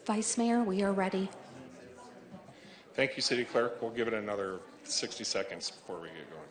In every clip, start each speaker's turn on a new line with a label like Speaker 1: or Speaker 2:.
Speaker 1: Vice Mayor, we are ready.
Speaker 2: Thank you, City Clerk. We'll give it another 60 seconds before we get going.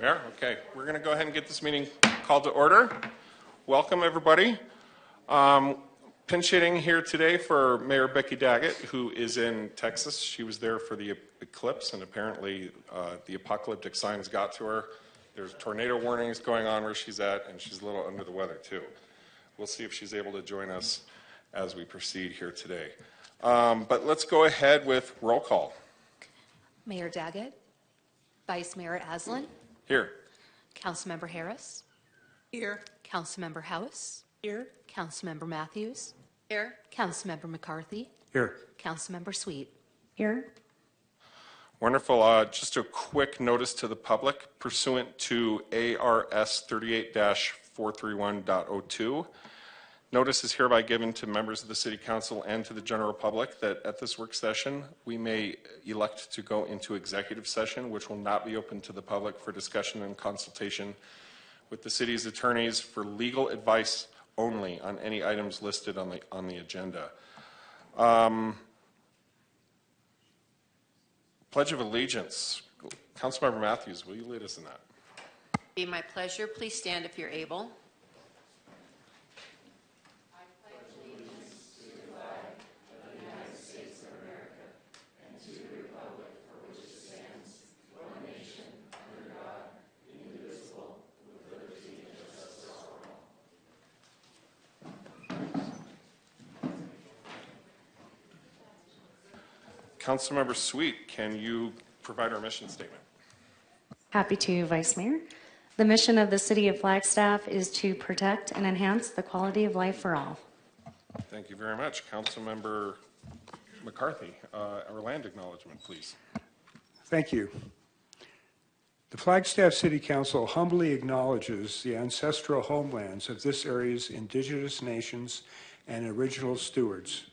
Speaker 2: Yeah, okay. We're going to go ahead and get this meeting called to order. Welcome, everybody. Pinch hitting here today for Mayor Becky Daggett, who is in Texas. She was there for the eclipse, and apparently the apocalyptic signs got to her. There's tornado warnings going on where she's at, and she's a little under the weather, too. We'll see if she's able to join us as we proceed here today. But let's go ahead with roll call.
Speaker 1: Mayor Daggett, Vice Mayor Aslan.
Speaker 2: Here.
Speaker 1: Councilmember Harris.
Speaker 3: Here.
Speaker 1: Councilmember House.
Speaker 3: Here.
Speaker 1: Councilmember Matthews.
Speaker 3: Here.
Speaker 1: Councilmember McCarthy.
Speaker 4: Here.
Speaker 1: Councilmember Sweet.
Speaker 3: Here.
Speaker 2: Wonderful. Just a quick notice to the public pursuant to ARS 38-431.02. Notice is hereby given to members of the City Council and to the general public that at this work session, we may elect to go into executive session, which will not be open to the public for discussion and consultation with the city's attorneys for legal advice only on any items listed on the agenda. Pledge of Allegiance. Councilmember Matthews, will you lead us in that?
Speaker 3: Be my pleasure. Please stand if you're able.
Speaker 2: Councilmember Sweet, can you provide our mission statement?
Speaker 5: Happy to, Vice Mayor. The mission of the City of Flagstaff is to protect and enhance the quality of life for all.
Speaker 2: Thank you very much. Councilmember McCarthy, our land acknowledgement, please.
Speaker 4: Thank you. The Flagstaff City Council humbly acknowledges the ancestral homelands of this area's indigenous nations and original stewards.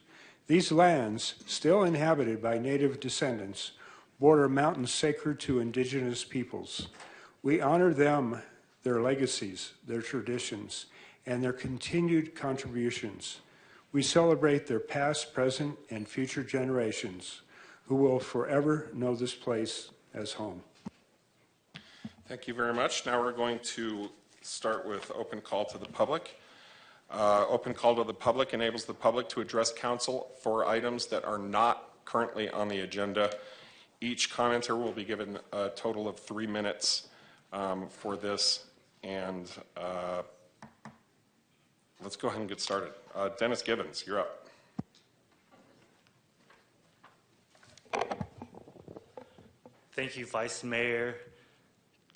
Speaker 4: These lands, still inhabited by native descendants, border mountains sacred to indigenous peoples. We honor them, their legacies, their traditions, and their continued contributions. We celebrate their past, present, and future generations who will forever know this place as home.
Speaker 2: Thank you very much. Now we're going to start with open call to the public. Open call to the public enables the public to address council for items that are not currently on the agenda. Each commenter will be given a total of 3 minutes for this, and let's go ahead and get started. Dennis Gibbons, you're up.
Speaker 6: Thank you, Vice Mayor,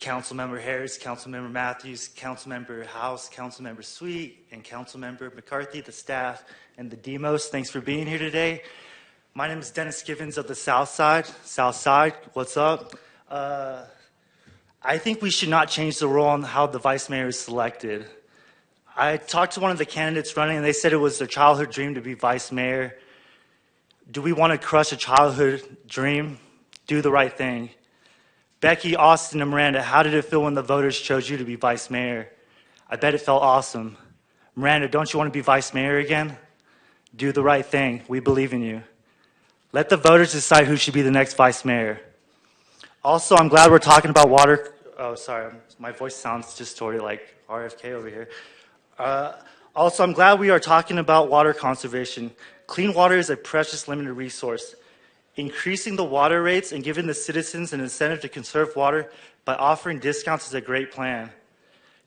Speaker 6: Councilmember Harris, Councilmember Matthews, Councilmember House, Councilmember Sweet, and Councilmember McCarthy, the staff, and the demos. Thanks for being here today. My name is Dennis Givens of the South Side. South Side, what's up? I think we should not change the rule on how the Vice Mayor is selected. I talked to one of the candidates running, and they said it was their childhood dream to be Vice Mayor. Do we want to crush a childhood dream? Do the right thing. Becky, Austin, and Miranda, how did it feel when the voters chose you to be Vice Mayor? I bet it felt awesome. Miranda, don't you want to be Vice Mayor again? Do the right thing. We believe in you. Let the voters decide who should be the next Vice Mayor. Also, I'm glad we're talking about water. Oh, sorry, my voice sounds distorted like RFK over here. Also, I'm glad we are talking about water conservation. Clean water is a precious limited resource. Increasing the water rates and giving the citizens an incentive to conserve water by offering discounts is a great plan.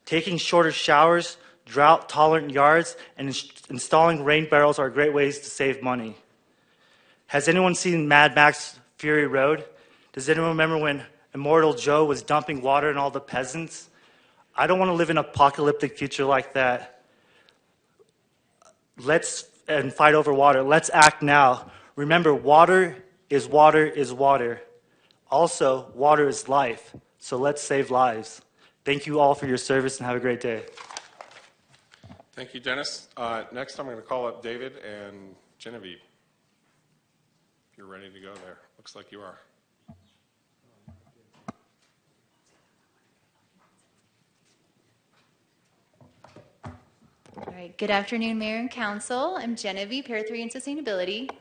Speaker 6: Taking shorter showers, drought-tolerant yards, and installing rain barrels are great ways to save money. Has anyone seen Mad Max Fury Road? Does anyone remember when Immortal Joe was dumping water on all the peasants? I don't want to live in an apocalyptic future like that. Let's fight over water. Let's act now. Remember, water is water is water. Also, water is life. So let's save lives. Thank you all for your service and have a great day.
Speaker 2: Thank you, Dennis. Next, I'm going to call up David and Genevieve. If you're ready to go there. Looks like you are.
Speaker 7: All right, good afternoon, Mayor and Council. I'm Genevieve, Pair 3 in Sustainability.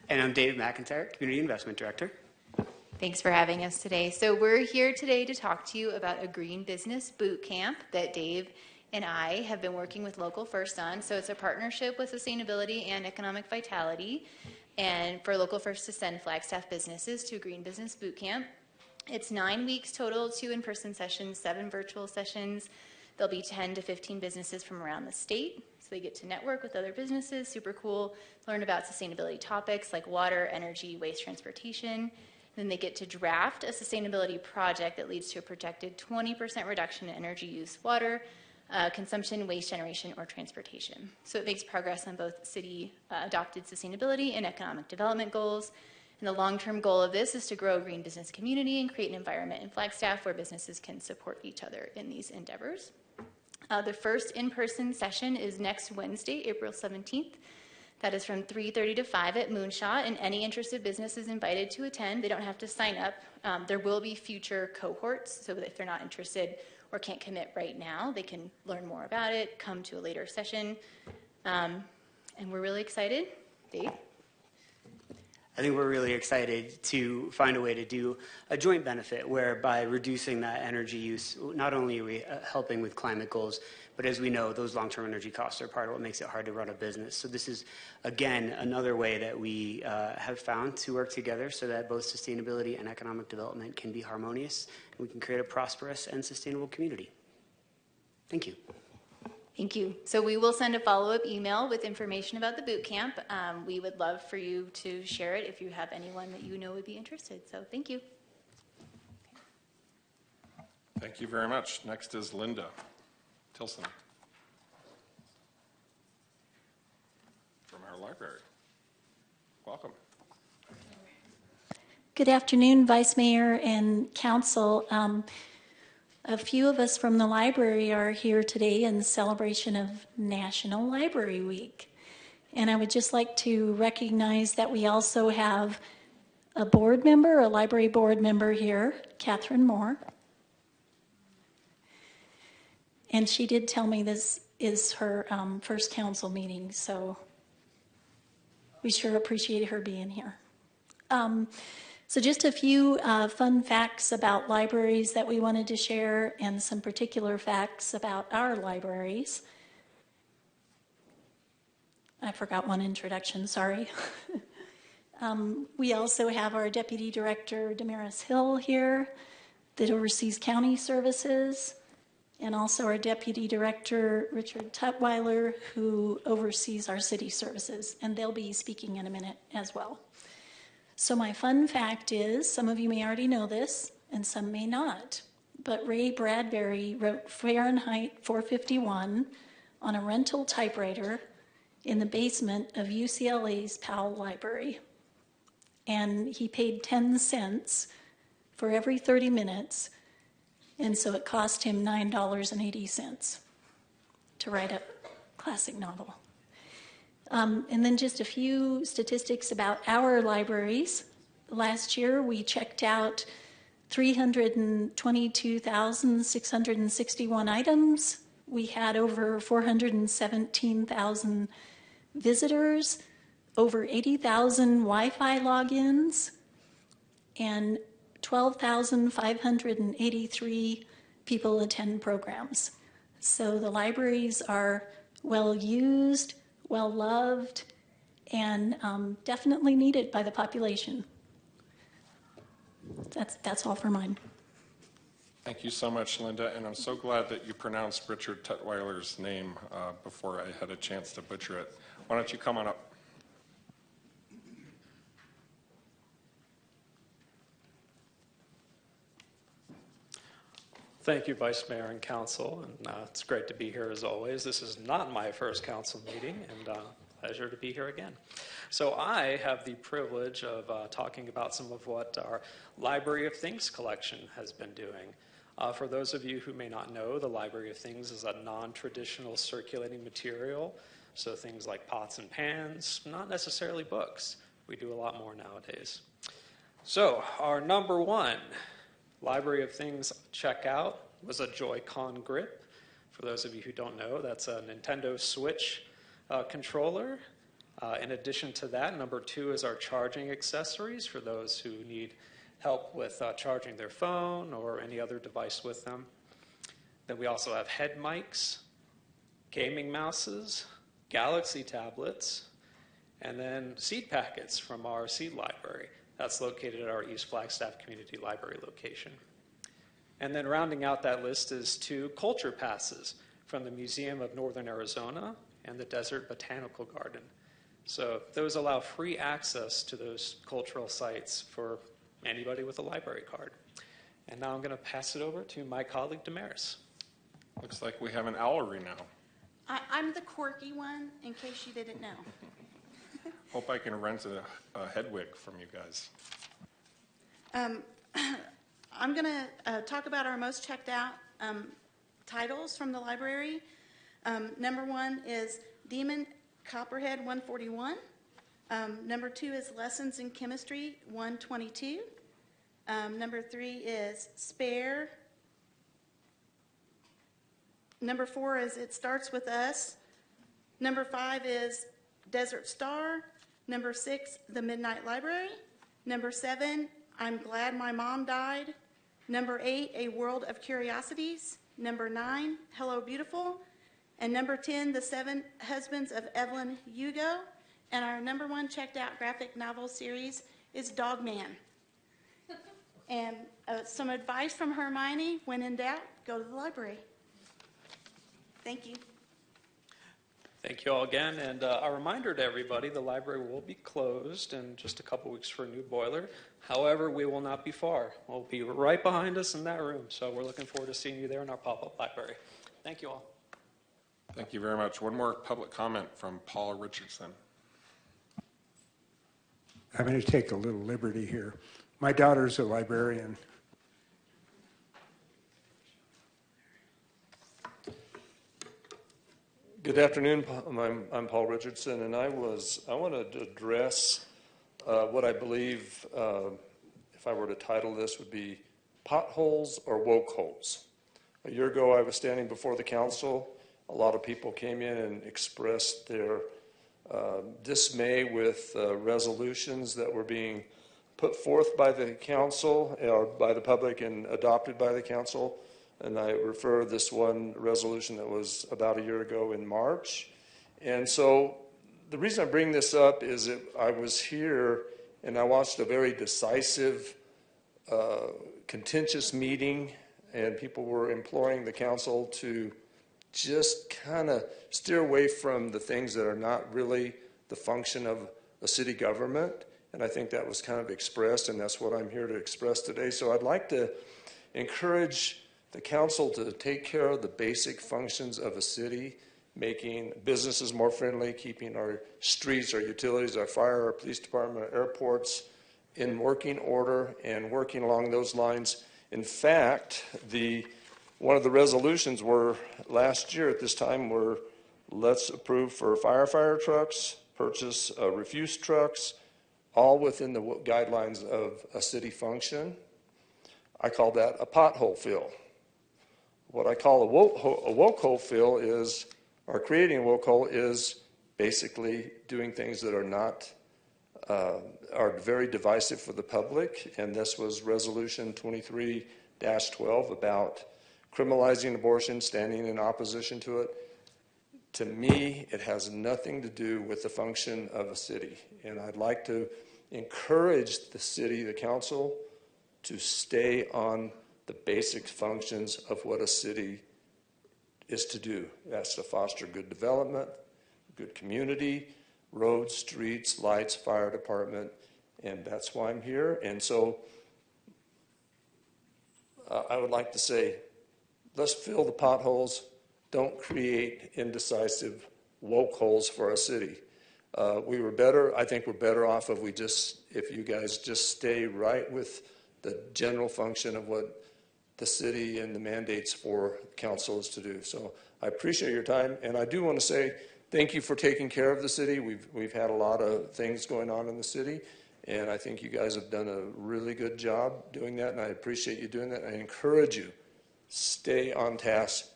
Speaker 8: And I'm David McIntyre, Community Investment Director.
Speaker 7: Thanks for having us today. So we're here today to talk to you about a green business boot camp that Dave and I have been working with Local First on. So it's a partnership with Sustainability and Economic Vitality, and for Local First to send Flagstaff businesses to a green business boot camp. It's 9 weeks total, 2 in-person sessions, 7 virtual sessions. There'll be 10 to 15 businesses from around the state, so they get to network with other businesses, super cool, learn about sustainability topics like water, energy, waste, transportation. Then they get to draft a sustainability project that leads to a projected 20% reduction in energy use, water, consumption, waste generation, or transportation. So it makes progress on both city adopted sustainability and economic development goals. And the long-term goal of this is to grow a green business community and create an environment in Flagstaff where businesses can support each other in these endeavors. The first in-person session is next Wednesday, April 17th. That is from 3:30 to 5 at Moonshot, and any interested business is invited to attend. They don't have to sign up. There will be future cohorts, so if they're not interested or can't commit right now, they can learn more about it, come to a later session. And we're really excited. Dave?
Speaker 8: I think we're really excited to find a way to do a joint benefit where by reducing that energy use, not only are we helping with climate goals, but as we know, those long-term energy costs are part of what makes it hard to run a business. So this is, again, another way that we have found to work together so that both sustainability and economic development can be harmonious, and we can create a prosperous and sustainable community. Thank you.
Speaker 7: Thank you. So we will send a follow-up email with information about the boot camp. We would love for you to share it if you have anyone that you know would be interested. So thank you.
Speaker 2: Thank you very much. Next is Linda Tilson from our library. Welcome.
Speaker 9: Good afternoon, Vice Mayor and Council. A few of us from the library are here today in celebration of National Library Week. And I would just like to recognize that we also have a board member, a library board member here, Catherine Moore. And she did tell me this is her first council meeting, so we sure appreciate her being here. So just a few fun facts about libraries that we wanted to share and some particular facts about our libraries. I forgot one introduction, sorry. We also have our Deputy Director, Damaris Hill, here that oversees county services, and also our Deputy Director, Richard Tutwiler, who oversees our city services, and they'll be speaking in a minute as well. So my fun fact is, some of you may already know this, and some may not, but Ray Bradbury wrote Fahrenheit 451 on a rental typewriter in the basement of UCLA's Powell Library. And he paid 10 cents for every 30 minutes, and so it cost him $9.80 to write a classic novel. And then just a few statistics about our libraries. Last year, we checked out 322,661 items. We had over 417,000 visitors, over 80,000 Wi-Fi logins, and 12,583 people attend programs. So the libraries are well used, well loved, and definitely needed by the population. That's all for mine.
Speaker 2: Thank you so much, Linda, and I'm so glad that you pronounced Richard Tutwiler's name before I had a chance to butcher it. Why don't you come on up?
Speaker 10: Thank you, Vice Mayor and Council, and it's great to be here as always. This is not my first council meeting, and pleasure to be here again. So I have the privilege of talking about some of what our Library of Things collection has been doing. For those of you who may not know, the Library of Things is a non-traditional circulating material, so things like pots and pans, not necessarily books. We do a lot more nowadays. So our number one Library of Things checkout was a Joy-Con grip. For those of you who don't know, that's a Nintendo Switch controller. In addition to that, number two is our charging accessories for those who need help with charging their phone or any other device with them. Then we also have head mics, gaming mouses, Galaxy tablets, and then seed packets from our seed library. That's located at our East Flagstaff Community Library location. And then rounding out that list is two culture passes from the Museum of Northern Arizona and the Desert Botanical Garden. So those allow free access to those cultural sites for anybody with a library card. And now I'm going to pass it over to my colleague Damaris.
Speaker 2: Looks like we have an owlery now.
Speaker 11: I'm the quirky one, in case you didn't know.
Speaker 2: Hope I can rent a head wig from you guys.
Speaker 11: I'm going to talk about our most checked out titles from the library. Number one is Demon Copperhead 141. Number two is Lessons in Chemistry 122. Number three is Spare. Number four is It Starts With Us. Number five is Desert Star. Number six, The Midnight Library. Number seven, I'm Glad My Mom Died. Number eight, A World of Curiosities. Number nine, Hello Beautiful. And number 10, The Seven Husbands of Evelyn Hugo. And our number one checked out graphic novel series is Dog Man. And some advice from Hermione: when in doubt, go to the library. Thank you.
Speaker 10: Thank you all again, and a reminder to everybody, the library will be closed in just a couple weeks for a new boiler. However, we will not be far. We'll be right behind us in that room, so we're looking forward to seeing you there in our pop-up library. Thank you all.
Speaker 2: Thank you very much. One more public comment from Paula Richardson.
Speaker 4: I'm going to take a little liberty here. My daughter's a librarian.
Speaker 12: Good afternoon. I'm Paul Richardson, and I wanted to address what I believe, if I were to title this, would be potholes or woke holes. A year ago, I was standing before the council. A lot of people came in and expressed their dismay with resolutions that were being put forth by the council or by the public and adopted by the council. And I refer this one resolution that was about a year ago in March. And so the reason I bring this up is that I was here and I watched a very decisive, contentious meeting, and people were imploring the council to just kind of steer away from the things that are not really the function of a city government. And I think that was kind of expressed, and that's what I'm here to express today. So I'd like to encourage the council to take care of the basic functions of a city, making businesses more friendly, keeping our streets, our utilities, our fire, our police department, our airports in working order and working along those lines. In fact, one of the resolutions were last year at this time were let's approve for firefighter trucks, purchase refuse trucks, all within the guidelines of a city function. I call that a pothole fill. What I call a woke hole fill is, or creating a woke hole is basically doing things that are not, are very divisive for the public. And this was resolution 23-12 about criminalizing abortion, standing in opposition to it. To me, it has nothing to do with the function of a city. And I'd like to encourage the city, the council, to stay on the basic functions of what a city is to do. That's to foster good development, good community, roads, streets, lights, fire department, and that's why I'm here. And so I would like to say, let's fill the potholes. Don't create indecisive woke holes for our city. We were better, I think we're better off if you guys just stay right with the general function of what the city and the mandates for council is to do. So I appreciate your time, and I do want to say thank you for taking care of the city. We've had a lot of things going on in the city, and I think you guys have done a really good job doing that, and I appreciate you doing that. I encourage you, stay on task,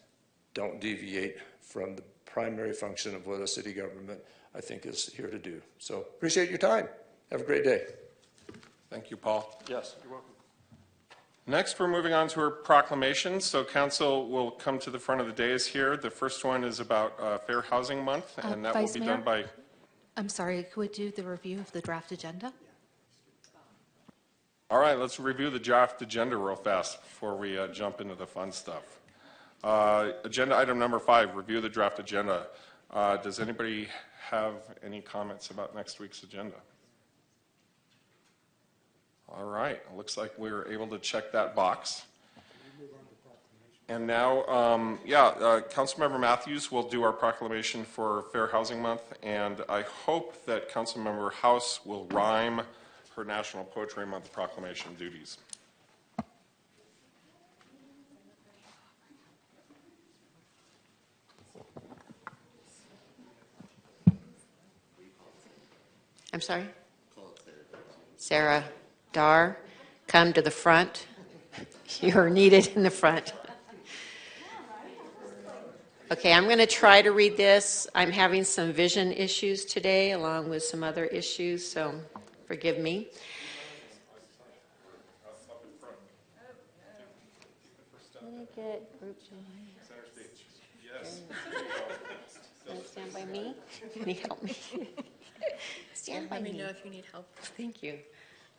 Speaker 12: don't deviate from the primary function of what a city government, I think, is here to do. So appreciate your time. Have a great day.
Speaker 2: Thank you, Paul.
Speaker 12: Yes, you're welcome.
Speaker 2: Next, we're moving on to our proclamations. So council will come to the front of the dais here. The first one is about Fair Housing Month, and that will
Speaker 1: Vice
Speaker 2: be
Speaker 1: Mayor?
Speaker 2: done by...
Speaker 1: I'm sorry, could we do the review of the draft agenda?
Speaker 2: All right, let's review the draft agenda real fast before we jump into the fun stuff. Agenda item number 5, review the draft agenda. Does anybody have any comments about next week's agenda? All right, it looks like we were able to check that box. And now, Councilmember Matthews will do our proclamation for Fair Housing Month, and I hope that Councilmember House will rhyme her National Poetry Month proclamation duties.
Speaker 3: I'm sorry? Sarah Dar, come to the front. You're needed in the front. Okay, I'm going to try to read this. I'm having some vision issues today along with some other issues, so forgive me. Get group
Speaker 2: Center stage. Yes.
Speaker 3: stand by me? Can you help me? Stand by me.
Speaker 7: Let me know if you need help.
Speaker 3: Thank you.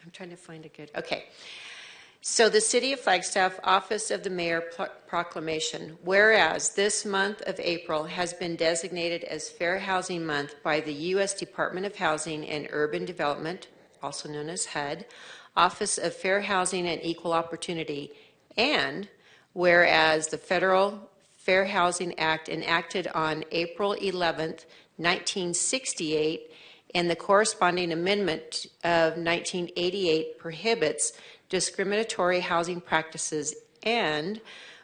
Speaker 3: I'm trying to find a good, okay. So the City of Flagstaff Office of the Mayor Proclamation, whereas this month of April has been designated as Fair Housing Month by the U.S. Department of Housing and Urban Development, also known as HUD, Office of Fair Housing and Equal Opportunity, and whereas the Federal Fair Housing Act enacted on April 11th, 1968, and the corresponding amendment of 1988 prohibits discriminatory housing practices, and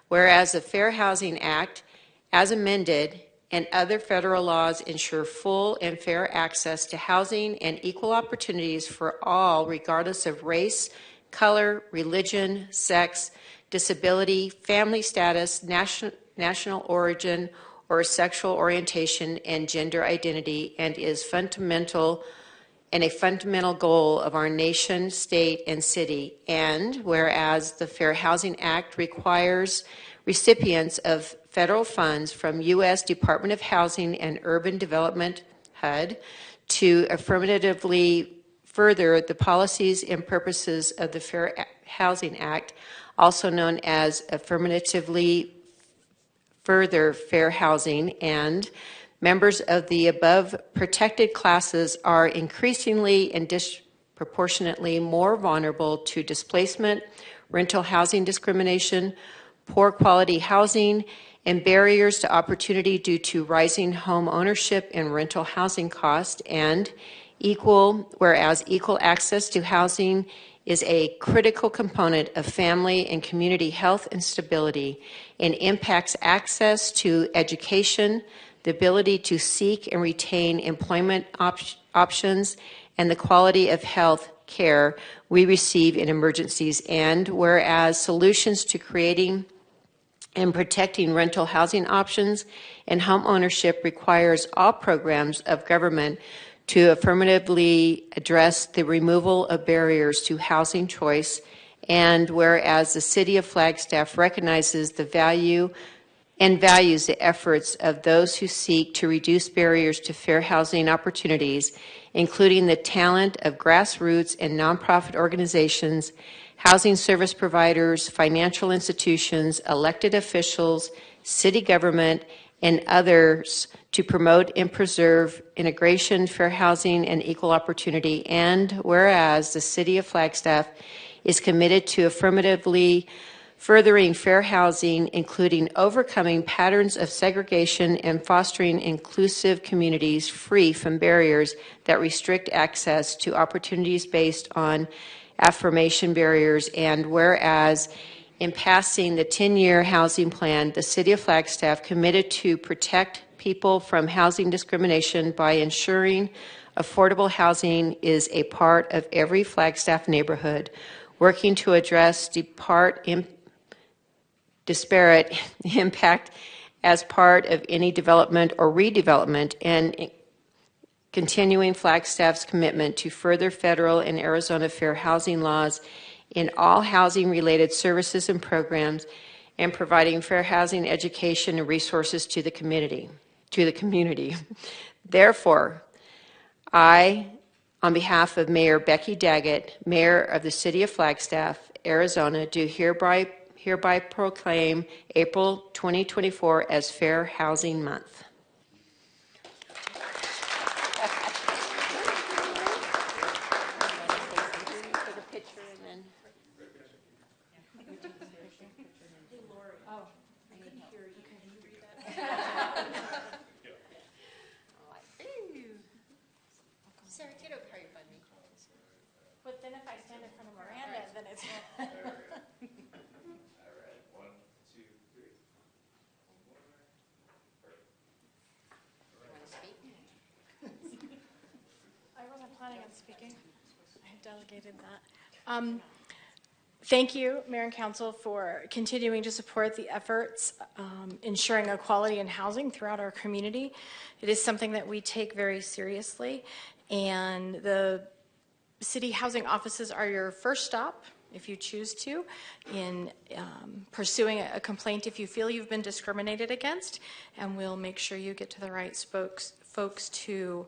Speaker 3: whereas the Fair Housing Act, as amended, and other federal laws ensure full and fair access to housing and equal opportunities for all, regardless of race, color, religion, sex, disability, family status, national origin, or sexual orientation and gender identity, and is fundamental and a fundamental goal of our nation, state, and city. And whereas the Fair Housing Act requires recipients of federal funds from U.S. Department of Housing and Urban Development, HUD, to affirmatively further the policies and purposes of the Fair Housing Act, also known as affirmatively further fair housing, and members of the above protected classes are increasingly and disproportionately more vulnerable to displacement, rental housing discrimination, poor quality housing, and barriers to opportunity due to rising home ownership and rental housing costs, and whereas equal access to housing is a critical component of family and community health and stability, and impacts access to education, the ability to seek and retain employment options, and the quality of health care we receive in emergencies. And whereas solutions to creating and protecting rental housing options and home ownership requires all programs of government to affirmatively address the removal of barriers to housing choice, and whereas the City of Flagstaff recognizes the value and values the efforts of those who seek to reduce barriers to fair housing opportunities, including the talent of grassroots and nonprofit organizations, housing service providers, financial institutions, elected officials, city government, and others to promote and preserve integration, fair housing, and equal opportunity. And whereas the City of Flagstaff is committed to affirmatively furthering fair housing, including overcoming patterns of segregation and fostering inclusive communities free from barriers that restrict access to opportunities based on affirmation barriers. And whereas in passing the 10-year housing plan, the City of Flagstaff committed to protect people from housing discrimination by ensuring affordable housing is a part of every Flagstaff neighborhood, working to address disparate impact as part of any development or redevelopment, and continuing Flagstaff's commitment to further federal and Arizona fair housing laws in all housing-related services and programs, and providing fair housing education and resources to the community. Therefore, I, on behalf of Mayor Becky Daggett, Mayor of the City of Flagstaff, Arizona, do hereby proclaim April 2024 as Fair Housing Month.
Speaker 9: But then if I stand in front of Miranda, then it's. I wasn't planning on speaking. I delegated that. Thank you, Mayor and Council, for continuing to support the efforts ensuring equality in housing throughout our community. It is something that we take very seriously, and the city housing offices are your first stop, if you choose to, in pursuing a complaint if you feel you've been discriminated against, and we'll make sure you get to the right folks to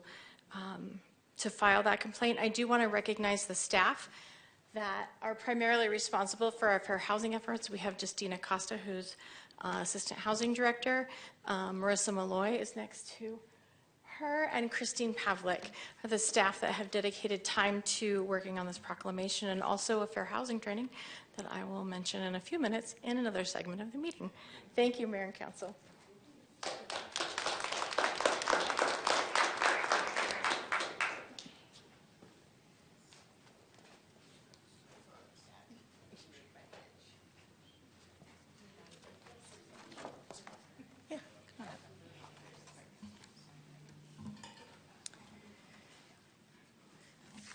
Speaker 9: file that complaint. I do want to recognize the staff that are primarily responsible for our fair housing efforts. We have Justina Costa, who's Assistant Housing Director. Marissa Malloy is next to her, and Christine Pavlik are the staff that have dedicated time to working on this proclamation, and also a fair housing training that I will mention in a few minutes in another segment of the meeting. Thank you, Mayor and Council.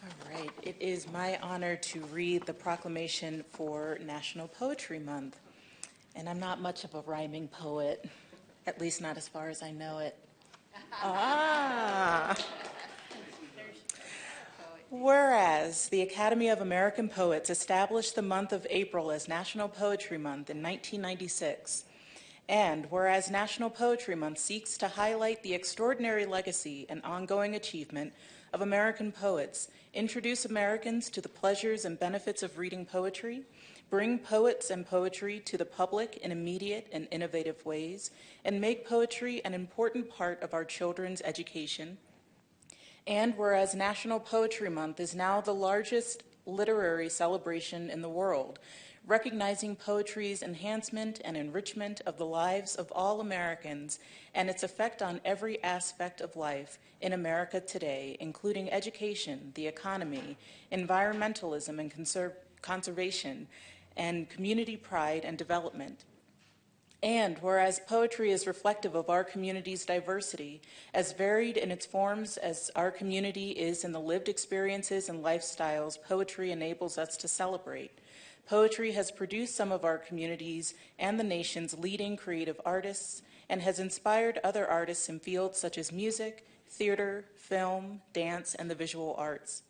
Speaker 13: All right, it is my honor to read the proclamation for National Poetry Month. And I'm not much of a rhyming poet, at least not as far as I know it. Whereas the Academy of American Poets established the month of April as National Poetry Month in 1996, and whereas National Poetry Month seeks to highlight the extraordinary legacy and ongoing achievement of American poets, introduce Americans to the pleasures and benefits of reading poetry, bring poets and poetry to the public in immediate and innovative ways, and make poetry an important part of our children's education. And whereas National Poetry Month is now the largest literary celebration in the world, recognizing poetry's enhancement and enrichment of the lives of all Americans and its effect on every aspect of life in America today, including education, the economy, environmentalism and conservation, and community pride and development. And whereas poetry is reflective of our community's diversity, as varied in its forms as our community is in the lived experiences and lifestyles poetry enables us to celebrate. Poetry has produced some of our communities and the nation's leading creative artists, and has inspired other artists in fields such as music, theater, film, dance, and the visual arts.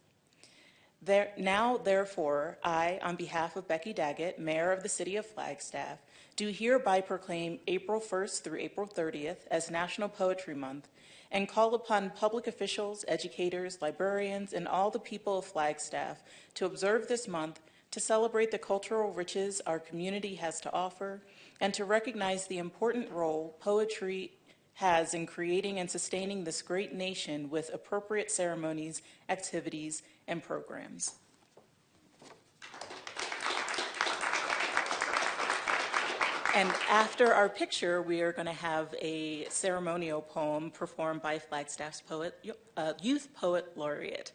Speaker 13: Therefore, I, on behalf of Becky Daggett, Mayor of the City of Flagstaff, do hereby proclaim April 1st through April 30th as National Poetry Month, and call upon public officials, educators, librarians, and all the people of Flagstaff to observe this month, to celebrate the cultural riches our community has to offer, and to recognize the important role poetry has in creating and sustaining this great nation with appropriate ceremonies, activities, and programs. And after our picture, we are going to have a ceremonial poem performed by Flagstaff's Youth Poet Laureate.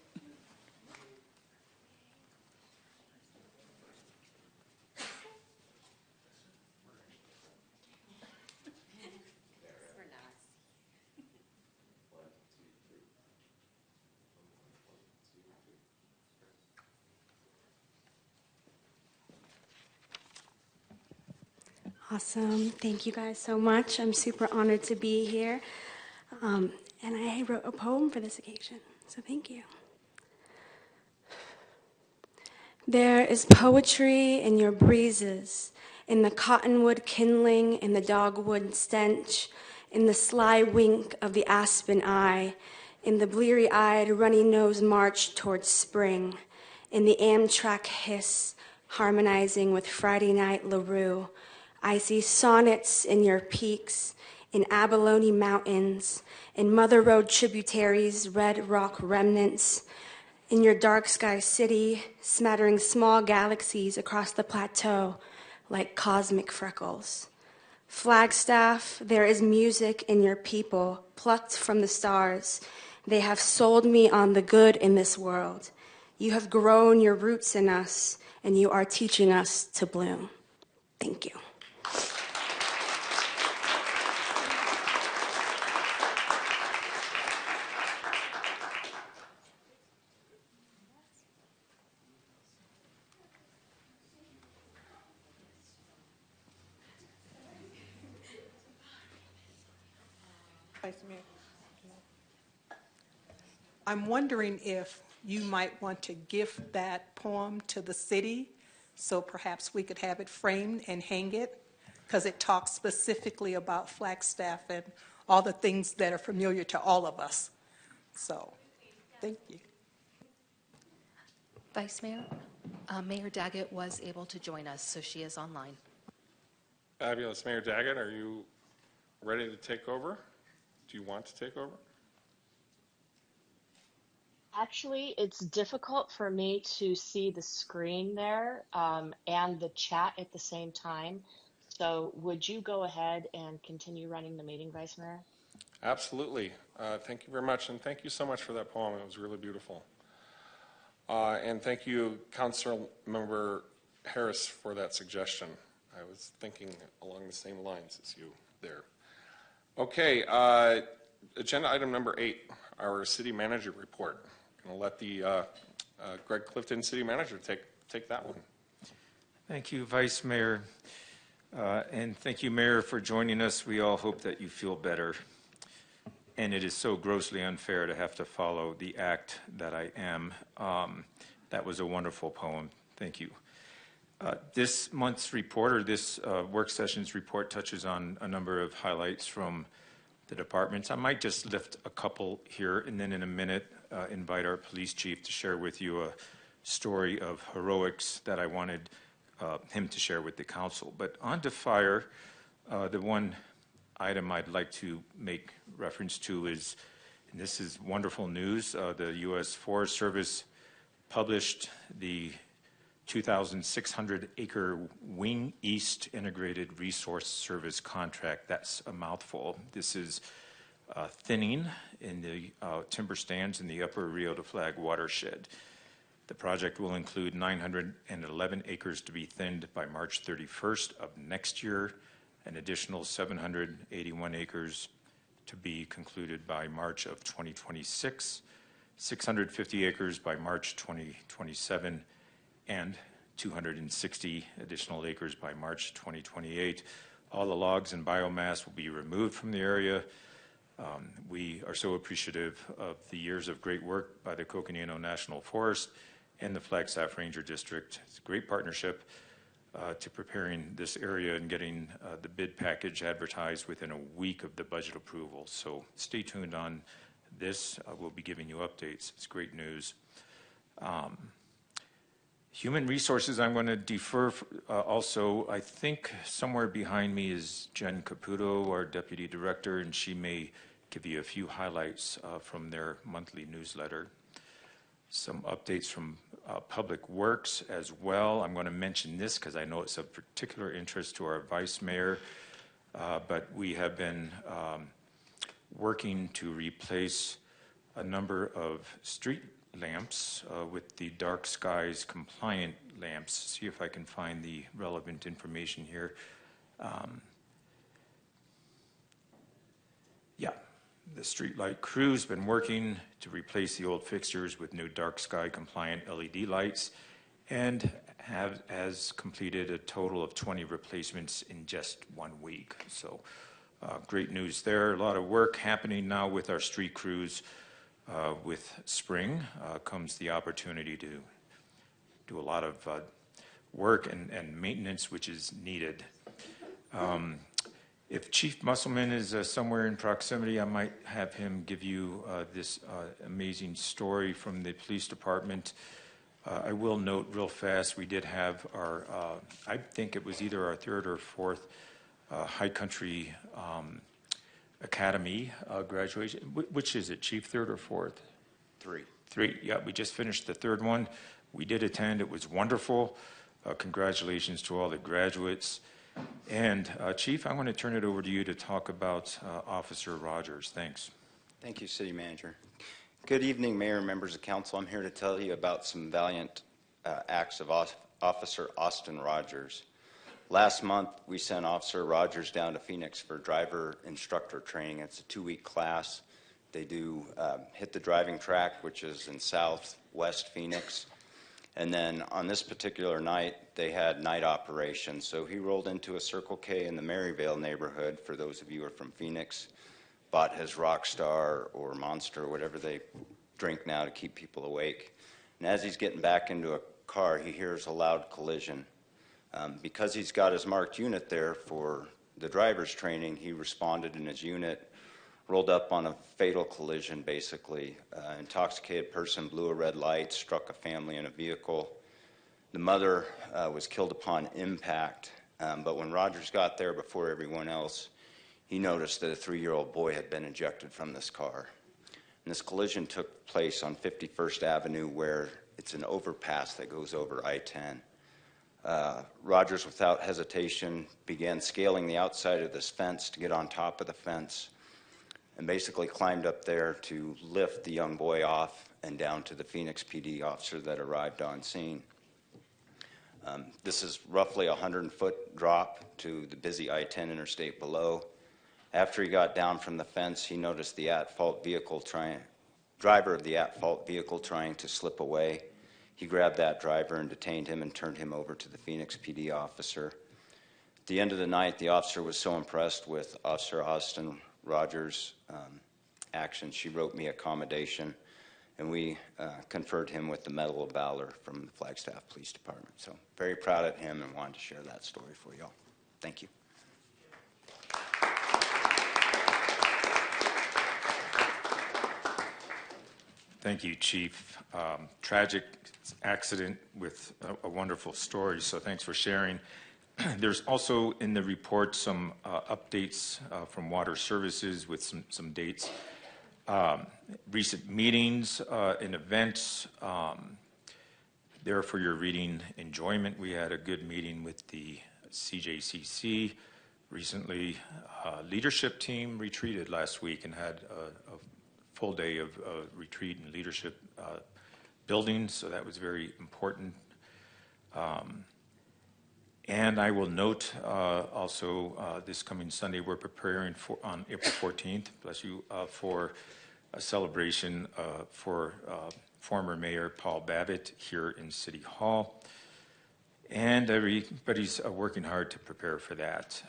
Speaker 14: Awesome. Thank you guys so much. I'm super honored to be here. And I wrote a poem for this occasion, so thank you. There is poetry in your breezes, in the cottonwood kindling, in the dogwood stench, in the sly wink of the aspen eye, in the bleary-eyed, runny-nosed march towards spring, in the Amtrak hiss, harmonizing with Friday Night LaRue. I see sonnets in your peaks, in Abalone Mountains, in Mother Road tributaries, red rock remnants, in your dark sky city, smattering small galaxies across the plateau like cosmic freckles. Flagstaff, there is music in your people, plucked from the stars. They have sold me on the good in this world. You have grown your roots in us, and you are teaching us to bloom. Thank you.
Speaker 15: Vice Mayor, I'm wondering if you might want to gift that poem to the city, so perhaps we could have it framed and hang it, because it talks specifically about Flagstaff and all the things that are familiar to all of us. So, thank you.
Speaker 1: Vice Mayor, Mayor Daggett was able to join us, so she is online.
Speaker 2: Fabulous. Mayor Daggett, are you ready to take over? Do you want to take over?
Speaker 16: Actually, it's difficult for me to see the screen there and the chat at the same time. So would you go ahead and continue running the meeting, Vice Mayor?
Speaker 2: Absolutely. Thank you very much, and thank you so much for that poem. It was really beautiful. And thank you, Council Member Harris, for that suggestion. I was thinking along the same lines as you there. Okay, agenda item number 8, our city manager report. I'm going to let the Greg Clifton, city manager, take that one.
Speaker 17: Thank you, Vice Mayor. And thank you, Mayor, for joining us. We all hope that you feel better. And it is so grossly unfair to have to follow the act that I am. That was a wonderful poem. Thank you. This month's report, or this work session's report, touches on a number of highlights from the departments. I might just lift a couple here, and then in a minute invite our police chief to share with you a story of heroics that I wanted him to share with the council. But on to fire, the one item I'd like to make reference to is, and this is wonderful news, the U.S. Forest Service published the 2,600-acre Wing East Integrated Resource Service contract. That's a mouthful. This is thinning in the timber stands in the upper Rio de Flag watershed. The project will include 911 acres to be thinned by March 31st of next year, an additional 781 acres to be concluded by March of 2026, 650 acres by March 2027, and 260 additional acres by March 2028. All the logs and biomass will be removed from the area. We are so appreciative of the years of great work by the Coconino National Forest and the Flagstaff Ranger District. It's a great partnership to preparing this area and getting the bid package advertised within a week of the budget approval. So stay tuned on this. We'll be giving you updates. It's great news. Human resources, I'm going to defer also. I think somewhere behind me is Jen Caputo, our deputy director, and she may give you a few highlights from their monthly newsletter. some updates from Public Works as well. I'm going to mention this because I know it's of particular interest to our Vice Mayor, but we have been working to replace a number of street lamps with the dark skies compliant lamps. See if I can find the relevant information here. Yeah, the streetlight crew's been working to replace the old fixtures with new dark sky compliant LED lights and has completed a total of 20 replacements in just 1 week. So great news there. A lot of work happening now with our street crews. With spring comes the opportunity to do a lot of work and maintenance which is needed. If Chief Musselman is somewhere in proximity, I might have him give you this amazing story from the police department. I will note real fast, we did have our, I think it was either our 3rd or 4th High Country Academy graduation. Which is it, Chief, 3rd or 4th? 3, yeah, we just finished the 3rd one. We did attend, it was wonderful. Congratulations to all the graduates. And Chief, I want to turn it over to you to talk about Officer Rogers. Thanks.
Speaker 18: Thank you, City Manager. Good evening, Mayor and members of Council. I'm here to tell you about some valiant acts of Officer Austin Rogers. Last month, we sent Officer Rogers down to Phoenix for driver instructor training. It's a 2-week class. They do hit the driving track, which is in southwest Phoenix. And then on this particular night, they had night operations. So he rolled into a Circle K in the Maryvale neighborhood, for those of you who are from Phoenix, bought his Rockstar or Monster, whatever they drink now to keep people awake. And as he's getting back into a car, he hears a loud collision. Because he's got his marked unit there for the driver's training, he responded in his unit, rolled up on a fatal collision, basically. Intoxicated person blew a red light, struck a family in a vehicle. The mother was killed upon impact, but when Rogers got there before everyone else, he noticed that a 3-year-old boy had been ejected from this car. And this collision took place on 51st Avenue, where it's an overpass that goes over I-10. Rogers, without hesitation, began scaling the outside of this fence to get on top of the fence, and basically climbed up there to lift the young boy off and down to the Phoenix PD officer that arrived on scene. This is roughly a 100-foot drop to the busy I-10 interstate below. After he got down from the fence, he noticed the driver of the at-fault vehicle trying to slip away. He grabbed that driver and detained him and turned him over to the Phoenix PD officer. At the end of the night, the officer was so impressed with Officer Austin Rogers' actions, she wrote me a commendation, and we conferred him with the Medal of Valor from the Flagstaff Police Department. So very proud of him and wanted to share that story for you all. Thank you.
Speaker 17: Thank you, Chief. Tragic accident with a wonderful story, so thanks for sharing. There's also in the report some updates from Water Services with some dates. Recent meetings and events, there for your reading enjoyment. We had a good meeting with the CJCC recently. Leadership team retreated last week and had a full day of retreat and leadership building, so that was very important. And I will note also this coming Sunday, we're preparing for, on April 14th, bless you, for a celebration for former Mayor Paul Babbitt here in City Hall. And everybody's working hard to prepare for that.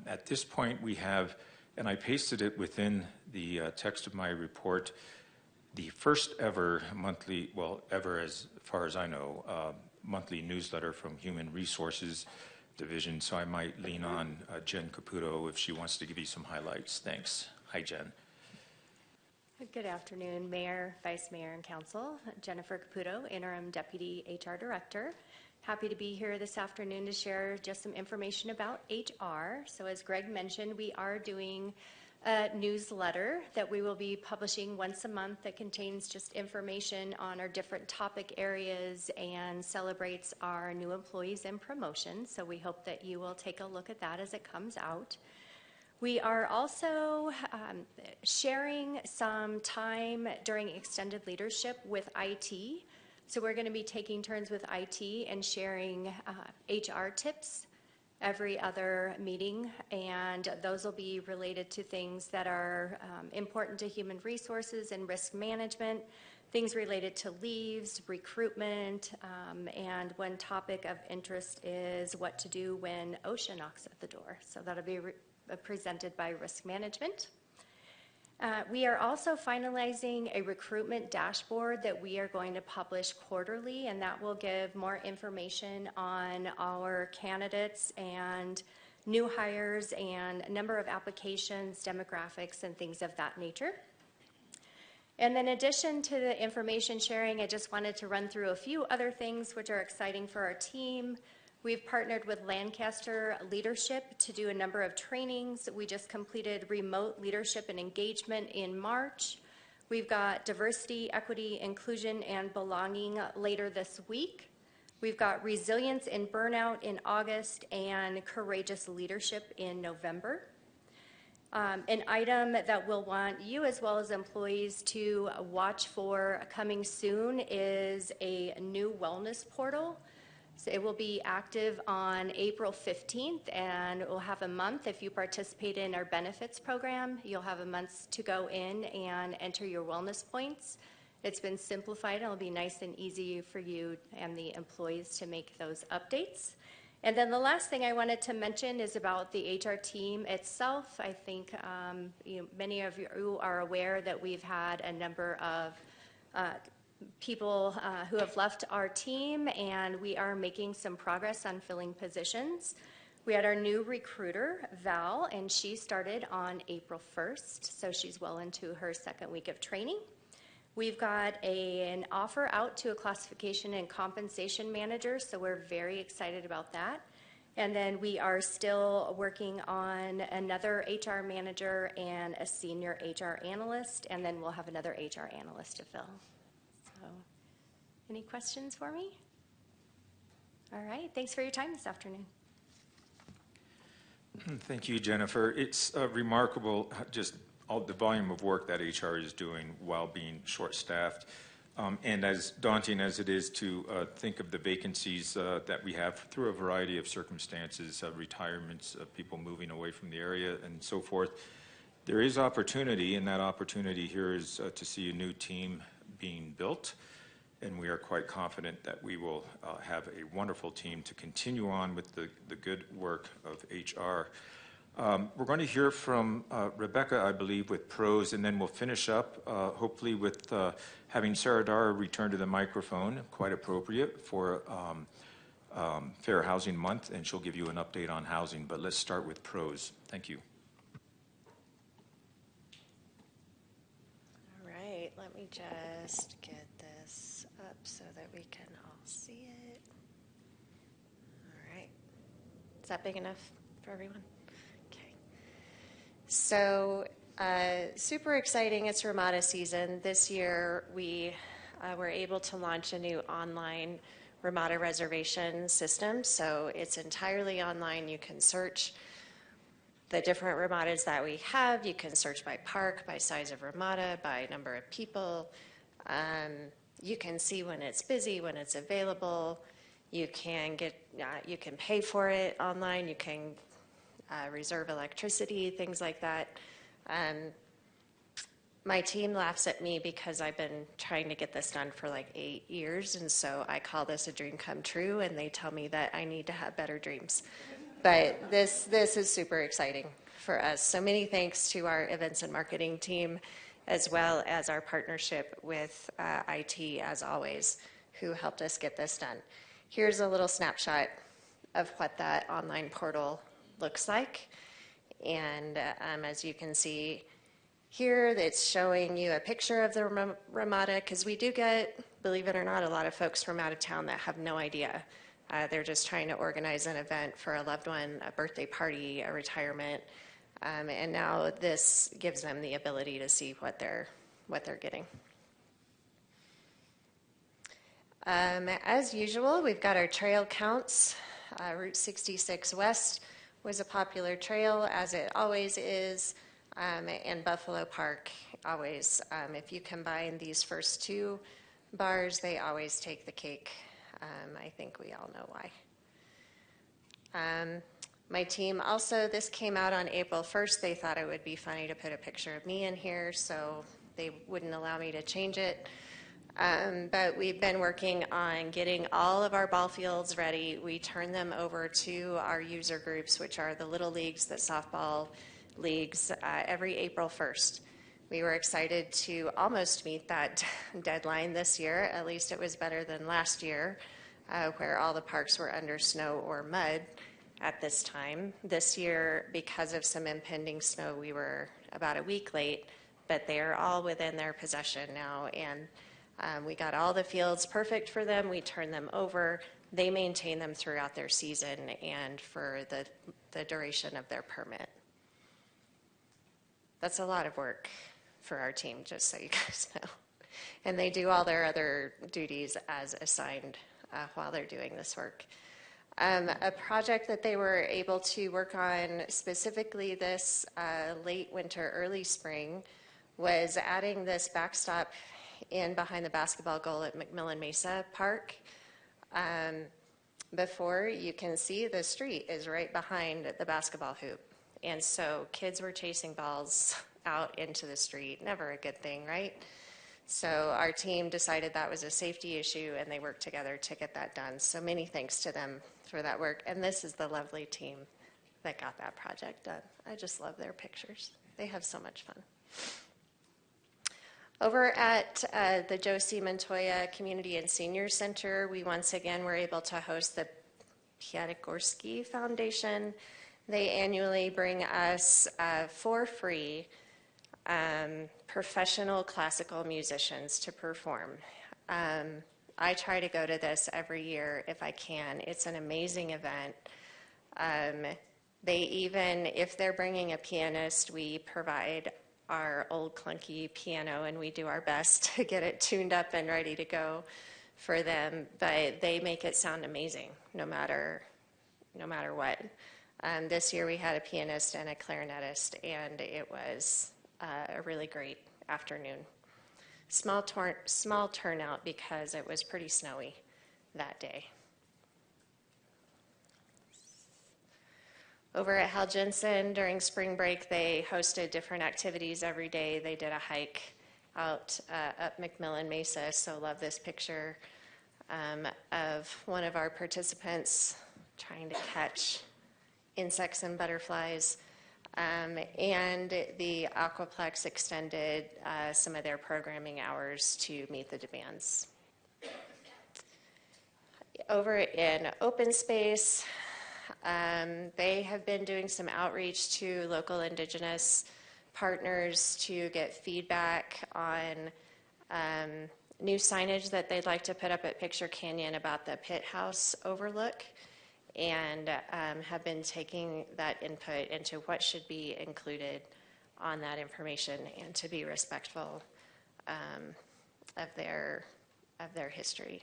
Speaker 17: At this point, we have, and I pasted it within the text of my report, the first ever monthly, well, ever as far as I know, monthly newsletter from Human Resources Division. So I might lean on Jen Caputo if she wants to give you some highlights. Thanks. Hi, Jen.
Speaker 19: Good afternoon, Mayor, Vice Mayor, and Council. Jennifer Caputo, Interim Deputy HR Director. Happy to be here this afternoon to share just some information about HR. So as Greg mentioned, we are doing a newsletter that we will be publishing once a month that contains just information on our different topic areas and celebrates our new employees and promotions. So we hope that you will take a look at that as it comes out. We are also sharing some time during extended leadership with IT. So we're going to be taking turns with IT and sharing HR tips every other meeting, and those will be related to things that are important to human resources and risk management, things related to leaves, recruitment, and one topic of interest is what to do when OSHA knocks at the door. So that'll be presented by risk management. We are also finalizing a recruitment dashboard that we are going to publish quarterly, and that will give more information on our candidates and new hires and number of applications, demographics, and things of that nature. And in addition to the information sharing, I just wanted to run through a few other things which are exciting for our team. We've partnered with Lancaster Leadership to do a number of trainings. We just completed remote leadership and engagement in March. We've got diversity, equity, inclusion, and belonging later this week. We've got resilience and burnout in August and courageous leadership in November. An item that we'll want you as well as employees to watch for coming soon is a new wellness portal. So it will be active on April 15th, and it will have a month. If you participate in our benefits program, you'll have a month to go in and enter your wellness points. It's been simplified. It'll be nice and easy for you and the employees to make those updates. And then the last thing I wanted to mention is about the HR team itself. I think many of you are aware that we've had a number of people who have left our team, and we are making some progress on filling positions. We had our new recruiter, Val, and she started on April 1st, so she's well into her second week of training. We've got an offer out to a classification and compensation manager, so we're very excited about that. And then we are still working on another HR manager and a senior HR analyst, and then we'll have another HR analyst to fill. So, any questions for me? All right, thanks for your time this afternoon.
Speaker 17: Thank you, Jennifer. It's remarkable just all the volume of work that HR is doing while being short-staffed. And as daunting as it is to think of the vacancies that we have through a variety of circumstances, retirements, people moving away from the area and so forth, there is opportunity, and that opportunity here is to see a new team being built. And we are quite confident that we will have a wonderful team to continue on with the good work of HR. We're going to hear from Rebecca, I believe, with pros, and then we'll finish up, hopefully, with having Sarah Dara return to the microphone, quite appropriate for Fair Housing Month, and she'll give you an update on housing. But let's start with pros. Thank you.
Speaker 20: All right, let me just get this up so that we can all see it. All right. Is that big enough for everyone? So super exciting, it's Ramada season. This year we were able to launch a new online Ramada reservation system. So it's entirely online. You can search the different Ramadas that we have. You can search by park, by size of Ramada, by number of people. You can see when it's busy, when it's available. You can pay for it online. You can reserve electricity, things like that. My team laughs at me because I've been trying to get this done for like 8 years, and so I call this a dream come true, and they tell me that I need to have better dreams. But this is super exciting for us. So many thanks to our events and marketing team, as well as our partnership with IT, as always, who helped us get this done. Here's a little snapshot of what that online portal looks like. And as you can see here, it's showing you a picture of the Ramada, because we do get, believe it or not, a lot of folks from out of town that have no idea. They're just trying to organize an event for a loved one, a birthday party, a retirement. And now this gives them the ability to see what they're getting. As usual, we've got our trail counts. Route 66 West was a popular trail, as it always is, and Buffalo Park always. If you combine these first two bars, they always take the cake. I think we all know why. My team also, this came out on April 1st. They thought it would be funny to put a picture of me in here, so they wouldn't allow me to change it. But we've been working on getting all of our ball fields ready. We turn them over to our user groups, which are the little leagues, the softball leagues, every April 1st. We were excited to almost meet that deadline this year. At least it was better than last year, where all the parks were under snow or mud at this time. This year, because of some impending snow, we were about a week late, but they are all within their possession now, and we got all the fields perfect for them. We turn them over. They maintain them throughout their season and for the duration of their permit. That's a lot of work for our team, just so you guys know. And they do all their other duties as assigned while they're doing this work. A project that they were able to work on specifically this late winter, early spring, was adding this backstop in behind the basketball goal at McMillan Mesa Park. Before, you can see the street is right behind the basketball hoop. And so kids were chasing balls out into the street. Never a good thing, right? So our team decided that was a safety issue, and they worked together to get that done. So many thanks to them for that work. And this is the lovely team that got that project done. I just love their pictures. They have so much fun. Over at the Josie Montoya Community and Senior Center, we once again were able to host the Piatigorsky Foundation. They annually bring us for free professional classical musicians to perform. I try to go to this every year if I can. It's an amazing event. They even, if they're bringing a pianist, we provide our old clunky piano, and we do our best to get it tuned up and ready to go for them. But they make it sound amazing, no matter what. This year we had a pianist and a clarinetist, and it was a really great afternoon. Small turnout because it was pretty snowy that day. Over at Hal Jensen, during spring break, they hosted different activities every day. They did a hike out up McMillan Mesa, so love this picture of one of our participants trying to catch insects and butterflies. And the Aquaplex extended some of their programming hours to meet the demands. Over in open space, they have been doing some outreach to local Indigenous partners to get feedback on new signage that they'd like to put up at Picture Canyon about the Pit House overlook, and have been taking that input into what should be included on that information and to be respectful of their history.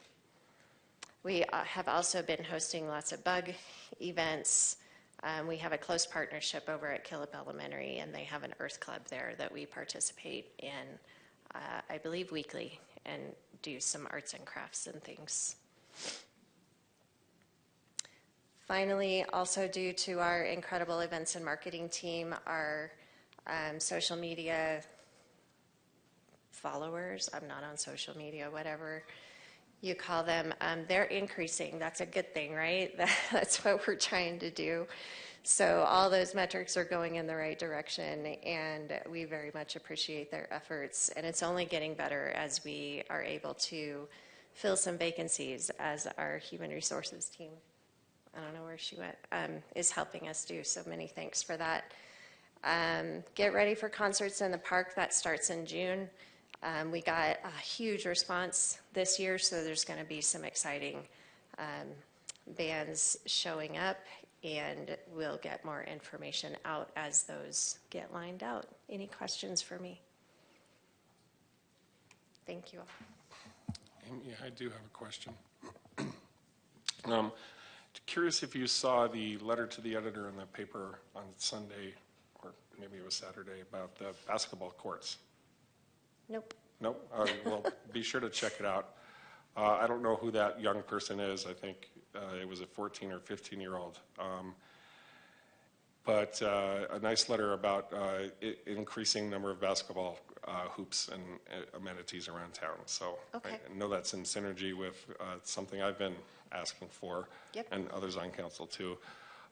Speaker 20: We have also been hosting lots of bug events. We have a close partnership over at Killip Elementary, and they have an Earth Club there that we participate in, I believe, weekly, and do some arts and crafts and things. Finally, also due to our incredible events and marketing team, our social media followers, I'm not on social media, whatever you call them, they're increasing. That's a good thing, right? That's what we're trying to do. So all those metrics are going in the right direction, and we very much appreciate their efforts. And it's only getting better as we are able to fill some vacancies as our human resources team, I don't know where she went, is helping us do. So many thanks for that. Get ready for concerts in the park. That starts in June. We got a huge response this year, so there's going to be some exciting bands showing up, and we'll get more information out as those get lined out. Any questions for me? Thank you all.
Speaker 2: Yeah, I do have a question. Curious if you saw the letter to the editor in the paper on Sunday, or maybe it was Saturday, about the basketball courts.
Speaker 20: Nope.
Speaker 2: Nope? Well, be sure to check it out. I don't know who that young person is. I think it was a 14 or 15-year-old. But a nice letter about increasing number of basketball hoops and amenities around town. So
Speaker 20: Okay.
Speaker 2: I know that's in synergy with something I've been asking for,
Speaker 20: Yep.
Speaker 2: and others on council too.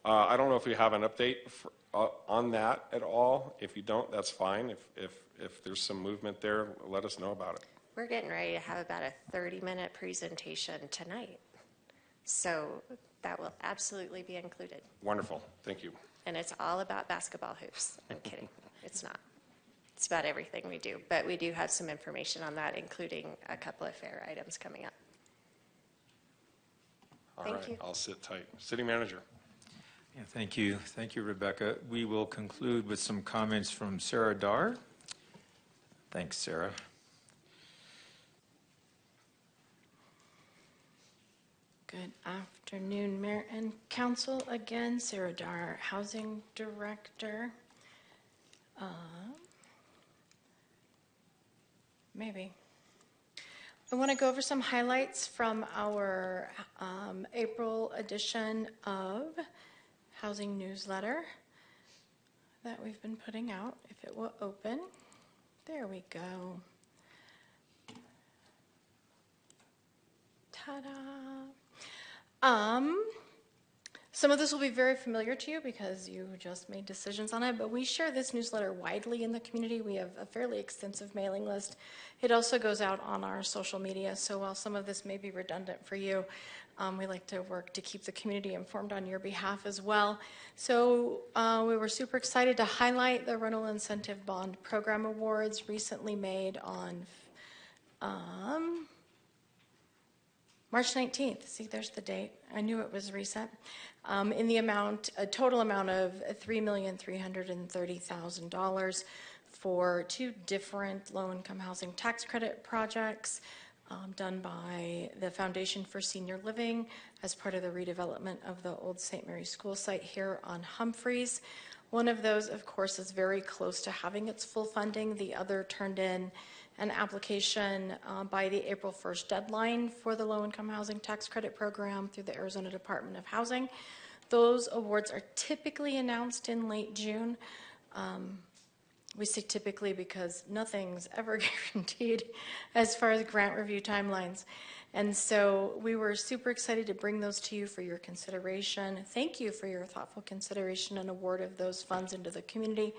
Speaker 2: I don't know if you have an update on that at all. If you don't, that's fine. If there's some movement there, let us know about it.
Speaker 20: We're getting ready to have about a 30-minute presentation tonight. So that will absolutely be included.
Speaker 2: Wonderful. Thank you.
Speaker 20: And it's all about basketball hoops. I'm kidding. It's not. It's about everything we do. But we do have some information on that, including a couple of fair items coming up.
Speaker 2: All
Speaker 20: Thank
Speaker 2: right.
Speaker 20: you.
Speaker 2: I'll sit tight. City Manager.
Speaker 17: Yeah, thank you. Thank you, Rebecca. We will conclude with some comments from Sarah Dar. Thanks, Sarah.
Speaker 21: Good afternoon, Mayor and Council. Again, Sarah Dar, Housing Director. Maybe. I want to go over some highlights from our April edition of Housing Newsletter that we've been putting out, if it will open. There we go. Ta-da! Some of this will be very familiar to you because you just made decisions on it, but we share this newsletter widely in the community. We have a fairly extensive mailing list. It also goes out on our social media, so while some of this may be redundant for you, we like to work to keep the community informed on your behalf as well. So we were super excited to highlight the Rental Incentive Bond Program Awards recently made on March 19th. See, there's the date. I knew it was recent. In the amount, a total amount of $3,330,000 for 2 different low-income housing tax credit projects done by the Foundation for Senior Living as part of the redevelopment of the old St. Mary's School site here on Humphreys. One of those, of course, is very close to having its full funding. The other turned in an application by the April 1st deadline for the low-income housing tax credit program through the Arizona Department of Housing. Those awards are typically announced in late June. We say typically because nothing's ever guaranteed as far as grant review timelines. And so we were super excited to bring those to you for your consideration. Thank you for your thoughtful consideration and award of those funds into the community,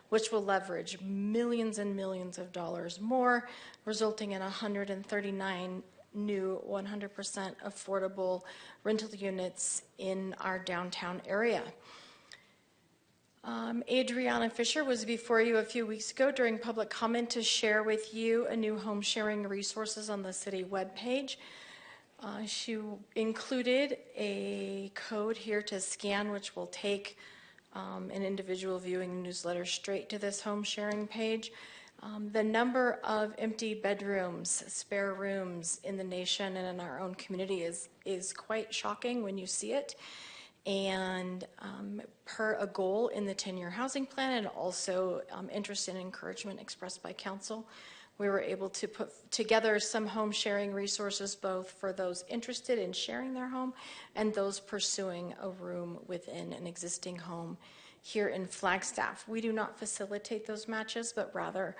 Speaker 21: which will leverage millions and millions of dollars more, resulting in 139 new 100% affordable rental units in our downtown area. Adriana Fisher was before you a few weeks ago during public comment to share with you a new home sharing resources on the city webpage. She included a code here to scan, which will take an individual viewing the newsletter straight to this home sharing page. The number of empty bedrooms, spare rooms in the nation and in our own community is quite shocking when you see it. And per a goal in the 10-year housing plan and also interest and encouragement expressed by council, we were able to put together some home sharing resources both for those interested in sharing their home and those pursuing a room within an existing home here in Flagstaff. We do not facilitate those matches, but rather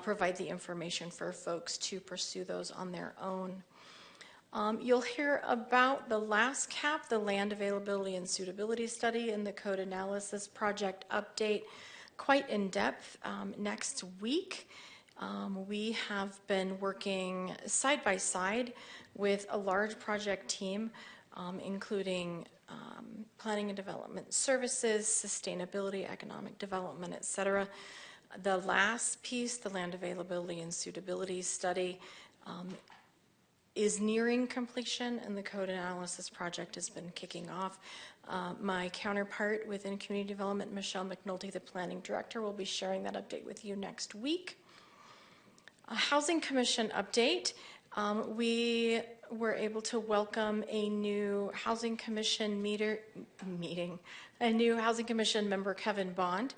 Speaker 21: provide the information for folks to pursue those on their own. You'll hear about the last CAP, the Land Availability and Suitability Study, and the Code Analysis Project update quite in depth next week. We have been working side by side with a large project team, including planning and development services, sustainability, economic development, et cetera. The last piece, the Land Availability and Suitability Study, is nearing completion, and the code analysis project has been kicking off. My counterpart within community development, Michelle McNulty, the planning director, will be sharing that update with you next week. A Housing Commission update. We were able to welcome a new Housing Commission a new Housing Commission member, Kevin Bond,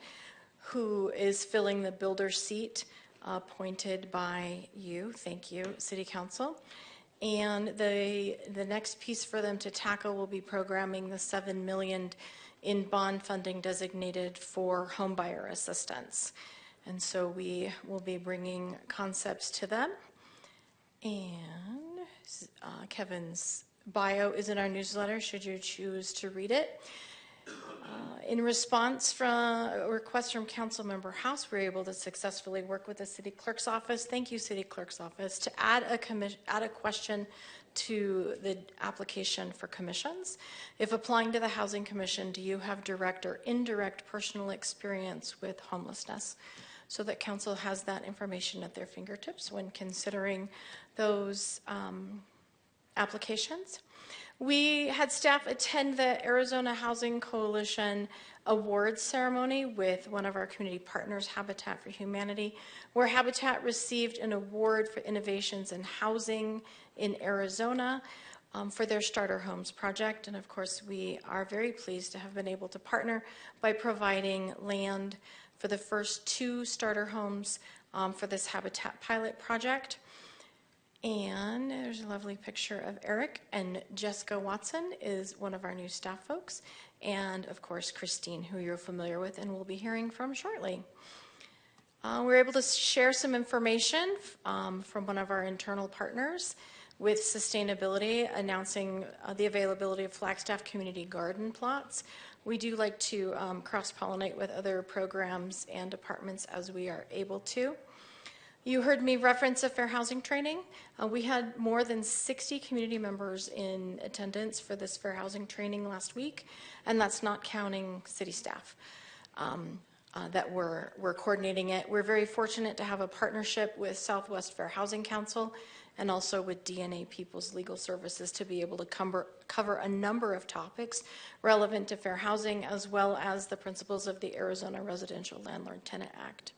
Speaker 21: who is filling the builder seat appointed by you. Thank you, City Council. And the next piece for them to tackle will be programming the $7 million in bond funding designated for homebuyer assistance. And so we will be bringing concepts to them. And Kevin's bio is in our newsletter, should you choose to read it. In response from a request from Councilmember House, we were able to successfully work with the City Clerk's Office. Thank you, City Clerk's Office, to add a question to the application for commissions. If applying to the Housing Commission, do you have direct or indirect personal experience with homelessness? So that Council has that information at their fingertips when considering those applications. We had staff attend the Arizona Housing Coalition Awards ceremony with one of our community partners, Habitat for Humanity, where Habitat received an award for innovations in housing in Arizona for their Starter Homes project. And of course, we are very pleased to have been able to partner by providing land for the first 2 starter homes for this Habitat pilot project. And there's a lovely picture of Eric, and Jessica Watson is one of our new staff folks, and of course Christine, who you're familiar with and we'll be hearing from shortly. We're able to share some information from one of our internal partners with sustainability, announcing the availability of Flagstaff community garden plots. We do like to cross-pollinate with other programs and departments as we are able to. You heard me reference a fair housing training. We had more than 60 community members in attendance for this fair housing training last week, and that's not counting city staff that were coordinating it. We're very fortunate to have a partnership with Southwest Fair Housing Council and also with DNA People's Legal Services to be able to cover a number of topics relevant to fair housing, as well as the principles of the Arizona Residential Landlord-Tenant Act.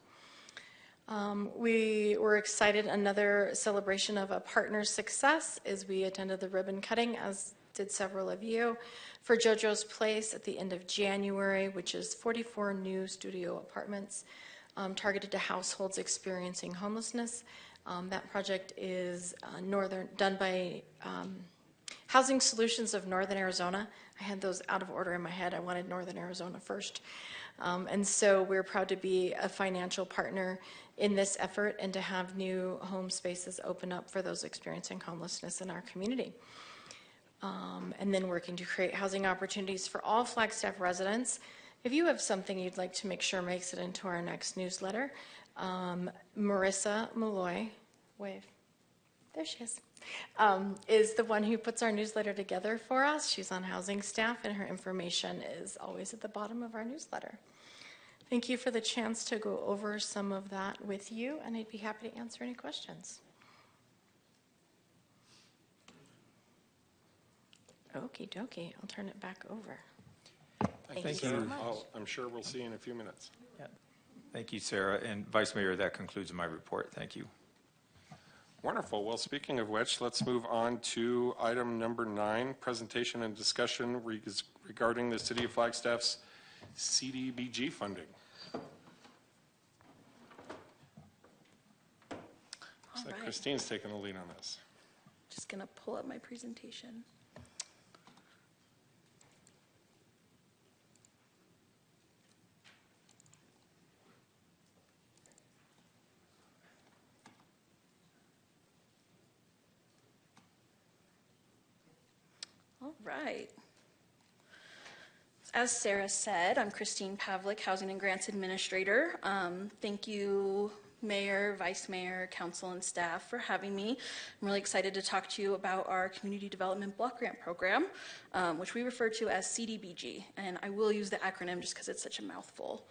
Speaker 21: We were excited, another celebration of a partner's success is we attended the ribbon cutting, as did several of you, for JoJo's Place at the end of January, which is 44 new studio apartments targeted to households experiencing homelessness. That project is done by Housing Solutions of Northern Arizona. I had those out of order in my head. I wanted Northern Arizona first. And so we're proud to be a financial partner in this effort and to have new home spaces open up for those experiencing homelessness in our community. And then working to create housing opportunities for all Flagstaff residents. If you have something you'd like to make sure makes it into our next newsletter, Marissa Malloy, wave, there she is the one who puts our newsletter together for us. She's on housing staff, and her information is always at the bottom of our newsletter. Thank you for the chance to go over some of that with you, and I'd be happy to answer any questions. Okie dokie, I'll turn it back over. Thank you so much.
Speaker 2: I'm sure we'll see you in a few minutes.
Speaker 17: Yeah. Thank you, Sarah. And Vice Mayor, that concludes my report. Thank you.
Speaker 2: Wonderful. Well, speaking of which, let's move on to item number 9, presentation and discussion regarding the City of Flagstaff's CDBG funding. Looks like Christine's taking the lead on this.
Speaker 9: Just going to pull up my presentation. All right. As Sarah said, I'm Christine Pavlik, Housing and Grants Administrator. Thank you, Mayor, Vice Mayor, Council, and staff for having me. I'm really excited to talk to you about our Community Development Block Grant Program, which we refer to as CDBG. And I will use the acronym just because it's such a mouthful.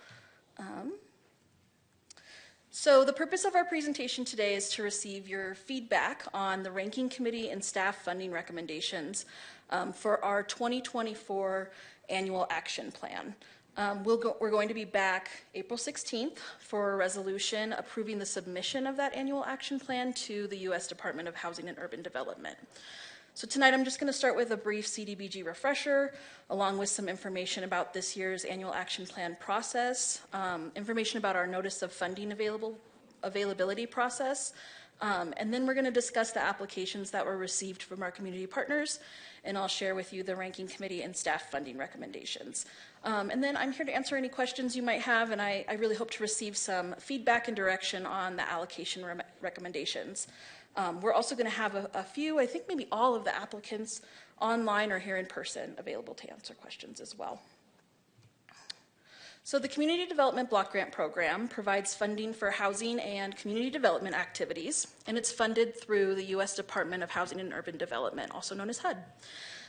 Speaker 5: So the purpose of our presentation today is to receive your feedback on the Ranking Committee and staff funding recommendations for our 2024 Annual Action Plan. We're going to be back April 16th for a resolution approving the submission of that Annual Action Plan to the U.S. Department of Housing and Urban Development. So tonight I'm just going to start with a brief CDBG refresher, along with some information about this year's Annual Action Plan process, information about our Notice of Funding Availability process, and then we're going to discuss the applications that were received from our community partners, and I'll share with you the Ranking Committee and staff funding recommendations. And then I'm here to answer any questions you might have, and I really hope to receive some feedback and direction on the allocation recommendations. We're also going to have a few, I think maybe all of the applicants online or here in person available to answer questions as well. So the Community Development Block Grant Program provides funding for housing and community development activities, and it's funded through the U.S. Department of Housing and Urban Development, also known as HUD.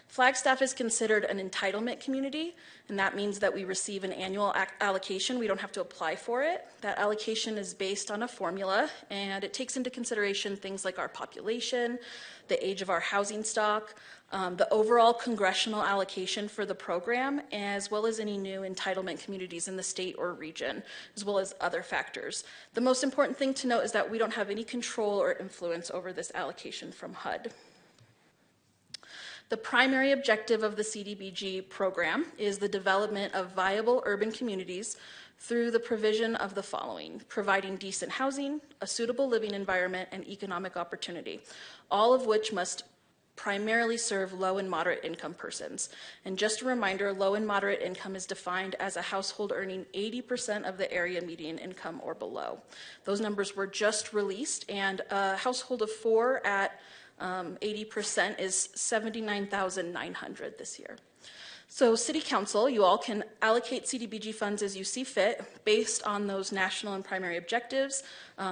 Speaker 5: Flagstaff is considered an entitlement community, and that means that we receive an annual allocation. We don't have to apply for it. That allocation is based on a formula, and it takes into consideration things like our population, the age of our housing stock, the overall congressional allocation for the program, as well as any new entitlement communities in the state or region, as well as other factors. The most important thing to note is that we don't have any control or influence over this allocation from HUD. The primary objective of the CDBG program is the development of viable urban communities through the provision of the following: providing decent housing, a suitable living environment, and economic opportunity, all of which must primarily serve low and moderate income persons. And just a reminder, low and moderate income is defined as a household earning 80% of the area median income or below. Those numbers were just released, and a household of 4 at 80% is $79,900 this year. So City Council, you all can allocate CDBG funds as you see fit based on those national and primary objectives,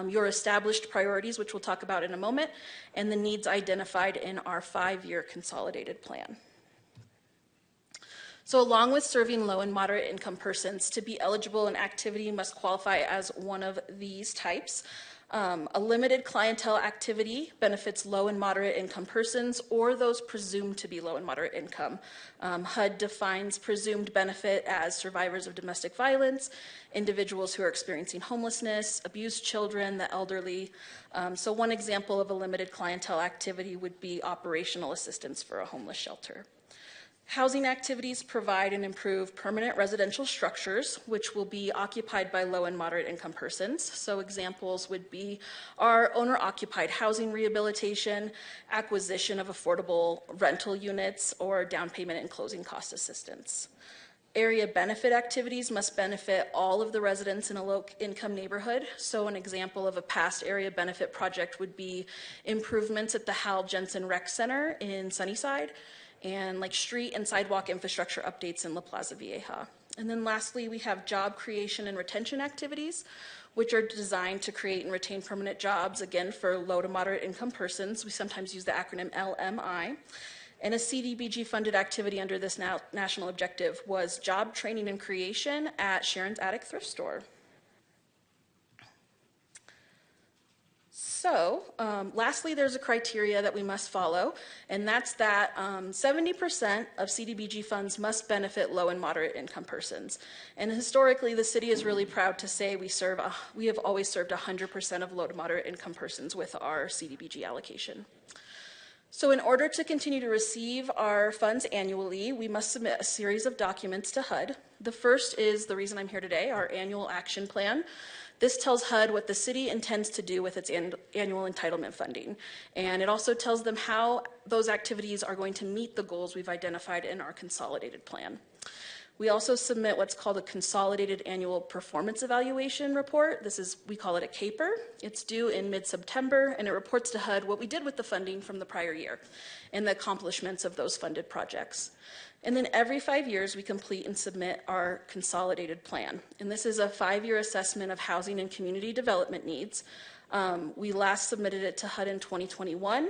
Speaker 5: your established priorities, which we'll talk about in a moment, and the needs identified in our 5-year consolidated plan. So along with serving low and moderate income persons, to be eligible, an activity must qualify as one of these types. A limited clientele activity benefits low and moderate income persons or those presumed to be low and moderate income. HUD defines presumed benefit as survivors of domestic violence, individuals who are experiencing homelessness, abused children, the elderly. So one example of a limited clientele activity would be operational assistance for a homeless shelter. Housing activities provide and improve permanent residential structures, which will be occupied by low and moderate income persons. So examples would be our owner-occupied housing rehabilitation, acquisition of affordable rental units, or down payment and closing cost assistance. Area benefit activities must benefit all of the residents in a low-income neighborhood. So an example of a past area benefit project would be improvements at the Hal Jensen Rec Center in Sunnyside, and like street and sidewalk infrastructure updates in La Plaza Vieja. And then lastly, we have job creation and retention activities, which are designed to create and retain permanent jobs, again, for low to moderate income persons. We sometimes use the acronym LMI. And a CDBG funded activity under this national objective was job training and creation at Sharon's Attic Thrift Store. So, lastly, there's a criteria that we must follow, and that's that 70% of CDBG funds must benefit low and moderate income persons. And historically, the city is really proud to say we have always served 100% of low to moderate income persons with our CDBG allocation. So in order to continue to receive our funds annually, we must submit a series of documents to HUD. The first is the reason I'm here today, our annual action plan. This tells HUD what the city intends to do with its annual entitlement funding. And it also tells them how those activities are going to meet the goals we've identified in our consolidated plan. We also submit what's called a Consolidated Annual Performance Evaluation Report. We call it a CAPER. It's due in mid-September, and it reports to HUD what we did with the funding from the prior year and the accomplishments of those funded projects. And then every 5 years, we complete and submit our consolidated plan. And this is a 5-year assessment of housing and community development needs. We last submitted it to HUD in 2021,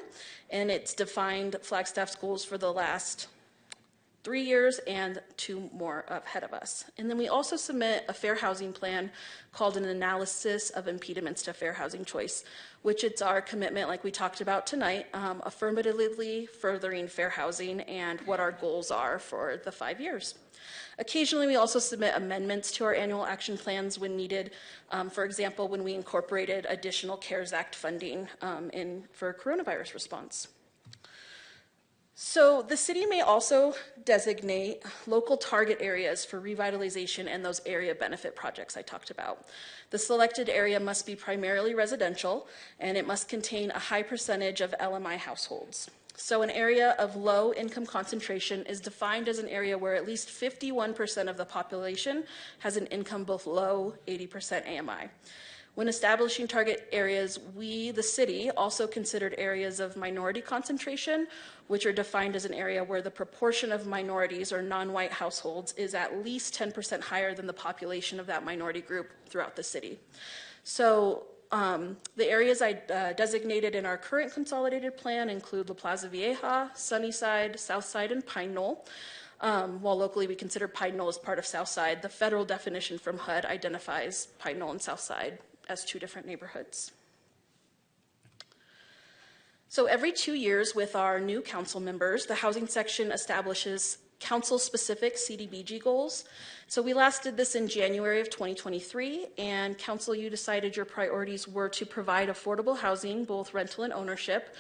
Speaker 5: and it's defined Flagstaff's goals for the last 3 years and 2 more ahead of us. And then we also submit a fair housing plan called an analysis of impediments to fair housing choice, which it's our commitment, like we talked about tonight, affirmatively furthering fair housing and what our goals are for the 5 years. Occasionally, we also submit amendments to our annual action plans when needed. For example, when we incorporated additional CARES Act funding for coronavirus response. So the city may also designate local target areas for revitalization and those area benefit projects I talked about. The selected area must be primarily residential, and it must contain a high percentage of LMI households. So an area of low income concentration is defined as an area where at least 51% of the population has an income below 80% AMI. When establishing target areas, we, the city, also considered areas of minority concentration, which are defined as an area where the proportion of minorities or non-white households is at least 10% higher than the population of that minority group throughout the city. So the areas I designated in our current consolidated plan include La Plaza Vieja, Sunnyside, Southside, and Pine Knoll. While locally we consider Pine Knoll as part of Southside, the federal definition from HUD identifies Pine Knoll and Southside as 2 different neighborhoods. So every 2 years with our new council members, the housing section establishes council-specific CDBG goals. So we last did this in January of 2023, and council, you decided your priorities were to provide affordable housing, both rental and ownership,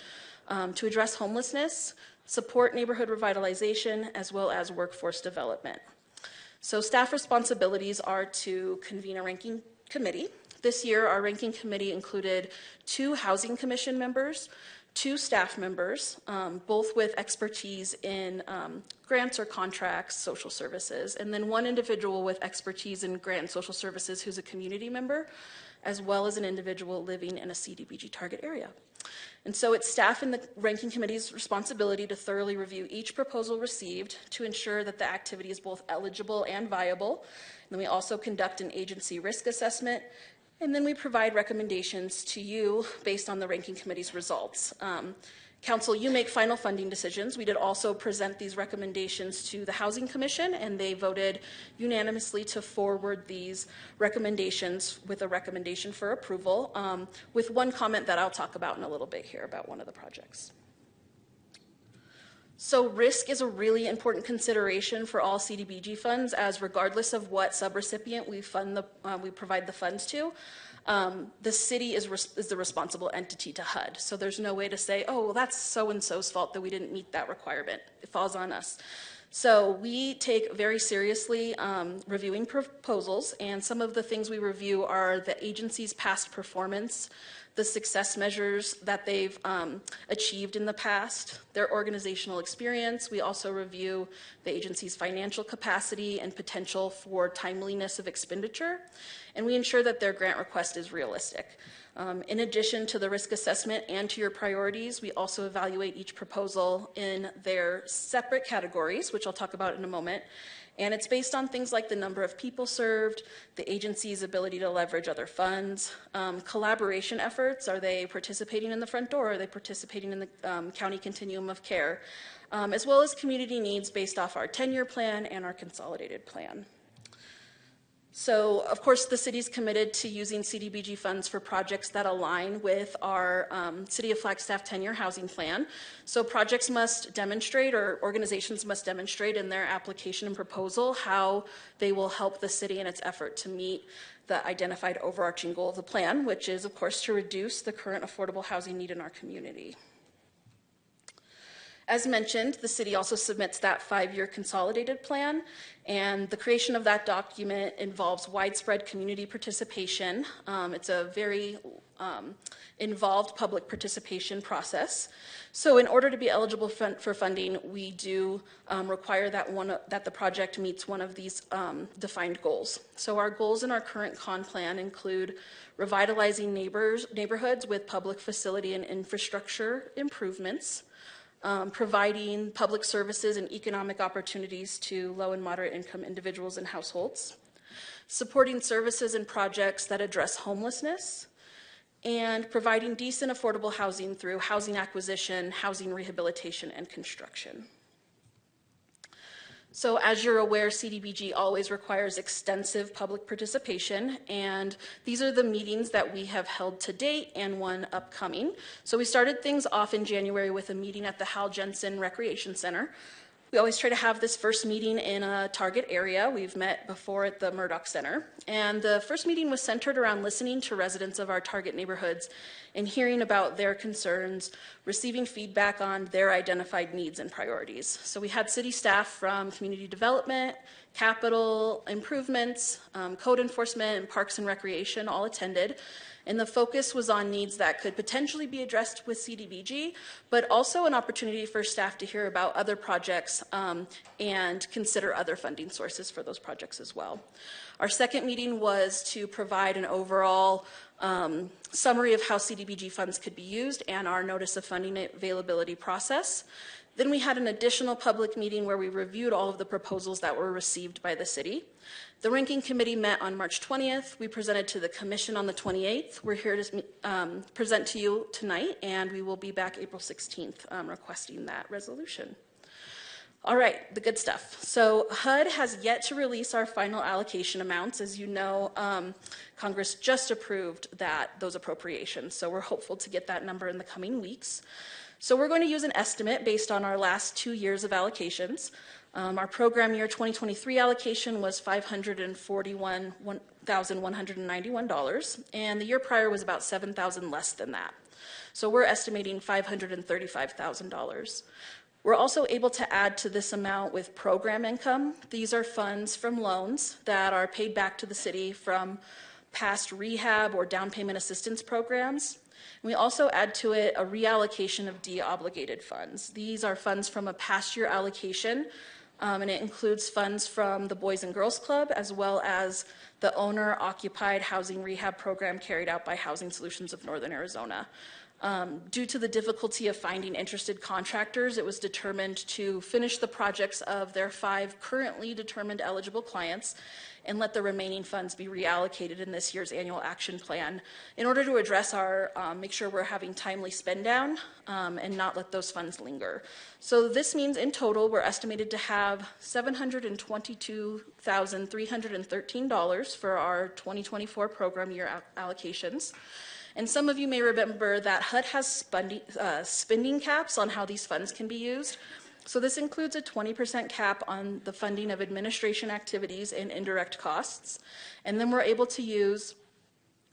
Speaker 5: to address homelessness, support neighborhood revitalization, as well as workforce development. So staff responsibilities are to convene a ranking committee. This year, our ranking committee included 2 housing commission members, 2 staff members, both with expertise in grants or contracts, social services, and then 1 individual with expertise in grant and social services who's a community member, as well as an individual living in a CDBG target area. And so it's staff and the ranking committee's responsibility to thoroughly review each proposal received to ensure that the activity is both eligible and viable. And then we also conduct an agency risk assessment, and then we provide recommendations to you based on the ranking committee's results. Council, you make final funding decisions. We did also present these recommendations to the Housing Commission, and they voted unanimously to forward these recommendations with a recommendation for approval, with 1 comment that I'll talk about in a little bit here about one of the projects. So risk is a really important consideration for all CDBG funds, as regardless of what subrecipient we provide the funds to, the city is the responsible entity to HUD. So there's no way to say, oh, well, that's so-and-so's fault that we didn't meet that requirement. It falls on us. So we take very seriously reviewing proposals, and some of the things we review are the agency's past performance, the success measures that they've achieved in the past, their organizational experience. We also review the agency's financial capacity and potential for timeliness of expenditure, and we ensure that their grant request is realistic. In addition to the risk assessment and to your priorities, we also evaluate each proposal in their separate categories, which I'll talk about in a moment. And it's based on things like the number of people served, the agency's ability to leverage other funds, collaboration efforts. Are they participating in the front door? Are they participating in the county continuum of care? As well as community needs based off our 10-year plan and our consolidated plan. So, of course, the city's committed to using CDBG funds for projects that align with our City of Flagstaff 10-year housing plan. So projects must demonstrate, or organizations must demonstrate in their application and proposal how they will help the city in its effort to meet the identified overarching goal of the plan, which is, of course, to reduce the current affordable housing need in our community. As mentioned, the city also submits that 5-year consolidated plan, and the creation of that document involves widespread community participation. It's a very involved public participation process. So in order to be eligible for funding, we do require that the project meets one of these defined goals. So our goals in our current con plan include revitalizing neighborhoods with public facility and infrastructure improvements, providing public services and economic opportunities to low and moderate income individuals and households, supporting services and projects that address homelessness, and providing decent affordable housing through housing acquisition, housing rehabilitation, and construction. So as you're aware, CDBG always requires extensive public participation, and these are the meetings that we have held to date and one upcoming. So we started things off in January with a meeting at the Hal Jensen Recreation Center. We always try to have this first meeting in a target area. We've met before at the Murdoch Center. And the first meeting was centered around listening to residents of our target neighborhoods and hearing about their concerns, receiving feedback on their identified needs and priorities. So we had city staff from community development, capital improvements, code enforcement, and parks and recreation all attended. And the focus was on needs that could potentially be addressed with CDBG, but also an opportunity for staff to hear about other projects and consider other funding sources for those projects as well. Our second meeting was to provide an overall summary of how CDBG funds could be used and our notice of funding availability process. Then we had an additional public meeting where we reviewed all of the proposals that were received by the city. The ranking committee met on March 20th. We presented to the commission on the 28th. We're here to present to you tonight, and we will be back April 16th requesting that resolution. All right, the good stuff. So HUD has yet to release our final allocation amounts. As you know, Congress just approved those appropriations, so we're hopeful to get that number in the coming weeks. So we're going to use an estimate based on our last 2 years of allocations. Our program year 2023 allocation was $541,191, and the year prior was about $7,000 less than that. So we're estimating $535,000. We're also able to add to this amount with program income. These are funds from loans that are paid back to the city from past rehab or down payment assistance programs. We also add to it a reallocation of de-obligated funds. These are funds from a past year allocation, and it includes funds from the Boys and Girls Club, as well as the owner-occupied housing rehab program carried out by Housing Solutions of Northern Arizona. Due to the difficulty of finding interested contractors, it was determined to finish the projects of their 5 currently determined eligible clients and let the remaining funds be reallocated in this year's annual action plan in order to address our, make sure we're having timely spend down and not let those funds linger. So this means in total, we're estimated to have $722,313 for our 2024 program year allocations. And some of you may remember that HUD has spending caps on how these funds can be used. So this includes a 20% cap on the funding of administration activities and indirect costs. And then we're able to use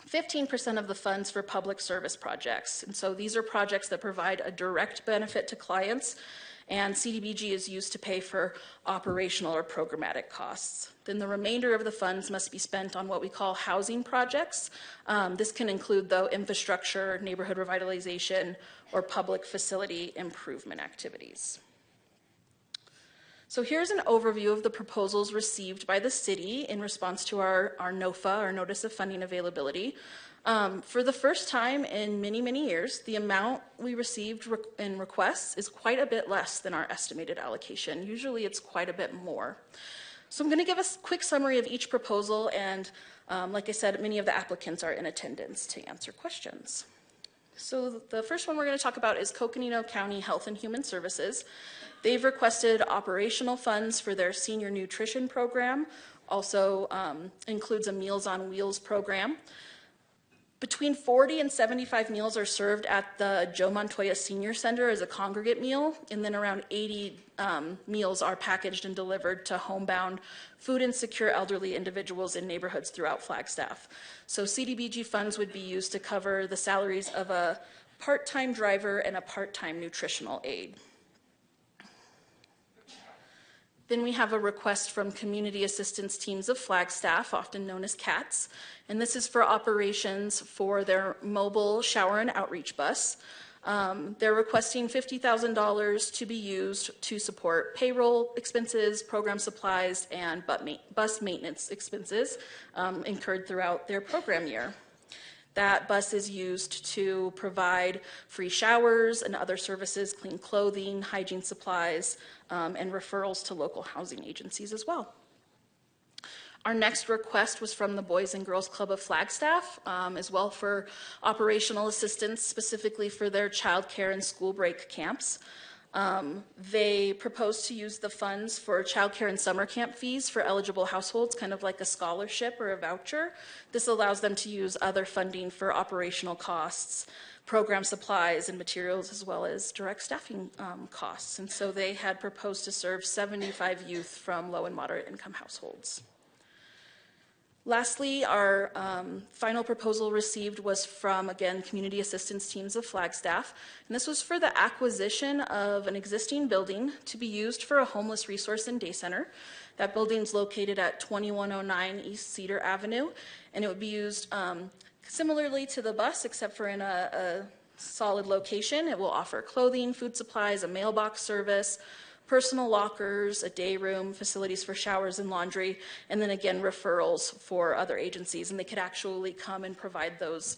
Speaker 5: 15% of the funds for public service projects. And so these are projects that provide a direct benefit to clients, and CDBG is used to pay for operational or programmatic costs. Then the remainder of the funds must be spent on what we call housing projects. This can include, though, infrastructure, neighborhood revitalization, or public facility improvement activities. So here's an overview of the proposals received by the city in response to our NOFA, our Notice of Funding Availability. For the first time in many, many years, the amount we received in requests is quite a bit less than our estimated allocation. Usually it's quite a bit more. So I'm going to give a quick summary of each proposal, and like I said, many of the applicants are in attendance to answer questions. So the first one we're going to talk about is Coconino County Health and Human Services. They've requested operational funds for their senior nutrition program, also includes a Meals on Wheels program. Between 40 and 75 meals are served at the Joe Montoya Senior Center as a congregate meal, and then around 80 meals are packaged and delivered to homebound, food insecure elderly individuals in neighborhoods throughout Flagstaff. So CDBG funds would be used to cover the salaries of a part-time driver and a part-time nutritional aide. Then we have a request from Community Assistance Teams of Flagstaff, often known as CATS, and this is for operations for their mobile shower and outreach bus. They're requesting $50,000 to be used to support payroll expenses, program supplies, and bus maintenance expenses incurred throughout their program year. That bus is used to provide free showers and other services, clean clothing, hygiene supplies, and referrals to local housing agencies as well. Our next request was from the Boys and Girls Club of Flagstaff, as well for operational assistance, specifically for their child care and school break camps. They propose to use the funds for childcare and summer camp fees for eligible households, kind of like a scholarship or a voucher. This allows them to use other funding for operational costs, program supplies and materials, as well as direct staffing costs. And so they had proposed to serve 75 youth from low and moderate income households. Lastly, our final proposal received was from, again, community assistance teams of Flagstaff. And this was for the acquisition of an existing building to be used for a homeless resource and day center. That building's located at 2109 East Cedar Avenue, and it would be used similarly to the bus, except for in a solid location. It will offer clothing, food supplies, a mailbox service, personal lockers, a day room, facilities for showers and laundry, and then again referrals for other agencies, and they could actually come and provide those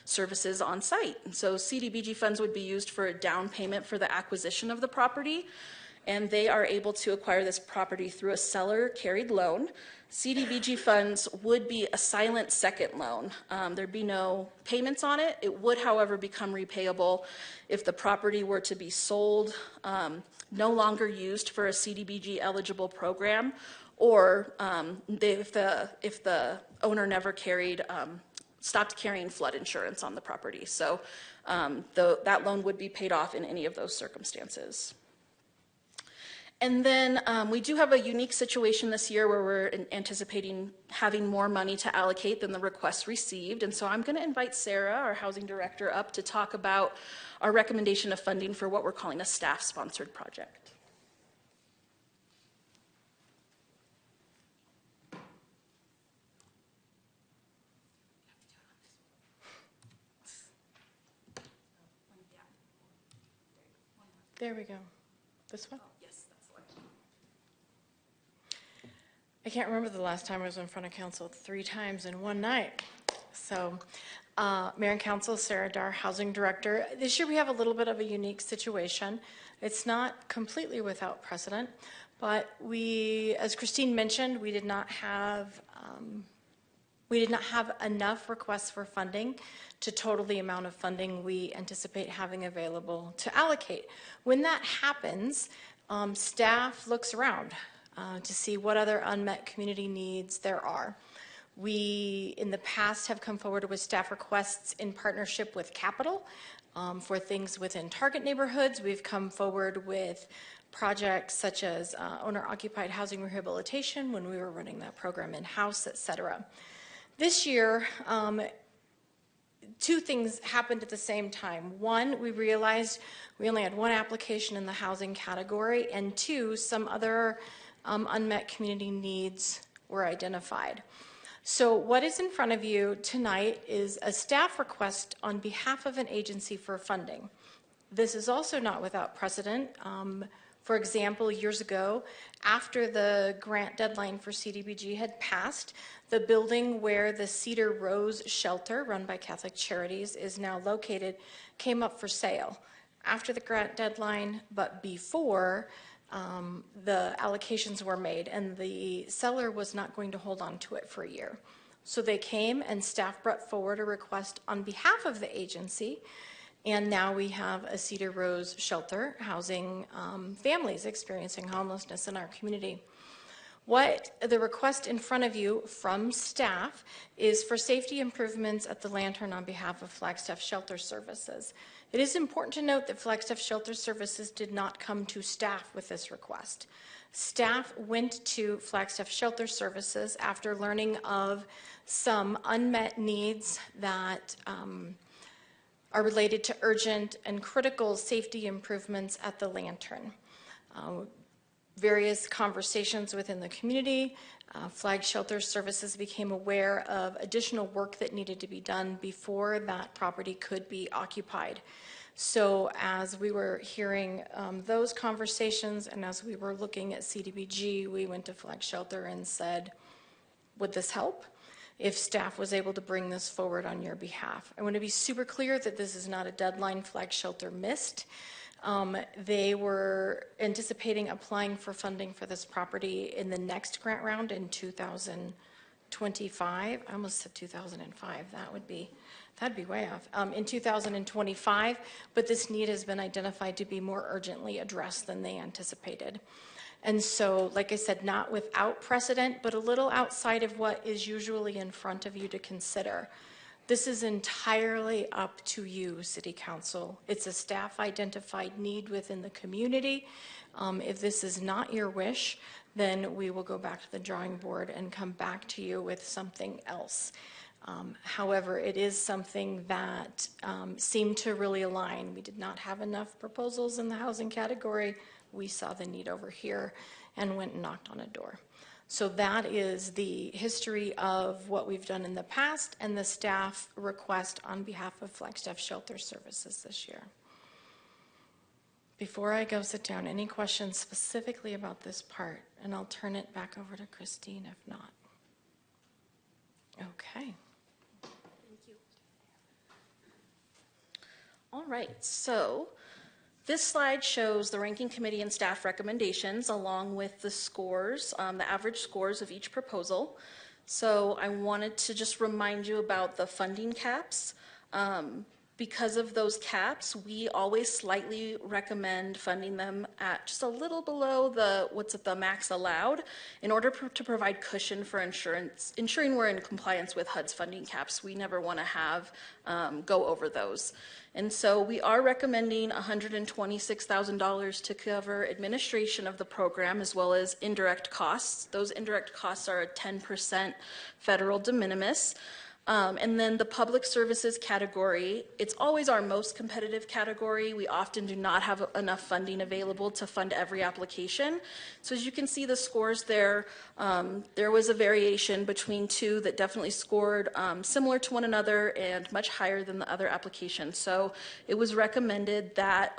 Speaker 5: services on site. And so CDBG funds would be used for a down payment for the acquisition of the property, and they are able to acquire this property through a seller carried loan. CDBG funds would be a silent second loan. There'd be no payments on it. It would, however, become repayable if the property were to be sold, no longer used for a CDBG eligible program, or if the owner never stopped carrying flood insurance on the property. So that loan would be paid off in any of those circumstances. And then we do have a unique situation this year where we're anticipating having more money to allocate than the request received. And so I'm going to invite Sarah, our housing director, up to talk about our recommendation of funding for what we're calling a staff-sponsored project.
Speaker 21: There we go. This one? I can't remember the last time I was in front of council 3 times in one night. So, Mayor and Council, Sarah Dar, Housing Director. This year we have a little bit of a unique situation. It's not completely without precedent, but we, as Christine mentioned, we did not have enough requests for funding to total the amount of funding we anticipate having available to allocate. When that happens, staff looks around to see what other unmet community needs there are. We, in the past, have come forward with staff requests in partnership with Capital for things within target neighborhoods. We've come forward with projects such as owner-occupied housing rehabilitation when we were running that program in-house, et cetera. This year, 2 things happened at the same time. 1, we realized we only had 1 application in the housing category, and 2, some other unmet community needs were identified. So what is in front of you tonight is a staff request on behalf of an agency for funding. This is also not without precedent. For example, years ago, after the grant deadline for CDBG had passed, the building where the Cedar Rose Shelter, run by Catholic Charities, is now located, came up for sale after the grant deadline, but before the allocations were made, and the seller was not going to hold on to it for a year. So they came and staff brought forward a request on behalf of the agency, and now we have a Cedar Rose Shelter housing families experiencing homelessness in our community. What the request in front of you from staff is for safety improvements at the Lantern on behalf of Flagstaff Shelter Services. It is important to note that Flagstaff Shelter Services did not come to staff with this request. Staff went to Flagstaff Shelter Services after learning of some unmet needs that are related to urgent and critical safety improvements at the Lantern. Various conversations within the community, Flag Shelter Services became aware of additional work that needed to be done before that property could be occupied. So as we were hearing those conversations and as we were looking at CDBG, we went to Flag Shelter and said, would this help if staff was able to bring this forward on your behalf? I want to be super clear that this is not a deadline Flag Shelter missed. They were anticipating applying for funding for this property in the next grant round in 2020. 2025, I almost said 2005, that'd be way off, in 2025, but this need has been identified to be more urgently addressed than they anticipated. And so, like I said, not without precedent, but a little outside of what is usually in front of you to consider. This is entirely up to you, City Council. It's a staff-identified need within the community. If this is not your wish, then we will go back to the drawing board and come back to you with something else. However, it is something that seemed to really align. We did not have enough proposals in the housing category. We saw the need over here and went and knocked on a door. So that is the history of what we've done in the past and the staff request on behalf of Flagstaff Shelter Services this year. Before I go sit down, any questions specifically about this part? And I'll turn it back over to Christine if not. Okay.
Speaker 5: Thank you. All right, so this slide shows the ranking committee and staff recommendations along with the scores, the average scores of each proposal. So I wanted to just remind you about the funding caps. Because of those caps, we always slightly recommend funding them at just a little below the max allowed in order to provide cushion for ensuring we're in compliance with HUD's funding caps. We never want to have go over those. And so we are recommending $126,000 to cover administration of the program as well as indirect costs. Those indirect costs are a 10% federal de minimis. And then the public services category, it's always our most competitive category. We often do not have enough funding available to fund every application. So as you can see the scores there, there was a variation between two that definitely scored similar to one another and much higher than the other applications. So it was recommended that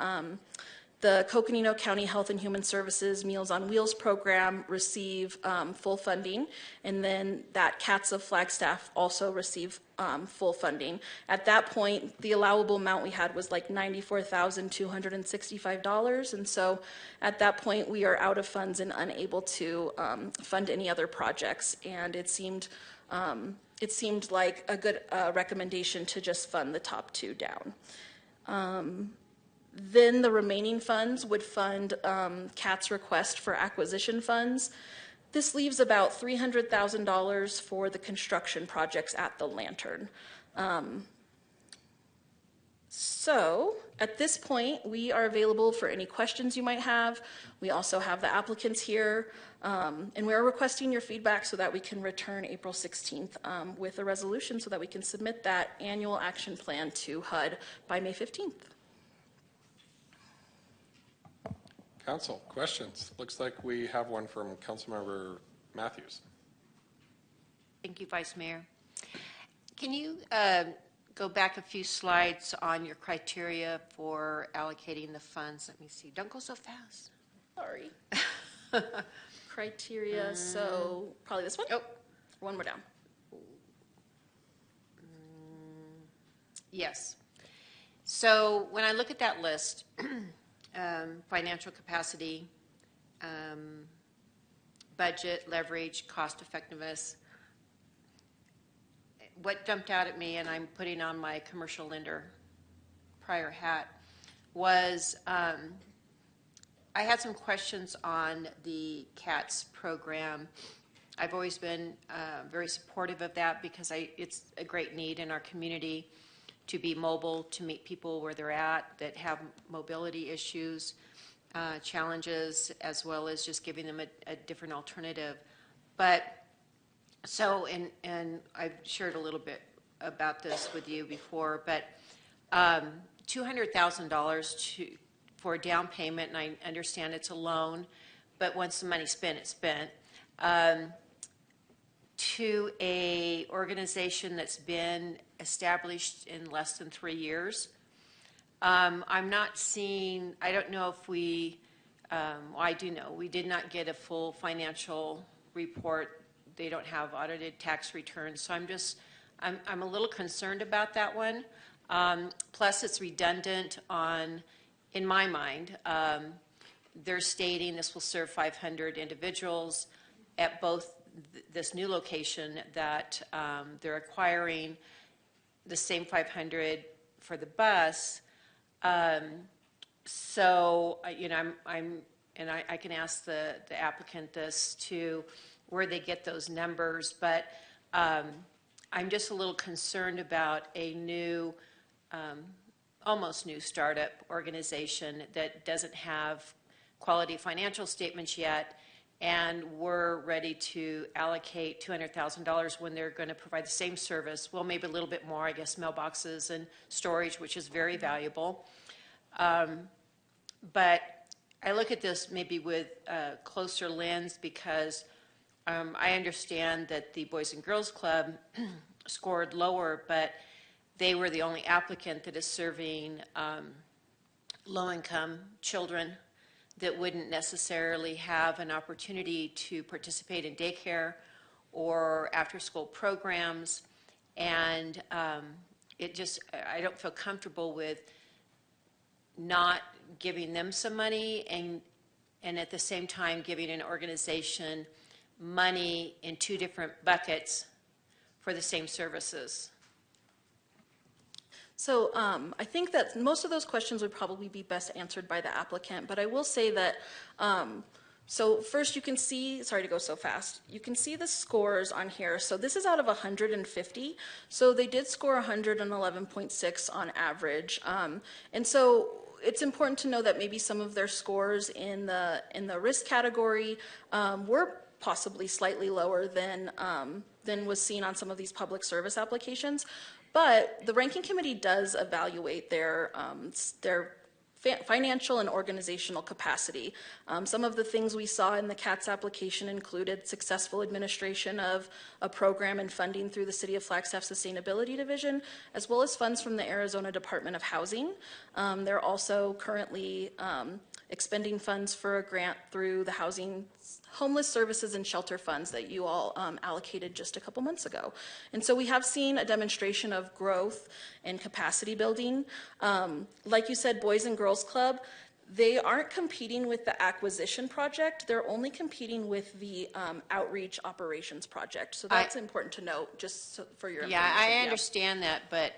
Speaker 5: the Coconino County Health and Human Services Meals on Wheels program receive full funding, and then that CATS of Flagstaff also receive full funding. At that point, the allowable amount we had was like $94,265, and so at that point we are out of funds and unable to fund any other projects, and it seemed like a good recommendation to just fund the top two down. Then the remaining funds would fund CAT's request for acquisition funds. This leaves about $300,000 for the construction projects at the Lantern. So at this point, we are available for any questions you might have. We also have the applicants here, and we are requesting your feedback so that we can return April 16th with a resolution so that we can submit that annual action plan to HUD by May 15th.
Speaker 2: Council, questions? Looks like we have one from Councilmember Matthews.
Speaker 3: Thank you, Vice Mayor. Can you go back a few slides on your criteria for allocating the funds? Let me see. Don't go so fast.
Speaker 5: Sorry. Criteria, so probably this one? Oh, one more down.
Speaker 3: Yes. So when I look at that list, financial capacity, budget, leverage, cost effectiveness. What jumped out at me, and I'm putting on my commercial lender prior hat, was I had some questions on the CATS program. I've always been very supportive of that because it's a great need in our community to be mobile, to meet people where they're at that have mobility issues, challenges, as well as just giving them a different alternative. But so, and I've shared a little bit about this with you before, but $200,000 for a down payment, and I understand it's a loan, but once the money's spent, it's spent, to a organization that's been established in less than 3 years. I'm not seeing, I don't know if we, well, I do know, we did not get a full financial report. They don't have audited tax returns. So I'm a little concerned about that one. Plus it's redundant on, in my mind, they're stating this will serve 500 individuals at both this new location that they're acquiring the same 500 for the bus. So, you know, I can ask the applicant this to where they get those numbers, but I'm just a little concerned about a new, almost new startup organization that doesn't have quality financial statements yet, and we're ready to allocate $200,000 when they're going to provide the same service, well, maybe a little bit more, I guess, mailboxes and storage, which is very valuable. But I look at this maybe with a closer lens because I understand that the Boys and Girls Club scored lower, but they were the only applicant that is serving low-income children that wouldn't necessarily have an opportunity to participate in daycare or after-school programs. And it just, I don't feel comfortable with not giving them some money and at the same time giving an organization money in two different buckets for the same services.
Speaker 5: So I think that most of those questions would probably be best answered by the applicant, but I will say that, so first you can see, sorry to go so fast, you can see the scores on here. So this is out of 150, so they did score 111.6 on average. And so it's important to know that maybe some of their scores in the risk category were possibly slightly lower than was seen on some of these public service applications. But the ranking committee does evaluate their financial and organizational capacity. Some of the things we saw in the CATS application included successful administration of a program and funding through the City of Flagstaff Sustainability Division, as well as funds from the Arizona Department of Housing. They're also currently expending funds for a grant through the Housing, Homeless Services and Shelter Funds that you all allocated just a couple months ago. And so we have seen a demonstration of growth and capacity building. Like you said, Boys and Girls Club, they aren't competing with the acquisition project. They're only competing with the outreach operations project. So that's important to note, just for your information.
Speaker 3: Yeah, I understand that, but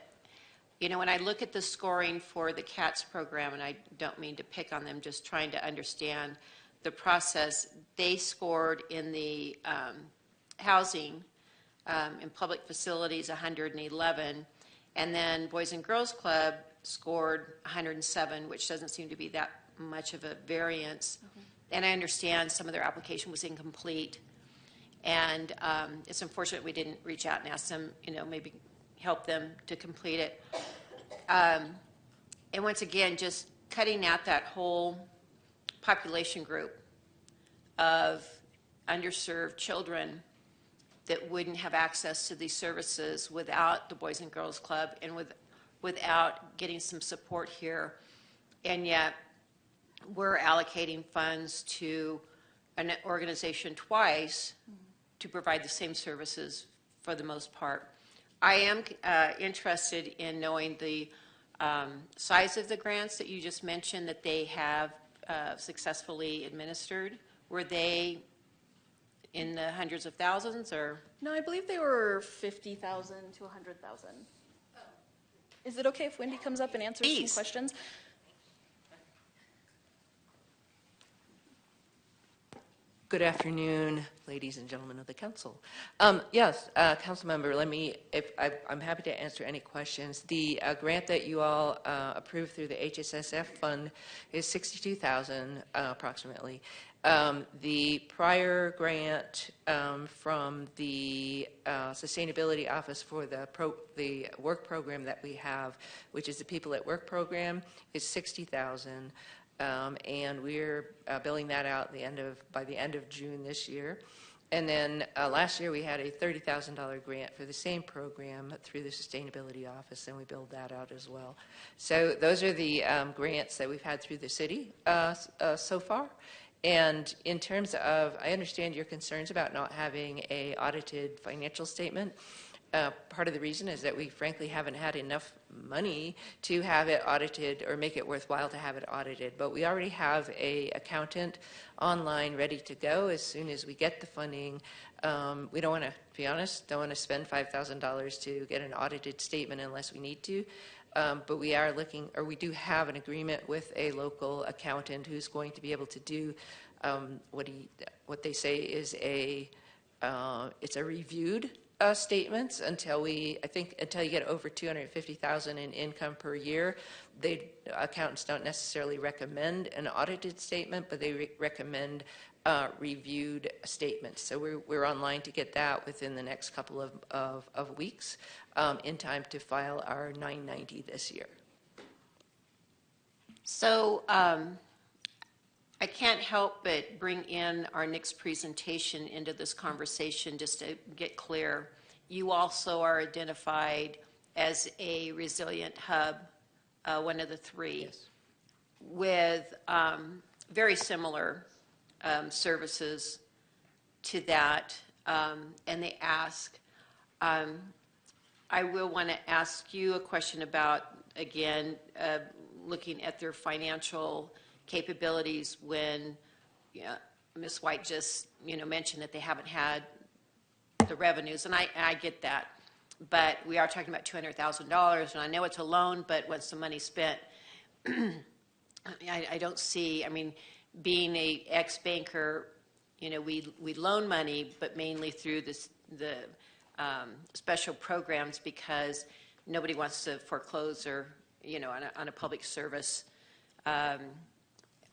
Speaker 3: you know, when I look at the scoring for the CATS program, and I don't mean to pick on them, just trying to understand the process, they scored in the housing in public facilities 111, and then Boys and Girls Club scored 107, which doesn't seem to be that much of a variance. And I understand some of their application was incomplete, and it's unfortunate we didn't reach out and ask them, you know, maybe help them to complete it. And once again, just cutting out that whole population group of underserved children that wouldn't have access to these services without the Boys and Girls Club and without getting some support here. And yet we're allocating funds to an organization twice to provide the same services for the most part. I am interested in knowing the size of the grants that you just mentioned that they have successfully administered. Were they in the hundreds of thousands, or?
Speaker 5: No, I believe they were 50,000 to 100,000. Is it okay if Wendy comes up and answers some questions?
Speaker 6: Good afternoon, ladies and gentlemen of the council. Yes, council member, I'm happy to answer any questions. The grant that you all approved through the HSSF fund is $62,000 approximately. The prior grant from the Sustainability Office for the work program that we have, which is the People at Work program, is $60,000. And we're billing that out by the end of June this year. And then last year we had a $30,000 grant for the same program through the Sustainability Office, and we billed that out as well. So those are the grants that we've had through the city so far. And in terms of, I understand your concerns about not having a audited financial statement. part of the reason is that we frankly haven't had enough money to have it audited or make it worthwhile to have it audited. But we already have a accountant online ready to go as soon as we get the funding. We don't want to be honest, don't want to spend $5,000 to get an audited statement unless we need to. But we are looking, or we do have an agreement with a local accountant who's going to be able to do what they say is it's a reviewed statements until you get over $250,000 in income per year. Accountants don't necessarily recommend an audited statement, but they recommend reviewed statements. So we're online to get that within the next couple of weeks in time to file our 990 this year.
Speaker 3: So I can't help but bring in our next presentation into this conversation just to get clear. You also are identified as a resilient hub, one of the three, yes, with very similar services to that, and they ask, I will want to ask you a question about, again, looking at their financial capabilities when Ms. White just mentioned that they haven't had the revenues, and I get that, but we are talking about $200,000, and I know it's a loan, but once the money's spent, I don't see, I mean, being a ex-banker, we loan money, but mainly through the special programs because nobody wants to foreclose or, on a public service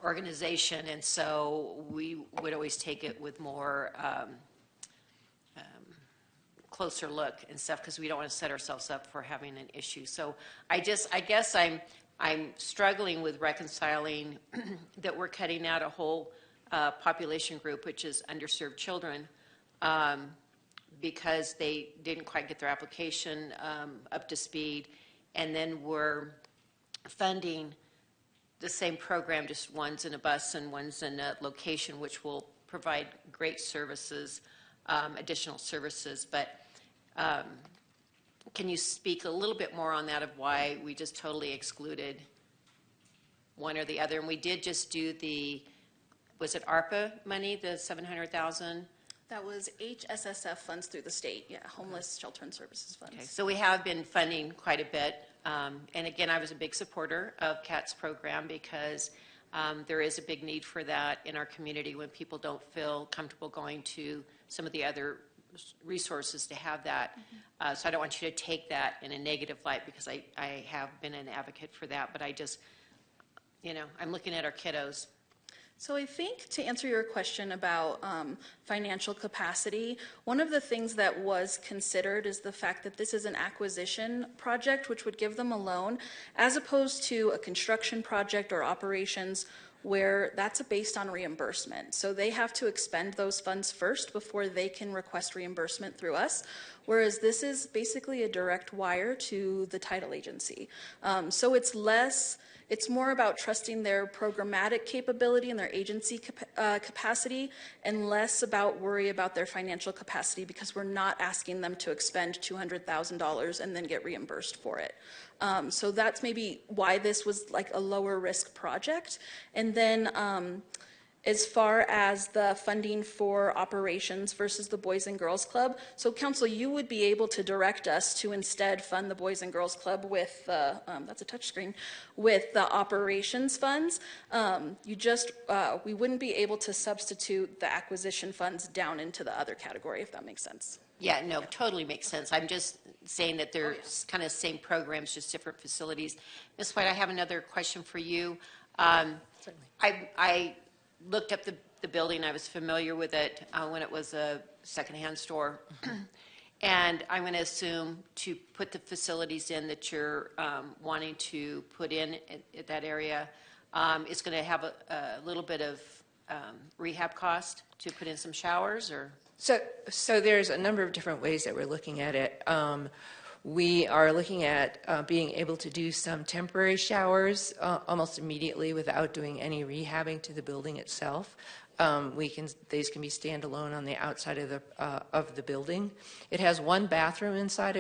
Speaker 3: organization, and so we would always take it with more closer look and stuff because we don't want to set ourselves up for having an issue. So I guess I'm struggling with reconciling that we're cutting out a whole population group, which is underserved children, because they didn't quite get their application up to speed, and then we're funding the same program, just one's in a bus and one's in a location, which will provide great services, additional services. But can you speak a little bit more on that of why we just totally excluded one or the other? And we did just do was it ARPA money, the $700,000?
Speaker 5: That was HSSF funds through the state, Homeless Shelter and Services funds.
Speaker 3: Okay, so we have been funding quite a bit. And again, I was a big supporter of CAT's program because there is a big need for that in our community when people don't feel comfortable going to some of the other resources to have that. Mm-hmm. So I don't want you to take that in a negative light because I have been an advocate for that, but I just, I'm looking at our kiddos.
Speaker 5: So I think to answer your question about financial capacity, one of the things that was considered is the fact that this is an acquisition project, which would give them a loan, as opposed to a construction project or operations where that's based on reimbursement. So they have to expend those funds first before they can request reimbursement through us, whereas this is basically a direct wire to the title agency. So it's more about trusting their programmatic capability and their agency capacity and less about worry about their financial capacity because we're not asking them to expend $200,000 and then get reimbursed for it. So that's maybe why this was like a lower risk project. And then as far as the funding for operations versus the Boys and Girls Club, so Council, you would be able to direct us to instead fund the Boys and Girls Club with that's a touchscreen, with the operations funds. We wouldn't be able to substitute the acquisition funds down into the other category, if that makes sense.
Speaker 3: Yeah, no, totally makes sense. I'm just saying that they're kind of same programs, just different facilities. Ms. White, I have another question for you. I looked up the building. I was familiar with it when it was a secondhand store. And I'm going to assume to put the facilities in that you're wanting to put in at that area, it's going to have a little bit of rehab cost to put in some showers, or?
Speaker 6: So there's a number of different ways that we're looking at it. We are looking at being able to do some temporary showers almost immediately without doing any rehabbing to the building itself. These can be standalone on the outside of the building. It has one bathroom inside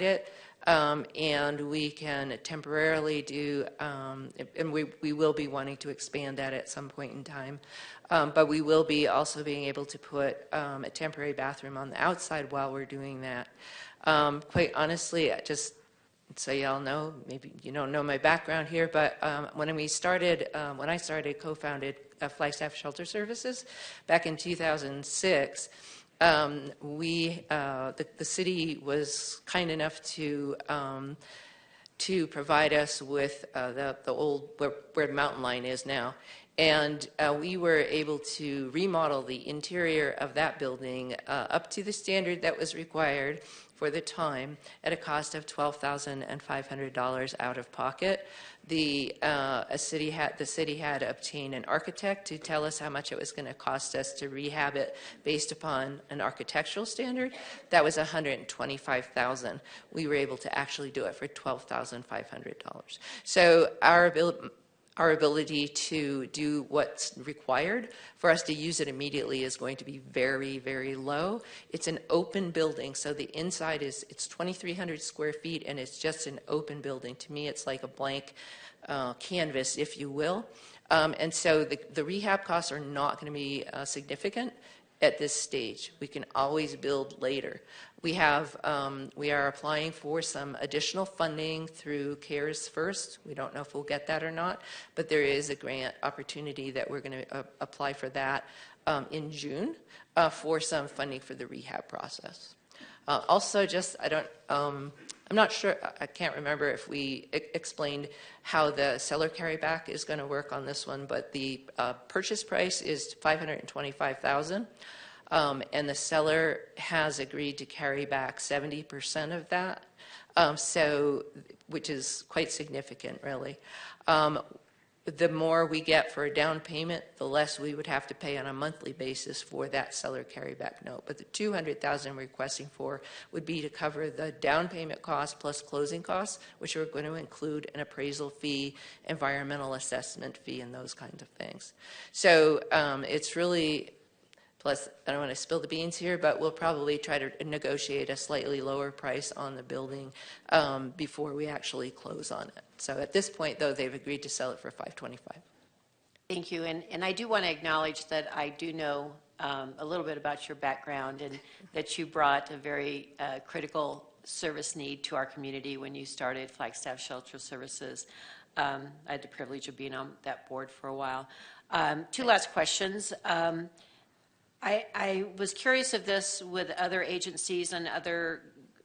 Speaker 6: it, and we can temporarily do, and we will be wanting to expand that at some point in time. But we will be also being able to put a temporary bathroom on the outside while we're doing that. Quite honestly, so y'all know, maybe you don't know my background here, but when I co-founded Flagstaff Shelter Services back in 2006, the city was kind enough to provide us with the old where the mountain line is now. And we were able to remodel the interior of that building up to the standard that was required for the time at a cost of $12,500 out of pocket. The city had obtained an architect to tell us how much it was going to cost us to rehab it based upon an architectural standard. That was $125,000. We were able to actually do it for $12,500. So our ability to do what's required for us to use it immediately is going to be very, very low. It's an open building, so the inside it's 2,300 square feet, and it's just an open building. To me, it's like a blank canvas, if you will. And so the rehab costs are not going to be significant at this stage. We can always build later. We are applying for some additional funding through CARES First. We don't know if we'll get that or not, but there is a grant opportunity that we're going to apply for that in June for some funding for the rehab process. Also, I'm not sure, I can't remember if we explained how the seller carryback is going to work on this one, but the purchase price is $525,000. And the seller has agreed to carry back 70% of that, which is quite significant, really. The more we get for a down payment, the less we would have to pay on a monthly basis for that seller carryback note. But the $200,000 we're requesting for would be to cover the down payment costs plus closing costs, which are going to include an appraisal fee, environmental assessment fee, and those kinds of things. So it's really. Plus, I don't want to spill the beans here, but we'll probably try to negotiate a slightly lower price on the building before we actually close on it. So at this point, though, they've agreed to sell it for $525,000.
Speaker 3: Thank you. And I do want to acknowledge that I do know a little bit about your background and that you brought a very critical service need to our community when you started Flagstaff Shelter Services. I had the privilege of being on that board for a while. Two last questions. I was curious of this with other agencies and other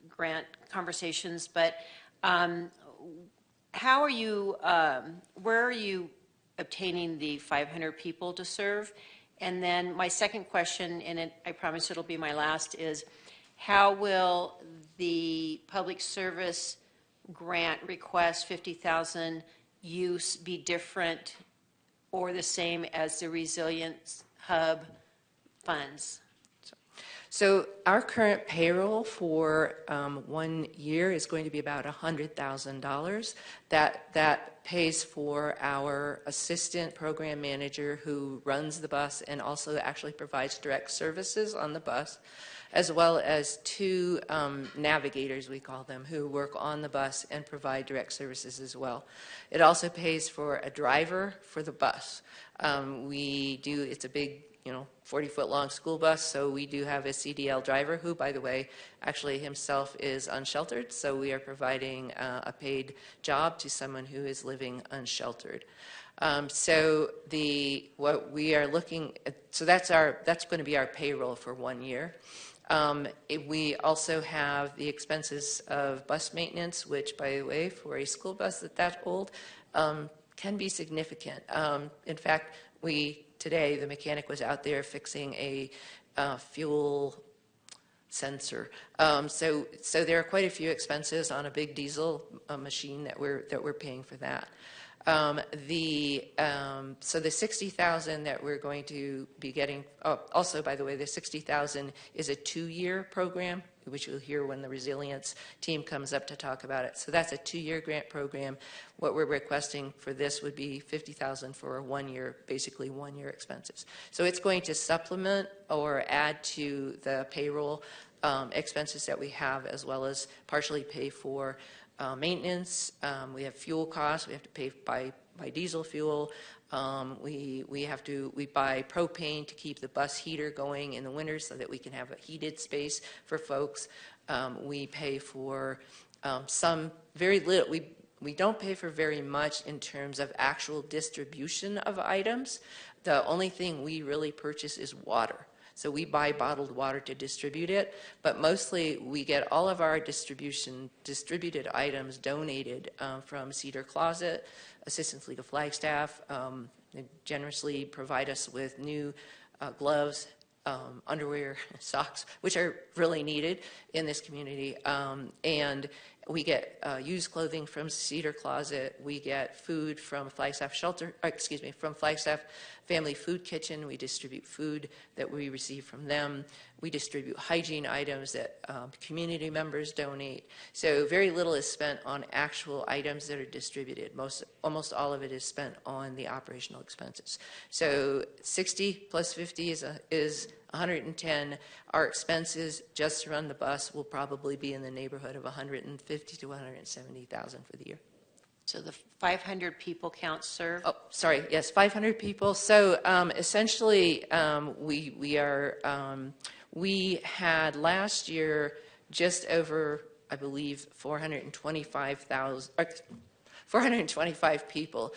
Speaker 3: grant conversations, but how are you, where are you obtaining the 500 people to serve? And then my second question, and I promise it'll be my last, is how will the public service grant request 50,000 use be different or the same as the Resilience Hub funds?
Speaker 6: So our current payroll for 1 year is going to be about $100,000. That pays for our assistant program manager who runs the bus and also actually provides direct services on the bus, as well as two navigators, we call them, who work on the bus and provide direct services as well. It also pays for a driver for the bus. It's a big 40-foot long school bus, so we do have a CDL driver who, by the way, actually himself is unsheltered, so we are providing a paid job to someone who is living unsheltered. So what we are looking at, so that's going to be our payroll for 1 year. We also have the expenses of bus maintenance, which, by the way, for a school bus that old, can be significant. In fact, today, the mechanic was out there fixing a fuel sensor. So there are quite a few expenses on a big diesel machine that we're paying for that. So the $60,000 that we're going to be getting. Oh, also, by the way, the $60,000 is a 2-year program. which you'll hear when the resilience team comes up to talk about it. So that's a 2-year grant program. What we're requesting for this would be $50,000 for a 1 year, basically 1 year expenses. So it's going to supplement or add to the payroll expenses that we have, as well as partially pay for maintenance. We have fuel costs. We have to pay by diesel fuel. We buy propane to keep the bus heater going in the winter so that we can have a heated space for folks. We pay for some very little. We don't pay for very much in terms of actual distribution of items. The only thing we really purchase is water. So we buy bottled water to distribute it, but mostly we get all of our distributed items donated from Cedar Closet, Assistance League of Flagstaff. They generously provide us with new gloves, underwear, socks, which are really needed in this community. And we get used clothing from Cedar Closet. We get food from Flagstaff from Flagstaff Family Food Kitchen. We distribute food that we receive from them. We distribute hygiene items that community members donate. So very little is spent on actual items that are distributed. Almost all of it is spent on the operational expenses. So 60 plus 50 is 110. Our expenses just to run the bus will probably be in the neighborhood of 150 to 170,000 for the year.
Speaker 3: So the 500 people count served?
Speaker 6: Oh, sorry. Yes, 500 people. So essentially, we had last year just over, I believe, 425 people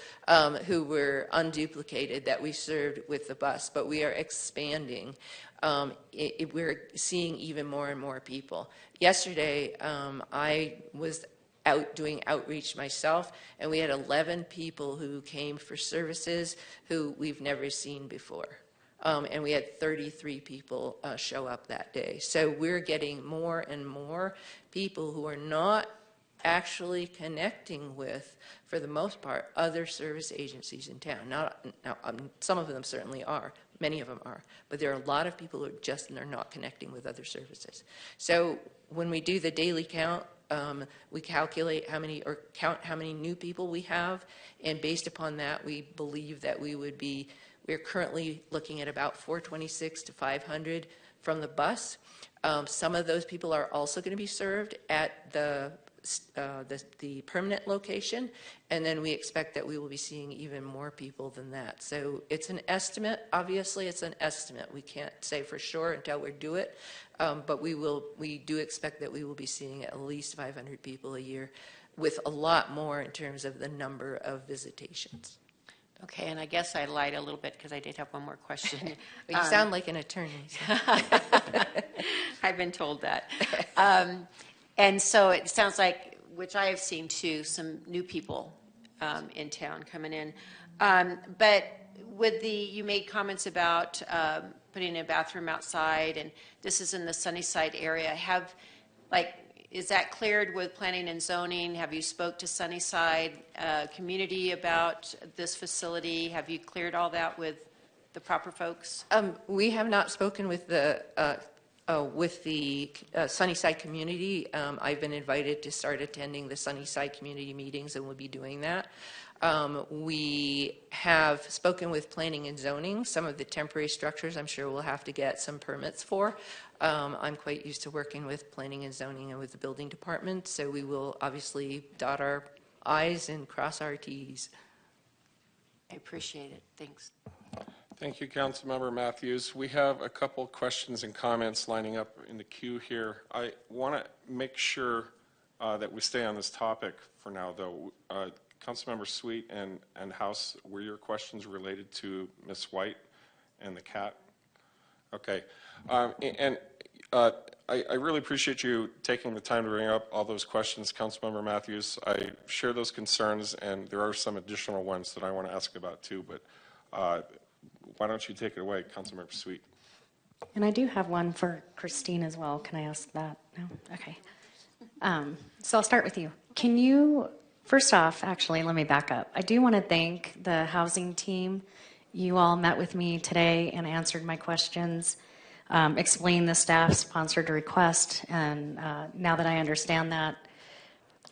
Speaker 6: who were unduplicated that we served with the bus, but we are expanding. We're seeing even more and more people. Yesterday, I was out doing outreach myself, and we had 11 people who came for services who we've never seen before. And we had 33 people show up that day. So we're getting more and more people who are not actually connecting with, for the most part, other service agencies in town. Now, some of them certainly are. Many of them are. But there are a lot of people who are not connecting with other services. So when we do the daily count, we calculate count how many new people we have, and based upon that, we believe that we're currently looking at about 426 to 500 from the bus. Some of those people are also going to be served at the permanent location, and then we expect that we will be seeing even more people than that. So it's an estimate. Obviously, it's an estimate. We can't say for sure until we do it, but we do expect that we will be seeing at least 500 people a year, with a lot more in terms of the number of visitations.
Speaker 3: Okay, and I guess I lied a little bit because I did have one more question.
Speaker 6: You sound like an attorney. So.
Speaker 3: I've been told that. And so it sounds like, which I have seen too, some new people in town coming in. But you made comments about putting a bathroom outside, and this is in the Sunnyside area. Is that cleared with planning and zoning? Have you spoke to Sunnyside community about this facility? Have you cleared all that with the proper folks?
Speaker 6: We have not spoken with the Sunnyside community. I've been invited to start attending the Sunnyside community meetings, and we'll be doing that. We have spoken with planning and zoning. Some of the temporary structures I'm sure we'll have to get some permits for. I'm quite used to working with planning and zoning and with the building department, so we will obviously dot our I's and cross our T's.
Speaker 3: I appreciate it. Thanks.
Speaker 2: Thank you, Councilmember Matthews. We have a couple questions and comments lining up in the queue here. I want to make sure that we stay on this topic for now, though. Councilmember Sweet and House, were your questions related to Ms. White and the cat? Okay. I really appreciate you taking the time to bring up all those questions, Councilmember Matthews. I share those concerns, and there are some additional ones that I want to ask about too, but why don't you take it away, Councilmember Sweet?
Speaker 8: And I do have one for Christine as well. Can I ask that? No? Okay. So I'll start with you. Can you, first off, actually, let me back up. I do want to thank the housing team. You all met with me today and answered my questions. explain the staff-sponsored request, and now that I understand that,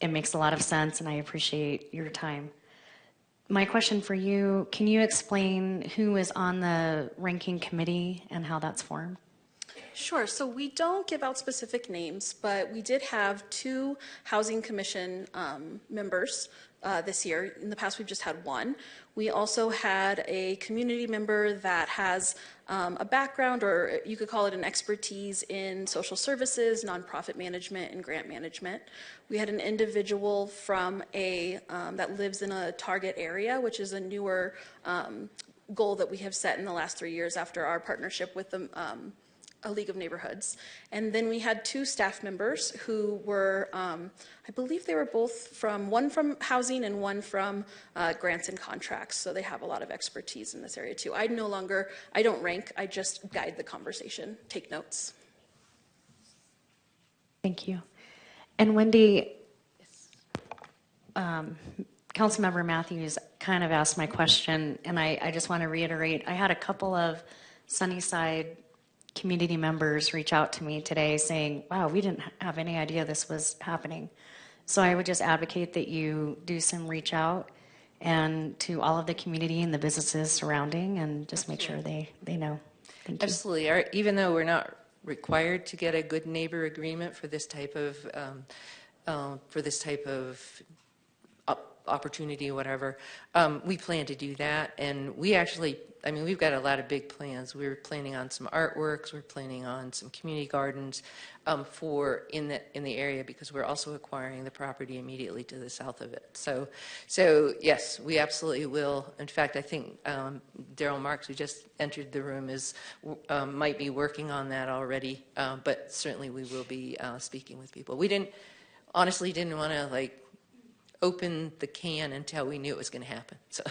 Speaker 8: it makes a lot of sense, and I appreciate your time. My question for you, can you explain who is on the ranking committee and how that's formed?
Speaker 5: Sure. So we don't give out specific names, but we did have 2 Housing Commission members this year. In the past, we've just had 1. We also had a community member that has a background, or you could call it an expertise, in social services, nonprofit management, and grant management. We had an individual from that lives in a target area, which is a newer goal that we have set in the last 3 years after our partnership with a League of Neighborhoods. And then we had 2 staff members who were, I believe they were both one from housing and one from grants and contracts. So they have a lot of expertise in this area too. I don't rank, I just guide the conversation, take notes.
Speaker 8: Thank you. And Wendy, Councilmember Matthews kind of asked my question, and I just want to reiterate, I had a couple of Sunnyside community members reach out to me today saying, wow, we didn't have any idea this was happening. So I would just advocate that you do some reach out and to all of the community and the businesses surrounding, and just make sure they know. Thank you.
Speaker 6: Absolutely. Even though we're not required to get a good neighbor agreement for this type of opportunity or whatever, we plan to do that. And we actually, we've got a lot of big plans. We're planning on some artworks. We're planning on some community gardens in the area, because we're also acquiring the property immediately to the south of it. So yes, we absolutely will. In fact, I think Daryl Marks, who just entered the room, might be working on that already. But certainly we will be speaking with people. We honestly didn't want to open the can until we knew it was going to happen. So.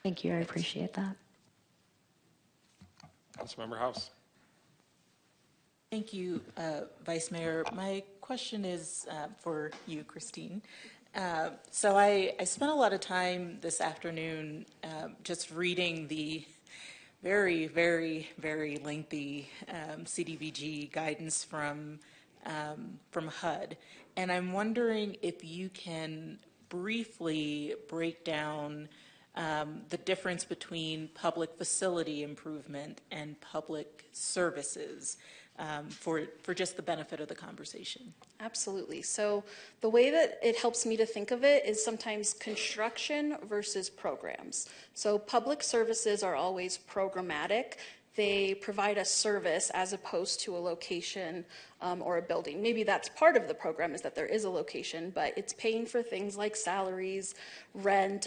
Speaker 8: Thank you. I appreciate that.
Speaker 2: Councilmember House.
Speaker 13: Thank you, Vice Mayor. My question is for you, Christine. So I spent a lot of time this afternoon just reading the very, very, very lengthy CDBG guidance from HUD. And I'm wondering if you can briefly break down the difference between public facility improvement and public services for just the benefit of the conversation.
Speaker 5: Absolutely. So the way that it helps me to think of it is sometimes construction versus programs. So public services are always programmatic. They provide a service as opposed to a location or a building. Maybe that's part of the program, is that there is a location, but it's paying for things like salaries, rent,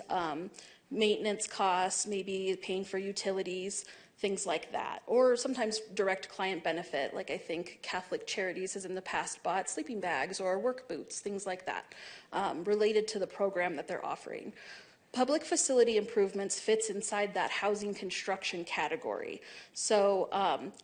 Speaker 5: maintenance costs, maybe paying for utilities, things like that. Or sometimes direct client benefit, like I think Catholic Charities has in the past bought sleeping bags or work boots, things like that, related to the program that they're offering. Public facility improvements fits inside that housing construction category. So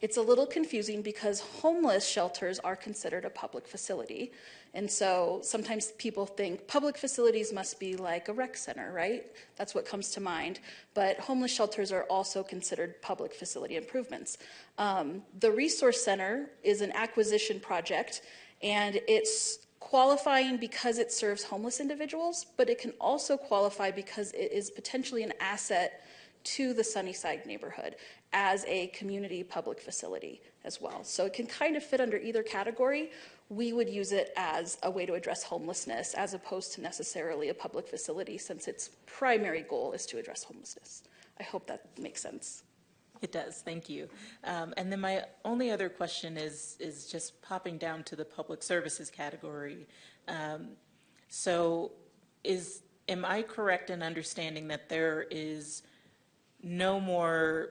Speaker 5: it's a little confusing because homeless shelters are considered a public facility. And so sometimes people think public facilities must be like a rec center, right? That's what comes to mind. But homeless shelters are also considered public facility improvements. The Resource Center is an acquisition project, and it's qualifying because it serves homeless individuals, but it can also qualify because it is potentially an asset to the Sunnyside neighborhood as a community public facility as well. So it can kind of fit under either category. We would use it as a way to address homelessness as opposed to necessarily a public facility, since its primary goal is to address homelessness. I hope that makes sense.
Speaker 13: It does, thank you. And then my only other question is just popping down to the public services category. So am I correct in understanding that there is no more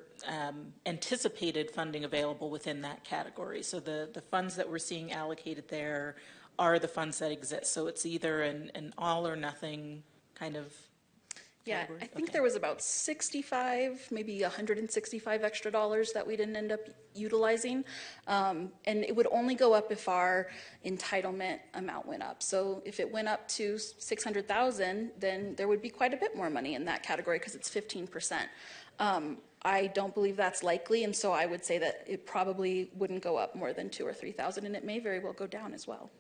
Speaker 13: anticipated funding available within that category? So the funds that we're seeing allocated there are the funds that exist. So it's either an all or nothing kind of category?
Speaker 5: Yeah, I think there was about 65, maybe 165 extra dollars that we didn't end up utilizing. And it would only go up if our entitlement amount went up. So if it went up to 600,000, then there would be quite a bit more money in that category because it's 15%. I don't believe that's likely, and so I would say that it probably wouldn't go up more than 2,000 or 3,000, and it may very well go down as well.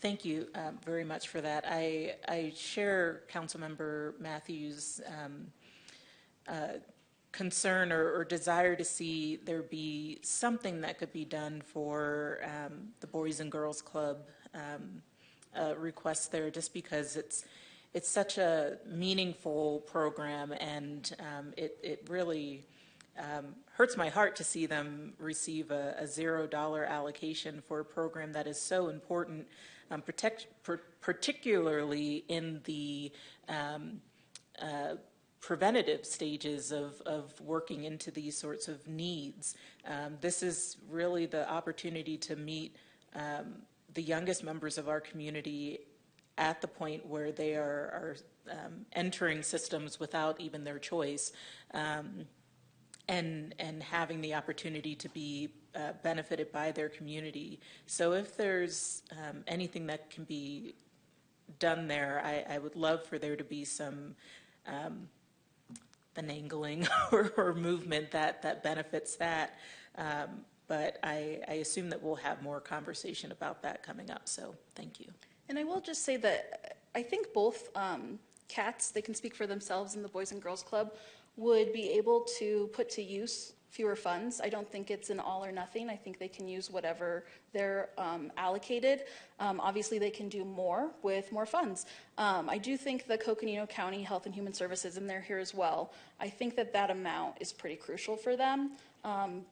Speaker 13: Thank you very much for that. I share Councilmember Matthews' concern or desire to see there be something that could be done for the Boys and Girls Club request there, just because it's such a meaningful program, and it really hurts my heart to see them receive a $0 allocation for a program that is so important, particularly in the preventative stages of working into these sorts of needs. This is really the opportunity to meet the youngest members of our community at the point where they are entering systems without even their choice, and having the opportunity to be benefited by their community. So if there's anything that can be done there, I would love for there to be some finagling or movement that benefits that. But I assume that we'll have more conversation about that coming up, so thank you.
Speaker 5: And I will just say that I think both cats, they can speak for themselves, in the Boys and Girls Club, would be able to put to use fewer funds. I don't think it's an all or nothing. I think they can use whatever they're allocated. Obviously, they can do more with more funds. I do think the Coconino County Health and Human Services, and they're here as well, I think that amount is pretty crucial for them,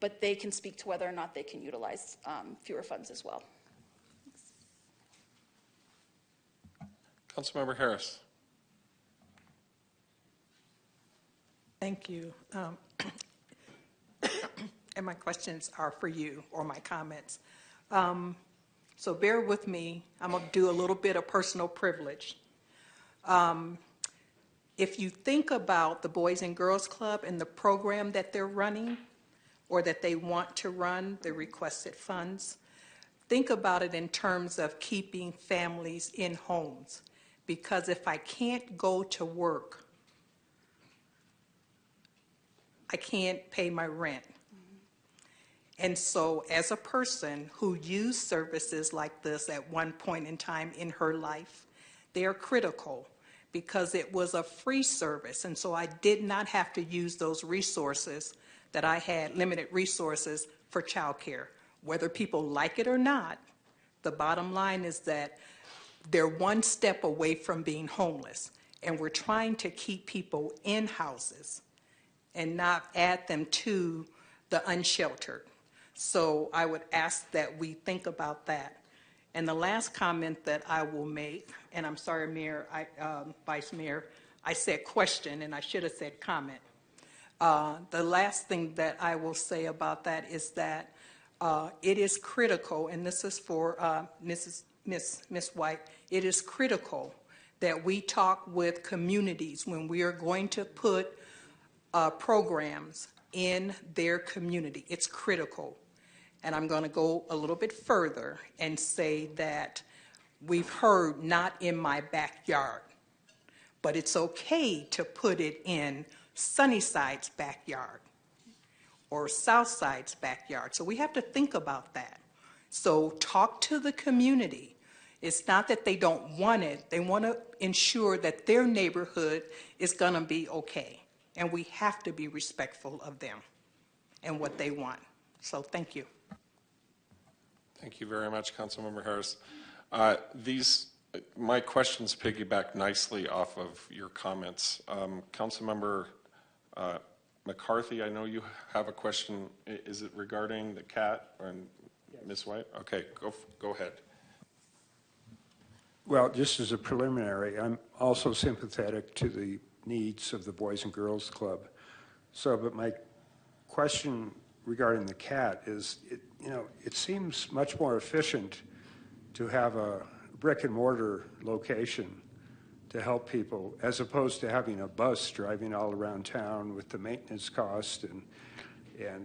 Speaker 5: but they can speak to whether or not they can utilize fewer funds as well.
Speaker 2: Councilmember Harris.
Speaker 15: Thank you. And my questions are for you, or my comments. So bear with me. I'm going to do a little bit of personal privilege. If you think about the Boys and Girls Club and the program that they're running, or that they want to run, the requested funds, think about it in terms of keeping families in homes. Because if I can't go to work, I can't pay my rent. And so as a person who used services like this at one point in time in her life, they are critical because it was a free service. And so I did not have to use those resources that I had, limited resources for childcare. Whether people like it or not, the bottom line is that they're one step away from being homeless. And we're trying to keep people in houses and not add them to the unsheltered. So I would ask that we think about that. And the last comment that I will make, and I'm sorry, Mayor, Vice Mayor, I said question and I should have said comment. The last thing that I will say about that is that it is critical, and this is for Miss White, it is critical that we talk with communities when we are going to put programs in their community. It's critical. And I'm going to go a little bit further and say that we've heard not in my backyard, but it's okay to put it in Sunnyside's backyard or Southside's backyard. So we have to think about that. So talk to the community. It's not that they don't want it. They want to ensure that their neighborhood is going to be okay. And we have to be respectful of them and what they want. So thank you.
Speaker 2: Thank you very much, Councilmember Harris. My questions piggyback nicely off of your comments. Councilmember McCarthy, I know you have a question. Is it regarding the cat or Ms. White? Okay, go ahead.
Speaker 4: Well, just as a preliminary, I'm also sympathetic to the needs of the Boys and Girls Club. So, but my question regarding the cat is, it seems much more efficient to have a brick and mortar location to help people as opposed to having a bus driving all around town with the maintenance cost and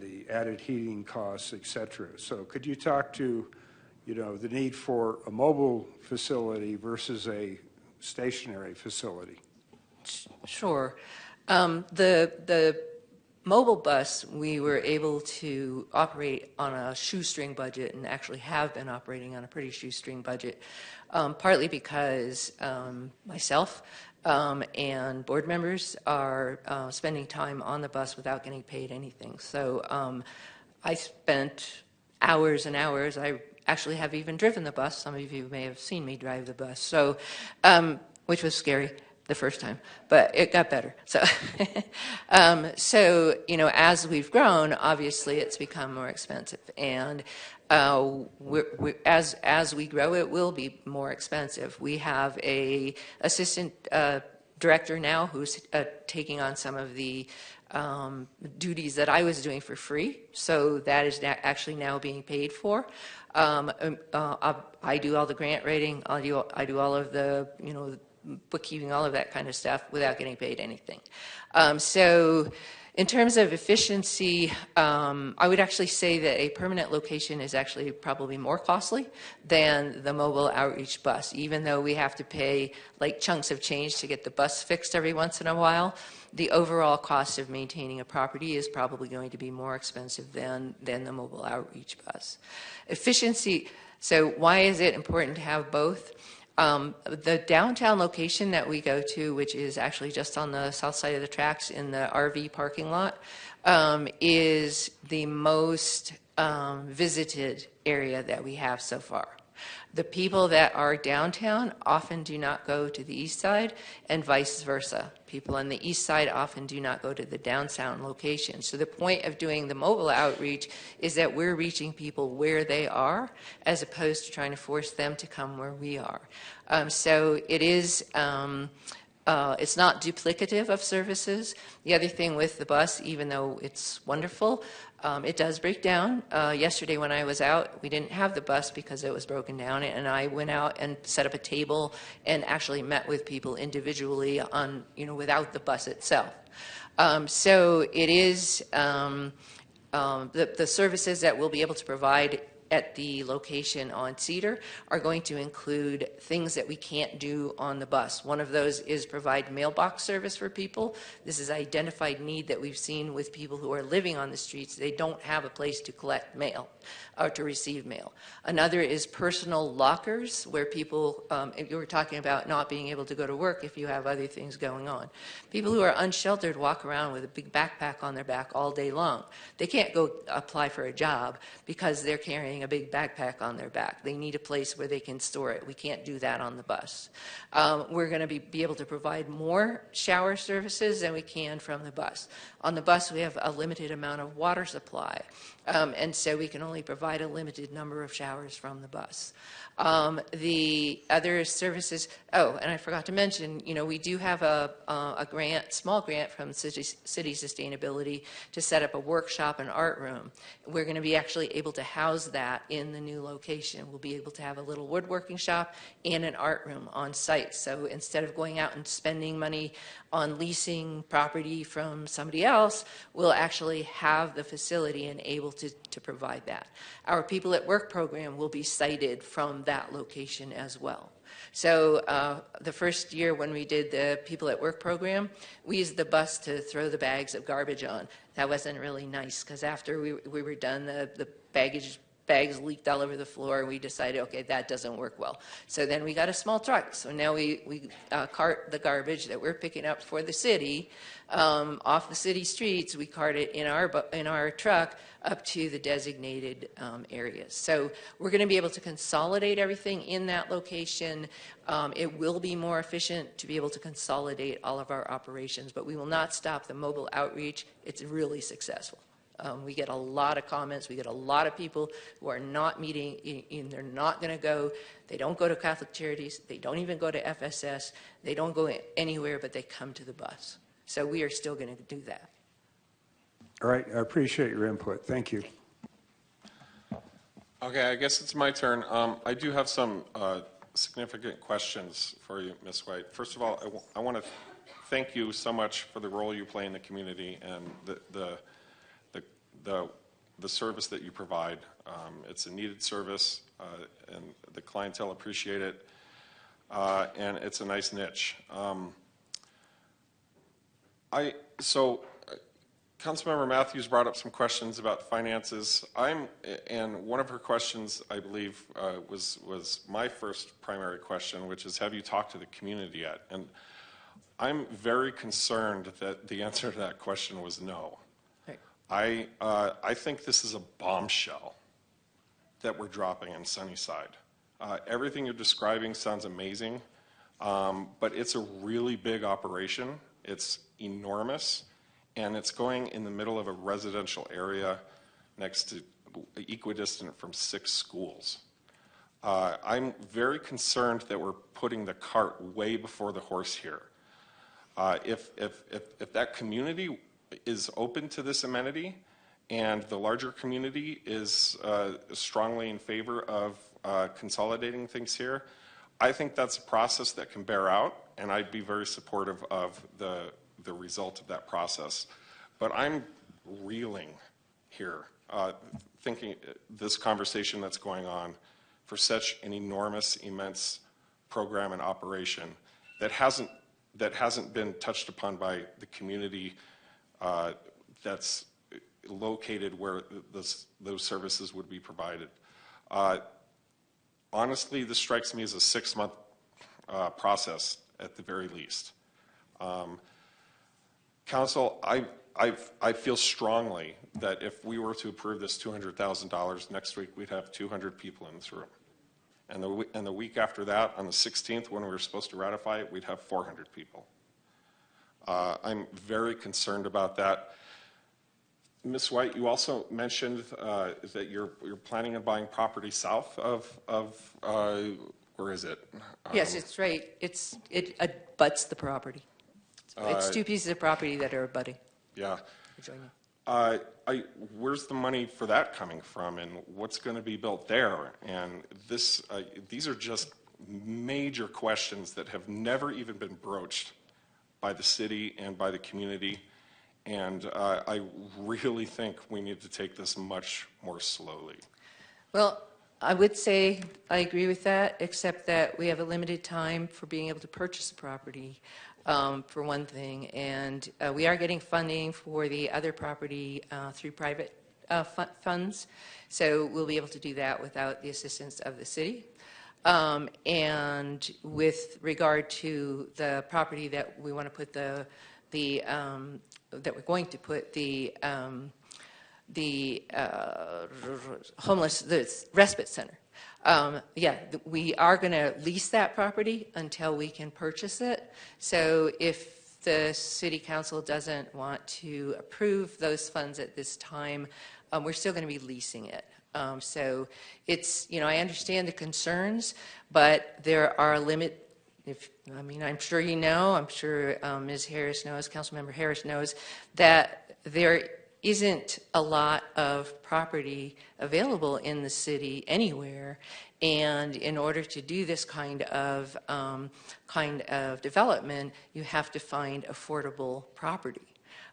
Speaker 4: the added heating costs, et cetera. So could you talk to, the need for a mobile facility versus a stationary facility?
Speaker 6: Sure. The mobile bus, we were able to operate on a shoestring budget and actually have been operating on a pretty shoestring budget, partly because myself and board members are spending time on the bus without getting paid anything. So I spent hours and hours. I actually have even driven the bus. Some of you may have seen me drive the bus, so which was scary the first time, but it got better. So, so you know, as we've grown, obviously it's become more expensive, and as we grow, it will be more expensive. We have a assistant director now who's taking on some of the duties that I was doing for free, so that is actually now being paid for. I do all the grant writing. I do all of the, you know, bookkeeping, all of that kind of stuff without getting paid anything. So in terms of efficiency, I would actually say that a permanent location is actually probably more costly than the mobile outreach bus, even though we have to pay like chunks of change to get the bus fixed every once in a while. The overall cost of maintaining a property is probably going to be more expensive than the mobile outreach bus. Efficiency, so why is it important to have both? The downtown location that we go to, which is actually just on the south side of the tracks in the RV parking lot, is the most visited area that we have so far. The people that are downtown often do not go to the east side, and vice versa. People on the east side often do not go to the downtown location. So the point of doing the mobile outreach is that we're reaching people where they are, as opposed to trying to force them to come where we are. So it is. It's not duplicative of services. The other thing with the bus, even though it's wonderful, it does break down. Yesterday when I was out, we didn't have the bus because it was broken down, and I went out and set up a table and actually met with people individually on, you know, without the bus itself. So it is the services that we'll be able to provide at the location on Cedar are going to include things that we can't do on the bus. One of those is provide mailbox service for people. This is an identified need that we've seen with people who are living on the streets. They don't have a place to collect mail or to receive mail. Another is personal lockers where people, you were talking about not being able to go to work if you have other things going on. People who are unsheltered walk around with a big backpack on their back all day long. They can't go apply for a job because they're carrying a big backpack on their back. They need a place where they can store it. We can't do that on the bus. We're going to be able to provide more shower services than we can from the bus. On the bus, we have a limited amount of water supply, and so we can only provide a limited number of showers from the bus. The other services, oh, and I forgot to mention, you know, we do have a grant, small grant from city sustainability to set up a workshop and art room. We're going to be actually able to house that in the new location. We'll be able to have a little woodworking shop and an art room on site. So instead of going out and spending money on leasing property from somebody else, we'll actually have the facility and able to provide that. Our People at Work program will be sited from that location as well. So the first year when we did the People at Work program, we used the bus to throw the bags of garbage on. That wasn't really nice because after we were done, the bags leaked all over the floor, and we decided, okay, that doesn't work well. So then we got a small truck. So now we cart the garbage that we're picking up for the city off the city streets. We cart it in our truck up to the designated areas. So we're going to be able to consolidate everything in that location. It will be more efficient to be able to consolidate all of our operations, but we will not stop the mobile outreach. It's really successful. We get a lot of comments. We get a lot of people who are not meeting, and they're not going to go. They don't go to Catholic Charities. They don't even go to FSS. They don't go anywhere, but they come to the bus. So we are still going to do that.
Speaker 4: All right. I appreciate your input. Thank you.
Speaker 2: Okay, I guess it's my turn. I do have some significant questions for you, Ms. White. First of all, I want to thank you so much for the role you play in the community and the service that you provide. It's a needed service, and the clientele appreciate it, and it's a nice niche. Councilmember Matthews brought up some questions about finances. And one of her questions, I believe, was my first primary question, which is, have you talked to the community yet? And I'm very concerned that the answer to that question was no. Right. I think this is a bombshell that we're dropping in Sunnyside. Everything you're describing sounds amazing, but it's a really big operation. It's enormous, and it's going in the middle of a residential area next to, equidistant from 6 schools. I'm very concerned that we're putting the cart way before the horse here. If that community is open to this amenity, and the larger community is strongly in favor of consolidating things here, I think that's a process that can bear out, and I'd be very supportive of the result of that process. But I'm reeling here, thinking this conversation that's going on for such an enormous, immense program and operation that hasn't been touched upon by the community that's located where those services would be provided. Honestly, this strikes me as a 6-month process at the very least. Council, I feel strongly that if we were to approve this $200,000 next week, we'd have 200 people in this room. And the week after that, on the 16th, when we were supposed to ratify it, we'd have 400 people. I'm very concerned about that. Ms. White, you also mentioned that you're planning on buying property south of where is it?
Speaker 6: Yes, it's right. It abuts the property. It's 2 pieces of property that are abutting.
Speaker 2: Yeah. Where's the money for that coming from, and what's going to be built there? And these are just major questions that have never even been broached by the city and by the community. And I really think we need to take this much more slowly.
Speaker 6: Well, I would say I agree with that, except that we have a limited time for being able to purchase a property, for one thing. And we are getting funding for the other property through private funds. So we'll be able to do that without the assistance of the city. And with regard to the property that we want to put that we're going to put the respite center. We are going to lease that property until we can purchase it. So if the city council doesn't want to approve those funds at this time, we're still going to be leasing it. So it's, I understand the concerns, but there are I'm sure you know, I'm sure Ms. Harris knows, Councilmember Harris knows, that there isn't a lot of property available in the city anywhere, and in order to do this kind of development, you have to find affordable property.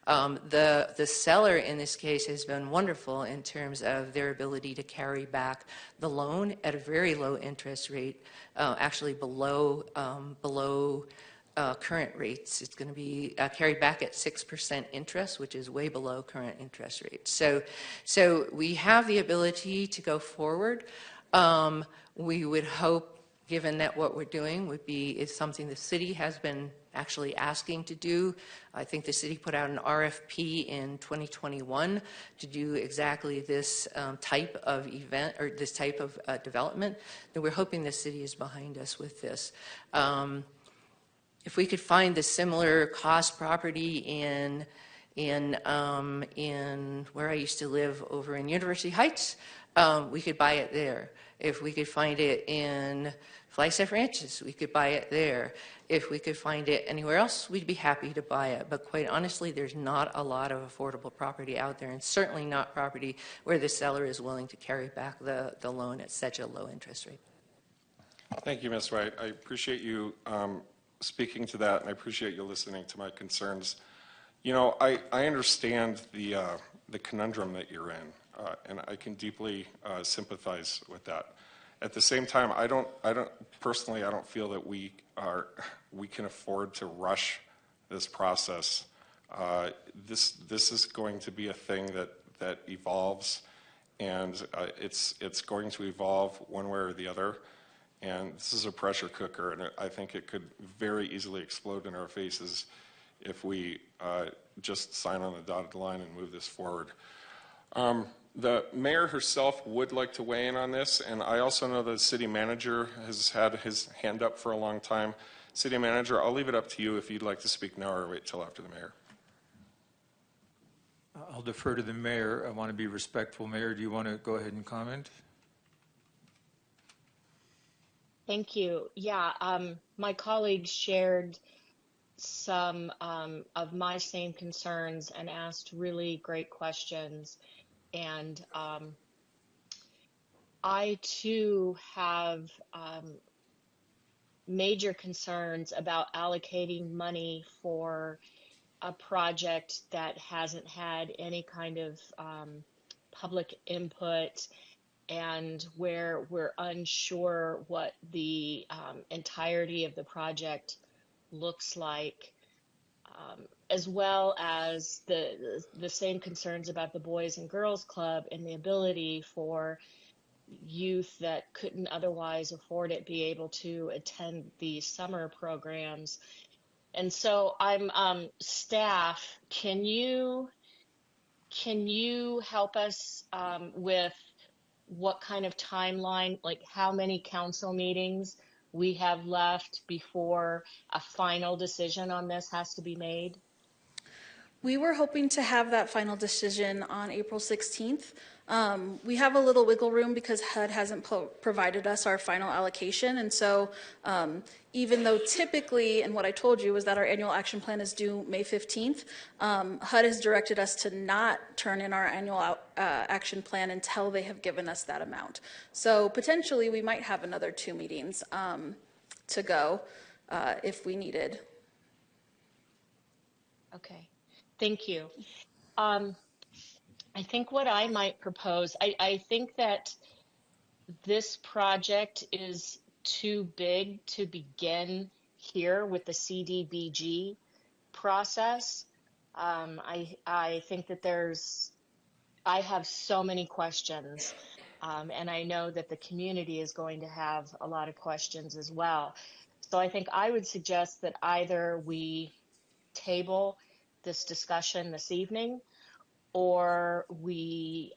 Speaker 6: The seller in this case has been wonderful in terms of their ability to carry back the loan at a very low interest rate, actually below current rates. It's going to be carried back at 6% interest, which is way below current interest rates. So we have the ability to go forward. We would hope, given that what we're doing is something the city has been actually asking to do. I think the city put out an RFP in 2021 to do exactly this type of event or this type of development. And we're hoping the city is behind us with this. If we could find a similar cost property in where I used to live over in University Heights, we could buy it there. If we could find it in Flagstaff Ranches, we could buy it there. If we could find it anywhere else, we'd be happy to buy it. But quite honestly, there's not a lot of affordable property out there, and certainly not property where the seller is willing to carry back the loan at such a low interest rate.
Speaker 2: Thank you, Ms. White. I appreciate you speaking to that, and I appreciate you listening to my concerns. I understand the conundrum that you're in, and I can deeply sympathize with that. At the same time, I don't feel that we can afford to rush this process This is going to be a thing that evolves, and it's going to evolve one way or the other. And this is a pressure cooker, and I think it could very easily explode in our faces if we just sign on the dotted line and move this forward. The mayor herself would like to weigh in on this, and I also know the city manager has had his hand up for a long time. City manager, I'll leave it up to you if you'd like to speak now or wait till after the mayor.
Speaker 11: I'll defer to the mayor. I want to be respectful. Mayor, do you want to go ahead and comment?
Speaker 16: Thank you. Yeah, my colleagues shared some of my same concerns and asked really great questions. And I too have major concerns about allocating money for a project that hasn't had any kind of public input, and where we're unsure what the entirety of the project looks like, as well as the same concerns about the Boys and Girls Club and the ability for youth that couldn't otherwise afford it be able to attend these summer programs. And so I'm staff, can you help us with what kind of timeline, like how many council meetings we have left before a final decision on this has to be made?
Speaker 5: We were hoping to have that final decision on April 16th. We have a little wiggle room because HUD hasn't provided us our final allocation. And so even though typically, and what I told you was that our annual action plan is due May 15th, HUD has directed us to not turn in our annual action plan until they have given us that amount. So potentially we might have another 2 meetings to go if we needed.
Speaker 16: Okay. Thank you. I think what I might propose, I think that this project is too big to begin here with the CDBG process. I think that I have so many questions, and I know that the community is going to have a lot of questions as well. So I think I would suggest that either we table this discussion this evening, or we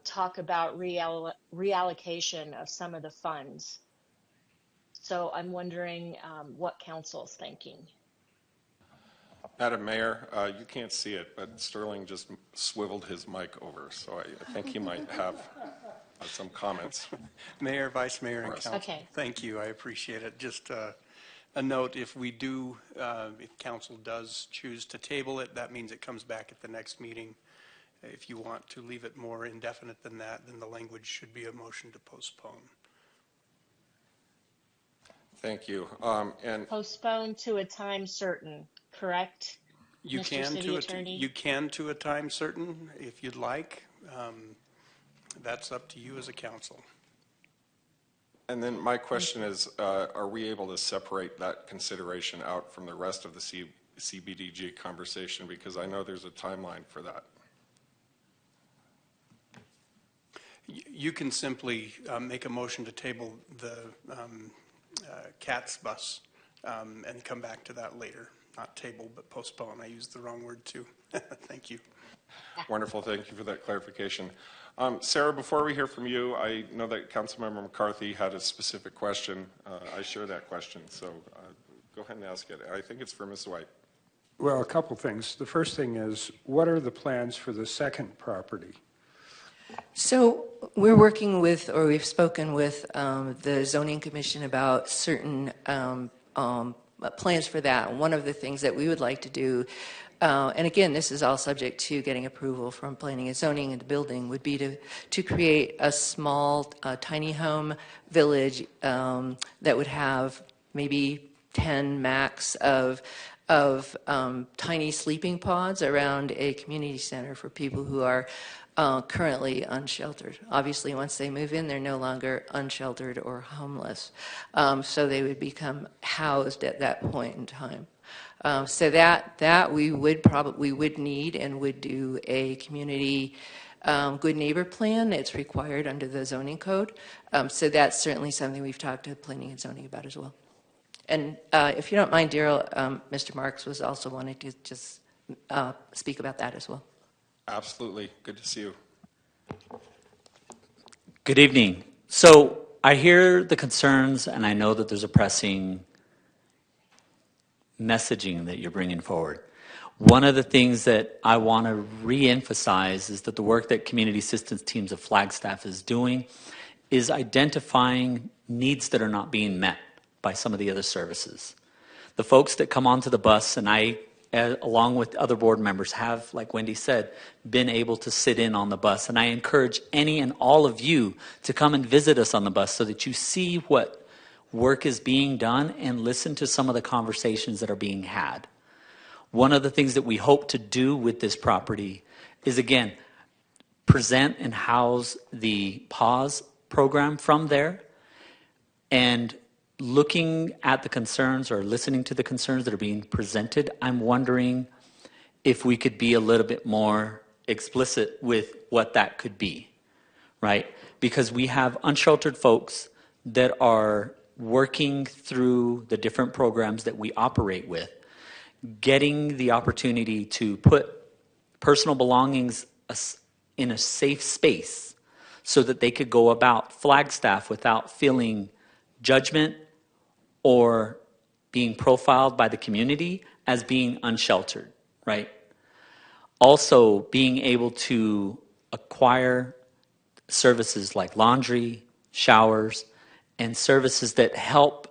Speaker 16: talk about reallocation of some of the funds. So I'm wondering what council's thinking.
Speaker 2: Madam Mayor, you can't see it, but Sterling just swiveled his mic over, so I think he might have some comments.
Speaker 22: Mayor, Vice Mayor, and Council.
Speaker 16: Okay.
Speaker 22: Thank you. I appreciate it. Just a note, if Council does choose to table it, that means it comes back at the next meeting. If you want to leave it more indefinite than that, then the language should be a motion to postpone.
Speaker 2: Thank you. And
Speaker 16: postpone to a time certain, correct?
Speaker 22: You
Speaker 16: Mr.
Speaker 22: can
Speaker 16: City Attorney?
Speaker 22: you can to a time certain if you'd like. That's up to you as a council.
Speaker 2: And then my question is, are we able to separate that consideration out from the rest of the CBDG conversation? Because I know there's a timeline for that.
Speaker 22: You can simply make a motion to table the CATS bus and come back to that later. Not table, but postpone. I used the wrong word too. Thank you.
Speaker 2: Wonderful. Thank you for that clarification. Sarah, before we hear from you, I know that Councilmember McCarthy had a specific question. I share that question, so go ahead and ask it. I think it's for Ms. White.
Speaker 4: Well, a couple things. The first thing is, what are the plans for the second property?
Speaker 6: So we're working with, or we've spoken with the Zoning Commission about certain plans for that. One of the things that we would like to do, and again, this is all subject to getting approval from planning and zoning and the building, would be to create a small tiny home village that would have maybe 10 max of tiny sleeping pods around a community center for people who are currently unsheltered. Obviously, once they move in, they're no longer unsheltered or homeless. So they would become housed at that point in time. So that we would need and would do a community good neighbor plan. It's required under the zoning code. So that's certainly something we've talked to planning and zoning about as well. And if you don't mind, Daryl, Mr. Marks was also wanting to just speak about that as well.
Speaker 2: Absolutely. Good to see you.
Speaker 10: Good evening. So I hear the concerns, and I know that there's a pressing messaging that you're bringing forward. One of the things that I want to re-emphasize is that the work that Community Assistance Teams of Flagstaff is doing is identifying needs that are not being met by some of the other services. The folks that come onto the bus, and I, along with other board members, have, like Wendy said, been able to sit in on the bus. And I encourage any and all of you to come and visit us on the bus so that you see what work is being done and listen to some of the conversations that are being had. One of the things that we hope to do with this property is, again, present and house the PAWS program from there, and looking at the concerns or listening to the concerns that are being presented, I'm wondering if we could be a little bit more explicit with what that could be, right? Because we have unsheltered folks that are working through the different programs that we operate with, getting the opportunity to put personal belongings in a safe space so that they could go about Flagstaff without feeling judgment or being profiled by the community as being unsheltered, right? Also, being able to acquire services like laundry, showers, and services that help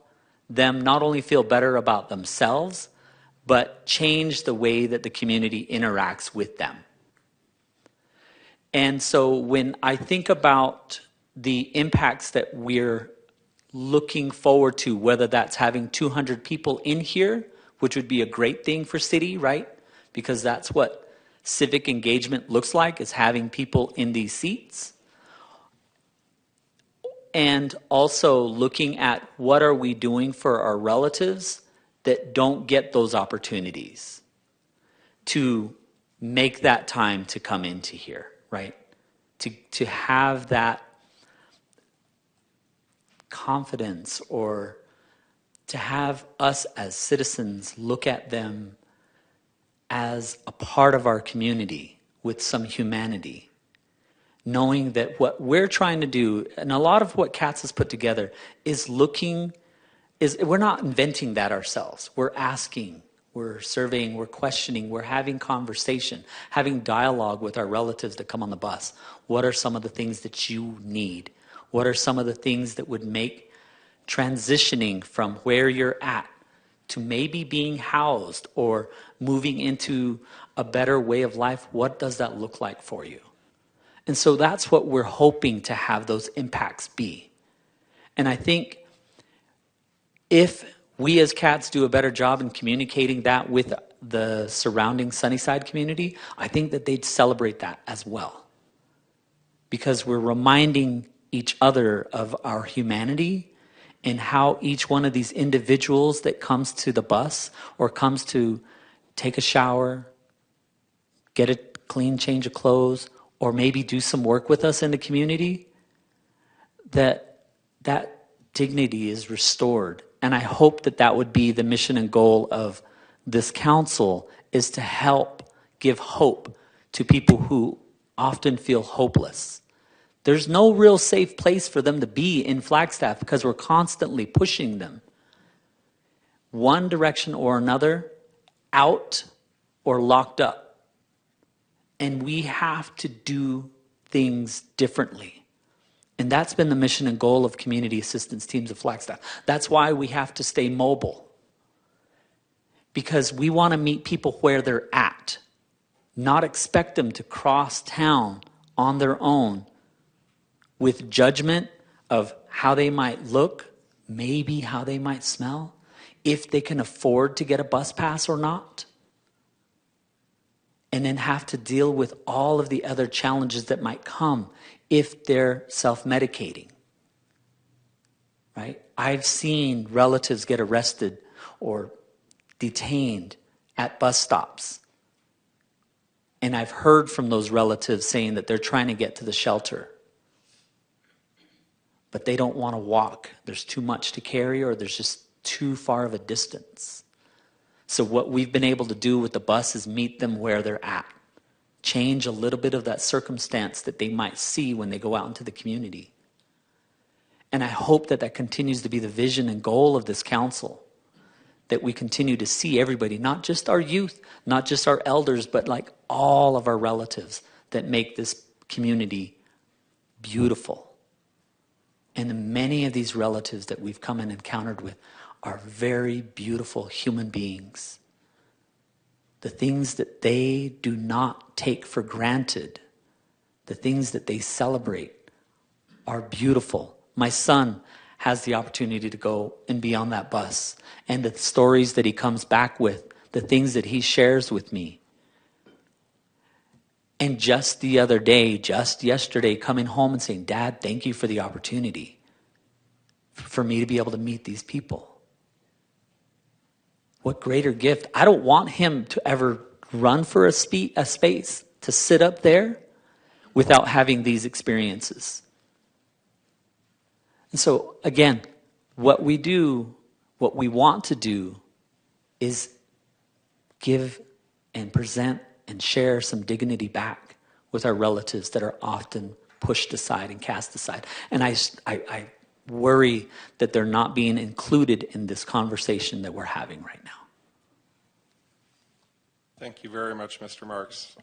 Speaker 10: them not only feel better about themselves, but change the way that the community interacts with them. And so when I think about the impacts that we're looking forward to, whether that's having 200 people in here, which would be a great thing for city, right? Because that's what civic engagement looks like, is having people in these seats. And also looking at what are we doing for our relatives that don't get those opportunities to make that time to come into here, right? To have that confidence, or to have us as citizens look at them as a part of our community with some humanity, knowing that what we're trying to do, and a lot of what CATS has put together, is we're not inventing that ourselves. We're asking, we're surveying, we're questioning, we're having conversation, having dialogue with our relatives that come on the bus. What are some of the things that you need? What are some of the things that would make transitioning from where you're at to maybe being housed or moving into a better way of life? What does that look like for you? And so that's what we're hoping to have those impacts be. And I think if we as CATS do a better job in communicating that with the surrounding Sunnyside community, I think that they'd celebrate that as well. Because we're reminding each other of our humanity and how each one of these individuals that comes to the bus or comes to take a shower, get a clean change of clothes, or maybe do some work with us in the community, that dignity is restored. And I hope that that would be the mission and goal of this council, is to help give hope to people who often feel hopeless. There's no real safe place for them to be in Flagstaff because we're constantly pushing them one direction or another, out or locked up. And we have to do things differently. And that's been the mission and goal of Community Assistance Teams of Flagstaff. That's why we have to stay mobile. Because we want to meet people where they're at, not expect them to cross town on their own with judgment of how they might look, maybe how they might smell, if they can afford to get a bus pass or not. And then have to deal with all of the other challenges that might come if they're self-medicating, right? I've seen relatives get arrested or detained at bus stops. And I've heard from those relatives saying that they're trying to get to the shelter, but they don't want to walk. There's too much to carry, or there's just too far of a distance. So what we've been able to do with the bus is meet them where they're at. Change a little bit of that circumstance that they might see when they go out into the community. And I hope that that continues to be the vision and goal of this council, that we continue to see everybody, not just our youth, not just our elders, but like all of our relatives that make this community beautiful. And many of these relatives that we've come and encountered with are very beautiful human beings. The things that they do not take for granted, the things that they celebrate, are beautiful. My son has the opportunity to go and be on that bus, and the stories that he comes back with, the things that he shares with me. And just the other day, just yesterday, coming home and saying, Dad, thank you for the opportunity for me to be able to meet these people. What greater gift. I don't want him to ever run for a space to sit up there without having these experiences. And so, again, what we do, what we want to do, is give and present and share some dignity back with our relatives that are often pushed aside and cast aside. And I worry that they're not being included in this conversation that we're having right now.
Speaker 2: Thank you very much, Mr. Marks.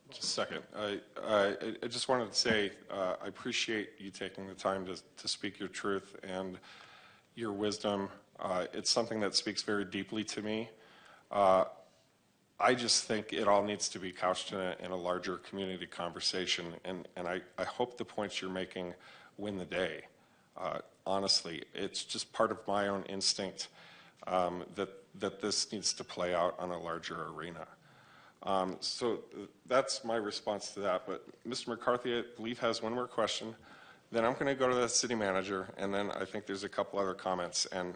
Speaker 2: Just a second. I just wanted to say I appreciate you taking the time to speak your truth and your wisdom. It's something that speaks very deeply to me. I just think it all needs to be couched in a larger community conversation, and I hope the points you're making win the day. Honestly, it's just part of my own instinct that this needs to play out on a larger arena. So that's my response to that. But Mr. McCarthy, I believe, has one more question. Then I'm going to go to the city manager, and then I think there's a couple other comments. And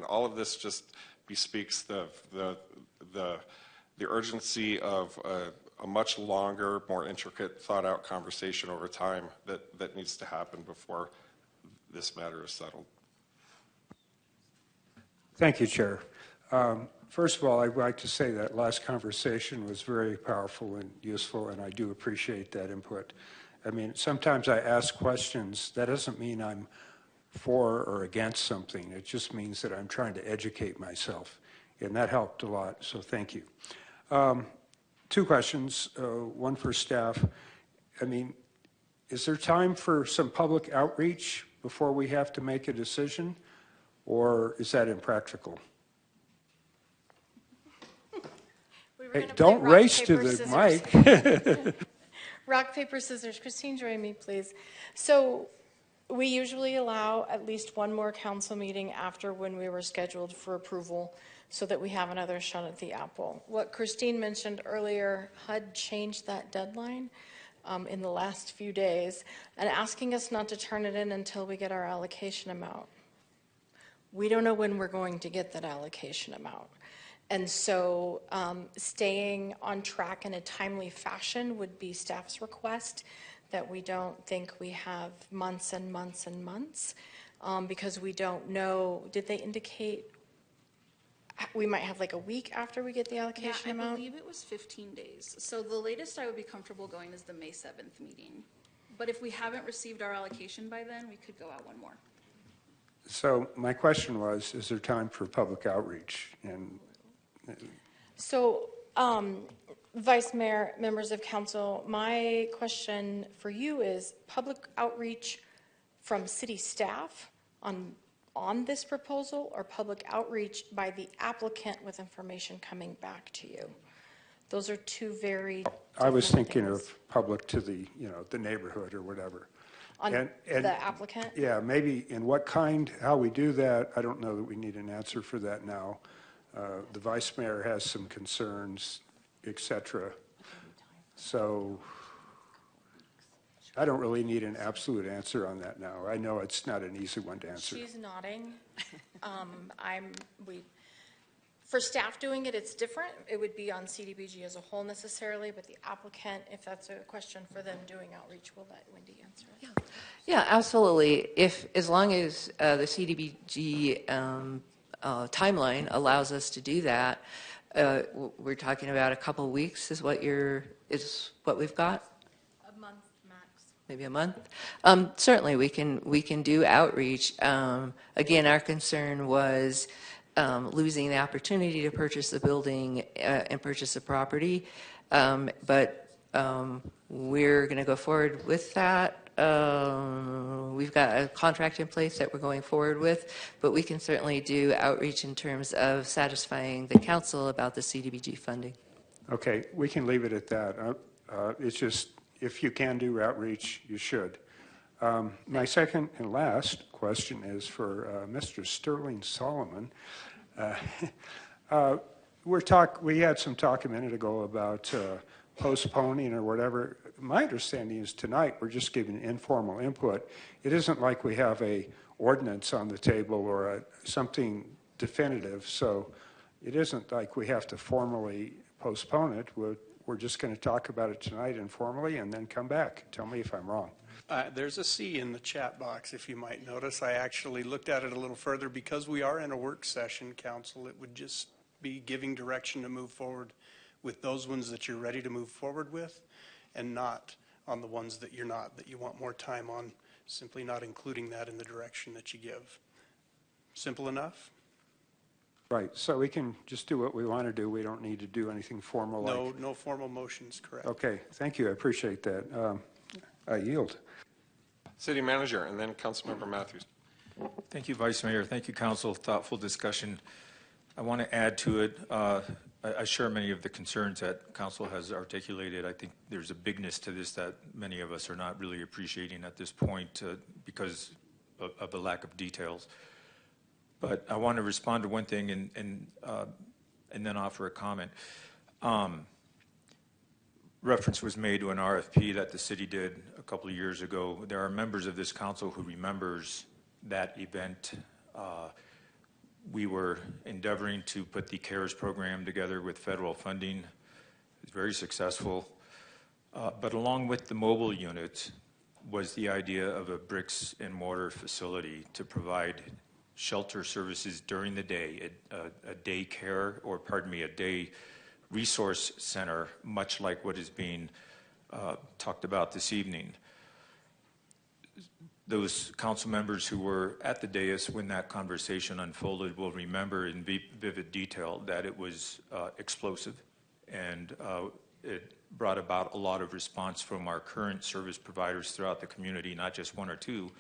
Speaker 2: all of this just bespeaks the urgency of a much longer, more intricate, thought-out conversation over time that needs to happen before this matter is settled.
Speaker 4: Thank you, Chair. First of all, I'd like to say that last conversation was very powerful and useful, and I do appreciate that input. I mean, sometimes I ask questions. That doesn't mean I'm for or against something. It just means that I'm trying to educate myself, and that helped a lot, so thank you. Two questions, one for staff. I mean, is there time for some public outreach before we have to make a decision, or is that impractical? Hey, don't race to the mic.
Speaker 21: Rock, paper, scissors. Christine, join me, please. So we usually allow at least one more council meeting after when we were scheduled for approval so that we have another shot at the apple. What Christine mentioned earlier, HUD changed that deadline in the last few days and asking us not to turn it in until we get our allocation amount. We don't know when we're going to get that allocation amount. And so staying on track in a timely fashion would be staff's request, that we don't think we have months and months and months because we don't know. Did they indicate we might have like a week after we get the allocation amount?
Speaker 5: I believe it was 15 days. So the latest I would be comfortable going is the May 7th meeting. But if we haven't received our allocation by then, we could go out one more.
Speaker 4: So my question was, is there time for public outreach? And
Speaker 21: so, Vice Mayor, members of council, my question for you is public outreach from city staff on this proposal, or public outreach by the applicant with information coming back to you? Those are two very different
Speaker 4: I was thinking
Speaker 21: things.
Speaker 4: of public to the, the neighborhood or whatever.
Speaker 21: On the applicant?
Speaker 4: Yeah, maybe in what kind, how we do that, I don't know that we need an answer for that now. The vice mayor has some concerns, et cetera. So I don't really need an absolute answer on that now. I know it's not an easy one to answer.
Speaker 21: She's nodding. For staff doing it, it's different. It would be on CDBG as a whole necessarily, but the applicant, if that's a question for them doing outreach, we'll let Wendy answer it.
Speaker 6: Yeah, absolutely. As long as the CDBG timeline allows us to do that, we're talking about a couple of weeks is what we've got.
Speaker 21: A month max.
Speaker 6: Maybe a month. Certainly, we can do outreach. Again, our concern was losing the opportunity to purchase the building and purchase the property, but we're going to go forward with that. We've got a contract in place that we're going forward with, but we can certainly do outreach in terms of satisfying the council about the CDBG funding.
Speaker 4: Okay, we can leave it at that. It's just, if you can do outreach, you should. My second and last question is for Mr. Sterling Solomon. We had some talk a minute ago about postponing or whatever. My understanding is tonight we're just giving informal input. It isn't like we have a ordinance on the table or something definitive, so it isn't like we have to formally postpone it. We're just going to talk about it tonight informally and then come back. Tell me if I'm wrong.
Speaker 22: There's a C in the chat box, if you might notice. I actually looked at it a little further. Because we are in a work session, Council, it would just be giving direction to move forward with those ones that you're ready to move forward with, and not on the ones that you're not, that you want more time on, simply not including that in the direction that you give. Simple enough?
Speaker 4: Right, so we can just do what we want to do. We don't need to do anything formal.
Speaker 22: No formal motions, correct.
Speaker 4: Okay, thank you. I appreciate that. I yield.
Speaker 2: City Manager, and then Councilmember Matthews.
Speaker 11: Thank you, Vice Mayor. Thank you, Council. Thoughtful discussion. I want to add to it. I share many of the concerns that Council has articulated. I think there's a bigness to this that many of us are not really appreciating at this point because of the lack of details. But I want to respond to one thing and then offer a comment. Reference was made to an RFP that the city did a couple of years ago. There are members of this council who remembers that event. We were endeavoring to put the CARES program together with federal funding. It was very successful. But along with the mobile unit was the idea of a bricks and mortar facility to provide shelter services during the day, a day care, or pardon me, a day resource center, much like what is being talked about this evening. Those council members who were at the dais when that conversation unfolded will remember in vivid detail that it was explosive, and it brought about a lot of response from our current service providers throughout the community, not just one or two,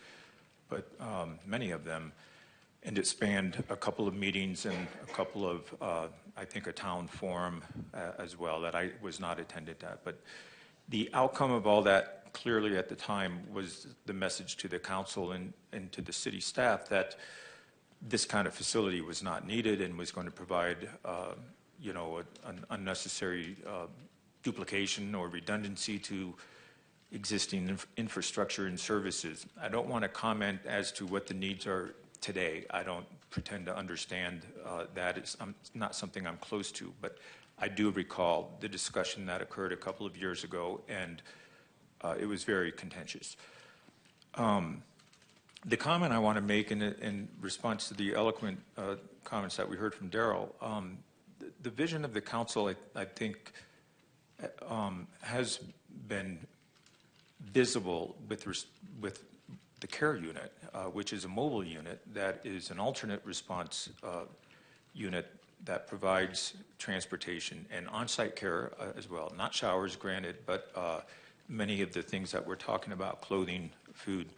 Speaker 11: but many of them. And it spanned a couple of meetings and a couple of, I think, a town forum as well that I was not attended at. But the outcome of all that clearly at the time was the message to the council and to the city staff that this kind of facility was not needed and was going to provide, an unnecessary duplication or redundancy to existing infrastructure and services. I don't want to comment as to what the needs are today. I don't pretend to understand that. It's not something I'm close to, but I do recall the discussion that occurred a couple of years ago, and it was very contentious. The comment I want to make in response to the eloquent comments that we heard from Darrell, the vision of the council, I think, has been visible with the care unit, which is a mobile unit that is an alternate response unit that provides transportation and on-site care as well. Not showers, granted, but many of the things that we're talking about, clothing, food.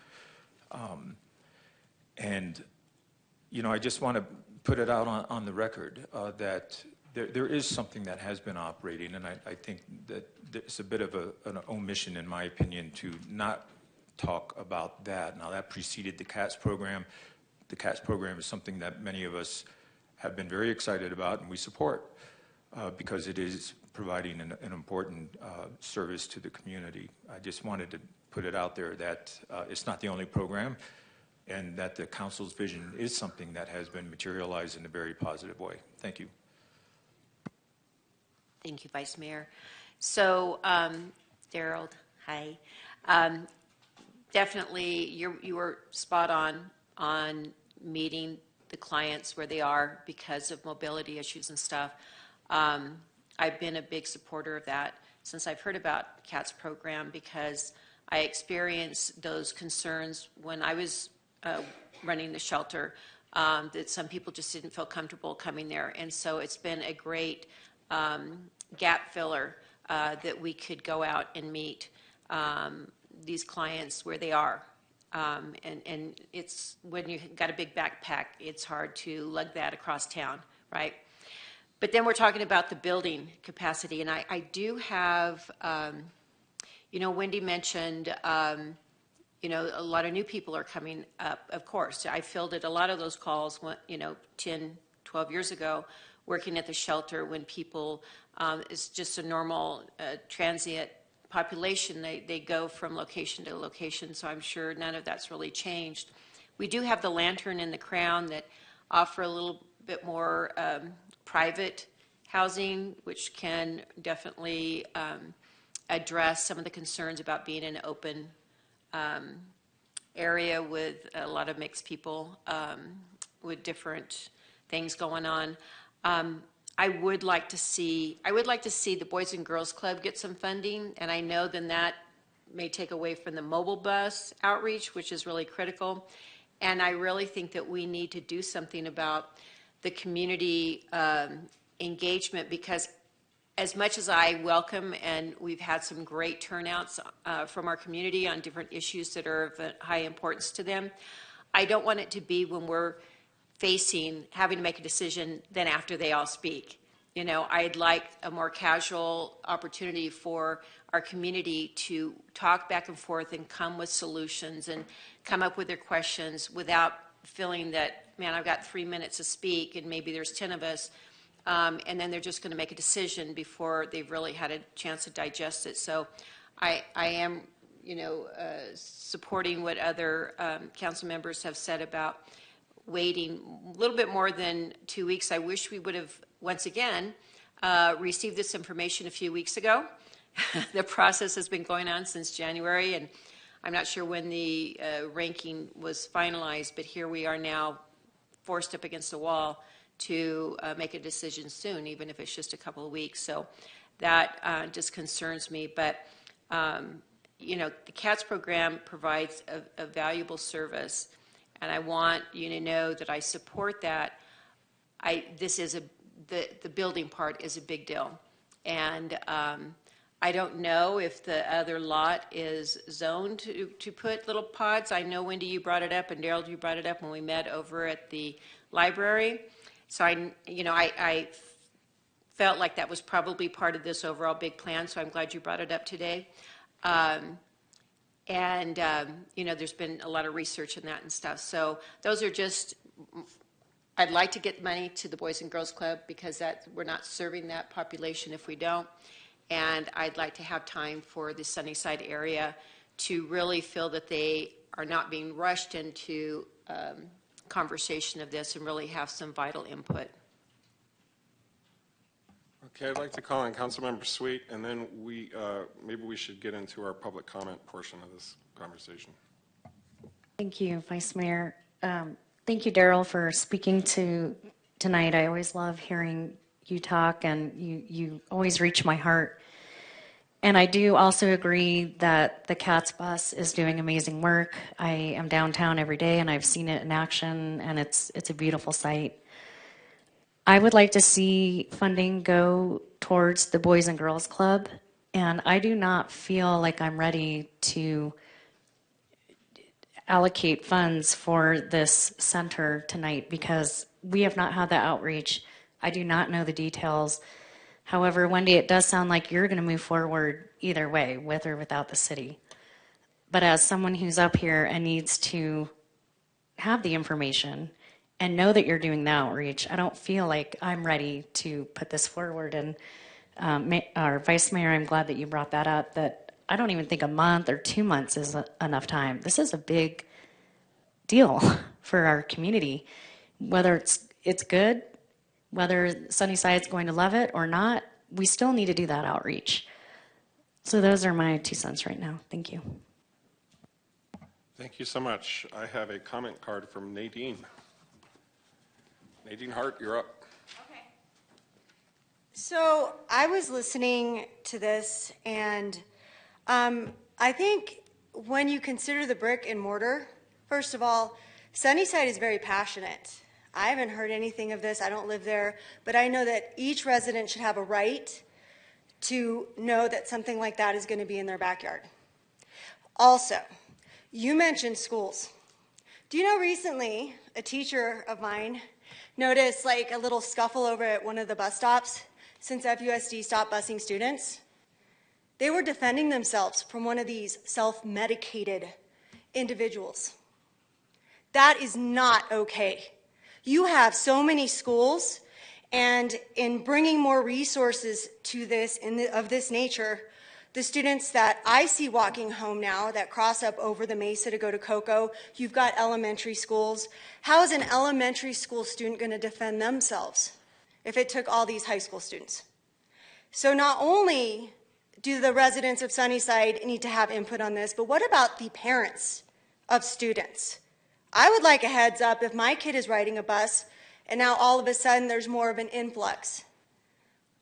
Speaker 11: I just want to put it out on the record that there is something that has been operating, and I think that it's a bit of an omission, in my opinion, to not talk about that. Now, that preceded the CATS program. The CATS program is something that many of us have been very excited about and we support because it is providing an important service to the community. I just wanted to put it out there that it's not the only program and that the council's vision is something that has been materialized in a very positive way. Thank you.
Speaker 3: Thank you, Vice Mayor. So, Daryl, hi. Definitely, you were spot on meeting the clients where they are because of mobility issues and stuff. I've been a big supporter of that since I've heard about CAT's program, because I experienced those concerns when I was running the shelter, that some people just didn't feel comfortable coming there. And so it's been a great gap filler that we could go out and meet these clients where they are. And it's, when you've got a big backpack, it's hard to lug that across town, right? But then we're talking about the building capacity, and I do have, Wendy mentioned, a lot of new people are coming up, of course. I fielded a lot of those calls, 10, 12 years ago, working at the shelter when people, it's just a normal transient population. They go from location to location, so I'm sure none of that's really changed. We do have the Lantern and the Crown that offer a little bit more private housing, which can definitely address some of the concerns about being an open area with a lot of mixed people with different things going on. I would like to see the Boys and Girls Club get some funding, and I know then that may take away from the mobile bus outreach, which is really critical. And I really think that we need to do something about the community engagement, because as much as I welcome, and we've had some great turnouts from our community on different issues that are of high importance to them, I don't want it to be when we're having to make a decision then after they all speak. I'd like a more casual opportunity for our community to talk back and forth and come with solutions and come up with their questions without feeling that, man, I've got 3 minutes to speak and maybe there's 10 of us, and then they're just going to make a decision before they've really had a chance to digest it. So I am, supporting what other council members have said about waiting a little bit more than 2 weeks. I wish we would have, once again, received this information a few weeks ago. The process has been going on since January, and I'm not sure when the ranking was finalized, but here we are now forced up against the wall to make a decision soon, even if it's just a couple of weeks. So that just concerns me. But, the CATS program provides a valuable service, and I want you to know that I support that. The building part is a big deal. And I don't know if the other lot is zoned to put little pods. I know, Wendy, you brought it up, and Daryl, you brought it up when we met over at the library. So I felt like that was probably part of this overall big plan, so I'm glad you brought it up today. There's been a lot of research in that and stuff. So those are just, I'd like to get money to the Boys and Girls Club, because we're not serving that population if we don't. And I'd like to have time for the Sunnyside area to really feel that they are not being rushed into conversation of this and really have some vital input.
Speaker 2: Okay, I'd like to call on Councilmember Sweet, and then maybe we should get into our public comment portion of this conversation.
Speaker 8: Thank you, Vice Mayor. Thank you, Daryl, for speaking tonight. I always love hearing you talk, and you always reach my heart. And I do also agree that the CATS bus is doing amazing work. I am downtown every day, and I've seen it in action, and it's a beautiful sight. I would like to see funding go towards the Boys and Girls Club, and I do not feel like I'm ready to allocate funds for this center tonight, because we have not had the outreach. I do not know the details. However, Wendy, it does sound like you're going to move forward either way, with or without the city. But as someone who's up here and needs to have the information and know that you're doing the outreach, I don't feel like I'm ready to put this forward. And our Vice Mayor, I'm glad that you brought that up, that I don't even think a month or 2 months is enough time. This is a big deal for our community. Whether it's good, whether Sunnyside's going to love it or not, we still need to do that outreach. So those are my 2 cents right now. Thank you.
Speaker 2: Thank you so much. I have a comment card from Nadine. Nadine Hart, you're up.
Speaker 14: So I was listening to this, and I think when you consider the brick and mortar, first of all, Sunnyside is very passionate. I haven't heard anything of this. I don't live there, but I know that each resident should have a right to know that something like that is going to be in their backyard. Also, you mentioned schools. Do you know recently a teacher of mine noticed like a little scuffle over at one of the bus stops since FUSD stopped busing students? They were defending themselves from one of these self-medicated individuals. That is not okay. You have so many schools, and in bringing more resources to this of this nature, the students that I see walking home now that cross up over the mesa to go to Cocoa, you've got elementary schools. How is an elementary school student going to defend themselves if it took all these high school students? So not only do the residents of Sunnyside need to have input on this, but what about the parents of students? I would like a heads up if my kid is riding a bus and now all of a sudden there's more of an influx.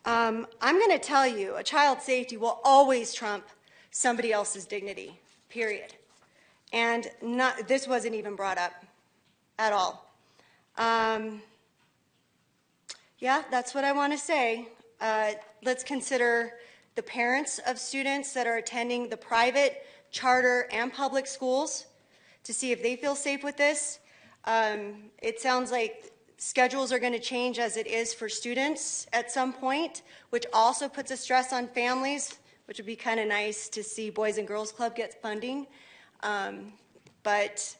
Speaker 14: I'm going to tell you, a child's safety will always trump somebody else's dignity, period. And this wasn't even brought up at all. Yeah, that's what I want to say. Let's consider the parents of students that are attending the private, charter, and public schools to see if they feel safe with this. It sounds like schedules are going to change as it is for students at some point, which also puts a stress on families, which would be kind of nice to see Boys and Girls Club get funding. But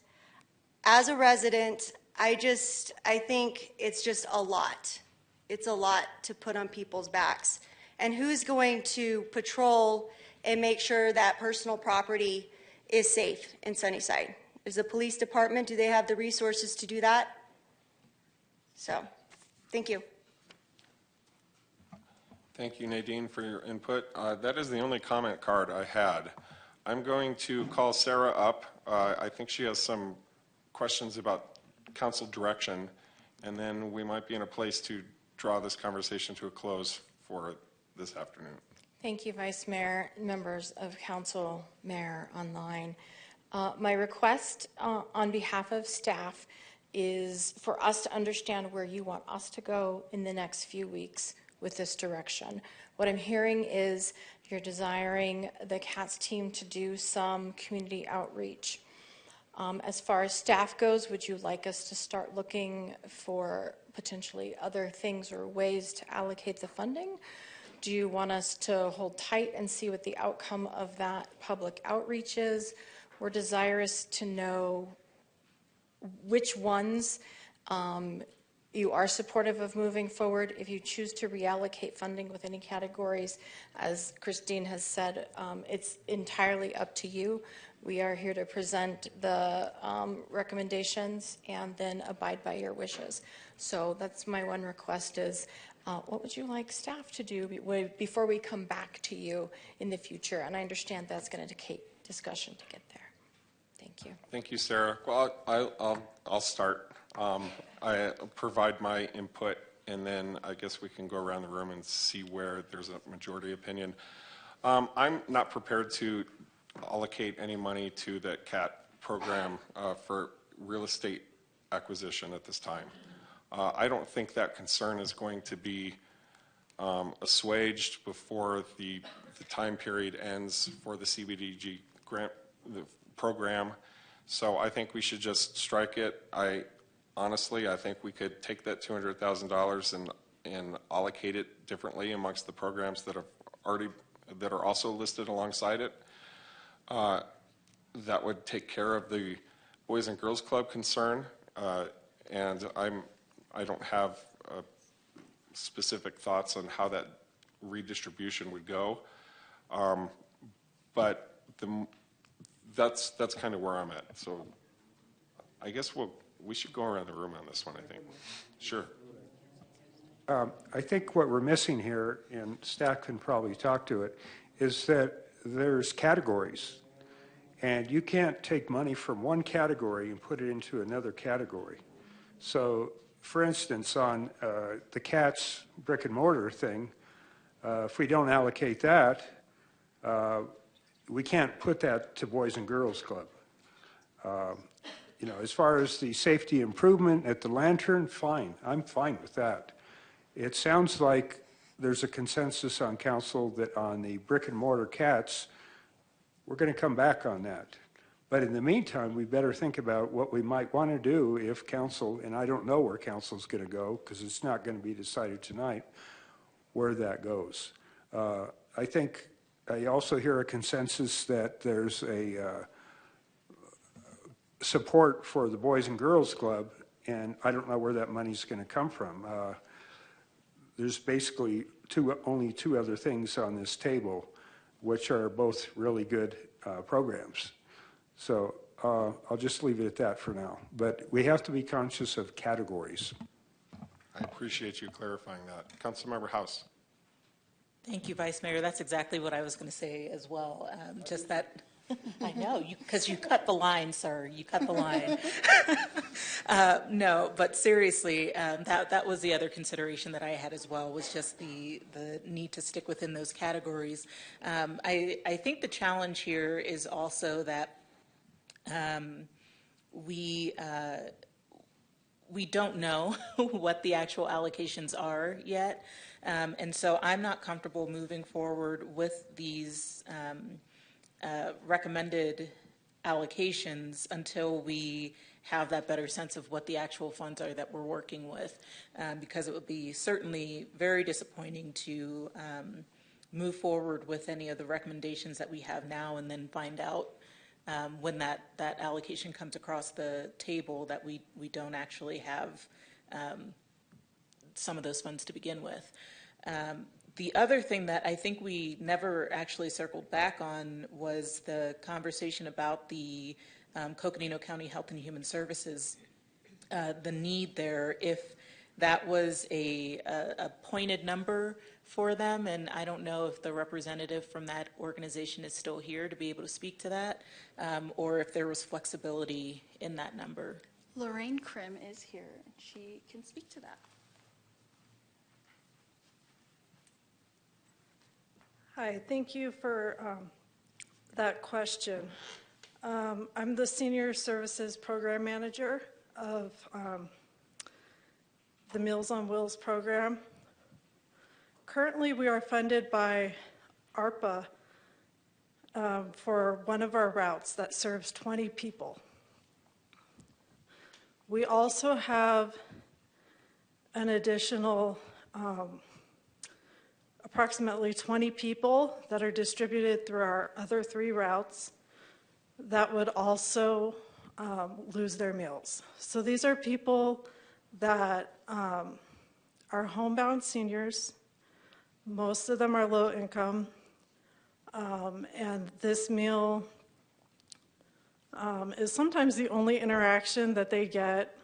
Speaker 14: as a resident, I think it's just a lot. It's a lot to put on people's backs. And who's going to patrol and make sure that personal property is safe in Sunnyside? Is the police department, do they have the resources to do that? So, thank you.
Speaker 2: Thank you, Nadine, for your input. That is the only comment card I had. I'm going to call Sarah up. I think she has some questions about council direction, and then we might be in a place to draw this conversation to a close for this afternoon.
Speaker 21: Thank you, Vice Mayor, members of council, Mayor online. My request on behalf of staff is for us to understand where you want us to go in the next few weeks with this direction. What I'm hearing is you're desiring the CATS team to do some community outreach. As far as staff goes, would you like us to start looking for potentially other things or ways to allocate the funding? Do you want us to hold tight and see what the outcome of that public outreach is? We're desirous to know which ones you are supportive of moving forward. If you choose to reallocate funding within any categories, as Christine has said, it's entirely up to you. We are here to present the recommendations and then abide by your wishes. So that's my one request is, what would you like staff to do before we come back to you in the future? And I understand that's going to take discussion to get there. Thank you.
Speaker 2: Thank you, Sarah. Well, I'll start. I provide my input, and then I guess we can go around the room and see where there's a majority opinion. I'm not prepared to allocate any money to the CAT program for real estate acquisition at this time. I don't think that concern is going to be assuaged before the time period ends for the CBDG grant program. So I think we should just strike it. Honestly, I think we could take that $200,000 and allocate it differently amongst the programs that are also listed alongside it. That would take care of the Boys and Girls Club concern, and I don't have specific thoughts on how that redistribution would go, but that's kind of where I'm at. So I guess we should go around the room on this one, I think. Sure.
Speaker 4: I think what we're missing here, and staff can probably talk to it, is that there's categories. And you can't take money from one category and put it into another category. So, for instance, on the CATS brick and mortar thing, if we don't allocate that, we can't put that to Boys and Girls Club. You know, as far as the safety improvement at the Lantern, fine. I'm fine with that. It sounds like there's a consensus on council that on the brick and mortar CATS, we're going to come back on that. But in the meantime, we better think about what we might want to do if council, and I don't know where council's going to go because it's not going to be decided tonight, where that goes. I think I also hear a consensus that there's a support for the Boys and Girls Club, and I don't know where that money's going to come from. There's basically only two other things on this table, which are both really good programs. So I'll just leave it at that for now. But we have to be conscious of categories.
Speaker 2: I appreciate you clarifying that. Councilmember House.
Speaker 13: Thank you, Vice Mayor. That's exactly what I was going to say as well. Just that, I know, because you cut the line, sir. You cut the line. No, but seriously, that was the other consideration that I had as well, was just the need to stick within those categories. I think the challenge here is also that we don't know what the actual allocations are yet. And so I'm not comfortable moving forward with these recommended allocations until we have that better sense of what the actual funds are that we're working with, because it would be certainly very disappointing to move forward with any of the recommendations that we have now and then find out when that allocation comes across the table that we don't actually have some of those funds to begin with. The other thing that I think we never actually circled back on was the conversation about the Coconino County Health and Human Services, the need there, if that was a pointed number for them, and I don't know if the representative from that organization is still here to be able to speak to that, or if there was flexibility in that number.
Speaker 5: Lorraine Krim is here, and she can speak to that.
Speaker 7: Hi, thank you for that question. I'm the Senior Services Program Manager of the Meals on Wheels program. Currently, we are funded by ARPA for one of our routes that serves 20 people. We also have an additional approximately 20 people that are distributed through our other 3 routes that would also lose their meals. So these are people that are homebound seniors. Most of them are low income, and this meal is sometimes the only interaction that they get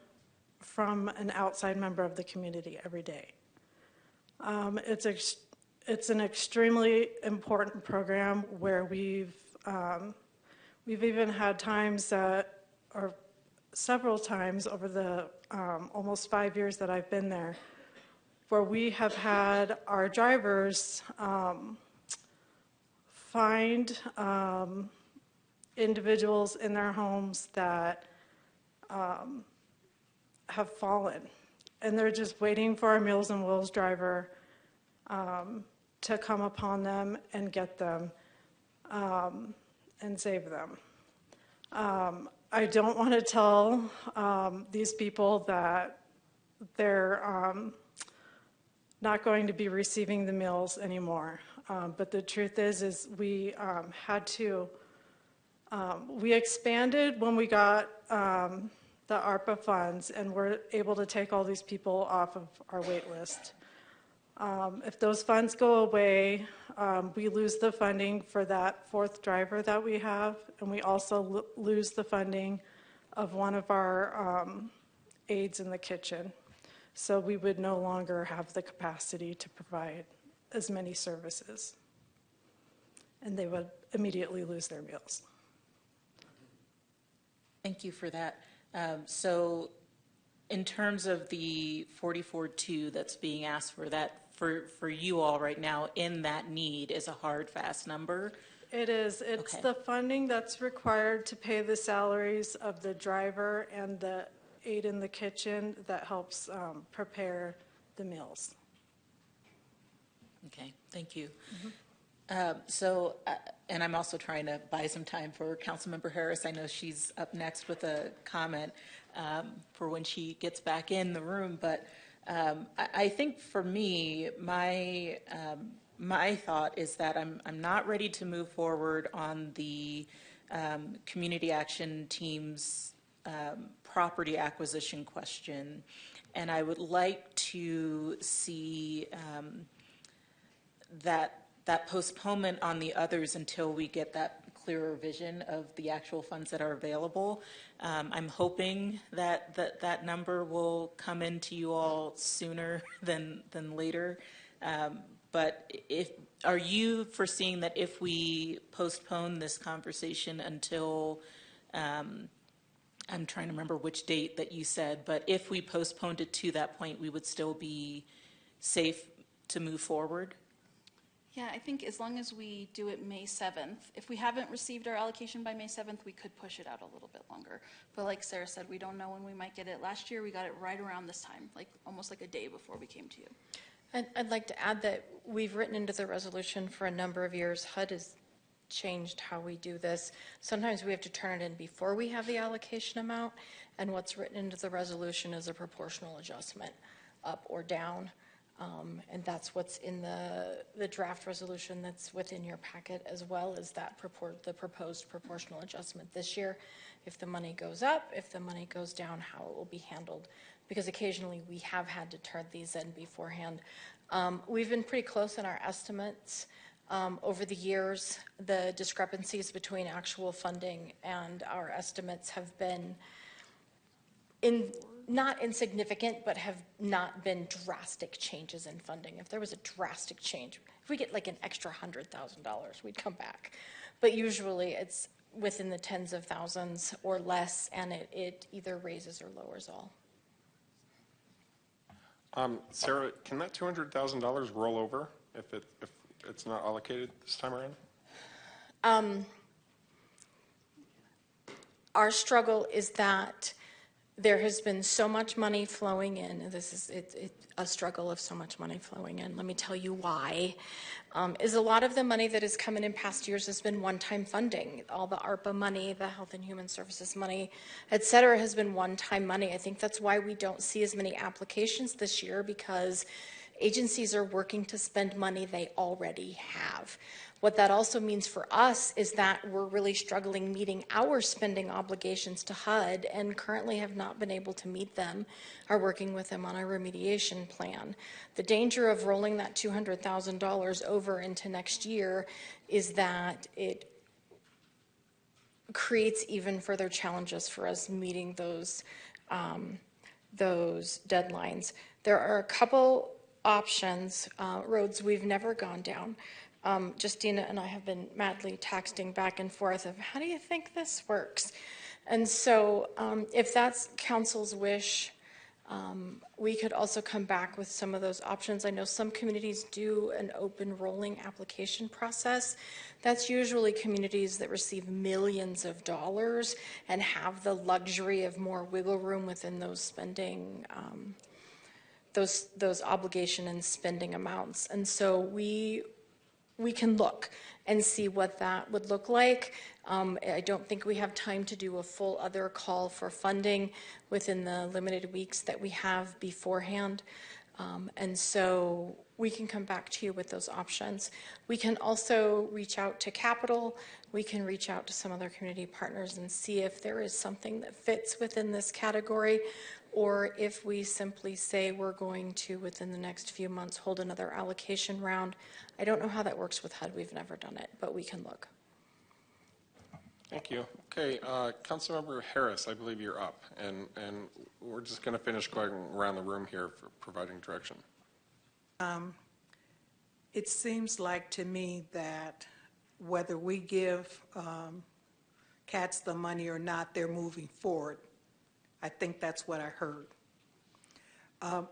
Speaker 7: from an outside member of the community every day. It's an extremely important program where we've even had times that, or several times over the almost 5 years that I've been there, where we have had our drivers find individuals in their homes that have fallen, and they're just waiting for our Meals on Wheels driver to come upon them and get them and save them. I don't want to tell these people that they're not going to be receiving the meals anymore, but the truth is we had to, we expanded when we got the ARPA funds, and we're able to take all these people off of our wait list. If those funds go away, we lose the funding for that 4th driver that we have, and we also lose the funding of one of our aides in the kitchen. So we would no longer have the capacity to provide as many services. And they would immediately lose their meals.
Speaker 13: Thank you for that. So in terms of the 44.2 that's being asked for, that for you all right now in that need is a hard, fast number?
Speaker 7: It is. It's the funding that's required to pay the salaries of the driver and the aide in the kitchen that helps prepare the meals.
Speaker 13: Okay, thank you. And I'm also trying to buy some time for Councilmember Harris. I know she's up next with a comment for when she gets back in the room. But I think for me, my thought is that I'm not ready to move forward on the community action team's property acquisition question. And I would like to see that postponement on the others until we get that clearer vision of the actual funds that are available. I'm hoping that number will come into you all sooner than later. But are you foreseeing that if we postpone this conversation until, I'm trying to remember which date that you said, but if we postponed it to that point, we would still be safe to move forward?
Speaker 5: Yeah, I think as long as we do it May 7th, if we haven't received our allocation by May 7th, we could push it out a little bit longer. But like Sarah said, we don't know when we might get it. Last year, we got it right around this time, like almost like a day before we came to you.
Speaker 21: I'd like to add that we've written into the resolution for a number of years. HUD has changed how we do this. Sometimes we have to turn it in before we have the allocation amount, and what's written into the resolution is a proportional adjustment, up or down. And that's what's in the draft resolution that's within your packet, as well as that the proposed proportional adjustment this year. If the money goes up, if the money goes down, how it will be handled. Because occasionally we have had to turn these in beforehand. We've been pretty close in our estimates. Over the years, the discrepancies between actual funding and our estimates have been not insignificant, but have not been drastic changes in funding. If there was a drastic change, if we get like an extra $100,000, we'd come back. But usually it's within the tens of thousands or less, and it either raises or lowers all.
Speaker 2: Sarah, can that $200,000 roll over if it's not allocated this time around?
Speaker 21: Our struggle is that there has been so much money flowing in, and this is a struggle of so much money flowing in. Let me tell you why. Is a lot of the money that has come in past years has been one-time funding. All the ARPA money, the Health and Human Services money, et cetera, has been one-time money. I think that's why we don't see as many applications this year, because agencies are working to spend money they already have. What that also means for us is that we're really struggling meeting our spending obligations to HUD and currently have not been able to meet them, are working with them on a remediation plan. The danger of rolling that $200,000 over into next year is that it creates even further challenges for us meeting those deadlines. There are a couple options, roads we've never gone down. Justina and I have been madly texting back and forth of, how do you think this works? And so if that's council's wish, we could also come back with some of those options. I know some communities do an open rolling application process. That's usually communities that receive millions of dollars and have the luxury of more wiggle room within those spending, those obligation and spending amounts. And so we can look and see what that would look like. I don't think we have time to do a full other call for funding within the limited weeks that we have beforehand. And so we can come back to you with those options. We can also reach out to Capital. We can reach out to some other community partners and see if there is something that fits within this category, or if we simply say we're going to, within the next few months, hold another allocation round. I don't know how that works with HUD. We've never done it, but we can look.
Speaker 2: Thank you. Okay, Councilmember Harris, I believe you're up, and we're just going to finish going around the room here for providing direction.
Speaker 15: It seems like to me that whether we give cats the money or not, they're moving forward. I think that's what I heard.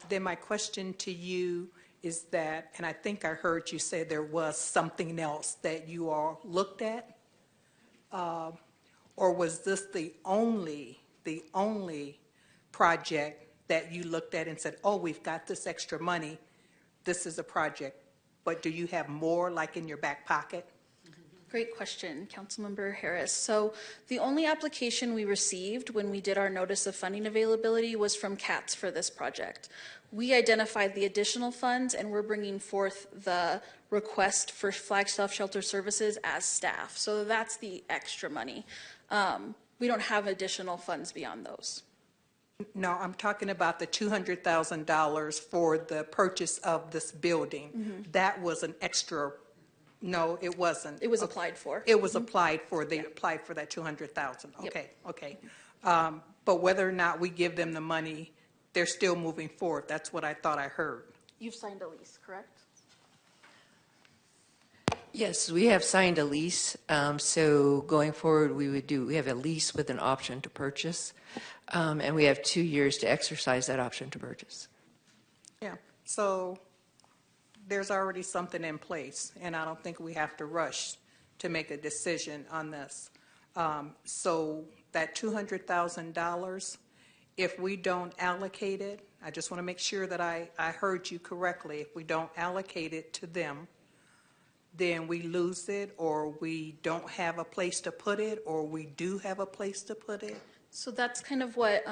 Speaker 15: Then my question to you is that, and I think I heard you say there was something else that you all looked at, or was this the only project that you looked at and said, oh, we've got this extra money, this is a project, but do you have more like in your back pocket?
Speaker 5: Great question, Councilmember Harris. So the only application we received when we did our notice of funding availability was from CATS for this project. We identified the additional funds and we're bringing forth the request for Flagstaff Shelter Services as staff. So that's the extra money. We don't have additional funds beyond those.
Speaker 15: No, I'm talking about the $200,000 for the purchase of this building.
Speaker 5: Mm-hmm.
Speaker 15: That was an extra. No, it wasn't.
Speaker 5: It was applied for.
Speaker 15: It was applied for. They applied for that $200,000. Okay,
Speaker 5: Yep.
Speaker 15: okay. But whether or not we give them the money, they're still moving forward. That's what I thought I heard.
Speaker 5: You've signed a lease, correct?
Speaker 6: Yes, we have signed a lease. So going forward, we have a lease with an option to purchase, and we have 2 years to exercise that option to purchase.
Speaker 15: Yeah. So there's already something in place, and I don't think we have to rush to make a decision on this. So that $200,000, if we don't allocate it, I just want to make sure that I heard you correctly. If we don't allocate it to them, then we lose it, or we don't have a place to put it, or we do have a place to put it.
Speaker 5: So that's kind of what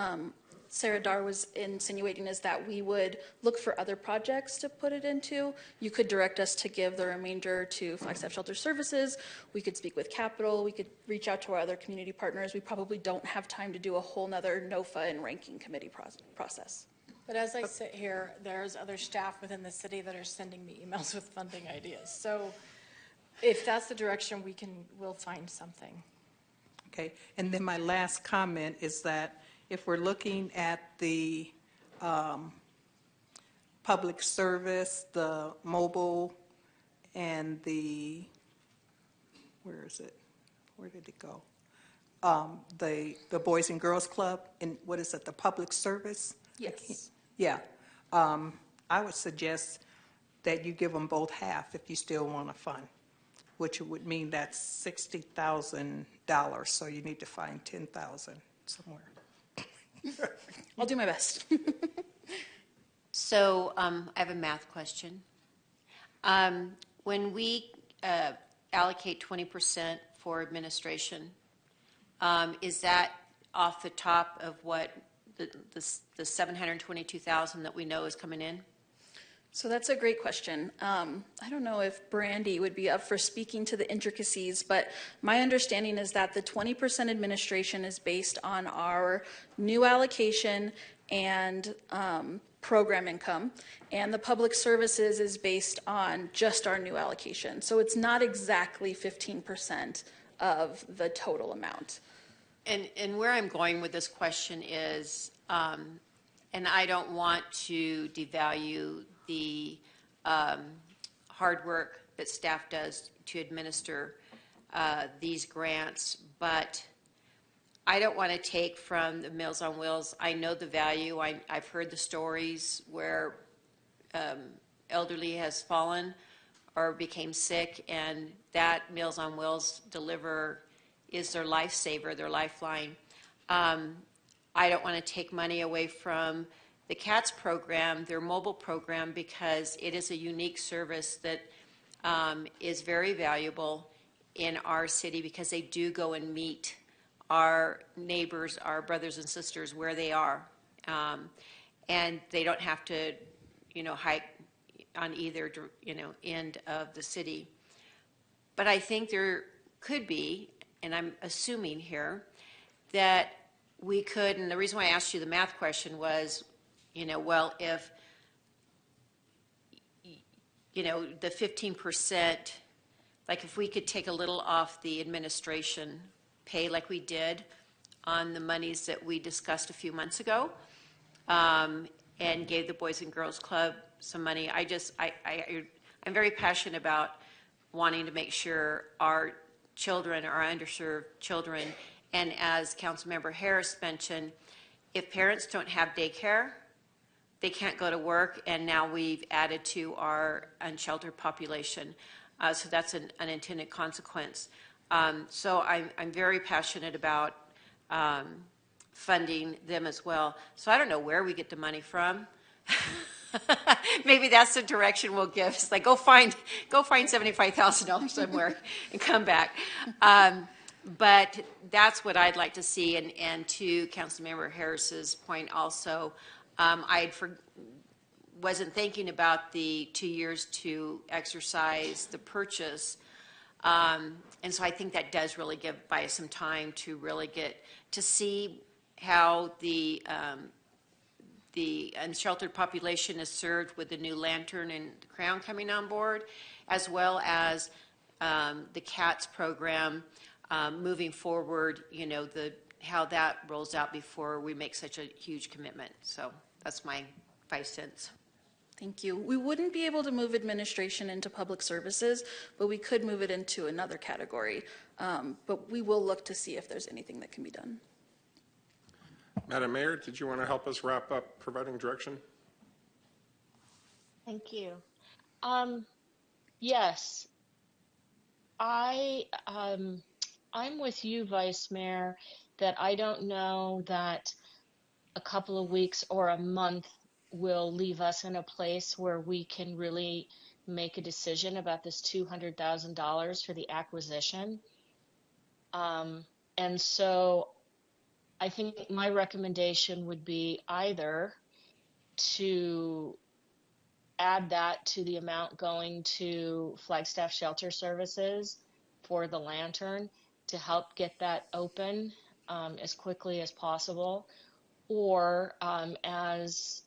Speaker 5: Sarah Dar was insinuating, is that we would look for other projects to put it into. You could direct us to give the remainder to Flagstaff Shelter Services. We could speak with Capital. We could reach out to our other community partners. We probably don't have time to do a whole nother NOFA and ranking committee process.
Speaker 21: But as I sit here, there's other staff within the city that are sending me emails with funding ideas. So if that's the direction we'll find something.
Speaker 15: Okay, and then my last comment is that if we're looking at the public service, the mobile, and the, where is it? Where did it go? The Boys and Girls Club, and what is it, the public service?
Speaker 5: Yes.
Speaker 15: Yeah. I would suggest that you give them both half if you still want to fund, which would mean that's $60,000, so you need to find $10,000 somewhere.
Speaker 5: I'll do my best.
Speaker 3: So I have a math question. When we allocate 20% for administration, is that off the top of what the 722,000 that we know is coming in?
Speaker 5: So that's a great question. I don't know if Brandy would be up for speaking to the intricacies, but my understanding is that the 20% administration is based on our new allocation and program income, and the public services is based on just our new allocation. So it's not exactly 15% of the total amount.
Speaker 3: And where I'm going with this question is, and I don't want to devalue the hard work that staff does to administer these grants, but I don't want to take from the Meals on Wheels. I know the value. I've heard the stories where elderly has fallen or became sick, and that Meals on Wheels deliver is their lifesaver, their lifeline. I don't want to take money away from the CATS program, their mobile program, because it is a unique service that is very valuable in our city, because they do go and meet our neighbors, our brothers and sisters where they are. And they don't have to, hike on either, end of the city. But I think there could be, and I'm assuming here, that we could, and the reason why I asked you the math question was, well, if, the 15%, like if we could take a little off the administration pay like we did on the monies that we discussed a few months ago, and gave the Boys and Girls Club some money. I'm very passionate about wanting to make sure our children, our underserved children, and as Councilmember Harris mentioned, if parents don't have daycare, they can't go to work, and now we've added to our unsheltered population. So that's an unintended consequence. So I'm very passionate about funding them as well. So I don't know where we get the money from. Maybe that's the direction we'll give. It's like, go find $75,000 somewhere and come back. But that's what I'd like to see. And to Councilmember Harris's point also, wasn't thinking about the 2 years to exercise the purchase. And so I think that does really buy us some time to really get to see how the unsheltered population is served with the new lantern and crown coming on board, as well as the CATS program moving forward, how that rolls out before we make such a huge commitment. So that's my 5 cents.
Speaker 5: Thank you. We wouldn't be able to move administration into public services, but we could move it into another category. But we will look to see if there's anything that can be done.
Speaker 2: Madam Mayor, did you want to help us wrap up providing direction?
Speaker 16: Thank you. Yes, I'm with you, Vice Mayor, that I don't know that a couple of weeks or a month will leave us in a place where we can really make a decision about this $200,000 for the acquisition. And so I think my recommendation would be either to add that to the amount going to Flagstaff Shelter Services for the lantern to help get that open as quickly as possible, or as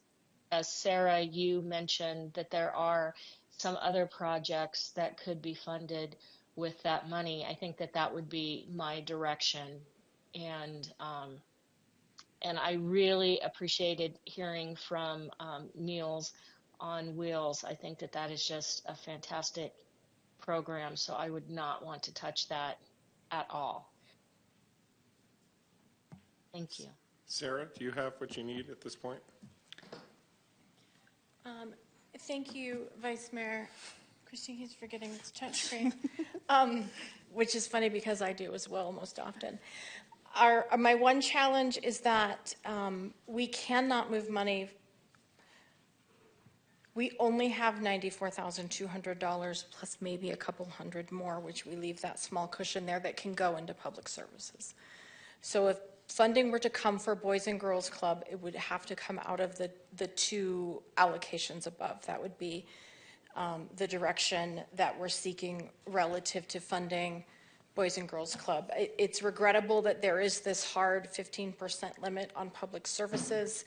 Speaker 16: Sarah, you mentioned that there are some other projects that could be funded with that money. I think that would be my direction. And I really appreciated hearing from Meals on Wheels. I think that is just a fantastic program, so I would not want to touch that at all. Thank you.
Speaker 2: Sarah, do you have what you need at this point?
Speaker 21: Thank you, Vice Mayor. Christine keeps forgetting it's touchscreen, which is funny because I do as well most often. My one challenge is that we cannot move money. We only have $94,200 plus maybe a couple hundred more, which we leave that small cushion there that can go into public services. So if funding were to come for Boys and Girls Club, it would have to come out of the 2 allocations above. That would be the direction that we're seeking relative to funding Boys and Girls Club. It's regrettable that there is this hard 15% limit on public services.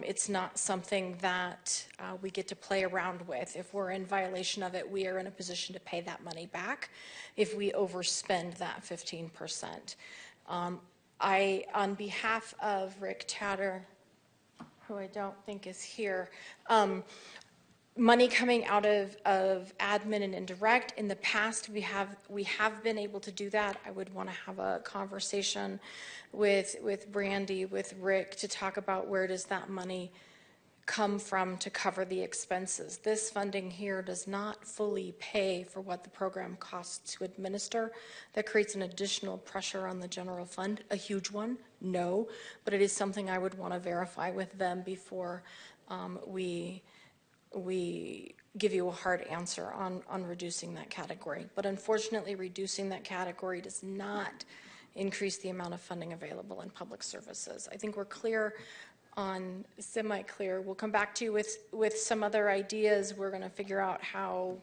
Speaker 21: It's not something that we get to play around with. If we're in violation of it, we are in a position to pay that money back if we overspend that 15%. On behalf of Rick Tatter, who I don't think is here, money coming out of admin and indirect, in the past we have been able to do that. I would want to have a conversation with Brandy, with Rick, to talk about where does that money come from to cover the expenses. This funding here does not fully pay for what the program costs to administer. That creates an additional pressure on the general fund, a huge one, no, but it is something I would want to verify with them before we give you a hard answer on reducing that category. But unfortunately, reducing that category does not increase the amount of funding available in public services. I think we're clear on, semi-clear. We'll come back to you with some other ideas. We're going to figure out how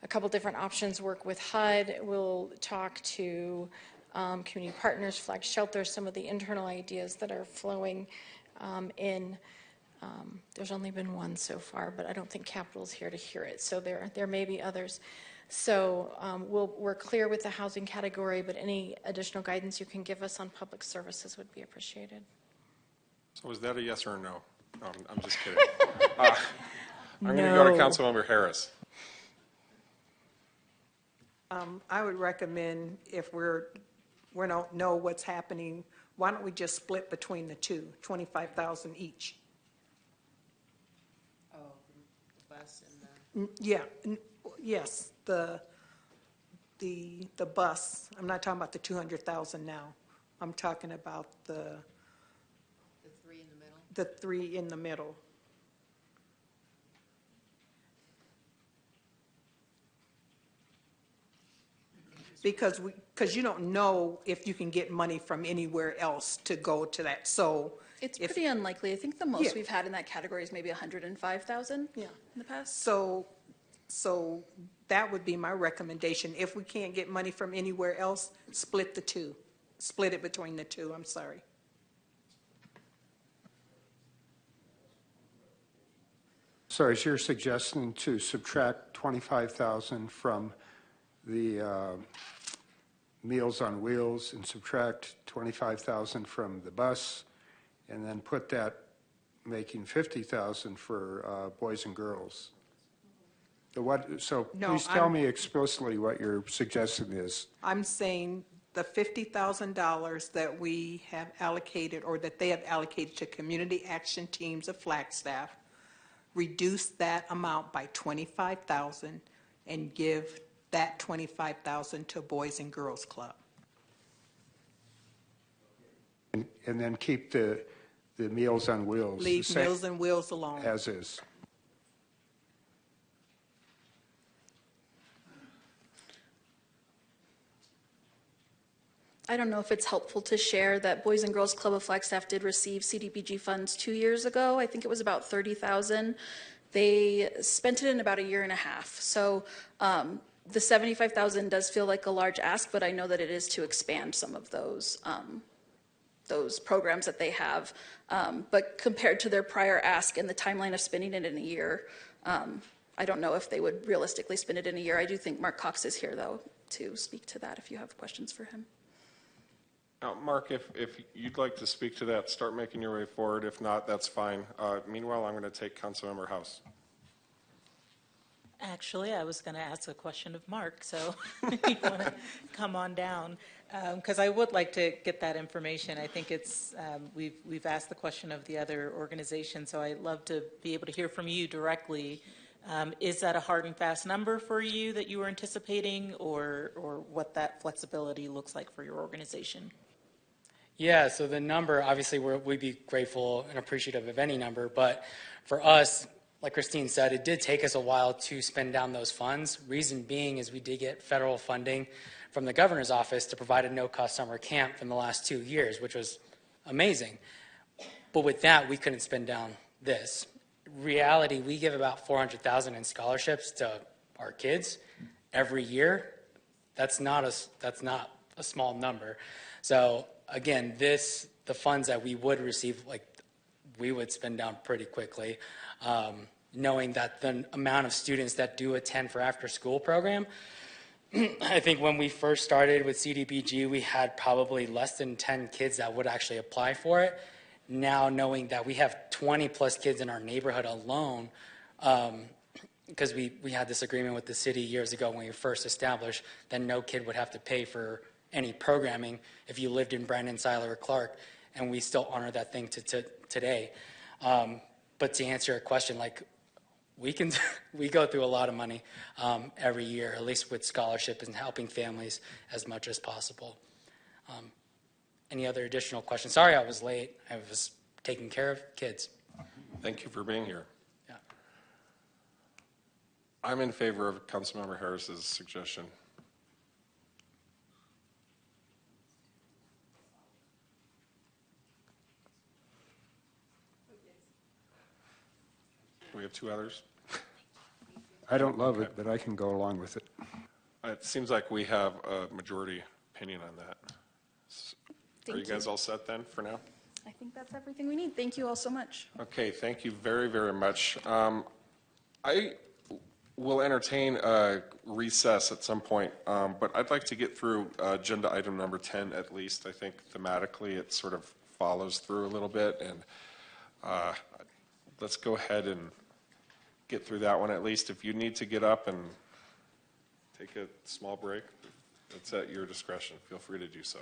Speaker 21: a couple different options work with HUD. We'll talk to community partners, Flag Shelter, some of the internal ideas that are flowing in. There's only been one so far, but I don't think Capital's here to hear it, so there may be others. So we're clear with the housing category, but any additional guidance you can give us on public services would be appreciated.
Speaker 2: So is that a yes or a no? No, I'm just kidding. I'm going to go to Councilmember Harris.
Speaker 15: I would recommend if we don't know what's happening, why don't we just split between the two, 25,000 each?
Speaker 13: Oh, the bus and
Speaker 15: Yes, the bus. I'm not talking about the 200,000 now. I'm talking about the
Speaker 6: three in the middle?
Speaker 15: The three in the middle. Because you don't know if you can get money from anywhere else to go to that. So
Speaker 5: It's pretty unlikely. I think the most
Speaker 15: Yeah.
Speaker 5: we've had in that category is maybe 105,000 in the past.
Speaker 15: So that would be my recommendation. If we can't get money from anywhere else, split the two. Split it between the two, I'm sorry.
Speaker 4: So is your suggestion to subtract 25,000 from the Meals on Wheels and subtract 25,000 from the bus, and then put that making 50,000 for boys and girls? So
Speaker 15: No,
Speaker 4: please tell me explicitly what your suggestion is.
Speaker 15: I'm saying the $50,000 that we have allocated, or that they have allocated to community action teams of Flagstaff, reduce that amount by 25,000 and give that 25,000 to Boys and Girls Club.
Speaker 4: And then keep the Meals on Wheels.
Speaker 15: Leave
Speaker 4: the same
Speaker 15: Meals and Wheels alone.
Speaker 4: as is.
Speaker 5: I don't know if it's helpful to share that Boys and Girls Club of Flagstaff did receive CDBG funds 2 years ago. I think it was about 30,000. They spent it in about a year and a half. So the 75,000 does feel like a large ask, but I know that it is to expand some of those programs that they have. But compared to their prior ask and the timeline of spending it in a year, I don't know if they would realistically spend it in a year. I do think Mark Cox is here, though, to speak to that if you have questions for him.
Speaker 2: Mark, if you'd like to speak to that, start making your way forward. If not, that's fine. Meanwhile, I'm going to take Councilmember House.
Speaker 13: Actually, I was going to ask a question of Mark, so if you want to come on down, because I would like to get that information. I think it's we've asked the question of the other organization, so I'd love to be able to hear from you directly. Is that a hard and fast number for you that you were anticipating, or what that flexibility looks like for your organization?
Speaker 1: Yeah, so the number, obviously, we'd be grateful and appreciative of any number, but for us, like Christine said, it did take us a while to spend down those funds. Reason being is we did get federal funding from the governor's office to provide a no-cost summer camp in the last 2 years, which was amazing. But with that, we couldn't spend down this. Reality, we give about $400,000 in scholarships to our kids every year. That's not a small number. So again, the funds that we would receive, we would spend down pretty quickly, knowing that the amount of students that do attend for after-school program, I think when we first started with CDBG, we had probably less than 10 kids that would actually apply for it. Now knowing that we have 20 plus kids in our neighborhood alone, because we had this agreement with the city years ago when we first established that no kid would have to pay for any programming if you lived in Brandon, Seiler, or Clark, and we still honor that thing to today. But to answer your question, we go through a lot of money every year, at least with scholarships and helping families as much as possible. Any other additional questions? Sorry I was late. I was taking care of kids.
Speaker 2: Thank you for being here.
Speaker 1: Yeah.
Speaker 2: I'm in favor of Councilmember Harris's suggestion. We have two others.
Speaker 4: I don't love it, but I can go along with it.
Speaker 2: It seems like we have a majority opinion on that. Are you guys all set then for now?
Speaker 5: I think that's everything we need. Thank you all so much.
Speaker 2: Okay, thank you very, very much. we'll entertain a recess at some point, but I'd like to get through agenda item number 10 at least. I think thematically it sort of follows through a little bit, and let's go ahead and get through that one at least. If you need to get up and take a small break, it's at your discretion. Feel free to do so.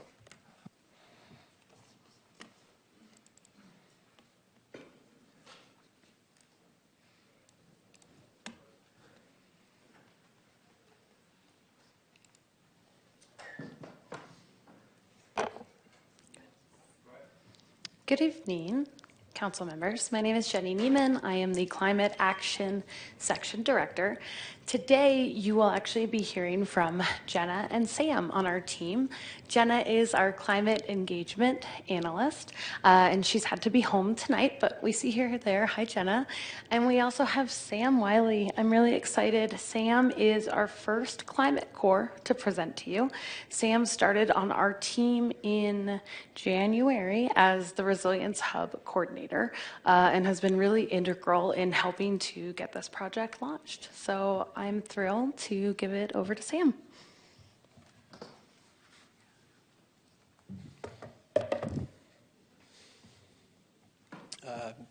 Speaker 12: Good evening, council members. My name is Jenny Neiman. I am the Climate Action Section Director. Today, you will actually be hearing from Jenna and Sam on our team. Jenna is our climate engagement analyst, and she's had to be home tonight, but we see her there. Hi, Jenna. And we also have Sam Wiley. I'm really excited. Sam is our first climate core to present to you. Sam started on our team in January as the Resilience Hub coordinator and has been really integral in helping to get this project launched. So I'm thrilled to give it over to Sam.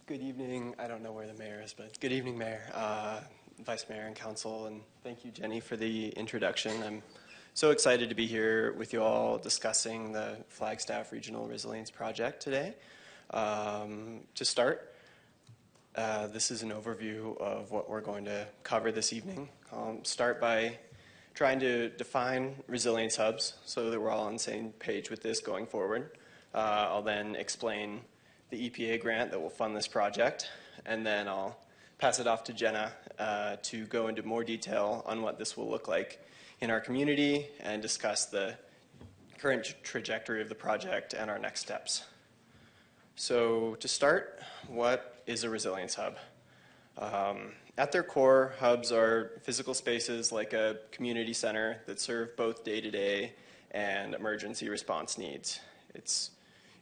Speaker 18: Good evening. I don't know where the mayor is, but good evening, Mayor, Vice Mayor, and Council. And thank you, Jenny, for the introduction. I'm so excited to be here with you all discussing the Flagstaff Regional Resilience Project today. To start, this is an overview of what we're going to cover this evening. I'll start by trying to define resilience hubs so that we're all on the same page with this going forward. I'll then explain the EPA grant that will fund this project, and then I'll pass it off to Jenna to go into more detail on what this will look like in our community and discuss the current trajectory of the project and our next steps. So to start, what is a resilience hub? At their core, hubs are physical spaces like a community center that serve both day-to-day and emergency response needs. It's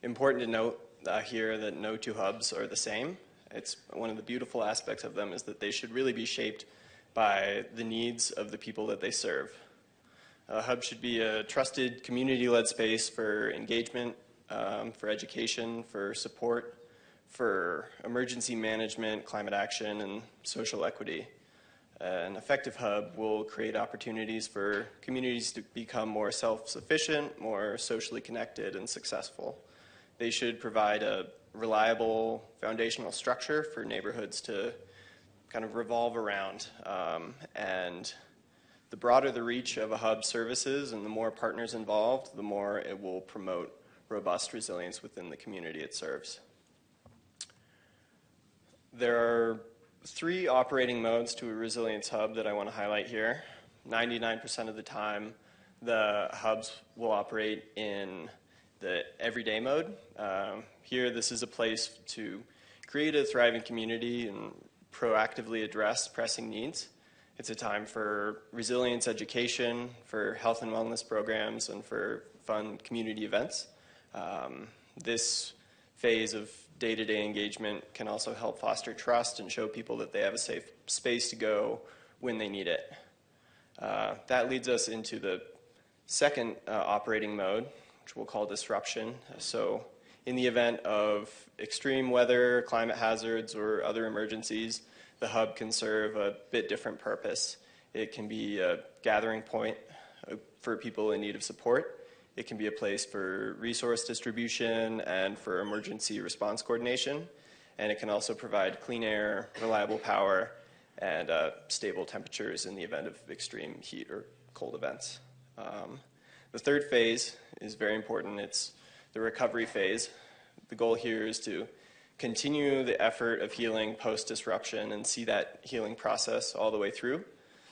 Speaker 18: important to note here that no two hubs are the same. It's one of the beautiful aspects of them is that they should really be shaped by the needs of the people that they serve. A hub should be a trusted community-led space for engagement, for education, for support, for emergency management, climate action, and social equity. An effective hub will create opportunities for communities to become more self-sufficient, more socially connected, and successful. They should provide a reliable foundational structure for neighborhoods to kind of revolve around. And the broader the reach of a hub services and the more partners involved, the more it will promote robust resilience within the community it serves. There are 3 operating modes to a resilience hub that I want to highlight here. 99% of the time, the hubs will operate in the everyday mode. Here, this is a place to create a thriving community and proactively address pressing needs. It's a time for resilience education, for health and wellness programs, and for fun community events. This phase of day-to-day engagement can also help foster trust and show people that they have a safe space to go when they need it. That leads us into the second operating mode, which we'll call disruption. So in the event of extreme weather, climate hazards, or other emergencies, the hub can serve a bit different purpose. It can be a gathering point for people in need of support. It can be a place for resource distribution and for emergency response coordination. And it can also provide clean air, reliable power, and stable temperatures in the event of extreme heat or cold events. The third phase is very important. It's the recovery phase. The goal here is to continue the effort of healing post-disruption and see that healing process all the way through.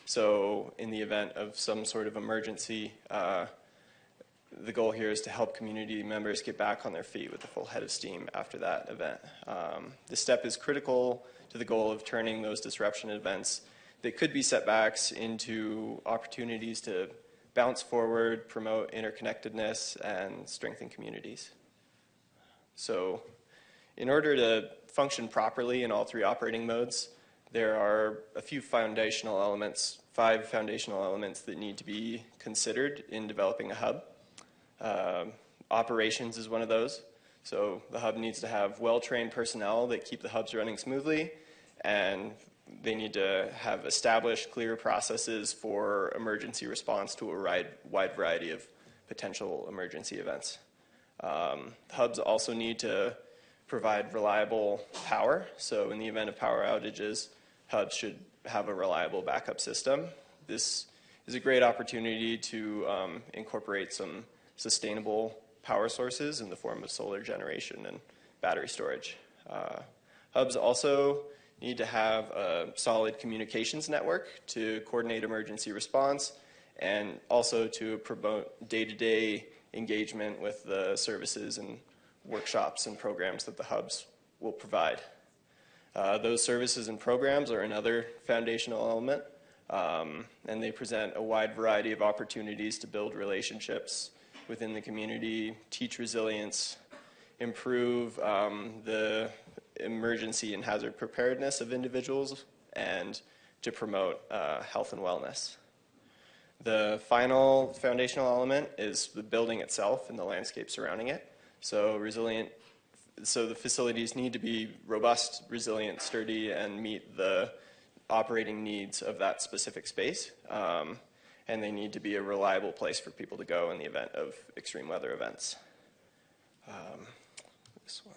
Speaker 18: So in the event of some sort of emergency, the goal here is to help community members get back on their feet with a full head of steam after that event. This step is critical to the goal of turning those disruption events that could be setbacks into opportunities to bounce forward, promote interconnectedness, and strengthen communities. So in order to function properly in all 3 operating modes, there are a few foundational elements, 5 foundational elements that need to be considered in developing a hub. Operations is one of those. So the hub needs to have well-trained personnel that keep the hubs running smoothly, and they need to have established clear processes for emergency response to a wide variety of potential emergency events. Hubs also need to provide reliable power. So in the event of power outages, hubs should have a reliable backup system. This is a great opportunity to incorporate some sustainable power sources in the form of solar generation and battery storage. Hubs also need to have a solid communications network to coordinate emergency response and also to promote day-to-day engagement with the services and workshops and programs that the hubs will provide. Those services and programs are another foundational element, and they present a wide variety of opportunities to build relationships within the community, teach resilience, improve the emergency and hazard preparedness of individuals, and to promote health and wellness. The final foundational element is the building itself and the landscape surrounding it. So the facilities need to be robust, resilient, sturdy, and meet the operating needs of that specific space. And they need to be a reliable place for people to go in the event of extreme weather events. This one.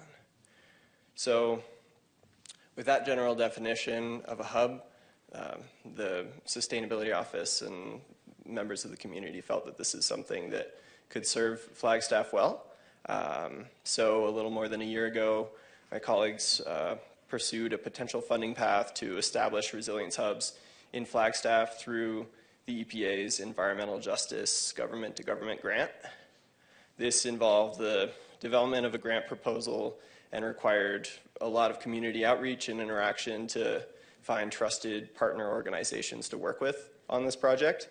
Speaker 18: So with that general definition of a hub, the Sustainability Office and members of the community felt that this is something that could serve Flagstaff well. So a little more than a year ago, my colleagues pursued a potential funding path to establish resilience hubs in Flagstaff through the EPA's Environmental Justice Government-to-Government grant. This involved the development of a grant proposal and required a lot of community outreach and interaction to find trusted partner organizations to work with on this project.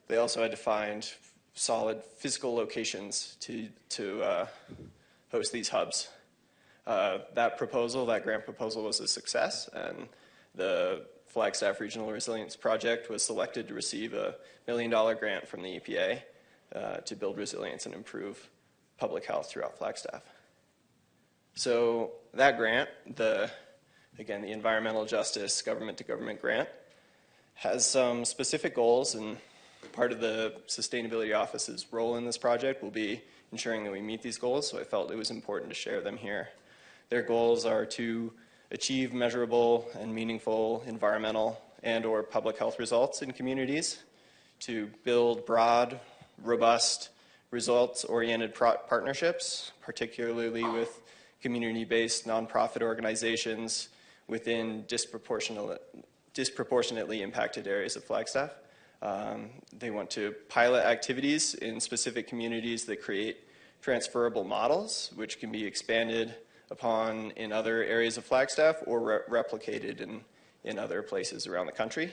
Speaker 18: They also had to find solid physical locations to host these hubs. That grant proposal was a success, and the Flagstaff Regional Resilience Project was selected to receive a $1 million grant from the EPA to build resilience and improve public health throughout Flagstaff. So that grant, again, the Environmental Justice Government-to-Government grant, has some specific goals, and part of the Sustainability Office's role in this project will be ensuring that we meet these goals, so I felt it was important to share them here. Their goals are to achieve measurable and meaningful environmental and/or public health results in communities, to build broad, robust, results-oriented partnerships, particularly with community-based nonprofit organizations within disproportionately impacted areas of Flagstaff. They want to pilot activities in specific communities that create transferable models, which can be expanded upon in other areas of Flagstaff or replicated in other places around the country.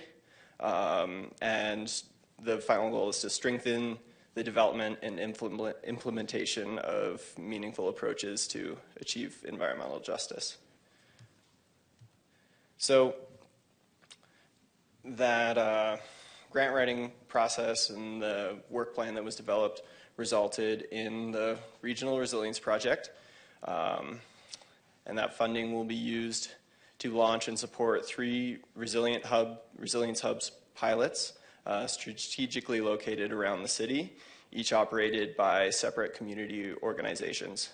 Speaker 18: And the final goal is to strengthen the development and implementation of meaningful approaches to achieve environmental justice. So that grant writing process and the work plan that was developed resulted in the Regional Resilience Project. And that funding will be used to launch and support 3 resilience hubs pilots strategically located around the city, each operated by separate community organizations.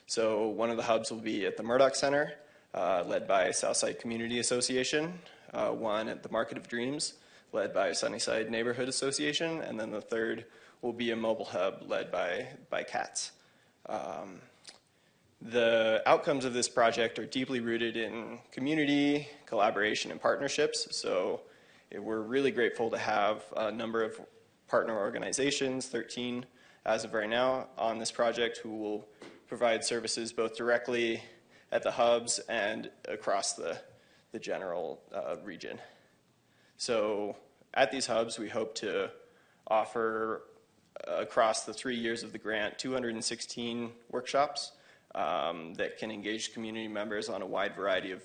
Speaker 18: So one of the hubs will be at the Murdoch Center, led by Southside Community Association, one at the Market of Dreams, led by Sunnyside Neighborhood Association, and then the third will be a mobile hub led by CATS. The outcomes of this project are deeply rooted in community, collaboration, and partnerships. So we're really grateful to have a number of partner organizations, 13 as of right now, on this project who will provide services both directly at the hubs and across the general region. So at these hubs, we hope to offer across the 3 years of the grant 216 workshops that can engage community members on a wide variety of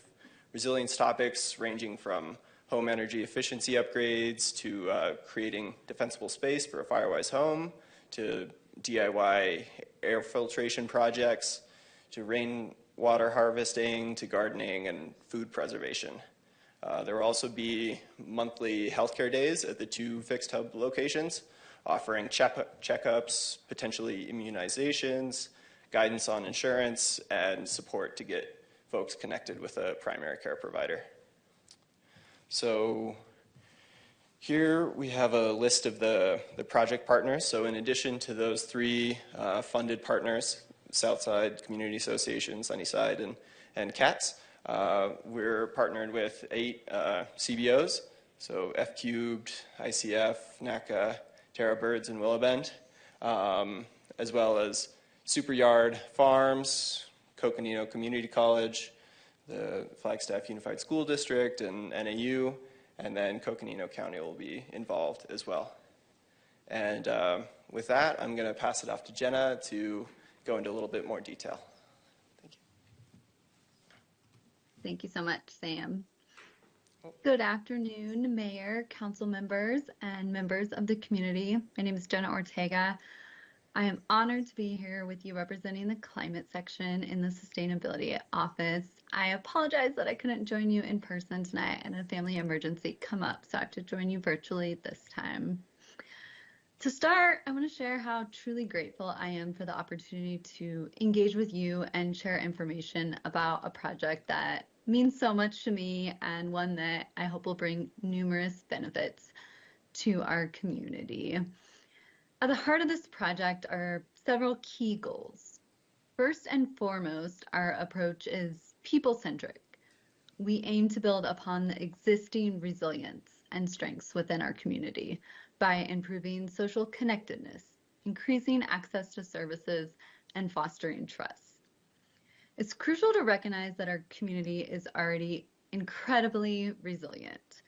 Speaker 18: resilience topics ranging from home energy efficiency upgrades to creating defensible space for a Firewise home, to DIY air filtration projects, to rainwater harvesting, to gardening and food preservation. There will also be monthly healthcare days at the 2 fixed hub locations, offering checkups, potentially immunizations, guidance on insurance, and support to get folks connected with a primary care provider. So here we have a list of the project partners. So in addition to those 3 funded partners, Southside Community Association, Sunnyside, and CATS, we're partnered with 8 CBOs, so F Cubed, ICF, NACA, Terra Birds, and Willow Bend, as well as Super Yard Farms, Coconino Community College, the Flagstaff Unified School District, and NAU, and then Coconino County will be involved as well. And with that, I'm going to pass it off to Jenna to go into a little bit more detail.
Speaker 19: Thank you so much, Sam. Good afternoon, Mayor, council members, and members of the community. My name is Jenna Ortega. I am honored to be here with you representing the climate section in the Sustainability Office. I apologize that I couldn't join you in person tonight and a family emergency come up, so I have to join you virtually this time. To start, I want to share how truly grateful I am for the opportunity to engage with you and share information about a project that means so much to me and one that I hope will bring numerous benefits to our community. At the heart of this project are several key goals. First and foremost, our approach is people-centric. We aim to build upon the existing resilience and strengths within our community by improving social connectedness, increasing access to services, and fostering trust. It's crucial to recognize that our community is already incredibly resilient.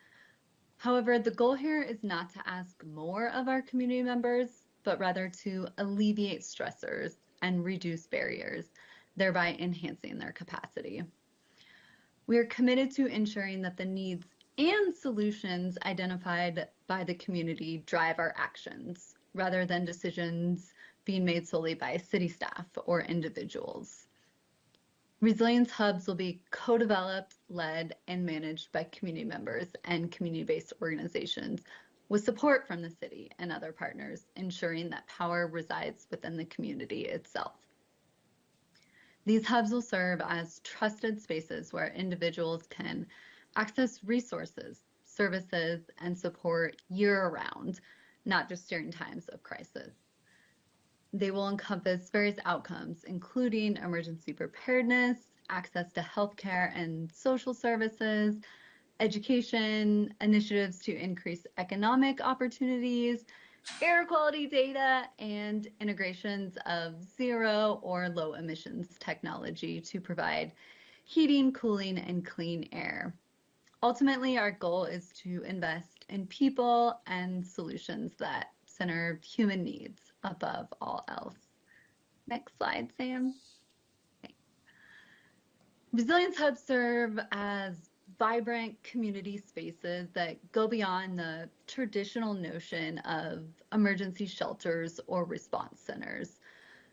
Speaker 19: However, the goal here is not to ask more of our community members, but rather to alleviate stressors and reduce barriers, thereby enhancing their capacity. We are committed to ensuring that the needs and solutions identified by the community drive our actions, rather than decisions being made solely by city staff or individuals. Resilience hubs will be co-developed, led, and managed by community members and community-based organizations with support from the city and other partners, ensuring that power resides within the community itself. These hubs will serve as trusted spaces where individuals can access resources, services, and support year-round, not just during times of crisis. They will encompass various outcomes, including emergency preparedness, access to healthcare and social services, education, initiatives to increase economic opportunities, air quality data, and integrations of zero or low emissions technology to provide heating, cooling, and clean air. Ultimately, our goal is to invest in people and solutions that center human needs above all else. Next slide, Sam. Okay. Resilience hubs serve as vibrant community spaces that go beyond the traditional notion of emergency shelters or response centers.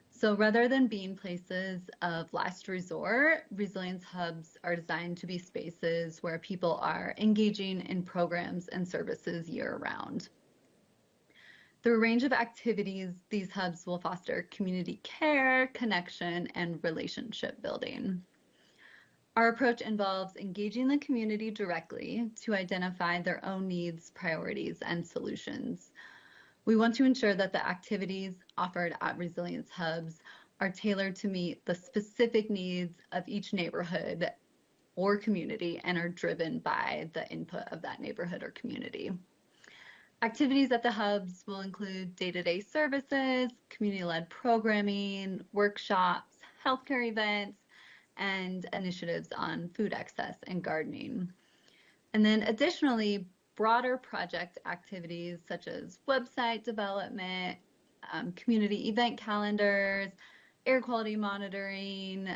Speaker 19: So rather than being places of last resort, resilience hubs are designed to be spaces where people are engaging in programs and services year-round. Through a range of activities, these hubs will foster community care, connection, and relationship building. Our approach involves engaging the community directly to identify their own needs, priorities, and solutions. We want to ensure that the activities offered at Resilience Hubs are tailored to meet the specific needs of each neighborhood or community and are driven by the input of that neighborhood or community. Activities at the hubs will include day-to-day services, community-led programming, workshops, healthcare events, and initiatives on food access and gardening. And then additionally, broader project activities such as website development, community event calendars, air quality monitoring,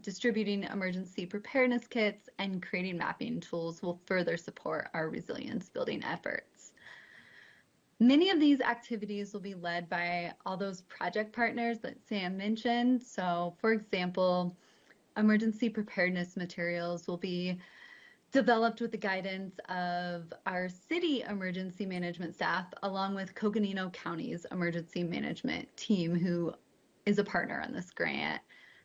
Speaker 19: distributing emergency preparedness kits, and creating mapping tools will further support our resilience building efforts. Many of these activities will be led by all those project partners that Sam mentioned. So, for example, emergency preparedness materials will be developed with the guidance of our city emergency management staff, along with Coconino County's emergency management team, who is a partner on this grant.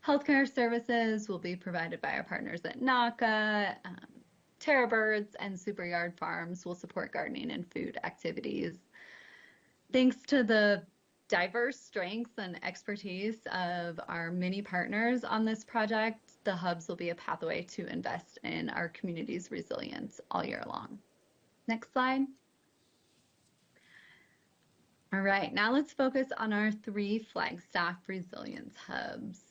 Speaker 19: Healthcare services will be provided by our partners at NACA. Terra Birds and Super Yard Farms will support gardening and food activities. Thanks to the diverse strengths and expertise of our many partners on this project, the hubs will be a pathway to invest in our community's resilience all year long. Next slide. All right, now let's focus on our 3 Flagstaff resilience hubs.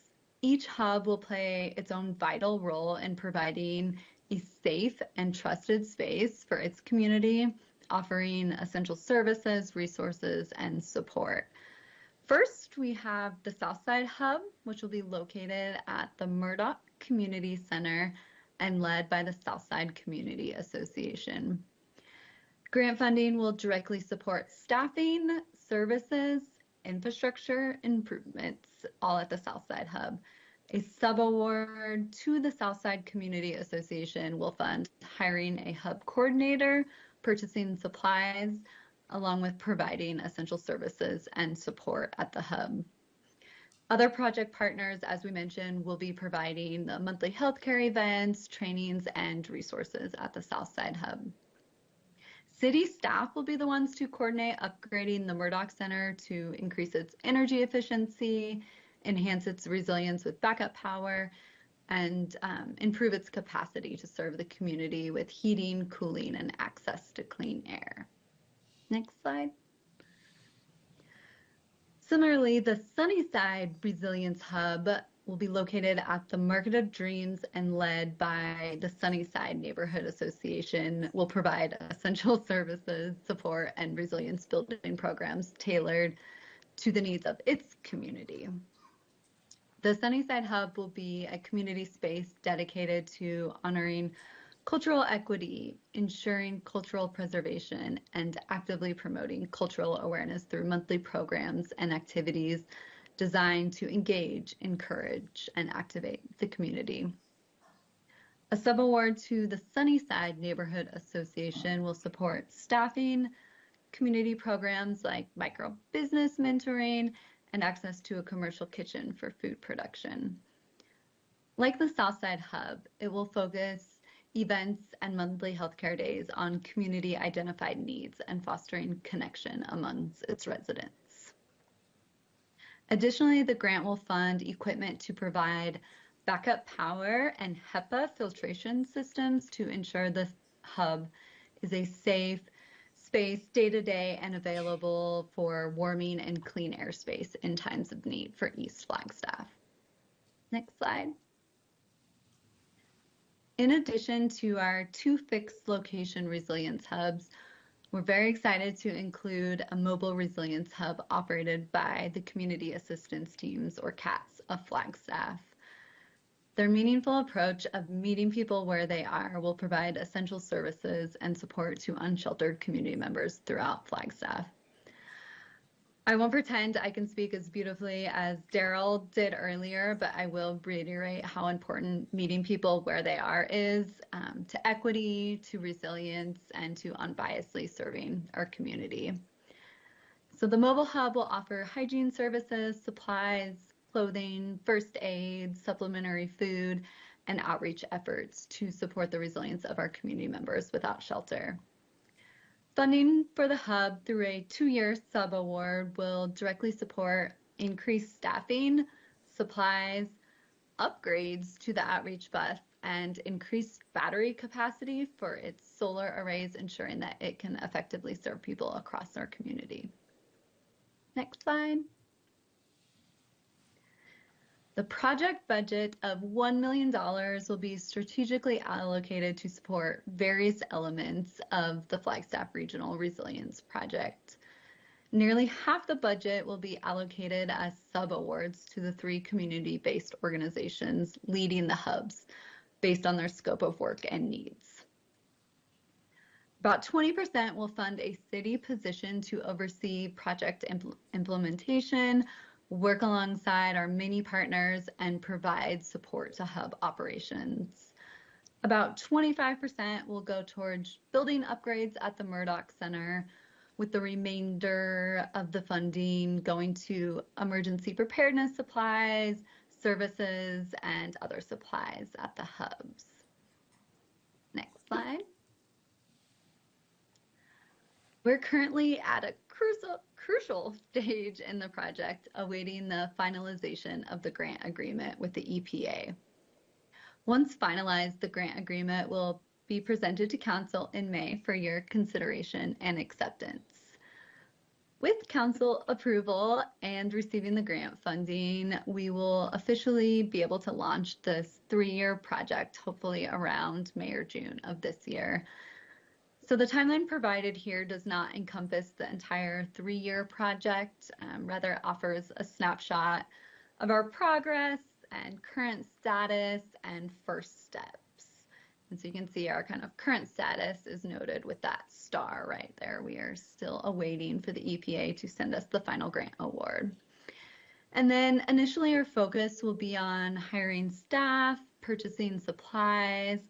Speaker 19: Each hub will play its own vital role in providing a safe and trusted space for its community, offering essential services, resources, and support. First, we have the Southside Hub, which will be located at the Murdoch Community Center and led by the Southside Community Association. Grant funding will directly support staffing, services, infrastructure improvements, all at the Southside Hub. A subaward to the Southside Community Association will fund hiring a hub coordinator, purchasing supplies, along with providing essential services and support at the hub. Other project partners, as we mentioned, will be providing the monthly healthcare events, trainings, and resources at the Southside Hub. City staff will be the ones to coordinate upgrading the Murdoch Center to increase its energy efficiency, enhance its resilience with backup power, and improve its capacity to serve the community with heating, cooling, and access to clean air. Next slide. Similarly, the Sunnyside Resilience Hub will be located at the Market of Dreams and led by the Sunnyside Neighborhood Association. Will provide essential services, support, and resilience building programs tailored to the needs of its community. The Sunnyside Hub will be a community space dedicated to honoring cultural equity, ensuring cultural preservation, and actively promoting cultural awareness through monthly programs and activities designed to engage, encourage, and activate the community. A subaward to the Sunnyside Neighborhood Association will support staffing, community programs like micro business mentoring, and access to a commercial kitchen for food production. Like the Southside Hub, it will focus events and monthly healthcare days on community identified needs and fostering connection amongst its residents. Additionally, the grant will fund equipment to provide backup power and HEPA filtration systems to ensure the hub is a safe space day-to-day and available for warming and clean airspace in times of need for East Flagstaff. Next slide. In addition to our 2 fixed location resilience hubs, we're very excited to include a mobile resilience hub operated by the Community Assistance Teams, or CATS, of Flagstaff. Their meaningful approach of meeting people where they are will provide essential services and support to unsheltered community members throughout Flagstaff. I won't pretend I can speak as beautifully as Daryl did earlier, but I will reiterate how important meeting people where they are is to equity, to resilience, and to unbiasedly serving our community. So the mobile hub will offer hygiene services, supplies, clothing, first aid, supplementary food, and outreach efforts to support the resilience of our community members without shelter. Funding for the hub through a 2-year sub-award will directly support increased staffing, supplies, upgrades to the outreach bus, and increased battery capacity for its solar arrays, ensuring that it can effectively serve people across our community. Next slide. The project budget of $1 million will be strategically allocated to support various elements of the Flagstaff Regional Resilience Project. Nearly half the budget will be allocated as sub-awards to the 3 community-based organizations leading the hubs based on their scope of work and needs. About 20% will fund a city position to oversee project implementation, work alongside our mini partners, and provide support to hub operations. About 25% will go towards building upgrades at the Murdoch Center, with the remainder of the funding going to emergency preparedness supplies, services, and other supplies at the hubs. Next slide. We're currently at a crucial stage in the project, awaiting the finalization of the grant agreement with the EPA. Once finalized, the grant agreement will be presented to Council in May for your consideration and acceptance. With Council approval and receiving the grant funding, we will officially be able to launch this 3-year project, hopefully around May or June of this year. So the timeline provided here does not encompass the entire 3-year project, rather offers a snapshot of our progress and current status and first steps. And so you can see our kind of current status is noted with that star right there. We are still awaiting for the EPA to send us the final grant award. And then initially our focus will be on hiring staff, purchasing supplies,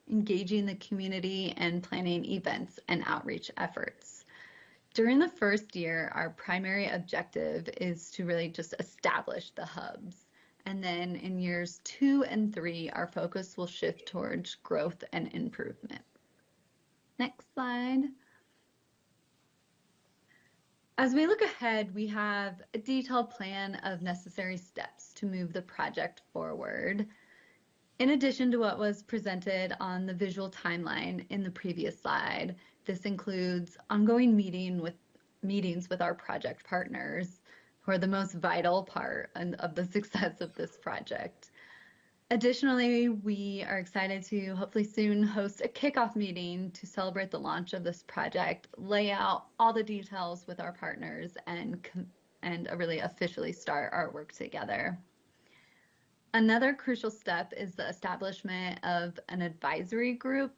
Speaker 19: engaging the community, and planning events and outreach efforts. During the first year, our primary objective is to really just establish the hubs. And then in years 2 and 3, our focus will shift towards growth and improvement. Next slide. As we look ahead, we have a detailed plan of necessary steps to move the project forward. In addition to what was presented on the visual timeline in the previous slide, this includes ongoing meetings with our project partners, who are the most vital part of the success of this project. Additionally, we are excited to hopefully soon host a kickoff meeting to celebrate the launch of this project, lay out all the details with our partners, and really officially start our work together. Another crucial step is the establishment of an advisory group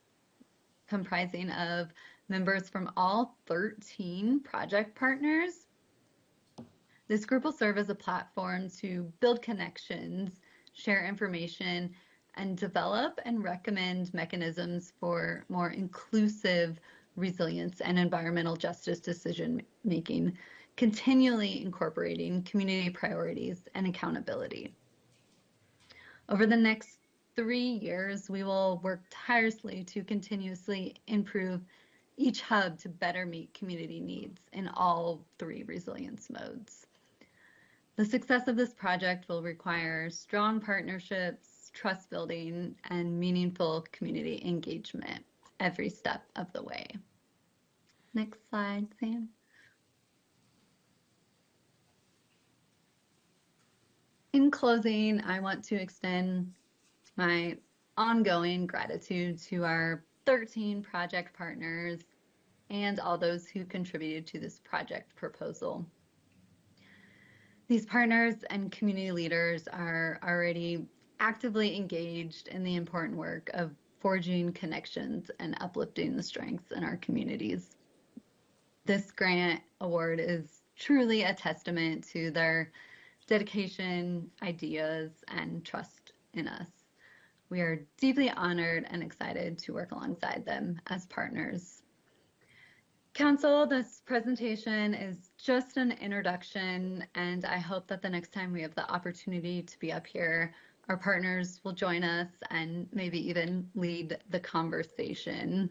Speaker 19: comprising of members from all 13 project partners. This group will serve as a platform to build connections, share information, and develop and recommend mechanisms for more inclusive resilience and environmental justice decision making, continually incorporating community priorities and accountability. Over the next 3 years, we will work tirelessly to continuously improve each hub to better meet community needs in all 3 resilience modes. The success of this project will require strong partnerships, trust building, and meaningful community engagement every step of the way. Next slide, Sam. In closing, I want to extend my ongoing gratitude to our 13 project partners and all those who contributed to this project proposal. These partners and community leaders are already actively engaged in the important work of forging connections and uplifting the strengths in our communities. This grant award is truly a testament to their dedication, ideas, and trust in us. We are deeply honored and excited to work alongside them as partners. Council, this presentation is just an introduction, and I hope that the next time we have the opportunity to be up here, our partners will join us and maybe even lead the conversation.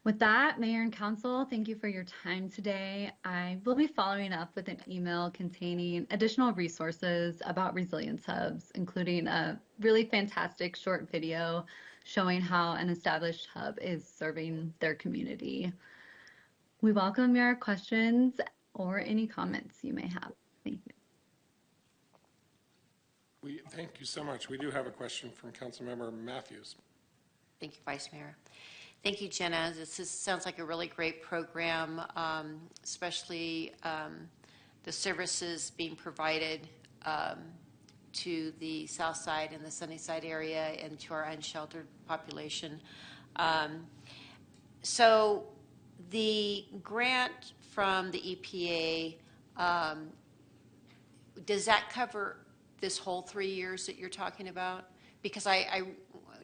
Speaker 19: With that, Mayor and Council, thank you for your time today. I will be following up with an email containing additional resources about Resilience Hubs, including a really fantastic short video showing how an established hub is serving their community. We welcome your questions or any comments you may have. Thank you.
Speaker 2: Thank you so much. We do have a question from Councilmember Matthews.
Speaker 17: Thank you, Vice Mayor.
Speaker 3: Thank you, Jenna. Sounds like a really great program, especially the services being provided to the south side and the Sunnyside area and to our unsheltered population. So the grant from the EPA, does that cover this whole 3 years that you're talking about? Because I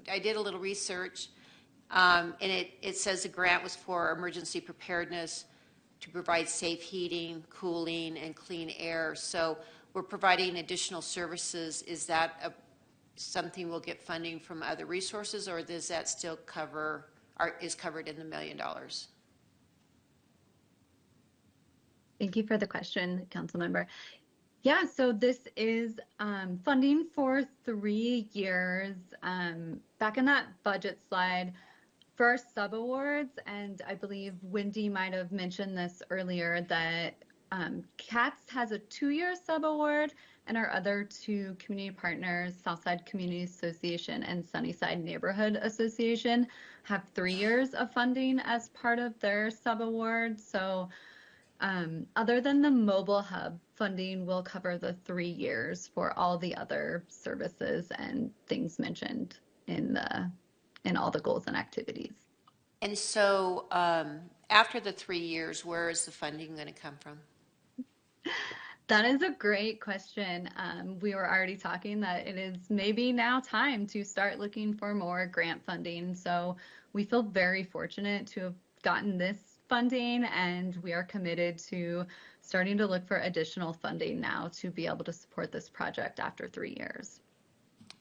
Speaker 3: did a little research, and it says the grant was for emergency preparedness to provide safe heating, cooling, and clean air. So we're providing additional services. Is that something we'll get funding from other resources, or does that still cover, or is covered in the $1 million?
Speaker 19: Thank you for the question, council member. Yeah, so this is funding for 3 years. Back in that budget slide, for our subawards, and I believe Wendy might have mentioned this earlier, that CATS has a 2-year subaward, and our other 2 community partners, Southside Community Association and Sunnyside Neighborhood Association, have 3 years of funding as part of their subaward. So other than the mobile hub, funding will cover the 3 years for all the other services and things mentioned in all the goals and activities.
Speaker 3: And so after the 3 years, where is the funding going to come from?
Speaker 19: That is a great question. We were already talking that it is maybe now time to start looking for more grant funding. So we feel very fortunate to have gotten this funding, and we are committed to starting to look for additional funding now to be able to support this project after 3 years.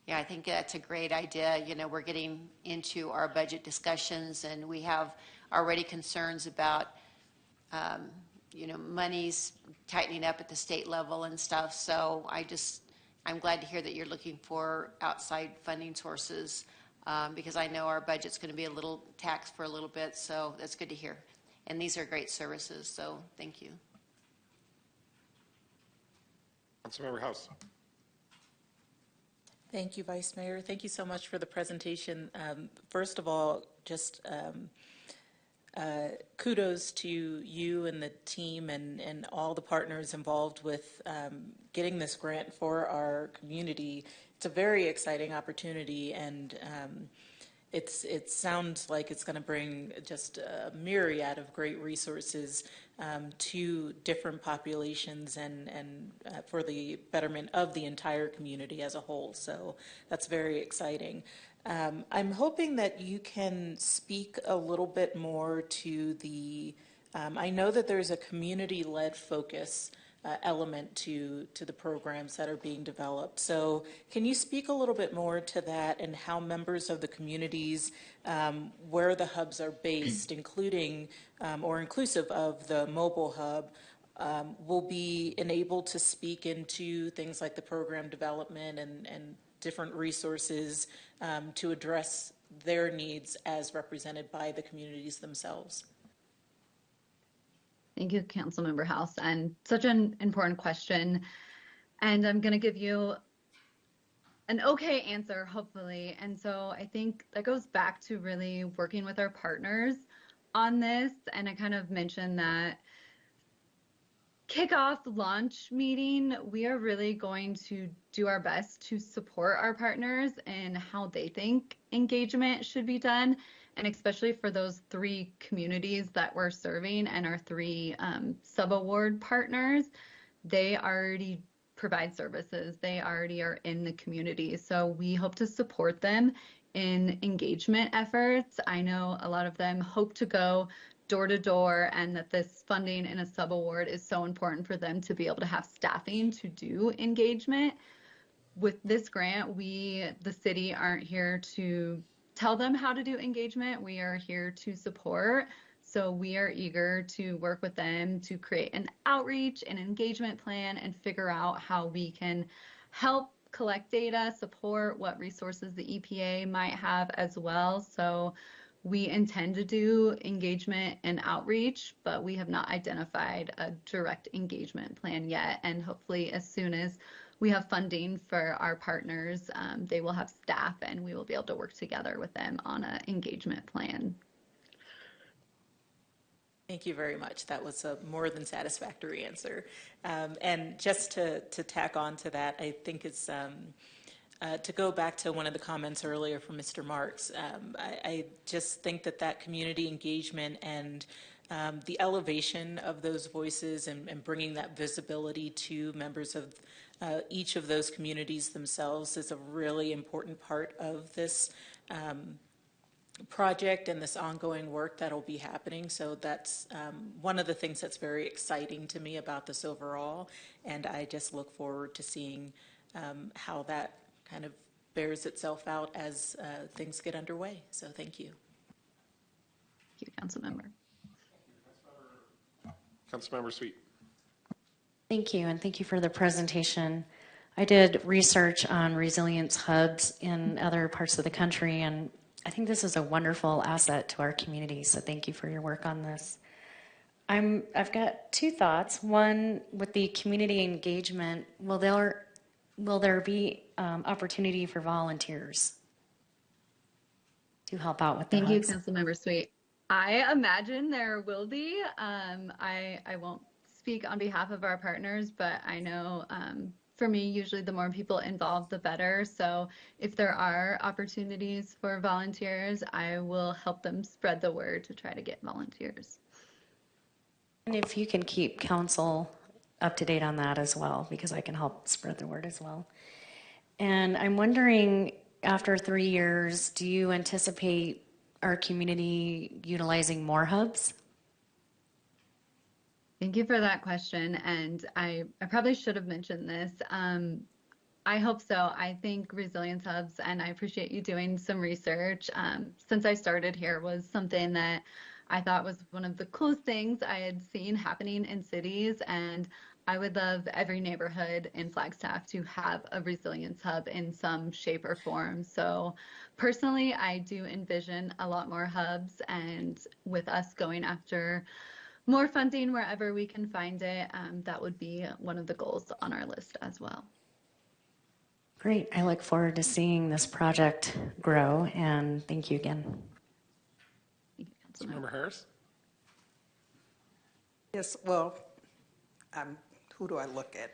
Speaker 3: Yeah, I think that's a great idea. You know, we're getting into our budget discussions, and we have already concerns about, you know, monies tightening up at the state level and stuff. So I'm glad to hear that you're looking for outside funding sources, because I know our budget's going to be a little taxed for a little bit. So that's good to hear. And these are great services. So thank you.
Speaker 2: Councilmember House.
Speaker 13: Thank you, Vice Mayor. Thank you so much for the presentation. First of all, just kudos to you and the team and all the partners involved with getting this grant for our community. It's a very exciting opportunity, and it sounds like it's going to bring just a myriad of great resources to different populations and for the betterment of the entire community as a whole. So that's very exciting. I'm hoping that you can speak a little bit more to the, I know that there's a community-led focus element to the programs that are being developed. So can you speak a little bit more to that and how members of the communities where the hubs are based, including or inclusive of the mobile hub, will be enabled to speak into things like the program development and different resources to address their needs as represented by the communities themselves?
Speaker 19: Thank you, Councilmember House, and such an important question. And I'm going to give you an okay answer, hopefully. And so I think that goes back to really working with our partners on this. And I kind of mentioned that kickoff launch meeting, we are really going to do our best to support our partners in how they think engagement should be done. And especially for those 3 communities that we're serving and our 3 sub-award partners, they already provide services. They already are in the community. So we hope to support them in engagement efforts. I know a lot of them hope to go door to door, and that this funding in a sub-award is so important for them to be able to have staffing to do engagement. With this grant, we, the city, aren't here to tell them how to do engagement. We are here to support. So we are eager to work with them to create an outreach and engagement plan and figure out how we can help collect data, support what resources the EPA might have as well. So we intend to do engagement and outreach, but we have not identified a direct engagement plan yet. And hopefully as soon as we have funding for our partners, they will have staff, and we will be able to work together with them on an engagement plan.
Speaker 13: Thank you very much. That was a more than satisfactory answer. And just to tack on to that, I think it's to go back to one of the comments earlier from Mr. Marks. I just think that community engagement and the elevation of those voices and bringing that visibility to members of each of those communities themselves is a really important part of this project and this ongoing work that'll be happening. So that's one of the things that's very exciting to me about this overall, and I just look forward to seeing how that kind of bears itself out as things get underway. So thank you.
Speaker 19: Thank you, Councilmember.
Speaker 2: Councilmember Sweet.
Speaker 8: Thank you, and thank you for the presentation. I did research on resilience hubs in other parts of the country, and I think this is a wonderful asset to our community, so thank you for your work on this. I've got two thoughts. One, with the community engagement, will there be opportunity for volunteers to help out with the
Speaker 19: Thank you,
Speaker 8: hubs?
Speaker 19: Councilmember Sweet. I imagine there will be. I won't speak on behalf of our partners, but I know for me, usually the more people involved, the better. So if there are opportunities for volunteers, I will help them spread the word to try to get volunteers.
Speaker 8: And if you can keep council up to date on that as well, because I can help spread the word as well. And I'm wondering, after 3 years, do you anticipate our community utilizing more hubs?
Speaker 19: Thank you for that question. And I probably should have mentioned this. I hope so. I think resilience hubs, and I appreciate you doing some research, since I started here, was something that I thought was one of the coolest things I had seen happening in cities. And I would love every neighborhood in Flagstaff to have a resilience hub in some shape or form. So personally, I do envision a lot more hubs, and with us going after more funding wherever we can find it, that would be one of the goals on our list as well.
Speaker 8: Great. I look forward to seeing this project grow, and thank you again.
Speaker 2: Councilmember Harris?
Speaker 15: Yes, well, who do I look at?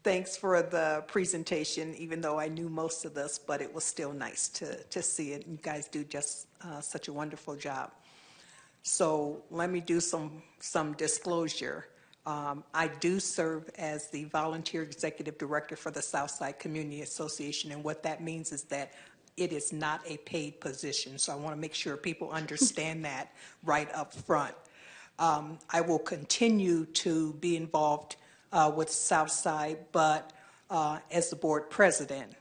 Speaker 15: Thanks for the presentation, even though I knew most of this, but it was still nice to see it. You guys do just such a wonderful job. So let me do some disclosure. I do serve as the volunteer executive director for the Southside Community Association, and what that means is that it is not a paid position. So I want to make sure people understand that right up front. I will continue to be involved with Southside, but as the board president,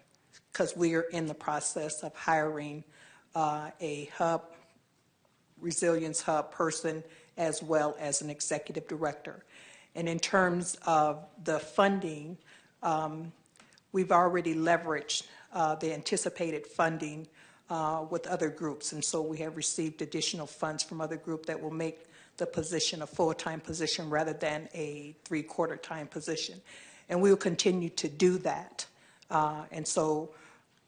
Speaker 15: because we are in the process of hiring a resilience hub person as well as an executive director. And in terms of the funding, we've already leveraged the anticipated funding with other groups, and so we have received additional funds from other groups that will make the position a full-time position rather than a three-quarter-time position. And we will continue to do that. And so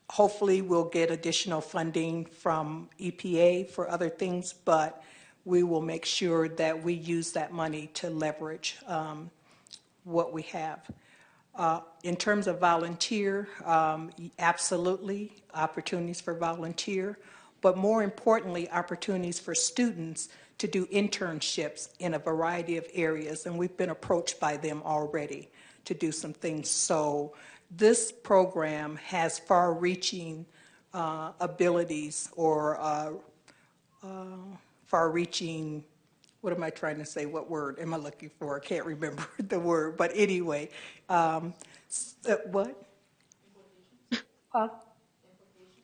Speaker 15: hopefully we'll get additional funding from EPA for other things, but we will make sure that we use that money to leverage what we have. In terms of volunteer, absolutely, opportunities for volunteer, but more importantly, opportunities for students to do internships in a variety of areas, and we've been approached by them already to do some things. So this program has far-reaching abilities or far-reaching, what am I trying to say? What word am I looking for? I can't remember the word, but anyway, what?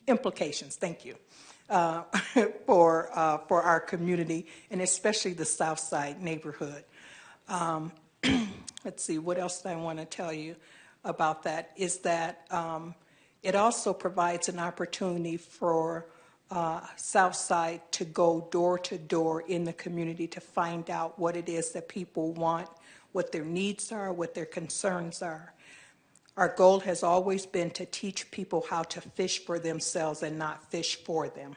Speaker 15: Implications, thank you, for our community, and especially the Southside neighborhood. Let's see, what else do I want to tell you about that is that it also provides an opportunity for Southside to go door to door in the community to find out what it is that people want, what their needs are, what their concerns are. Our goal has always been to teach people how to fish for themselves and not fish for them.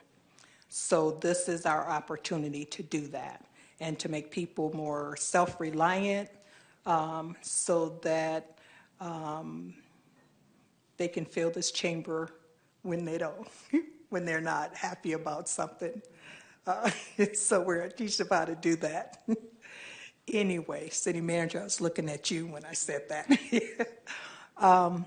Speaker 22: So this is our opportunity to do that and to make people more self-reliant so that they can fill this chamber when they don't, when they're not happy about something. So we're teaching them how to do that. Anyway, city manager, I was looking at you when I said that. And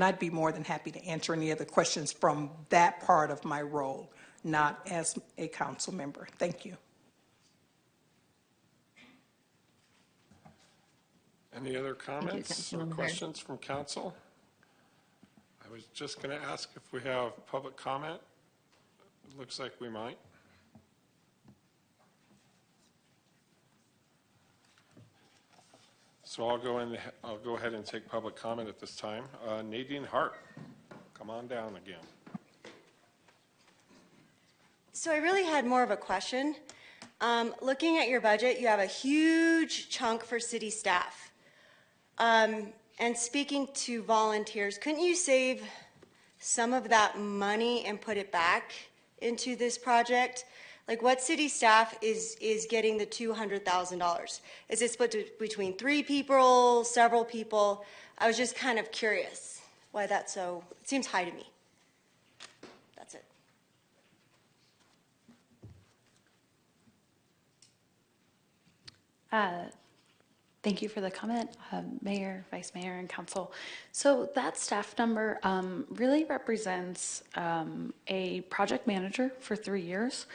Speaker 22: I'd be more than happy to answer any other questions from that part of my role, not as a council member. Thank you.
Speaker 2: Any other comments or
Speaker 19: Councilmember.
Speaker 2: questions from council? I was just going to ask if we have public comment. It looks like we might. So I'll go ahead and take public comment at this time. Nadine Hart, come on down again.
Speaker 17: So I really had more of a question. Looking at your budget, you have a huge chunk for city staff. And speaking to volunteers, couldn't you save some of that money and put it back into this project? Like, what city staff is getting the $200,000? Is it split between 3 people, several people? I was just kind of curious why that's so, it seems high to me. That's it.
Speaker 12: Thank you for the comment, Mayor, Vice Mayor, and Council. So that staff number really represents a project manager for 3 years.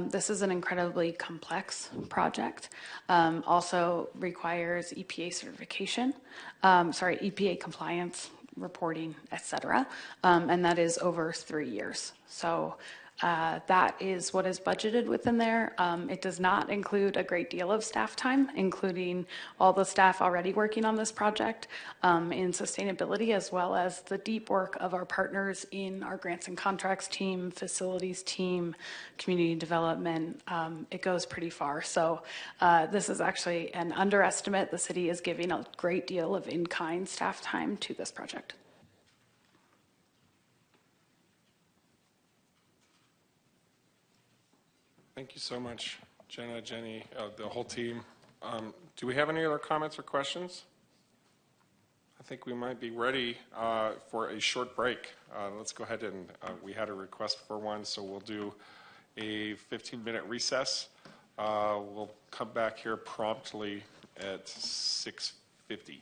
Speaker 12: This is an incredibly complex project. Also requires EPA certification, EPA compliance, reporting, et cetera. And that is over 3 years. So that is what is budgeted within there. It does not include a great deal of staff time, including all the staff already working on this project in sustainability, as well as the deep work of our partners in our grants and contracts team, facilities team, community development. It goes pretty far. So this is actually an underestimate. The city is giving a great deal of in-kind staff time to this project.
Speaker 2: Thank you so much, Jenna, Jenny, the whole team. Do we have any other comments or questions? I think we might be ready for a short break. Let's go ahead and, we had a request for one, so we'll do a 15-minute recess. We'll come back here promptly at 6:50.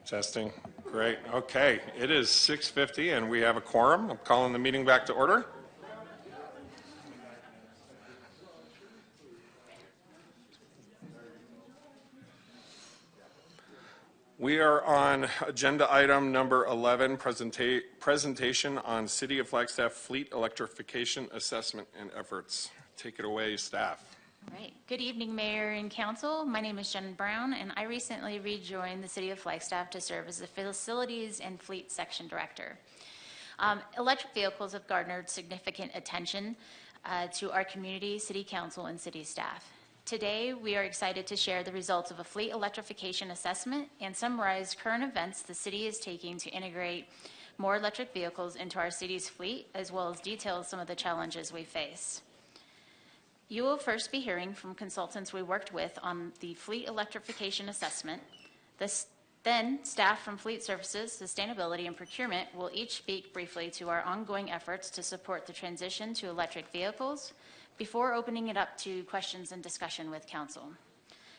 Speaker 2: Testing. Great. Okay. It is 6:50 and we have a quorum. I'm calling the meeting back to order. We are on agenda item number 11, presentation on City of Flagstaff fleet electrification assessment and efforts. Take it away, staff.
Speaker 9: All right. Good evening, Mayor and Council. My name is Jen Brown, and I recently rejoined the City of Flagstaff to serve as the Facilities and Fleet Section Director. Electric vehicles have garnered significant attention to our community, City Council, and City staff. Today, we are excited to share the results of a fleet electrification assessment and summarize current events the City is taking to integrate more electric vehicles into our city's fleet, as well as detail some of the challenges we face. You will first be hearing from consultants we worked with on the fleet electrification assessment. Then staff from Fleet Services, Sustainability, and Procurement will each speak briefly to our ongoing efforts to support the transition to electric vehicles before opening it up to questions and discussion with Council.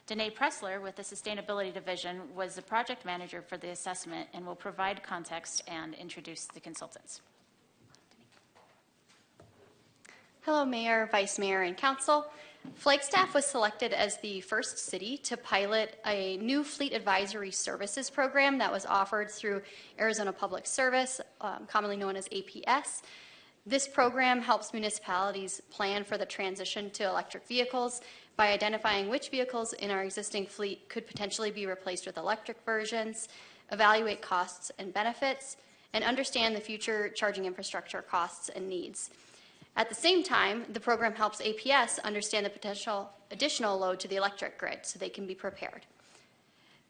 Speaker 9: Danae Pressler with the Sustainability Division was the project manager for the assessment and will provide context and introduce the consultants.
Speaker 20: Hello, Mayor, Vice Mayor, and Council. Flagstaff was selected as the first city to pilot a new fleet advisory services program that was offered through Arizona Public Service, commonly known as APS. This program helps municipalities plan for the transition to electric vehicles by identifying which vehicles in our existing fleet could potentially be replaced with electric versions, evaluate costs and benefits, and understand the future charging infrastructure costs and needs. At the same time, the program helps APS understand the potential additional load to the electric grid so they can be prepared.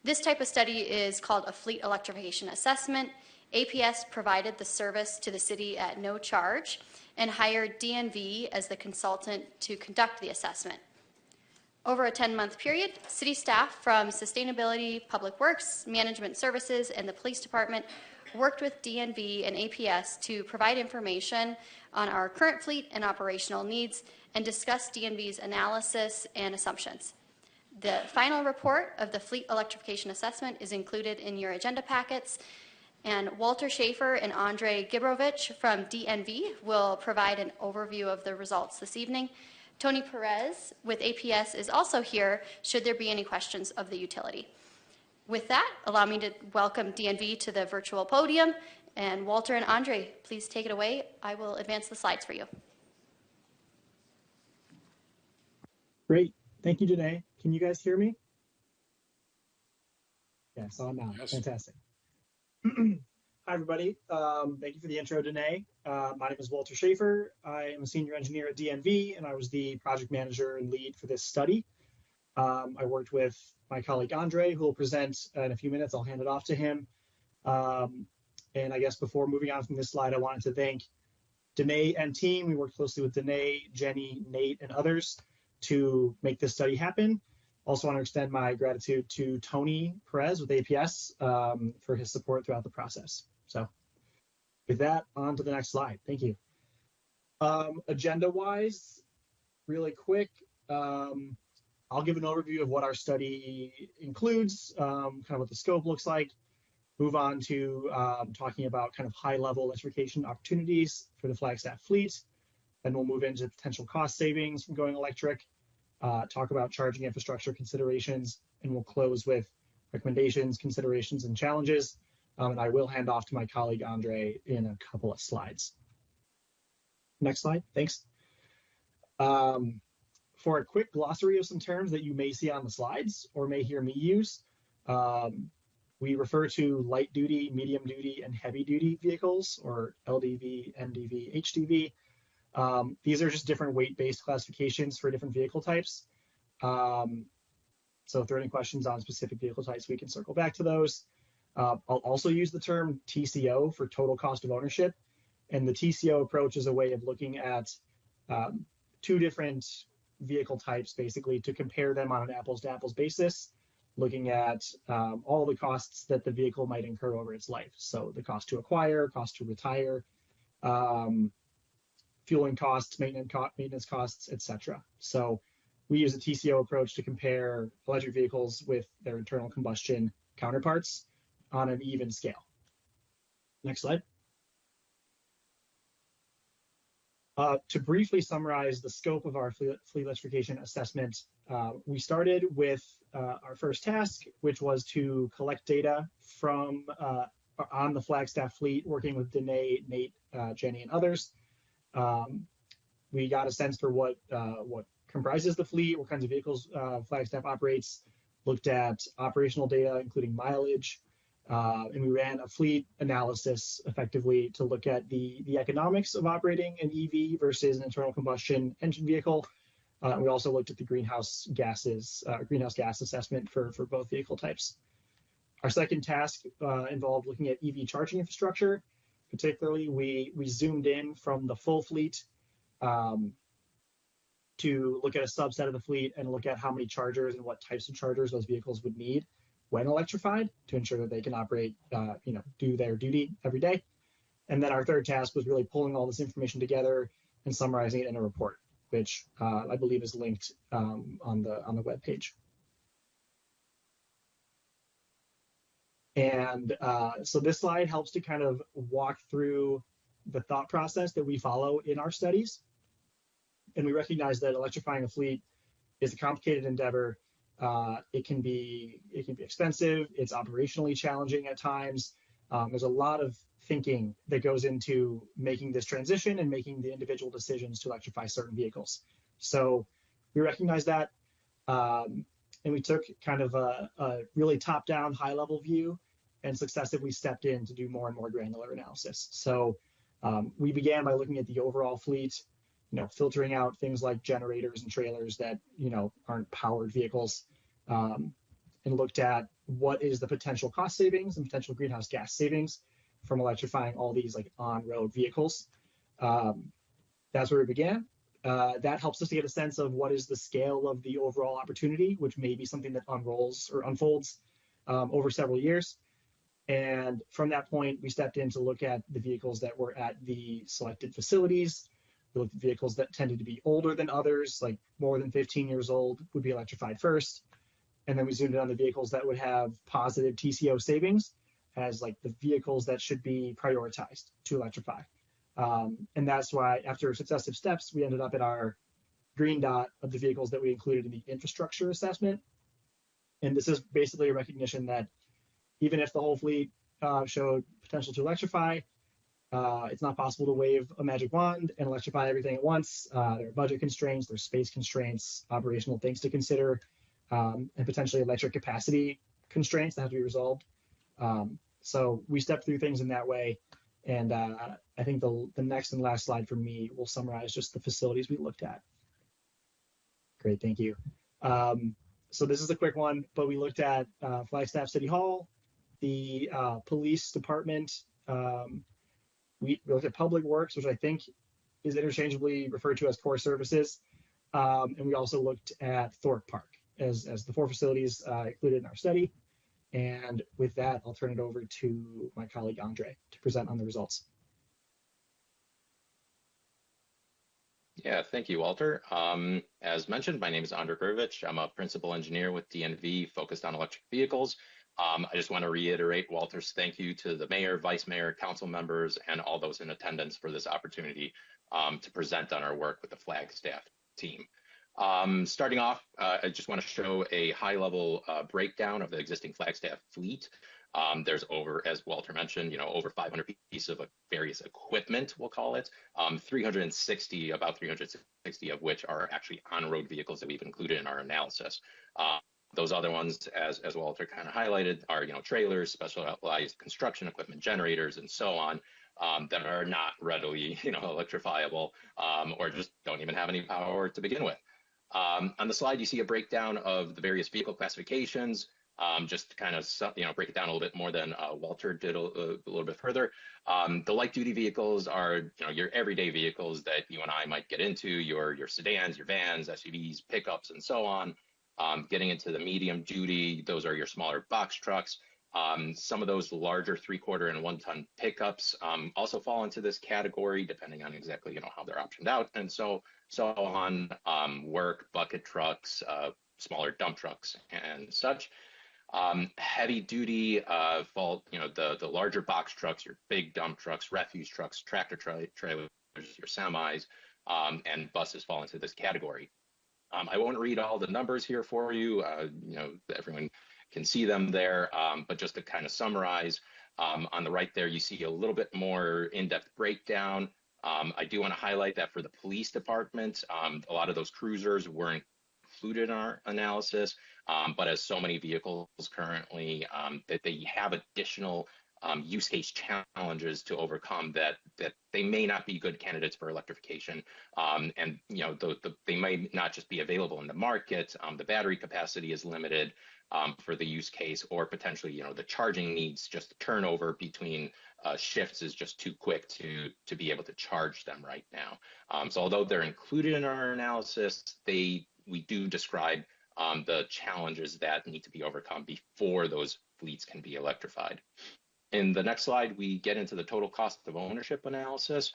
Speaker 20: This type of study is called a fleet electrification assessment. APS provided the service to the city at no charge and hired DNV as the consultant to conduct the assessment. Over a 10-month period, city staff from Sustainability, Public Works, Management Services, and the Police Department worked with DNV and APS to provide information on our current fleet and operational needs and discuss DNV's analysis and assumptions. The final report of the fleet electrification assessment is included in your agenda packets, and Walter Schaefer and Andre Gibrovich from DNV will provide an overview of the results this evening. Tony Perez with APS is also here should there be any questions of the utility. With that, allow me to welcome DNV to the virtual podium. And Walter and Andre, please take it away. I will advance the slides for you.
Speaker 23: Great. Thank you, Danae. Can you guys hear me? Yes, I'm now. Yes. Fantastic. Hi, everybody. Thank you for the intro, Danae. My name is Walter Schaefer. I am a senior engineer at DNV, and I was the project manager and lead for this study. I worked with my colleague Andre, who will present in a few minutes. I'll hand it off to him. And I guess before moving on from this slide, I wanted to thank Danae and team. We worked closely with Danae, Jenny, Nate, and others to make this study happen. Also want to extend my gratitude to Tony Perez with APS for his support throughout the process. So with that, on to the next slide. Thank you. Agenda-wise, really quick, I'll give an overview of what our study includes, kind of what the scope looks like. Move on to talking about kind of high-level electrification opportunities for the Flagstaff fleet. Then we'll move into potential cost savings from going electric, talk about charging infrastructure considerations, and we'll close with recommendations, considerations, and challenges. And I will hand off to my colleague Andre in a couple of slides. Next slide, thanks. For a quick glossary of some terms that you may see on the slides or may hear me use, we refer to light duty, medium duty, and heavy duty vehicles, or LDV, MDV, HDV. These are just different weight-based classifications for different vehicle types. So if there are any questions on specific vehicle types, we can circle back to those. I'll also use the term TCO for total cost of ownership. And the TCO approach is a way of looking at two different vehicle types, basically, to compare them on an apples-to-apples basis, looking at all the costs that the vehicle might incur over its life. So the cost to acquire, cost to retire, fueling costs, maintenance costs, etc. So we use a TCO approach to compare electric vehicles with their internal combustion counterparts. on an even scale. Next slide. To briefly summarize the scope of our fleet electrification assessment, we started with our first task, which was to collect data from on the Flagstaff fleet, working with Danae, Nate, Jenny, and others. We got a sense for what comprises the fleet, what kinds of vehicles Flagstaff operates, looked at operational data, including mileage, and we ran a fleet analysis effectively to look at the economics of operating an EV versus an internal combustion engine vehicle. We also looked at the greenhouse gas assessment for both vehicle types. Our second task involved looking at EV charging infrastructure. Particularly, we zoomed in from the full fleet to look at a subset of the fleet and look at how many chargers and what types of chargers those vehicles would need when electrified to ensure that they can operate, do their duty every day. And then our third task was really pulling all this information together and summarizing it in a report, which I believe is linked on the web page. And so this slide helps to kind of walk through the thought process that we follow in our studies. And we recognize that electrifying a fleet is a complicated endeavor. It can be expensive. It's operationally challenging at times. There's a lot of thinking that goes into making this transition and making the individual decisions to electrify certain vehicles. So we recognize that, and we took kind of a really top-down, high-level view and successively stepped in to do more and more granular analysis. So we began by looking at the overall fleet, filtering out things like generators and trailers that, aren't powered vehicles, and looked at what is the potential cost savings and potential greenhouse gas savings from electrifying all these like on-road vehicles. That's where we began. That helps us to get a sense of what is the scale of the overall opportunity, which may be something that unfolds over several years. And from that point, we stepped in to look at the vehicles that were at the selected facilities. We looked at vehicles that tended to be older than others, like more than 15 years old would be electrified first. And then we zoomed in on the vehicles that would have positive TCO savings as like the vehicles that should be prioritized to electrify. And that's why after successive steps, we ended up at our green dot of the vehicles that we included in the infrastructure assessment. And this is basically a recognition that even if the whole fleet showed potential to electrify, it's not possible to wave a magic wand and electrify everything at once. There are budget constraints, there's space constraints, operational things to consider, and potentially electric capacity constraints that have to be resolved. So we stepped through things in that way. And I think the next and last slide for me will summarize just the facilities we looked at. Great, thank you. So this is a quick one, but we looked at Flagstaff City Hall, the police department. We looked at Public Works, which I think is interchangeably referred to as core services. And we also looked at Thorpe Park as the 4 facilities included in our study. And with that, I'll turn it over to my colleague, Andre, to present on the results.
Speaker 10: Yeah, thank you, Walter. As mentioned, my name is Andre Gurvich. I'm a principal engineer with DNV focused on electric vehicles. I just want to reiterate Walter's thank you to the mayor, vice mayor, council members, and all those in attendance for this opportunity to present on our work with the Flagstaff team. Starting off, I just want to show a high-level breakdown of the existing Flagstaff fleet. There's as Walter mentioned, over 500 pieces of various equipment, we'll call it, about 360 of which are actually on-road vehicles that we've included in our analysis. Those other ones, as Walter kind of highlighted, are trailers, specialized construction equipment, generators, and so on, that are not readily electrifiable, or just don't even have any power to begin with. On the slide, you see a breakdown of the various vehicle classifications. Just to kind of break it down a little bit more than Walter did a little bit further. The light duty vehicles are your everyday vehicles that you and I might get into, your sedans, your vans, SUVs, pickups, and so on. Getting into the medium duty, those are your smaller box trucks. Some of those larger 3/4 and 1-ton pickups also fall into this category, depending on exactly how they're optioned out, and so on. Work bucket trucks, smaller dump trucks, and such. Heavy duty fall, the larger box trucks, your big dump trucks, refuse trucks, tractor trailers, your semis, and buses fall into this category. I won't read all the numbers here for you. Everyone can see them there, but just to kind of summarize, on the right there, you see a little bit more in-depth breakdown. I do want to highlight that for the police department, a lot of those cruisers weren't included in our analysis, but as so many vehicles currently, that they have additional use case challenges to overcome that they may not be good candidates for electrification, and they might not just be available in the market. The battery capacity is limited for the use case, or potentially the charging needs, just the turnover between shifts is just too quick to be able to charge them right now. So although they're included in our analysis, we do describe the challenges that need to be overcome before those fleets can be electrified. In the next slide, we get into the total cost of ownership analysis.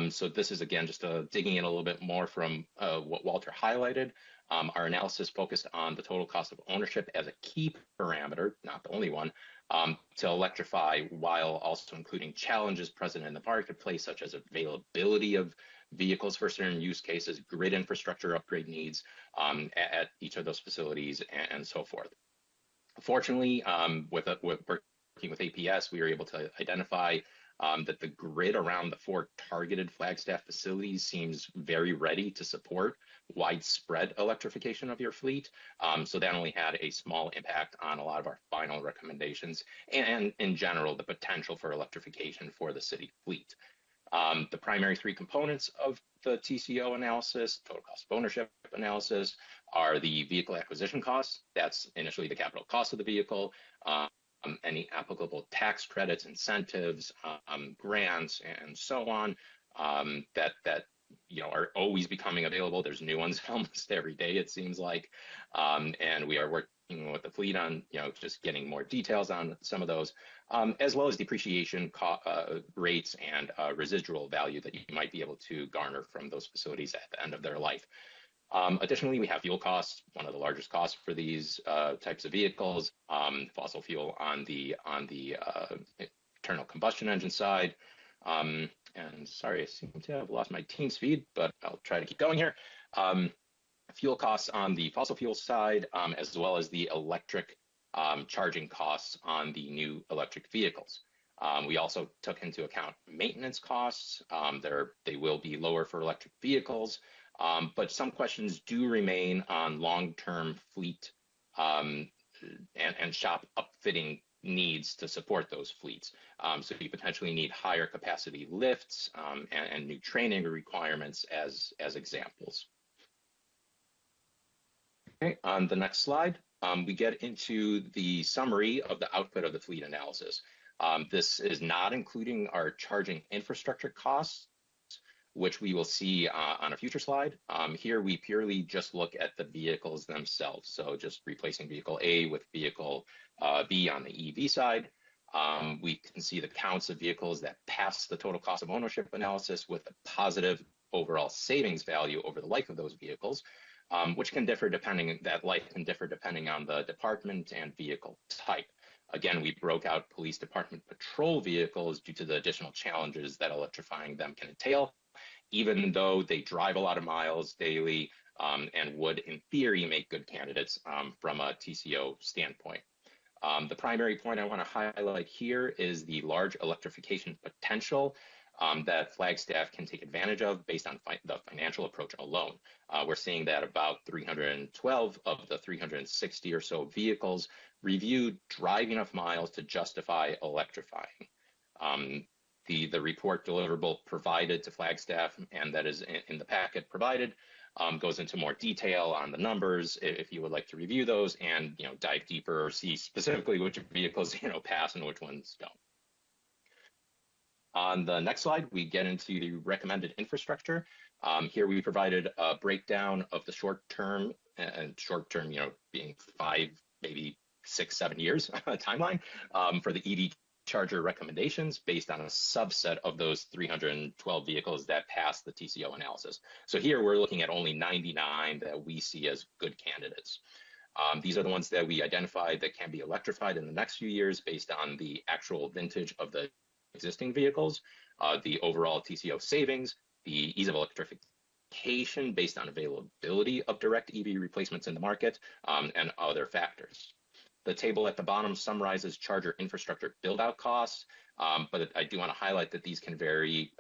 Speaker 10: So this is, again, just digging in a little bit more from what Walter highlighted. Our analysis focused on the total cost of ownership as a key parameter, not the only one, to electrify, while also including challenges present in the marketplace, such as availability of vehicles for certain use cases, grid infrastructure upgrade needs at each of those facilities, and so forth. Fortunately, with working with APS, we were able to identify that the grid around the 4 targeted Flagstaff facilities seems very ready to support widespread electrification of your fleet. So that only had a small impact on a lot of our final recommendations, and in general, the potential for electrification for the city fleet. The primary 3 components of the TCO analysis, total cost of ownership analysis, are the vehicle acquisition costs. That's initially the capital cost of the vehicle, any applicable tax credits, incentives, grants, and so on, that are always becoming available. There's new ones almost every day, it seems like, and we are working with the fleet on just getting more details on some of those, as well as depreciation rates and residual value that you might be able to garner from those facilities at the end of their life. Additionally, we have fuel costs, one of the largest costs for these types of vehicles, fossil fuel on the internal combustion engine side. And sorry, I seem to have lost my Teams feed, but I'll try to keep going here. Fuel costs on the fossil fuel side, as well as the electric charging costs on the new electric vehicles. We also took into account maintenance costs. They will be lower for electric vehicles. But some questions do remain on long-term fleet and shop upfitting needs to support those fleets. So you potentially need higher capacity lifts and new training requirements as examples. Okay, on the next slide, we get into the summary of the output of the fleet analysis. This is not including our charging infrastructure costs, which we will see on a future slide. Here we purely just look at the vehicles themselves. So just replacing vehicle A with vehicle B on the EV side. We can see the counts of vehicles that pass the total cost of ownership analysis with a positive overall savings value over the life of those vehicles, which can differ depending on the department and vehicle type. Again, we broke out police department patrol vehicles due to the additional challenges that electrifying them can entail, even though they drive a lot of miles daily and would, in theory, make good candidates from a TCO standpoint. The primary point I want to highlight here is the large electrification potential that Flagstaff can take advantage of based on the financial approach alone. We're seeing that about 312 of the 360 or so vehicles reviewed drive enough miles to justify electrifying. The report deliverable provided to Flagstaff, and that is in the packet provided, goes into more detail on the numbers if you would like to review those and dive deeper or see specifically which vehicles pass and which ones don't. On the next slide, we get into the recommended infrastructure. Here we provided a breakdown of the short-term, and short-term, being 5, maybe 6, 7 years timeline for the EV charger recommendations based on a subset of those 312 vehicles that passed the TCO analysis. So here we're looking at only 99 that we see as good candidates. These are the ones that we identified that can be electrified in the next few years based on the actual vintage of the existing vehicles, the overall TCO savings, the ease of electrification based on availability of direct EV replacements in the market, and other factors. The table at the bottom summarizes charger infrastructure build-out costs, but I do want to highlight that these can vary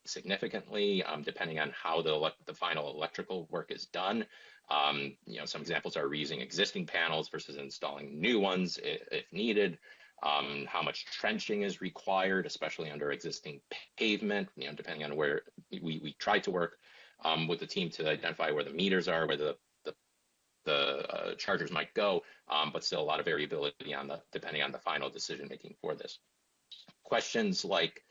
Speaker 10: significantly depending on how the final electrical work is done. Some examples are reusing existing panels versus installing new ones if needed. How much trenching is required, especially under existing pavement, depending on where we try to work with the team to identify where the meters are, where the chargers might go, but still a lot of variability depending on the final decision making for this. Questions like,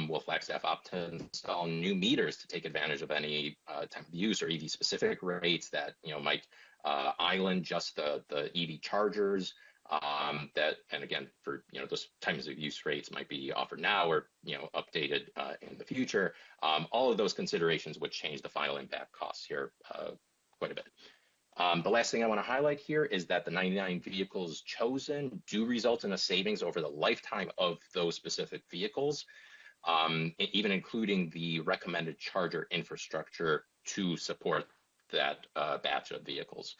Speaker 10: will Flagstaff opt to install new meters to take advantage of any time of use or EV specific rates that might island just the EV chargers? And again, for those times of use rates might be offered now or updated in the future. All of those considerations would change the final impact costs here quite a bit. The last thing I want to highlight here is that the 99 vehicles chosen do result in a savings over the lifetime of those specific vehicles, even including the recommended charger infrastructure to support that batch of vehicles.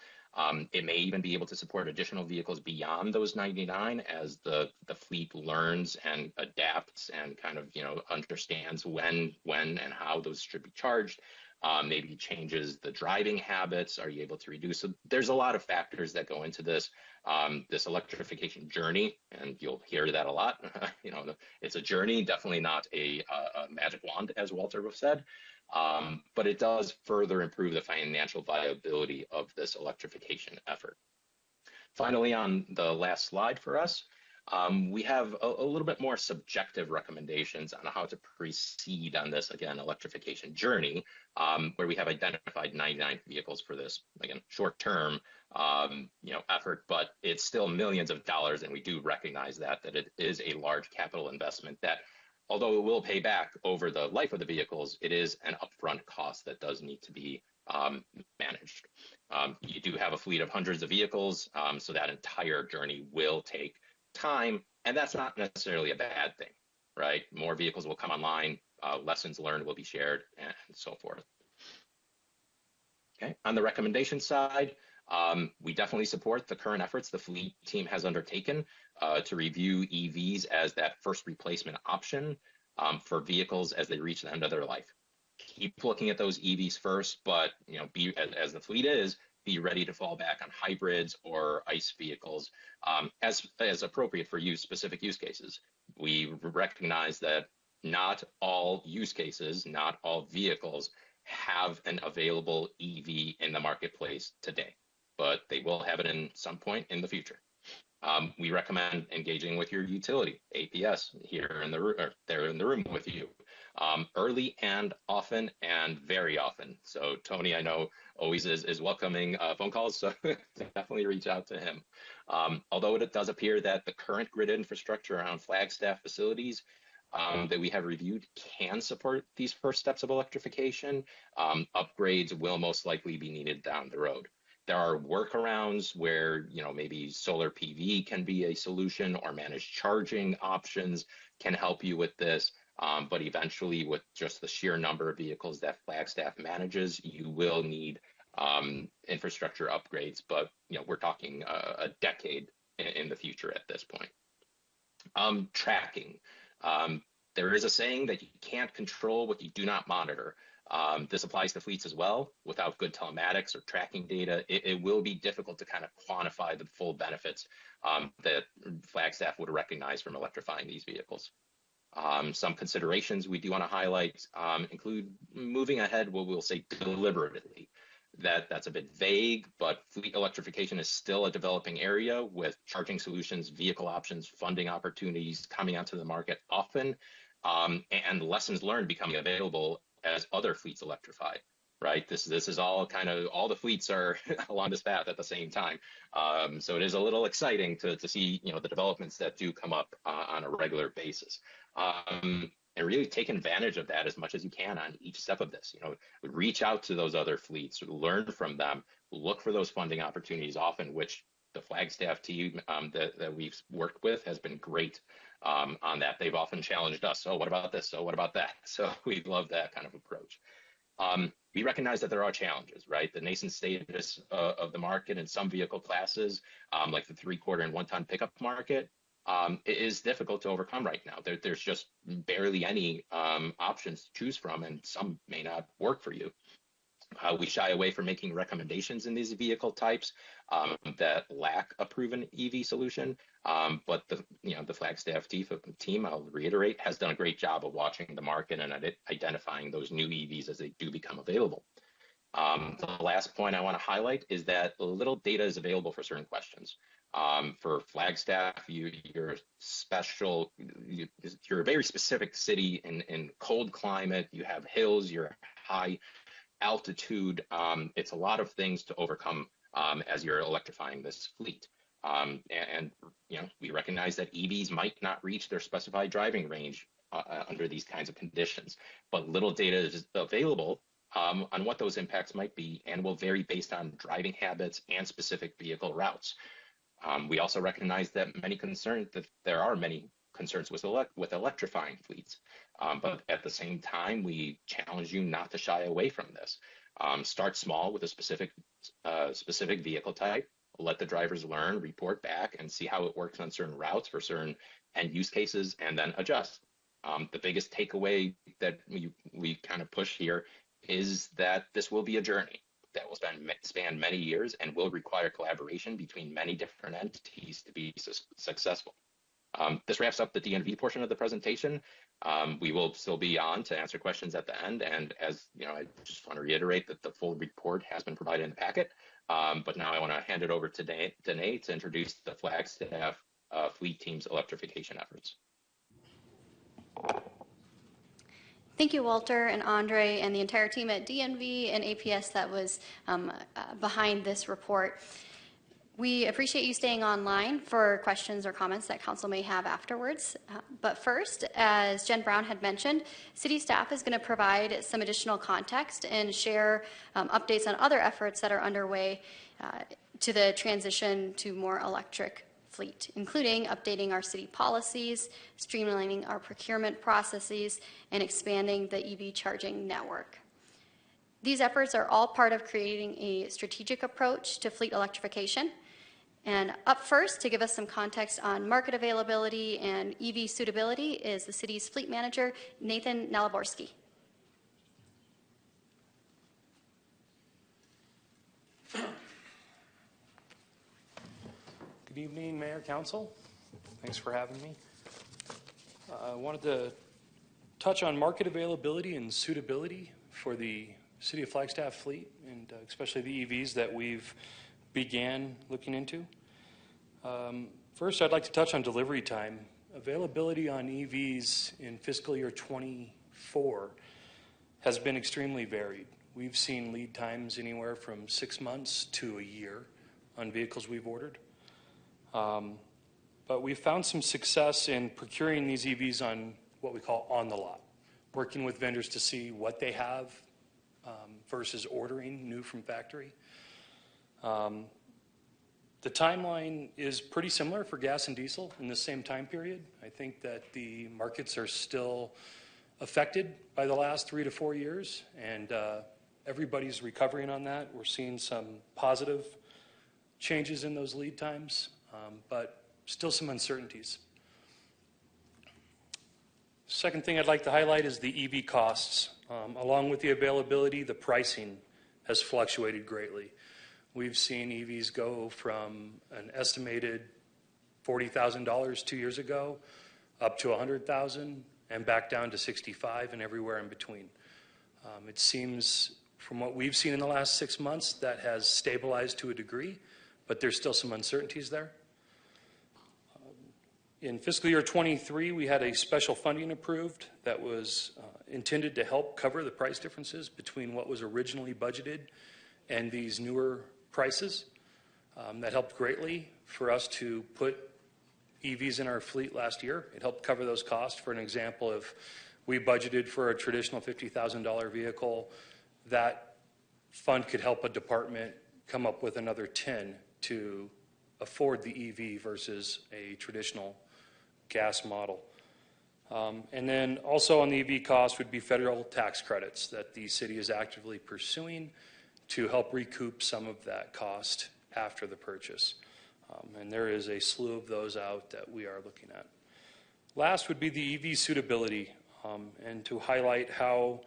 Speaker 10: It may even be able to support additional vehicles beyond those 99 as the fleet learns and adapts and kind of understands when and how those should be charged. Maybe changes the driving habits. Are you able to reduce? So there's a lot of factors that go into this electrification journey, and you'll hear that a lot. It's a journey, definitely not a magic wand, as Walter said. But it does further improve the financial viability of this electrification effort. Finally, on the last slide for us, we have a little bit more subjective recommendations on how to proceed on this, again, electrification journey, where we have identified 99 vehicles for this, again, short-term effort, but it's still millions of dollars, and we do recognize that it is a large capital investment that, although it will pay back over the life of the vehicles, it is an upfront cost that does need to be managed. You do have a fleet of hundreds of vehicles, so that entire journey will take time, and that's not necessarily a bad thing, right? More vehicles will come online, lessons learned will be shared, and so forth. Okay, on the recommendation side, we definitely support the current efforts the fleet team has undertaken to review EVs as that first replacement option for vehicles as they reach the end of their life. Keep looking at those EVs first, but be as the fleet is, be ready to fall back on hybrids or ICE vehicles as appropriate for specific use cases. We recognize that not all use cases, not all vehicles have an available EV in the marketplace today, but they will have it in some point in the future. We recommend engaging with your utility, APS, here in the room, or they're in the room with you, early and often and very often. So Tony, I know, always is welcoming phone calls, so definitely reach out to him. Although it does appear that the current grid infrastructure around Flagstaff facilities that we have reviewed can support these first steps of electrification, upgrades will most likely be needed down the road. There are workarounds where, maybe solar PV can be a solution, or managed charging options can help you with this. But eventually, with just the sheer number of vehicles that Flagstaff manages, you will need infrastructure upgrades. But we're talking a decade in the future at this point. Tracking. There is a saying that you can't control what you do not monitor. This applies to fleets as well. Without good telematics or tracking data, it will be difficult to kind of quantify the full benefits that Flagstaff would recognize from electrifying these vehicles. Some considerations we do want to highlight include moving ahead, what we'll say deliberately. That's a bit vague, but fleet electrification is still a developing area with charging solutions, vehicle options, funding opportunities coming onto the market often, and lessons learned becoming available as other fleets electrify, right? This is all all the fleets are along this path at the same time. So it is a little exciting to see, the developments that do come up on a regular basis. And really take advantage of that as much as you can on each step of this. Reach out to those other fleets, learn from them, look for those funding opportunities often, which the Flagstaff team that we've worked with has been great on that. They've often challenged us. Oh, what about this? Oh, what about that? So we love that kind of approach. We recognize that there are challenges, right? The nascent status of the market in some vehicle classes, like the 3/4 and 1-ton pickup market, it is difficult to overcome right now. There's just barely any options to choose from, and some may not work for you. We shy away from making recommendations in these vehicle types that lack a proven EV solution. But the Flagstaff team, I'll reiterate, has done a great job of watching the market and identifying those new EVs as they do become available. The last point I want to highlight is that little data is available for certain questions. For Flagstaff, you're special. You're a very specific city in cold climate. You have hills. You're high altitude. It's a lot of things to overcome as you're electrifying this fleet. And we recognize that EVs might not reach their specified driving range under these kinds of conditions, but little data is available on what those impacts might be and will vary based on driving habits and specific vehicle routes. We also recognize that there are many concerns with electrifying fleets. But at the same time, we challenge you not to shy away from this. Start small with a specific vehicle type. Let the drivers learn, report back, and see how it works on certain routes for certain end use cases, and then adjust. The biggest takeaway that we kind of push here is that this will be a journey that will span many years and will require collaboration between many different entities to be successful. This wraps up the DNV portion of the presentation. We will still be on to answer questions at the end. And as you know, I just want to reiterate that the full report has been provided in the packet. But now I want to hand it over to Danae to introduce the Flagstaff fleet team's electrification efforts.
Speaker 20: Thank you, Walter and Andre and the entire team at DNV and APS that was behind this report. We appreciate you staying online for questions or comments that council may have afterwards. But first, as Jen Brown had mentioned, city staff is going to provide some additional context and share updates on other efforts that are underway to the transition to more electric fleet, including updating our city policies, streamlining our procurement processes, and expanding the EV charging network. These efforts are all part of creating a strategic approach to fleet electrification. And up first, to give us some context on market availability and EV suitability, is the city's fleet manager, Nathan Naliborski.
Speaker 7: Good evening, Mayor, Council. Thanks for having me. I wanted to touch on market availability and suitability for the City of Flagstaff fleet, and especially the EVs that we've began looking into. First, I'd like to touch on delivery time. Availability on EVs in fiscal year 24 has been extremely varied. We've seen lead times anywhere from 6 months to a year on vehicles we've ordered. But we've found some success in procuring these EVs on what we call on the lot, working with vendors to see what they have versus ordering new from factory. The timeline is pretty similar for gas and diesel in the same time period. I think that the markets are still affected by the last 3 to 4 years, and everybody's recovering on that. We're seeing some positive changes in those lead times, but still some uncertainties. Second thing I'd like to highlight is the EV costs. Along with the availability, the pricing has fluctuated greatly. We've seen EVs go from an estimated $40,000 2 years ago up to $100,000 and back down to $65,000 and everywhere in between. It seems from what we've seen in the last 6 months that has stabilized to a degree, but there's still some uncertainties there. In fiscal year 23, we had a special funding approved that was intended to help cover the price differences between what was originally budgeted and these newer prices. That helped greatly for us to put EVs in our fleet last year. It helped cover those costs. For an example, if we budgeted for a traditional $50,000 vehicle, that fund could help a department come up with another 10 to afford the EV versus a traditional gas model. And then also on the EV cost would be federal tax credits that the city is actively pursuing to help recoup some of that cost after the purchase. And there is a slew of those out that we are looking at. Last would be the EV suitability, and to highlight how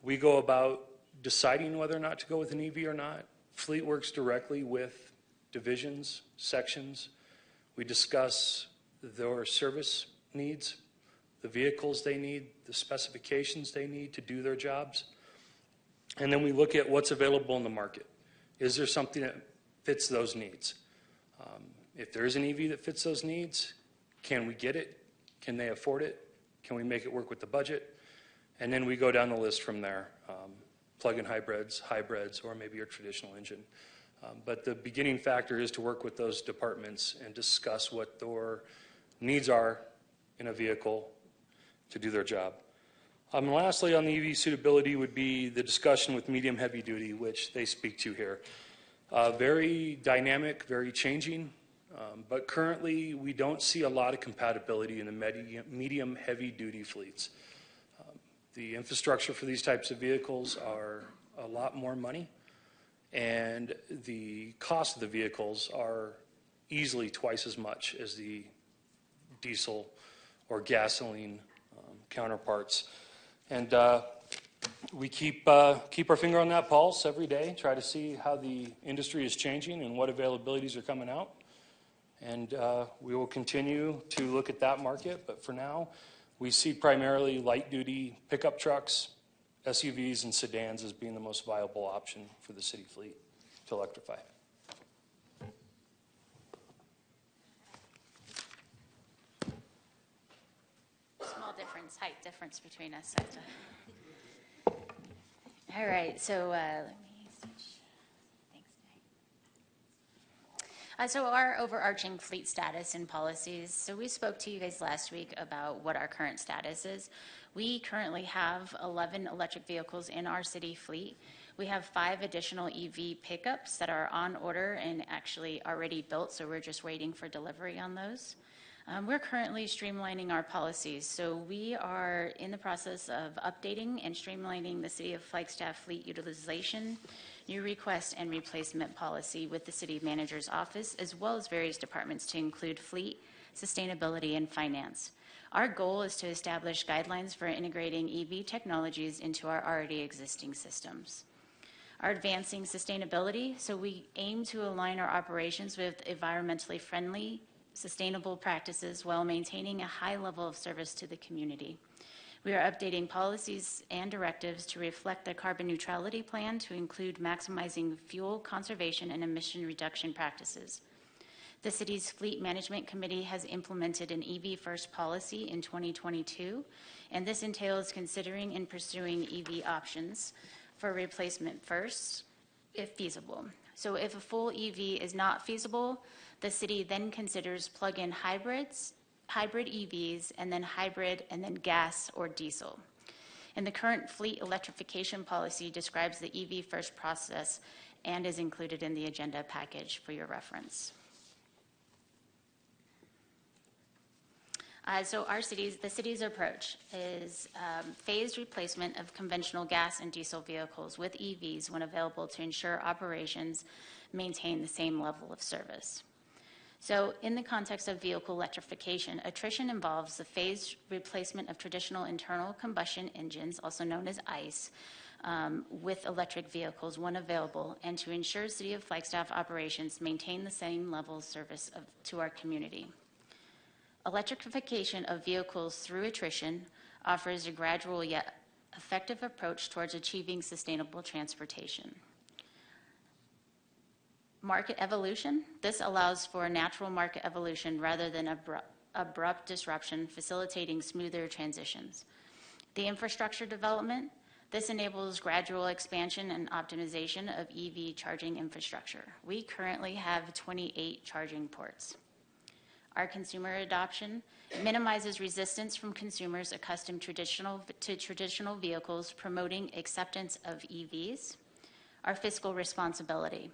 Speaker 7: we go about deciding whether or not to go with an EV or not. Fleet works directly with divisions, sections. We discuss their service needs, the vehicles they need, the specifications they need to do their jobs. And then we look at what's available in the market. Is there something that fits those needs? If there is an EV that fits those needs, can we get it? Can they afford it? Can we make it work with the budget? And then we go down the list from there. Plug-in hybrids, or maybe your traditional engine. But the beginning factor is to work with those departments and discuss what their needs are in a vehicle to do their job. Lastly, on the EV suitability would be the discussion with medium heavy duty, which they speak to here. Very dynamic, very changing, but currently we don't see a lot of compatibility in the medium heavy duty fleets. The infrastructure for these types of vehicles are a lot more money, and the cost of the vehicles are easily twice as much as the diesel or gasoline counterparts. And we keep our finger on that pulse every day, try to see how the industry is changing and what availabilities are coming out. And we will continue to look at that market, but for now, we see primarily light-duty pickup trucks, SUVs, and sedans as being the most viable option for the city fleet to electrify.
Speaker 9: Small difference, height difference between us. All right, so let me switch. Thanks. So our overarching fleet status and policies. So we spoke to you guys last week about what our current status is. We currently have 11 electric vehicles in our city fleet. We have 5 additional EV pickups that are on order and actually already built, so we're just waiting for delivery on those. We're currently streamlining our policies, so we are in the process of updating and streamlining the City of Flagstaff fleet utilization, new request and replacement policy with the City Manager's Office, as well as various departments to include fleet, sustainability, and finance. Our goal is to establish guidelines for integrating EV technologies into our already existing systems. Our advancing sustainability, so we aim to align our operations with environmentally friendly, sustainable practices while maintaining a high level of service to the community. We are updating policies and directives to reflect the carbon neutrality plan to include maximizing fuel conservation and emission reduction practices. The city's fleet management committee has implemented an EV first policy in 2022, and this entails considering and pursuing EV options for replacement first, if feasible. So if a full EV is not feasible, the city then considers plug-in hybrids, hybrid EVs, and then gas or diesel. And the current fleet electrification policy describes the EV first process and is included in the agenda package for your reference. So the city's approach is phased replacement of conventional gas and diesel vehicles with EVs when available to ensure operations maintain the same level of service. So in the context of vehicle electrification, attrition involves the phased replacement of traditional internal combustion engines, also known as ICE, with electric vehicles when available, and to ensure City of Flagstaff operations maintain the same level of service to our community. Electrification of vehicles through attrition offers a gradual yet effective approach towards achieving sustainable transportation. Market evolution. This allows for natural market evolution rather than abrupt disruption, facilitating smoother transitions. The infrastructure development. This enables gradual expansion and optimization of EV charging infrastructure. We currently have 28 charging ports. Our consumer adoption minimizes resistance from consumers accustomed to traditional vehicles, promoting acceptance of EVs. Our fiscal responsibility.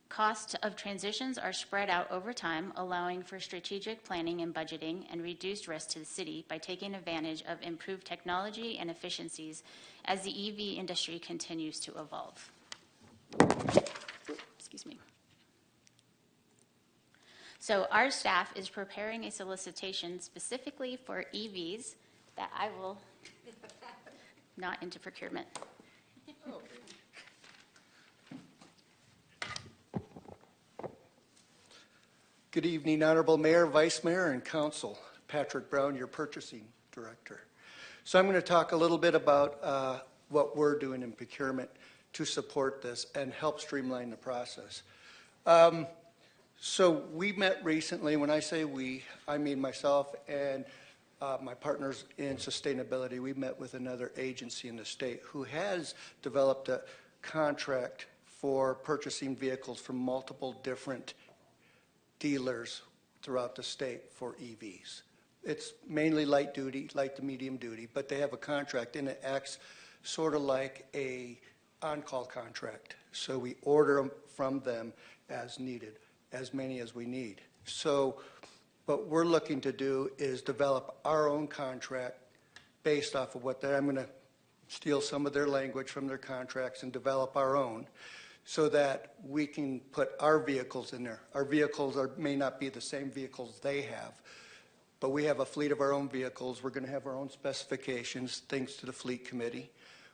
Speaker 9: Costs of transitions are spread out over time, allowing for strategic planning and budgeting and reduced risk to the city by taking advantage of improved technology and efficiencies as the EV industry continues to evolve. Excuse me. So our staff is preparing a solicitation specifically for EVs that I will, not into procurement.
Speaker 11: Good evening, Honorable Mayor, Vice Mayor, and Council. Patrick Brown, your Purchasing Director. So I'm going to talk a little bit about what we're doing in procurement to support this and help streamline the process. So we met recently. When I say we, I mean myself and my partners in sustainability. We met with another agency in the state who has developed a contract for purchasing vehicles from multiple different dealers throughout the state for EVs. It's mainly light duty, light to medium duty, but they have a contract and it acts sort of like a on-call contract. So we order them from them as needed, as many as we need. So what we're looking to do is develop our own contract based off of what I'm going to steal some of their language from their contracts and develop our own, so that we can put our vehicles in there. Our vehicles may not be the same vehicles they have, but we have a fleet of our own vehicles. We're going to have our own specifications, thanks to the fleet committee.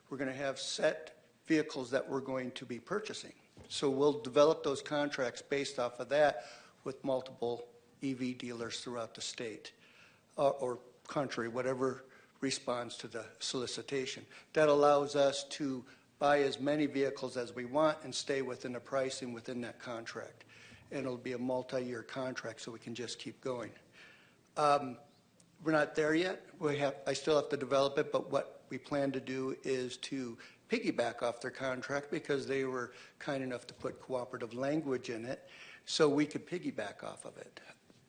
Speaker 11: We're going to have set vehicles that we're going to be purchasing. So we'll develop those contracts based off of that with multiple EV dealers throughout the state or country, whatever responds to the solicitation. That allows us to buy as many vehicles as we want and stay within the pricing within that contract. And it'll be a multi-year contract, so we can just keep going. We're not there yet. I still have to develop it, but what we plan to do is to piggyback off their contract, because they were kind enough to put cooperative language in it, so we could piggyback off of it.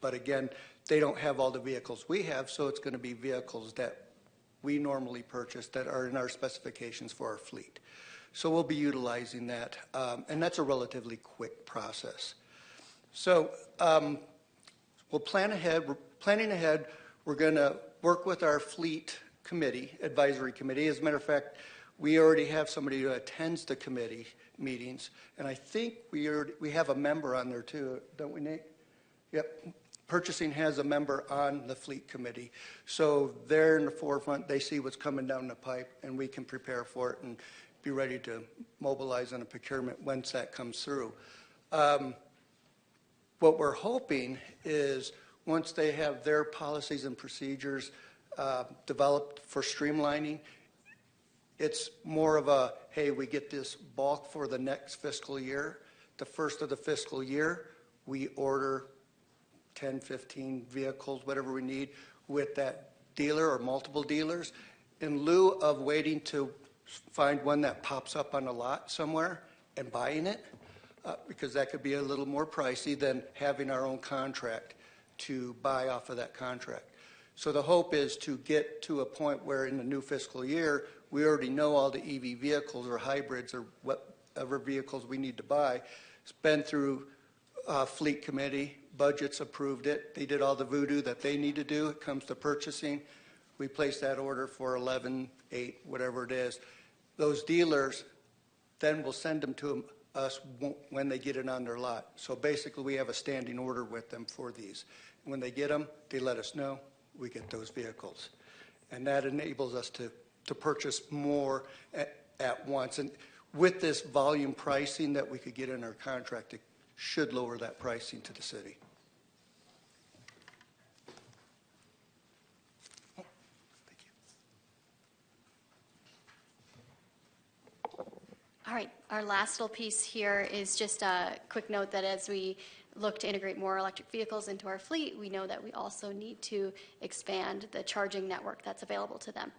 Speaker 11: But again, they don't have all the vehicles we have, so it's going to be vehicles that we normally purchase that are in our specifications for our fleet. So we'll be utilizing that, and that's a relatively quick process. So we'll plan ahead. We're planning ahead. We're going to work with our fleet committee, advisory committee. As a matter of fact, we already have somebody who attends the committee meetings, and I think we have a member on there too, don't we, Nate? Yep. Purchasing has a member on the fleet committee, so they're in the forefront. They see what's coming down the pipe, and we can prepare for it and be ready to mobilize on a procurement once that comes through. What we're hoping is once they have their policies and procedures developed for streamlining, it's more of a, hey, we get this bulk for the next fiscal year. The first of the fiscal year, we order 10, 15 vehicles, whatever we need, with that dealer or multiple dealers, in lieu of waiting to find one that pops up on a lot somewhere and buying it, because that could be a little more pricey than having our own contract to buy off of that contract. So the hope is to get to a point where in the new fiscal year, we already know all the EV vehicles or hybrids or whatever vehicles we need to buy. It's been through fleet committee, budgets approved it. They did all the voodoo that they need to do. It comes to purchasing. We place that order for 11/8, whatever it is. Those dealers then will send them to us when they get it on their lot. So basically, we have a standing order with them for these. When they get them, they let us know. We get those vehicles. And that enables us to purchase more at once. And with this volume pricing that we could get in our contract, it should lower that pricing to the city.
Speaker 20: All right, our last little piece here is just a quick note that as we look to integrate more electric vehicles into our fleet, we know that we also need to expand the charging network that's available to them.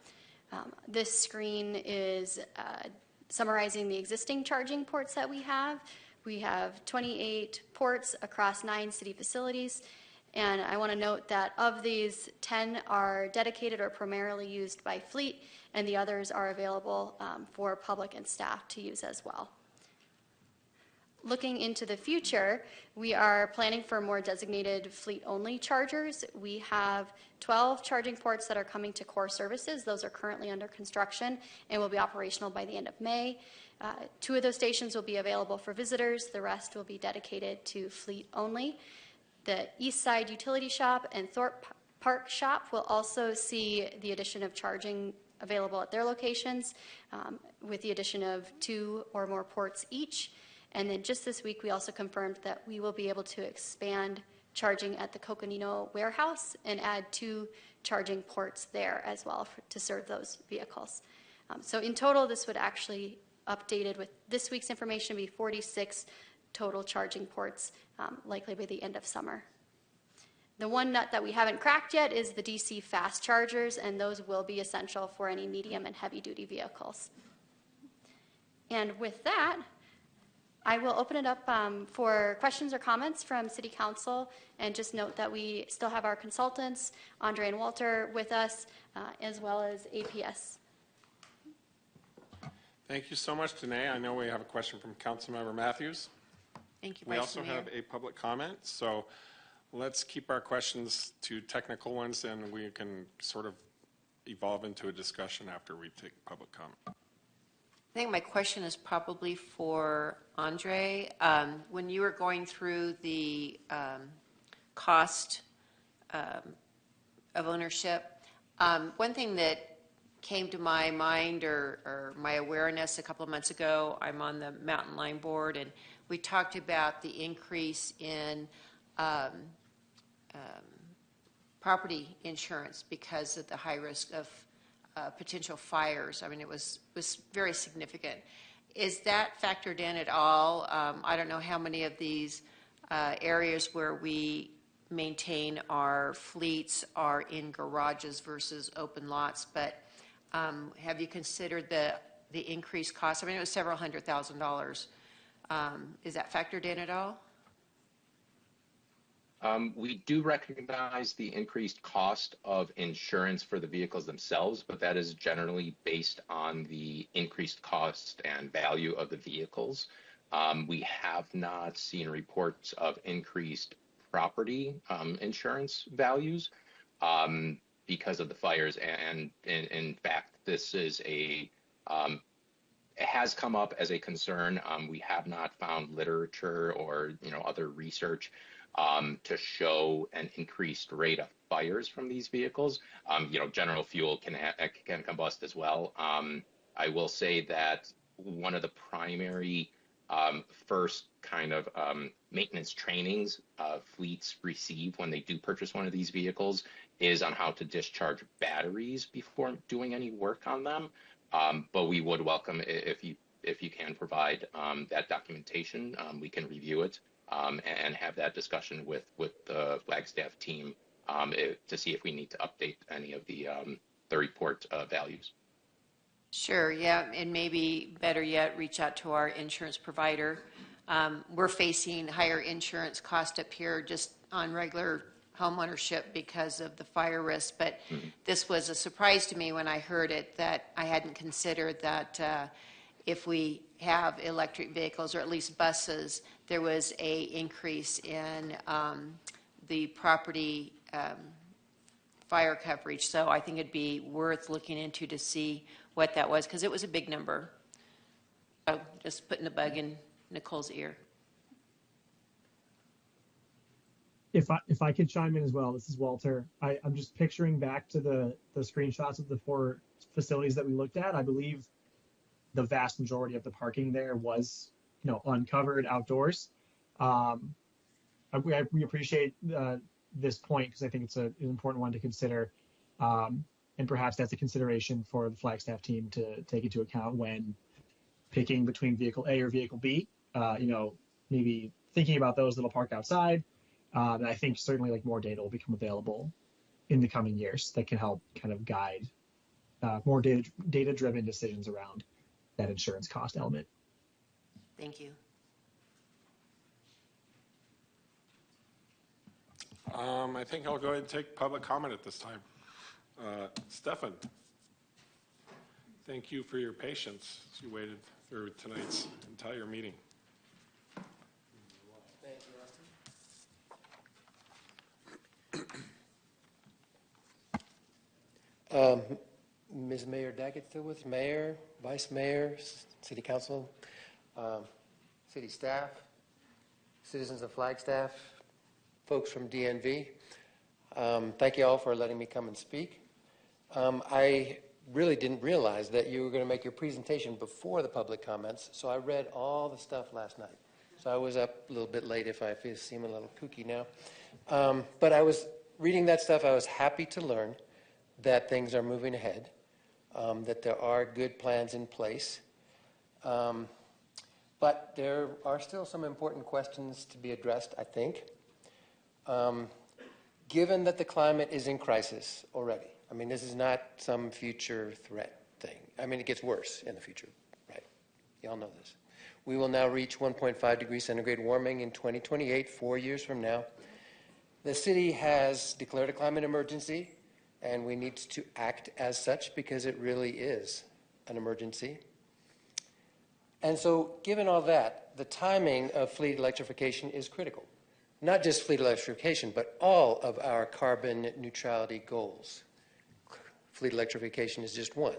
Speaker 20: This screen is summarizing the existing charging ports that we have. We have 28 ports across 9 city facilities. And I want to note that of these, 10 are dedicated or primarily used by fleet, and the others are available for public and staff to use as well. Looking into the future, we are planning for more designated fleet-only chargers. We have 12 charging ports that are coming to core services. Those are currently under construction and will be operational by the end of May. 2 of those stations will be available for visitors. The rest will be dedicated to fleet only. The East Side Utility Shop and Thorpe Park Shop will also see the addition of charging available at their locations with the addition of 2 or more ports each. And then just this week, we also confirmed that we will be able to expand charging at the Coconino warehouse and add 2 charging ports there as well to serve those vehicles. So in total, this would actually, updated with this week's information, be 46 total charging ports, likely by the end of summer. The one nut that we haven't cracked yet is the DC fast chargers, and those will be essential for any medium and heavy duty vehicles. And with that, I will open it up for questions or comments from City Council, and just note that we still have our consultants, Andre and Walter, with us, as well as APS.
Speaker 2: Thank you so much, Danae. I know we have a question from Councilmember Matthews.
Speaker 3: Thank you,
Speaker 2: We
Speaker 3: Vice
Speaker 2: also
Speaker 3: Mayor.
Speaker 2: have a public comment, so let's keep our questions to technical ones, and we can sort of evolve into a discussion after we take public comment.
Speaker 3: I think my question is probably for Andre. When you were going through the cost of ownership, one thing that came to my mind or my awareness a couple of months ago, I'm on the Mountain Line Board, and we talked about the increase in property insurance because of the high risk of potential fires. I mean, it was very significant. Is that factored in at all? I don't know how many of these areas where we maintain our fleets are in garages versus open lots, but have you considered the increased cost? I mean, it was several $100,000. Is that factored in at all?
Speaker 10: We do recognize the increased cost of insurance for the vehicles themselves, but that is generally based on the increased cost and value of the vehicles. We have not seen reports of increased property insurance values because of the fires. And in fact, this is it has come up as a concern. We have not found literature or other research to show an increased rate of fires from these vehicles. General fuel can combust as well. I will say that one of the primary first kind of maintenance trainings fleets receive when they do purchase one of these vehicles is on how to discharge batteries before doing any work on them. But we would welcome if you can provide that documentation. We can review it and have that discussion with the Flagstaff team to see if we need to update any of the report values.
Speaker 3: Sure, yeah, and maybe better yet, reach out to our insurance provider. We're facing higher insurance cost up here just on regular homeownership because of the fire risk, but this was a surprise to me when I heard it, that I hadn't considered that if we have electric vehicles or at least buses, there was a increase in the property fire coverage. So I think it'd be worth looking into to see what that was, because it was a big number. So just putting the bug in Nicole's ear.
Speaker 23: If I could chime in as well, this is Walter. I'm just picturing back to the screenshots of the 4 facilities that we looked at. I believe the vast majority of the parking there was, uncovered outdoors. We appreciate this point because I think it's an important one to consider. And perhaps that's a consideration for the Flagstaff team to take into account when picking between vehicle A or vehicle B. Maybe thinking about those that'll park outside. And I think certainly more data will become available in the coming years that can help kind of guide more data-driven decisions around that insurance cost element.
Speaker 3: Thank you.
Speaker 2: I think I'll go ahead and take public comment at this time. Stefan, thank you for your patience as you waited through tonight's entire meeting.
Speaker 14: Ms. Mayor Daggett still with us? Mayor, Vice Mayor, City Council, City staff, citizens of Flagstaff, folks from DNV. Thank you all for letting me come and speak. I really didn't realize that you were going to make your presentation before the public comments, so I read all the stuff last night. So I was up a little bit late if I seem a little kooky now. But I was reading that stuff. I was happy to learn that things are moving ahead, that there are good plans in place. But there are still some important questions to be addressed, I think. Given that the climate is in crisis already, I mean, this is not some future threat thing. I mean, it gets worse in the future, right? You all know this. We will now reach 1.5 degrees centigrade warming in 2028, 4 years from now. The city has declared a climate emergency, and we need to act as such because it really is an emergency. And so, given all that, the timing of fleet electrification is critical. Not just fleet electrification, but all of our carbon neutrality goals. Fleet electrification is just one.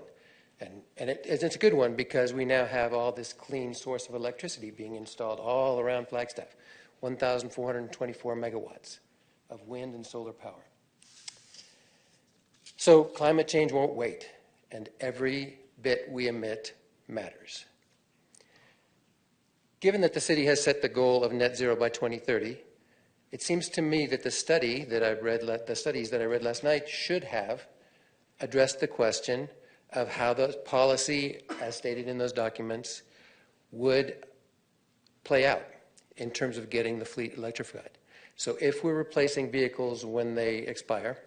Speaker 14: And it's a good one because we now have all this clean source of electricity being installed all around Flagstaff, 1,424 megawatts of wind and solar power. So climate change won't wait, and every bit we emit matters. Given that the city has set the goal of net zero by 2030, it seems to me that the studies that I read last night should have addressed the question of how the policy, as stated in those documents, would play out in terms of getting the fleet electrified. So if we're replacing vehicles when they expire,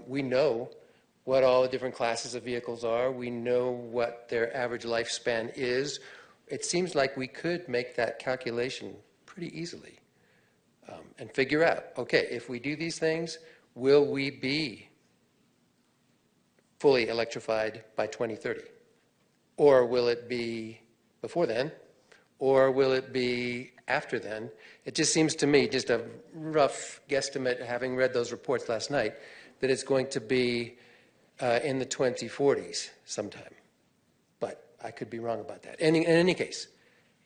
Speaker 14: we know what all the different classes of vehicles are. We know what their average lifespan is. It seems like we could make that calculation pretty easily and figure out, okay, if we do these things, will we be fully electrified by 2030? Or will it be before then? Or will it be after then? It just seems to me, just a rough guesstimate, having read those reports last night, that it's going to be in the 2040s sometime. But I could be wrong about that. In any case,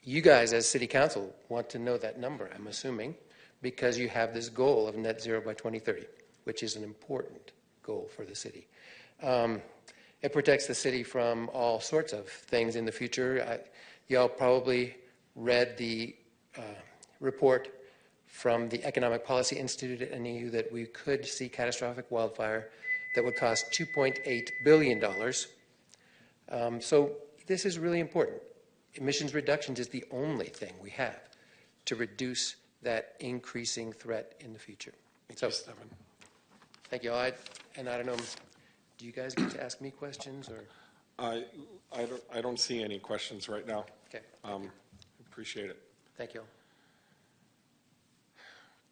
Speaker 14: you guys as City Council want to know that number, I'm assuming, because you have this goal of net zero by 2030, which is an important goal for the city. It protects the city from all sorts of things in the future. Y'all probably read the report from the Economic Policy Institute at NEU that we could see catastrophic wildfire that would cost $2.8 billion. So this is really important. Emissions reductions is the only thing we have to reduce that increasing threat in the future.
Speaker 2: Thank you, Stephen.
Speaker 14: Thank you. I don't know, do you guys get to ask me questions? Or?
Speaker 2: I don't see any questions right now.
Speaker 14: Okay.
Speaker 2: Appreciate it.
Speaker 14: Thank you.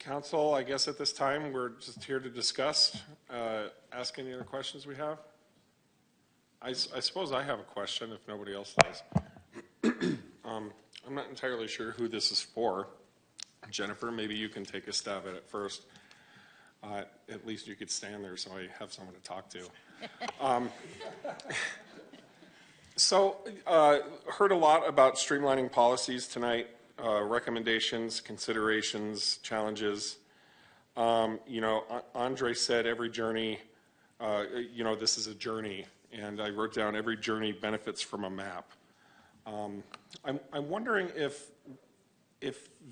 Speaker 2: Council, I guess at this time, we're just here to discuss, ask any other questions we have. I suppose I have a question if nobody else does. I'm not entirely sure who this is for. Jennifer, maybe you can take a stab at it first. At least you could stand there so I have someone to talk to. Heard a lot about streamlining policies tonight, recommendations, considerations, challenges. Andre said every journey, this is a journey, and I wrote down every journey benefits from a map. I'm wondering if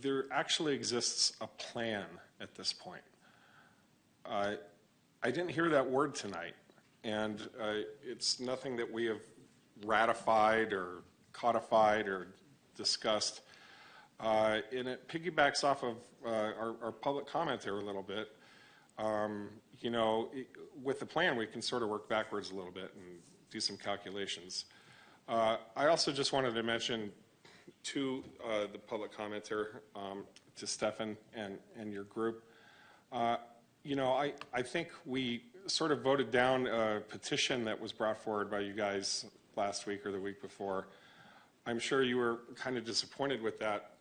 Speaker 2: there actually exists a plan at this point. I didn't hear that word tonight, and it's nothing that we have ratified or codified or discussed. And it piggybacks off of our public comment there a little bit. With the plan, we can sort of work backwards a little bit and do some calculations. I also just wanted to mention to the public commenter, to Stefan and your group, I think we sort of voted down a petition that was brought forward by you guys last week or the week before. I'm sure you were kind of disappointed with that.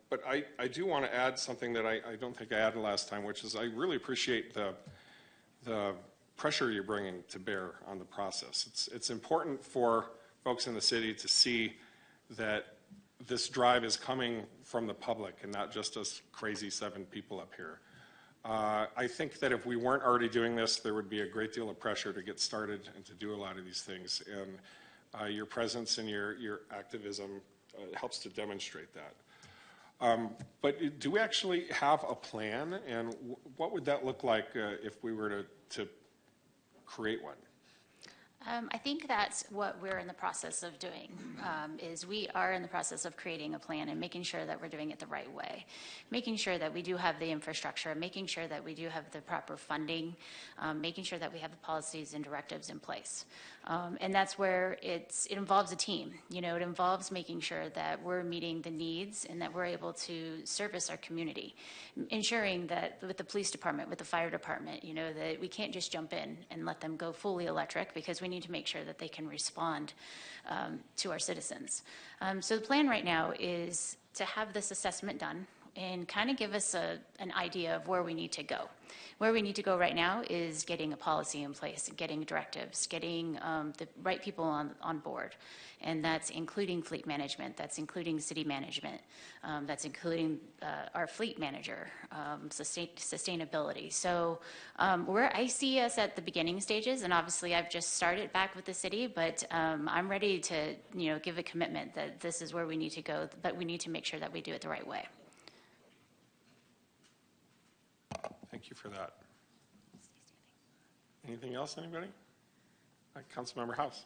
Speaker 2: But I do want to add something that I don't think I added last time, which is I really appreciate the pressure you're bringing to bear on the process. It's important for folks in the city to see that this drive is coming from the public and not just us crazy 7 people up here. I think that if we weren't already doing this, there would be a great deal of pressure to get started and to do a lot of these things. And your presence and your activism helps to demonstrate that. But do we actually have a plan? And what would that look like if we were to create one?
Speaker 9: I think that's what we're in the process of doing, is we are in the process of creating a plan and making sure that we're doing it the right way, making sure that we do have the infrastructure, making sure that we do have the proper funding, making sure that we have the policies and directives in place. And that's where it involves a team. You know, it involves making sure that we're meeting the needs and that we're able to service our community, ensuring that with the police department, with the fire department, you know, that we can't just jump in and let them go fully electric, because we need to make sure that they can respond to our citizens. So the plan right now is to have this assessment done and kind of give us an idea of where we need to go. Where we need to go right now is getting a policy in place, getting directives, getting the right people on board. And that's including fleet management, that's including city management, that's including our fleet manager, sustainability. So I see us at the beginning stages, and obviously I've just started back with the city, but I'm ready to give a commitment that this is where we need to go, but we need to make sure that we do it the right way.
Speaker 2: Thank you for that. Anything else, anybody? Councilmember House.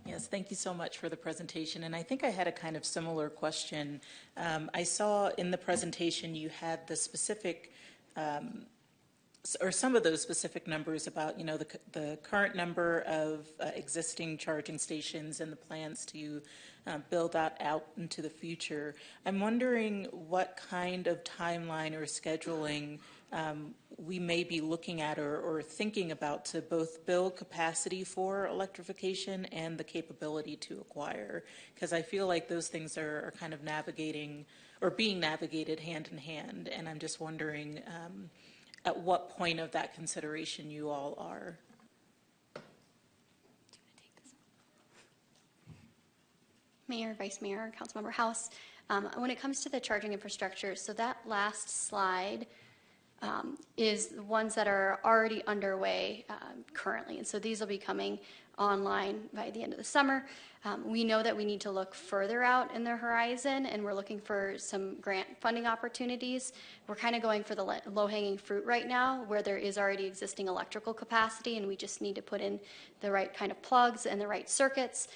Speaker 13: Yes, thank you so much for the presentation. And I think I had a kind of similar question. I saw in the presentation you had the specific, or some of those specific numbers about, the current number of existing charging stations and the plans to build that out into the future. I'm wondering what kind of timeline or scheduling we may be looking at or thinking about to both build capacity for electrification and the capability to acquire, because I feel like those things are kind of navigating or being navigated hand in hand, and I'm just wondering at what point of that consideration you all are.
Speaker 20: Mayor, Vice Mayor, Councilmember House. When it comes to the charging infrastructure, so that last slide is the ones that are already underway currently. And so these will be coming online by the end of the summer. We know that we need to look further out in the horizon, and we're looking for some grant funding opportunities. We're kind of going for the low-hanging fruit right now, where there is already existing electrical capacity, and we just need to put in the right kind of plugs and the right circuits.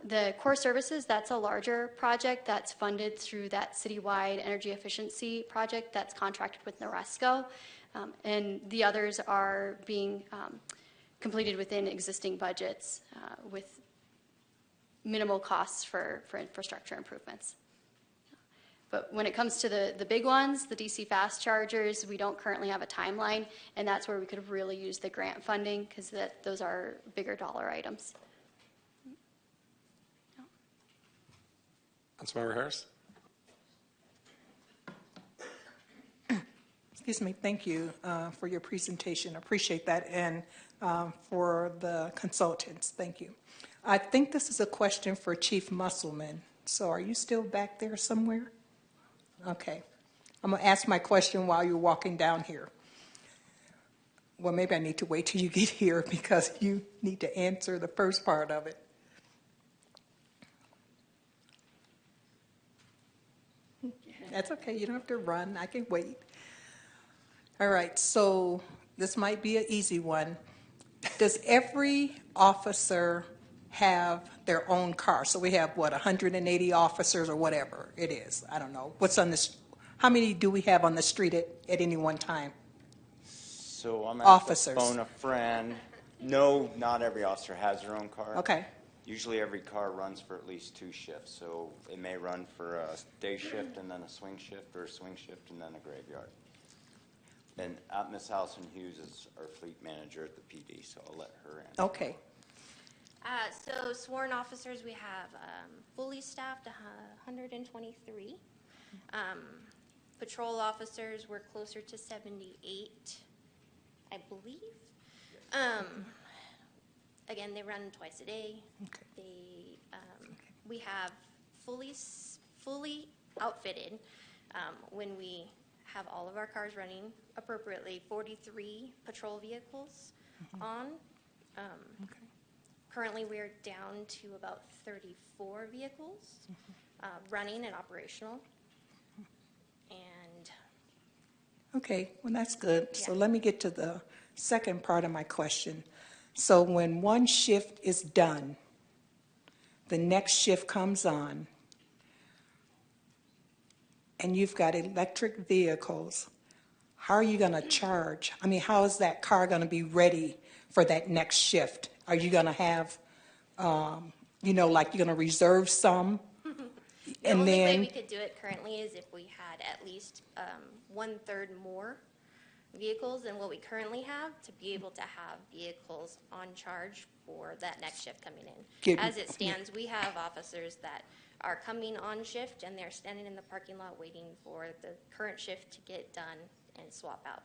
Speaker 20: The core services, that's a larger project that's funded through that citywide energy efficiency project that's contracted with NORESCO. And the others are being completed within existing budgets with minimal costs for infrastructure improvements. But when it comes to the big ones, the DC fast chargers, we don't currently have a timeline, and that's where we could really use the grant funding, because those are bigger dollar items.
Speaker 2: Councilmember Harris.
Speaker 15: Excuse me, thank you for your presentation. Appreciate that, and for the consultants, thank you. I think this is a question for Chief Musselman. So are you still back there somewhere? Okay. I'm going to ask my question while you're walking down here. Well, maybe I need to wait till you get here, because you need to answer the first part of it. That's okay. You don't have to run. I can wait. All right. So this might be an easy one. Does every officer have their own car? So we have, 180 officers or whatever it is. I don't know. What's on this? How many do we have on the street at any one time?
Speaker 6: So I'm
Speaker 15: officers.
Speaker 6: To phone a friend. No, not every officer has their own car.
Speaker 15: Okay.
Speaker 6: Usually every car runs for at least 2 shifts. So it may run for a day shift and then a swing shift, or a swing shift and then a graveyard. And Miss Allison Hughes is our fleet manager at the PD, so I'll let her answer.
Speaker 15: Okay.
Speaker 16: So sworn officers, we have fully staffed 123. Patrol officers, we're closer to 78. I believe. Again, they run twice a day.
Speaker 15: Okay.
Speaker 16: They, we have fully outfitted, when we have all of our cars running appropriately, 43 patrol vehicles on. Currently, we're down to about 34 vehicles running and operational. And
Speaker 15: Okay, well, that's good. So
Speaker 16: Yeah.
Speaker 15: let me get to the second part of my question. So when one shift is done, the next shift comes on, and you've got electric vehicles, how are you going to charge? I mean, how is that car going to be ready for that next shift? Are you going to have, like you're going to reserve some?
Speaker 16: the
Speaker 15: And
Speaker 16: only way
Speaker 15: then,
Speaker 16: we could do it currently is if we had at least 1/3 more vehicles than what we currently have to be able to have vehicles on charge for that next shift coming in. As it stands, we have officers that are coming on shift and they're standing in the parking lot waiting for the current shift to get done and swap out.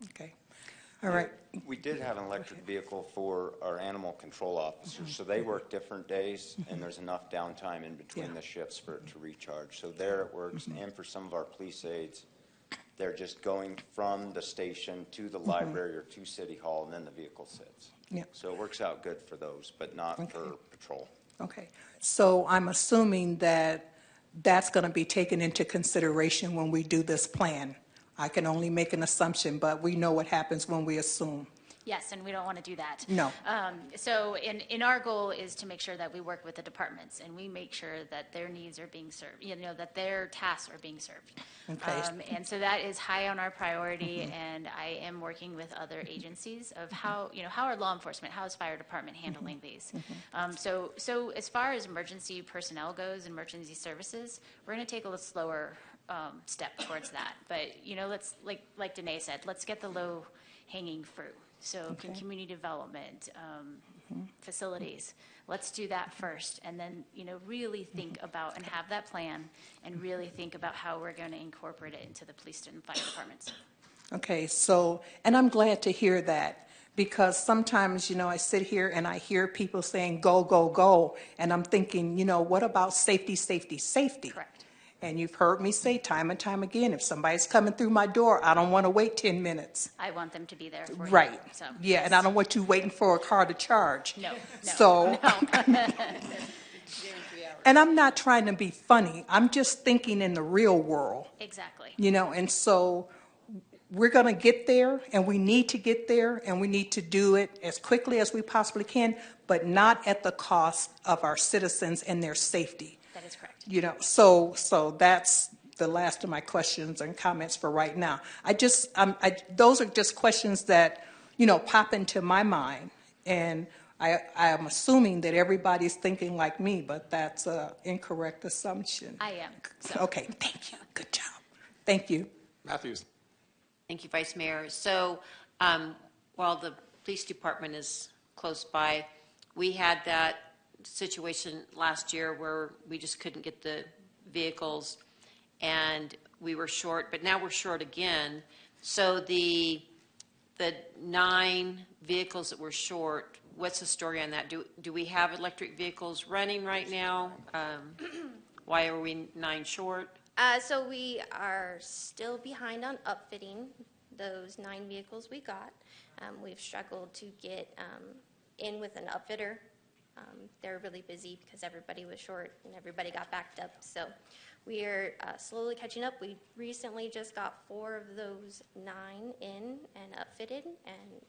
Speaker 15: okay, all right.
Speaker 6: We did have an electric vehicle for our animal control officers, so they work different days, and there's enough downtime in between the shifts for it to recharge. So there it works, and for some of our police aides, they're just going from the station to the library or to City Hall, and then the vehicle sits.
Speaker 15: Yeah.
Speaker 6: So it works out good for those, but not for patrol.
Speaker 15: Okay, so I'm assuming that that's going to be taken into consideration when we do this plan. I can only make an assumption, but we know what happens when we assume.
Speaker 9: Yes, and we don't want to do that.
Speaker 15: No.
Speaker 9: So in our goal is to make sure that we work with the departments and we make sure that their needs are being served, that their tasks are being served.
Speaker 15: Okay.
Speaker 9: And so that is high on our priority, and I am working with other agencies of how are law enforcement, how is fire department handling these? So as far as emergency personnel goes, emergency services, we're going to take a little slower step towards that. But, let's, like Danae said, let's get the low hanging fruit. So community development, facilities, let's do that first. And then, really think about and have that plan and really think about how we're going to incorporate it into the police and fire departments.
Speaker 15: Okay, so, and I'm glad to hear that, because sometimes, I sit here and I hear people saying, go, go, go, and I'm thinking, what about safety, safety, safety?
Speaker 9: Correct.
Speaker 15: And you've heard me say time and time again, if somebody's coming through my door, I don't want to wait 10 minutes.
Speaker 9: I want them to be there for
Speaker 15: Right.
Speaker 9: you. So,
Speaker 15: Yeah, and I don't want you waiting for a car to charge.
Speaker 9: No.
Speaker 15: So, and I'm not trying to be funny. I'm just thinking in the real world.
Speaker 9: Exactly.
Speaker 15: And so we're going to get there, and we need to get there, and we need to do it as quickly as we possibly can, but not at the cost of our citizens and their safety.
Speaker 9: That is correct.
Speaker 15: So that's the last of my questions and comments for right now. Those are just questions that, pop into my mind, and I am assuming that everybody's thinking like me, but that's an incorrect assumption.
Speaker 9: I am. So.
Speaker 15: Okay, thank you. Good job. Thank you.
Speaker 2: Matthews.
Speaker 3: Thank you, Vice Mayor. So while the police department is close by, we had that situation last year where we just couldn't get the vehicles and we were short, but now we're short again. So the 9 vehicles that we're short, what's the story on that? Do we have electric vehicles running right now? Why are we 9 short?
Speaker 16: So we are still behind on upfitting those 9 vehicles we got. We've struggled to get in with an upfitter. They're really busy because everybody was short and everybody got backed up. So we are slowly catching up. We recently just got 4 of those 9 in and upfitted and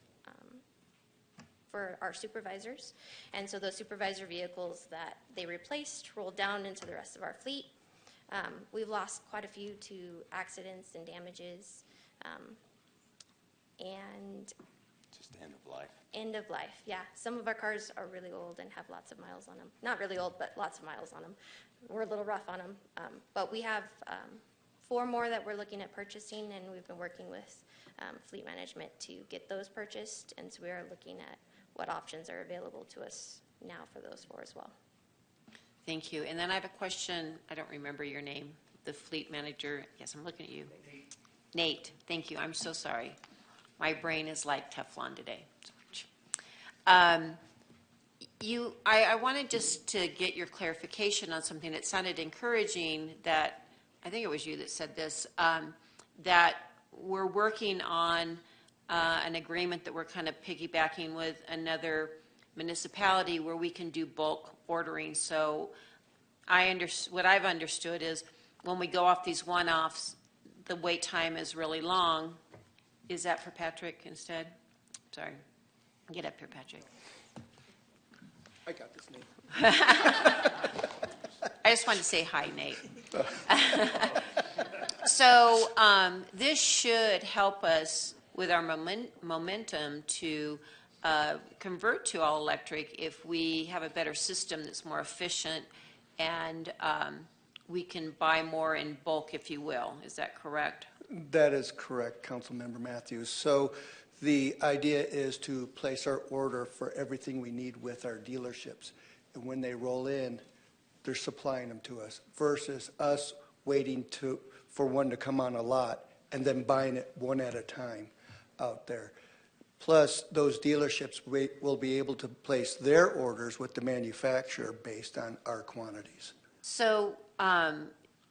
Speaker 16: for our supervisors. And so those supervisor vehicles that they replaced rolled down into the rest of our fleet. We've lost quite a few to accidents and damages. And
Speaker 6: Just the end of life.
Speaker 16: end of life, yeah. Some of our cars are really old and have lots of miles on them. Not really old, but lots of miles on them. We're a little rough on them. But we have 4 more that we're looking at purchasing, and we've been working with fleet management to get those purchased. And so we are looking at what options are available to us now for those 4 as well.
Speaker 3: Thank you. And then I have a question. I don't remember your name. The fleet manager. Yes, I'm looking at you. Nate. Thank you. I'm so sorry. My brain is like Teflon today. I wanted just to get your clarification on something that sounded encouraging, that I think it was you that said this, that we're working on an agreement that we're kind of piggybacking with another municipality where we can do bulk ordering. So what I've understood is when we go off these one-offs, the wait time is really long. Is that for Patrick instead? Sorry. Get up here, Patrick.
Speaker 11: I got this, Nate.
Speaker 3: I just wanted to say hi, Nate. So this should help us with our momentum to convert to all electric if we have a better system that's more efficient, and we can buy more in bulk, if you will. Is that correct?
Speaker 11: That is correct, Councilmember Matthews. So the idea is to place our order for everything we need with our dealerships. And when they roll in, they're supplying them to us versus us waiting for one to come on a lot and then buying it one at a time out there. Plus, those dealerships will be able to place their orders with the manufacturer based on our quantities.
Speaker 3: So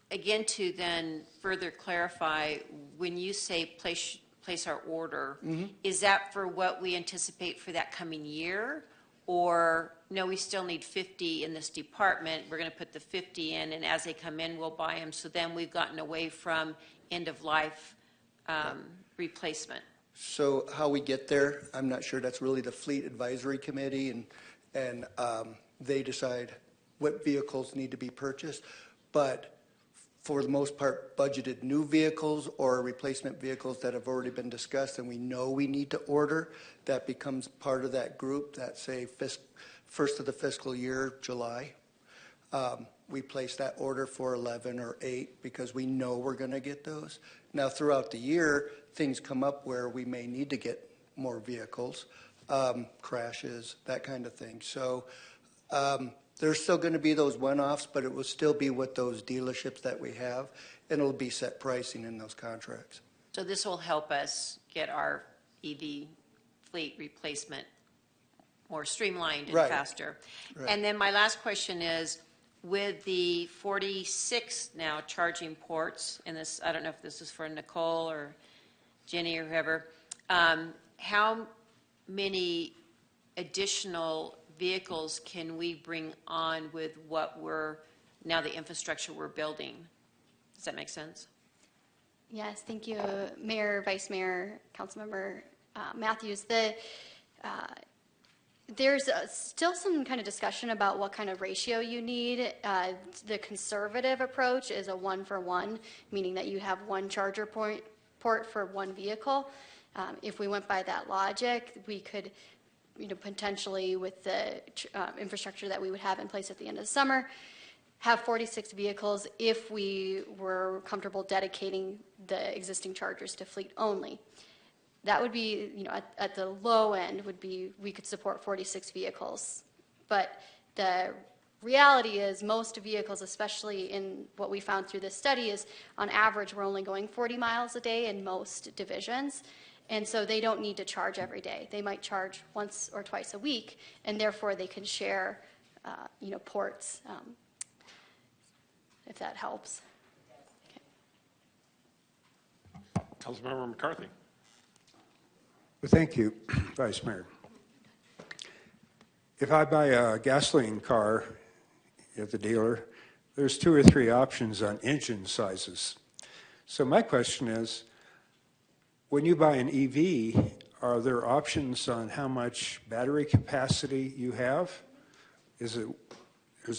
Speaker 3: again, to then further clarify, when you say place our order, is that for what we anticipate for that coming year? Or no, we still need 50 in this department, we're going to put the 50 in, and as they come in, we'll buy them. So then we've gotten away from end-of-life replacement.
Speaker 11: So how we get there, I'm not sure. That's really the Fleet Advisory Committee, and they decide what vehicles need to be purchased. But for the most part, budgeted new vehicles or replacement vehicles that have already been discussed and we know we need to order, that becomes part of that group that say first of the fiscal year, July. We place that order for 11 or 8 because we know we're going to get those. Now, throughout the year, things come up where we may need to get more vehicles, crashes, that kind of thing. So there's still going to be those one-offs, but it will still be with those dealerships that we have, and it'll be set pricing in those contracts.
Speaker 3: So this will help us get our EV fleet replacement more streamlined and faster.
Speaker 11: Right.
Speaker 3: And then my last question is, with the 46 now charging ports, and this, I don't know if this is for Nicole or Jenny or whoever, how many additional vehicles can we bring on with what now the infrastructure we're building? Does that make sense?
Speaker 20: Yes, thank you, Mayor, Vice Mayor, Councilmember Matthews. There's still some kind of discussion about what kind of ratio you need. The conservative approach is a 1-for-1, meaning that you have one charger port for one vehicle. If we went by that logic, we could, potentially with the infrastructure that we would have in place at the end of the summer, have 46 vehicles if we were comfortable dedicating the existing chargers to fleet only. That would be, at the low end would be, we could support 46 vehicles. But the reality is most vehicles, especially in what we found through this study, is on average we're only going 40 miles a day in most divisions. And so they don't need to charge every day. They might charge once or twice a week, and therefore they can share, ports, if that helps.
Speaker 2: Okay. Councilmember McCarthy.
Speaker 1: Well, thank you, Vice Mayor. If I buy a gasoline car at the dealer, there's 2 or 3 options on engine sizes. So my question is, when you buy an EV, are there options on how much battery capacity you have? Is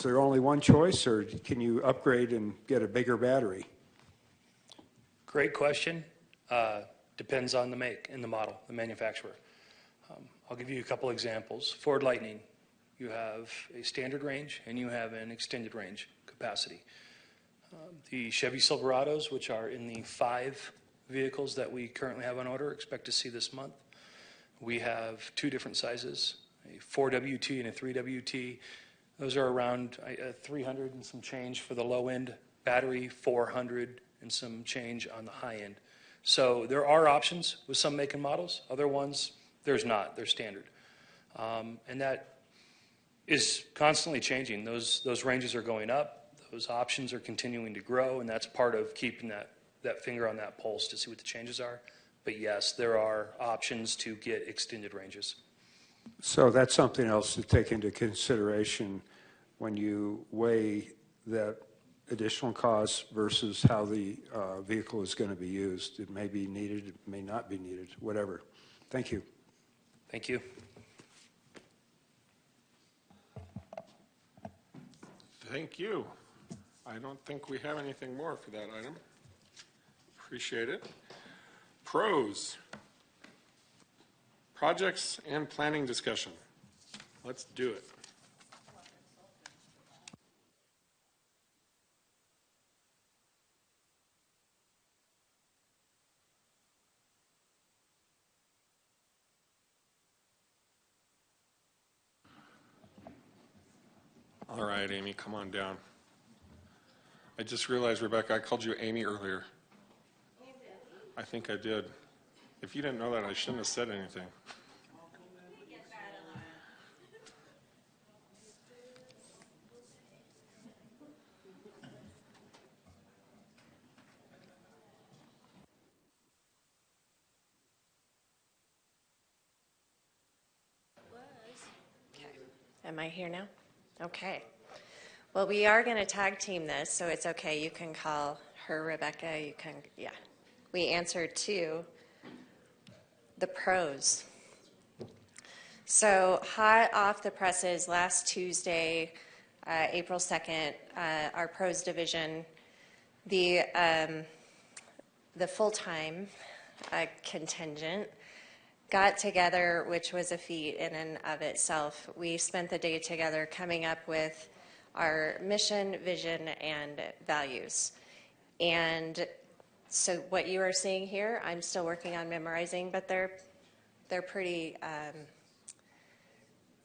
Speaker 1: there only one choice, or can you upgrade and get a bigger battery?
Speaker 7: Great question. Depends on the make and the model, the manufacturer. I'll give you a couple examples. Ford Lightning, you have a standard range and you have an extended range capacity. The Chevy Silverados, which are in the 5 vehicles that we currently have on order, expect to see this month. We have 2 different sizes, a 4WT and a 3WT. Those are around 300 and some change for the low end battery, 400 and some change on the high end. So there are options with some make and models. Other ones, there's not. They're standard. And that is constantly changing. Those ranges are going up. Those options are continuing to grow, and that's part of keeping that finger on that pulse to see what the changes are. But yes, there are options to get extended ranges.
Speaker 1: So that's something else to take into consideration when you weigh that additional cost versus how the vehicle is going to be used. It may be needed, it may not be needed, whatever. Thank you.
Speaker 7: Thank you.
Speaker 2: Thank you. I don't think we have anything more for that item. Appreciate it. Pros. Projects and planning discussion. Let's do it. All right, Amy, come on down. I just realized, Rebecca, I called you Amy earlier. I think I did. If you didn't know that, I shouldn't have said anything.
Speaker 3: Okay. Am I here now? Okay. Well, we are going to tag team this, so it's okay. You can call her Rebecca. You can, yeah. We answered to the pros. So hot off the presses, last Tuesday, April 2nd, our pros division, the full-time contingent got together, which was a feat in and of itself. We spent the day together coming up with our mission, vision, and values. And so what you are seeing here, I'm still working on memorizing, but they're pretty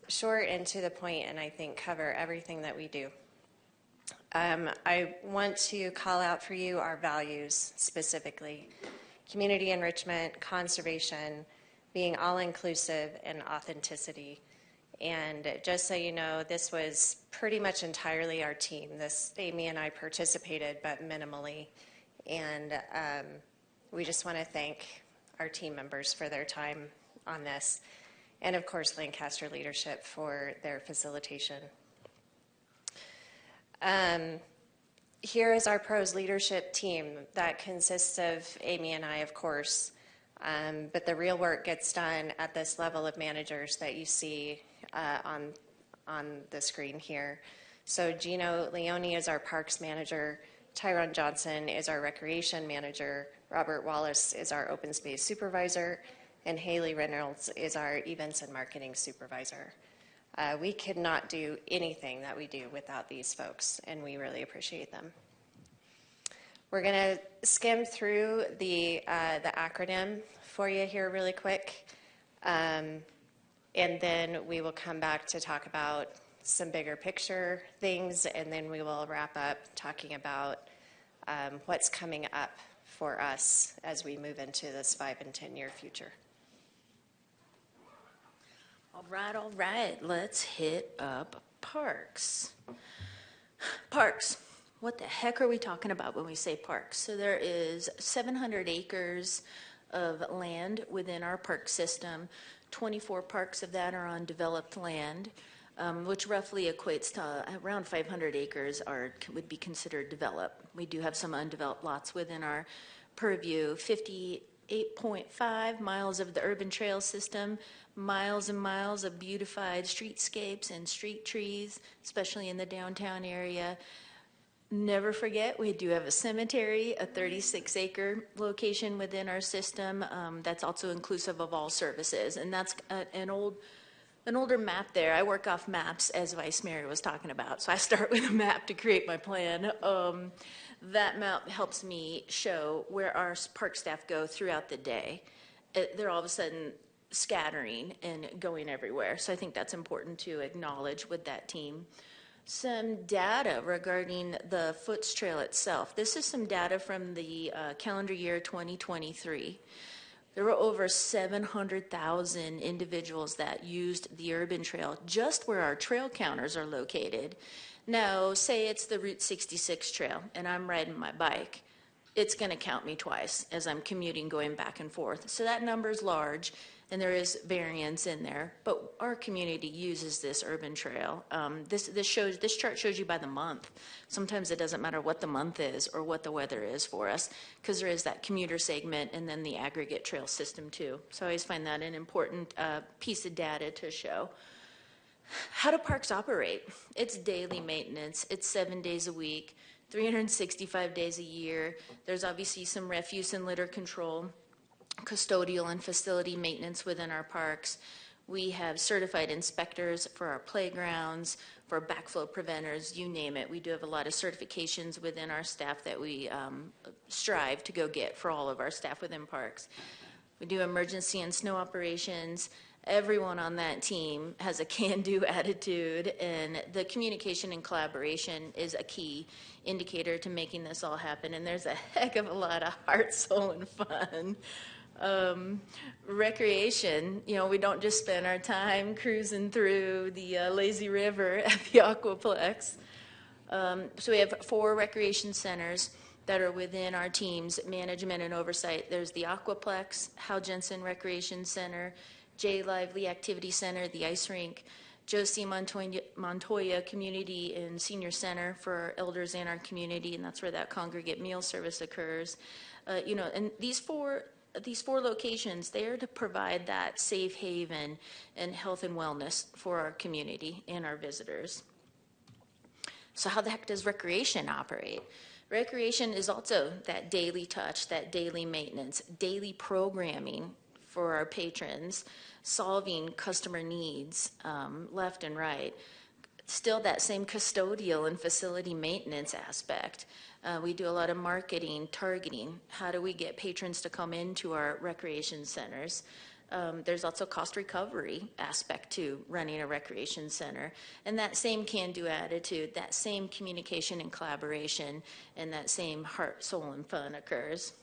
Speaker 3: short and to the point, and I think cover everything that we do. I want to call out for you our values specifically: community enrichment, conservation, being all-inclusive, and authenticity. And just so you know, this was pretty much entirely our team. Amy and I participated, but minimally. And we just want to thank our team members for their time on this. And of course, Lancaster leadership for their facilitation. Here is our pros leadership team that consists of Amy and I, of course. But the real work gets done at this level of managers that you see on the screen here. So Gino Leone is our parks manager, Tyrone Johnson is our recreation manager, Robert Wallace is our open space supervisor, and Haley Reynolds is our events and marketing supervisor. We could not do anything that we do without these folks, and we really appreciate them. We're going to skim through the acronym for you here really quick, and then we will come back to talk about some bigger picture things, and then we will wrap up talking about what's coming up for us as we move into this 5- and 10-year future.
Speaker 4: All right, let's hit up parks. Parks. What the heck are we talking about when we say parks? So there is 700 acres of land within our park system. 24 parks of that are on developed land, which roughly equates to around 500 acres would be considered developed. We do have some undeveloped lots within our purview. 58.5 miles of the urban trail system, miles and miles of beautified streetscapes and street trees, especially in the downtown area. Never forget, we do have a cemetery, a 36-acre location within our system. That's also inclusive of all services, and that's an older map there. I work off maps, as Vice Mayor was talking about, so I start with a map to create my plan. That map helps me show where our park staff go throughout the day. They're all of a sudden scattering and going everywhere, so I think that's important to acknowledge with that team. Some data regarding the Foots Trail itself. This is some data from the calendar year 2023. There were over 700,000 individuals that used the urban trail just where our trail counters are located. Now, say it's the Route 66 trail and I'm riding my bike. It's going to count me twice as I'm commuting going back and forth. So that number is large, and there is variance in there. But our community uses this urban trail. This chart shows you by the month. Sometimes it doesn't matter what the month is or what the weather is for us, because there is that commuter segment and then the aggregate trail system too. So I always find that an important piece of data to show. How do parks operate? It's daily maintenance. It's 7 days a week. 365 days a year. There's obviously some refuse and litter control, custodial and facility maintenance within our parks. We have certified inspectors for our playgrounds, for backflow preventers, you name it. We do have a lot of certifications within our staff that we strive to go get for all of our staff within parks. We do emergency and snow operations. Everyone on that team has a can-do attitude, and the communication and collaboration is a key indicator to making this all happen. And there's a heck of a lot of heart, soul, and fun. Recreation, we don't just spend our time cruising through the lazy river at the Aquaplex. So we have 4 recreation centers that are within our team's management and oversight. There's the Aquaplex, Hal Jensen Recreation Center, J. Lively Activity Center, the ice rink, Josie Montoya Community and Senior Center for our elders in our community, and that's where that congregate meal service occurs. And these four locations, they are to provide that safe haven and health and wellness for our community and our visitors. So how the heck does recreation operate? Recreation is also that daily touch, that daily maintenance, daily programming for our patrons, solving customer needs left and right. Still that same custodial and facility maintenance aspect. We do a lot of marketing, targeting. How do we get patrons to come into our recreation centers? There's also cost recovery aspect to running a recreation center. And that same can-do attitude, that same communication and collaboration, and that same heart, soul, and fun occurs.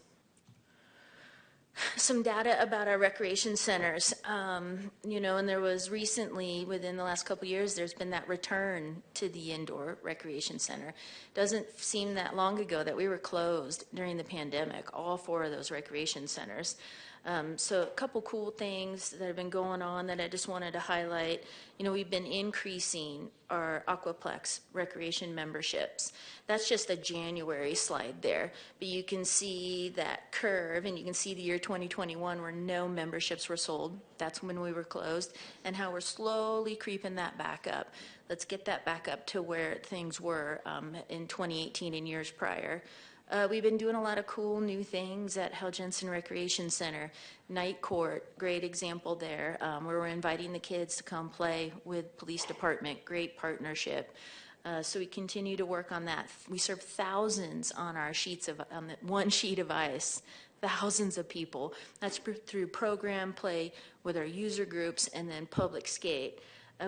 Speaker 4: Some data about our recreation centers, and there was recently, within the last couple of years, there's been that return to the indoor recreation center. Doesn't seem that long ago that we were closed during the pandemic, all 4 of those recreation centers. So a couple cool things that have been going on that I just wanted to highlight. We've been increasing our Aquaplex recreation memberships. That's just a January slide there. But you can see that curve, and you can see the year 2021 where no memberships were sold. That's when we were closed, and how we're slowly creeping that back up. Let's get that back up to where things were in 2018 and years prior. We've been doing a lot of cool new things at Hal Jensen Recreation Center. Night Court, great example there, where we're inviting the kids to come play with police department. Great partnership. So we continue to work on that. We serve thousands on our on the 1 sheet of ice. Thousands of people. That's through program play with our user groups and then public skate.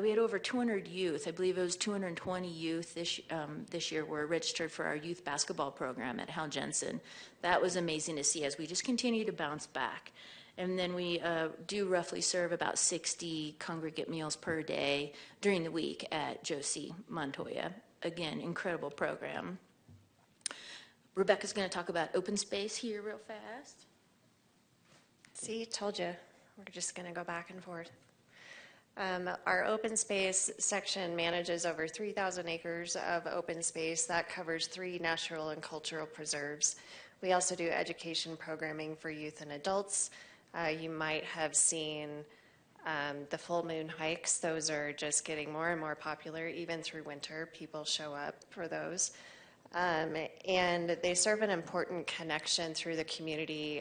Speaker 4: We had over 200 youth. I believe it was 220 youth this year were registered for our youth basketball program at Hal Jensen. That was amazing to see as we just continue to bounce back. And then we do roughly serve about 60 congregate meals per day during the week at Josie Montoya. Again, incredible program. Rebecca's going to talk about open space here real fast.
Speaker 3: See, told you. We're just going to go back and forth. Our open space section manages over 3,000 acres of open space. That covers 3 natural and cultural preserves. We also do education programming for youth and adults. You might have seen the full moon hikes. Those are just getting more and more popular. Even through winter, people show up for those. And they serve an important connection through the community.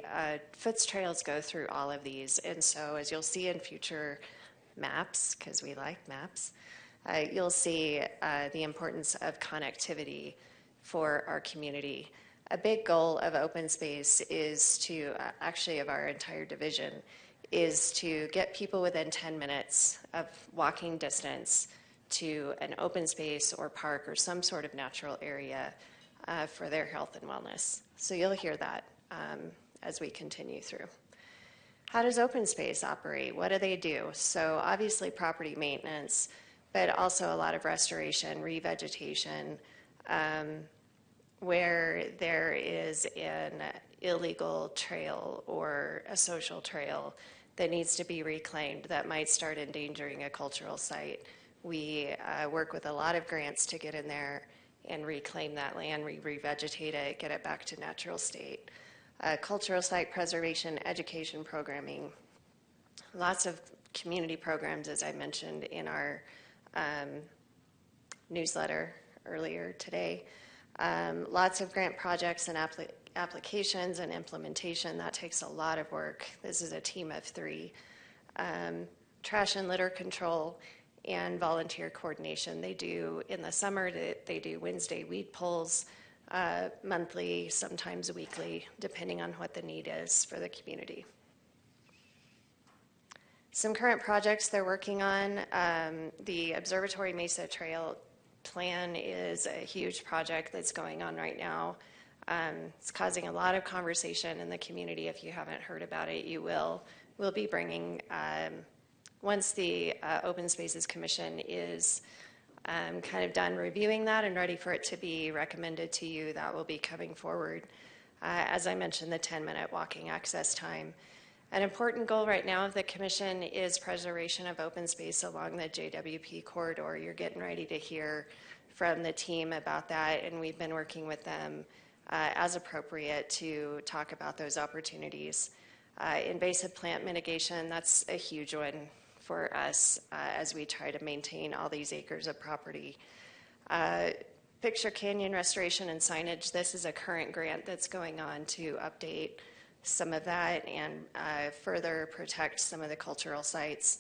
Speaker 3: Foots trails go through all of these. And so as you'll see in future maps, because we like maps, you'll see the importance of connectivity for our community. A big goal of open space is to, actually of our entire division, is to get people within 10 minutes of walking distance to an open space or park or some sort of natural area for their health and wellness. So you'll hear that as we continue through. How does open space operate? What do they do? So obviously property maintenance, but also a lot of restoration, revegetation, where there is an illegal trail or a social trail that needs to be reclaimed that might start endangering a cultural site. We work with a lot of grants to get in there and reclaim that land, revegetate it, get it back to natural state. Cultural site preservation, education programming, lots of community programs, as I mentioned in our newsletter earlier today. Lots of grant projects and applications and implementation. That takes a lot of work. This is a team of 3. Trash and litter control and volunteer coordination. They do, in the summer, they do Wednesday weed pulls, monthly, sometimes weekly, depending on what the need is for the community. Some current projects they're working on. The Observatory Mesa Trail plan is a huge project that's going on right now. It's causing a lot of conversation in the community. If you haven't heard about it, you will. We'll be bringing, once the Open Spaces Commission is kind of done reviewing that and ready for it to be recommended to you, that will be coming forward. As I mentioned, the 10-minute walking access time. An important goal right now of the Commission is preservation of open space along the JWP corridor. You're getting ready to hear from the team about that, and we've been working with them as appropriate to talk about those opportunities. Invasive plant mitigation, that's a huge one for us as we try to maintain all these acres of property. Picture canyon restoration and signage, this is a current grant that's going on to update some of that and further protect some of the cultural sites.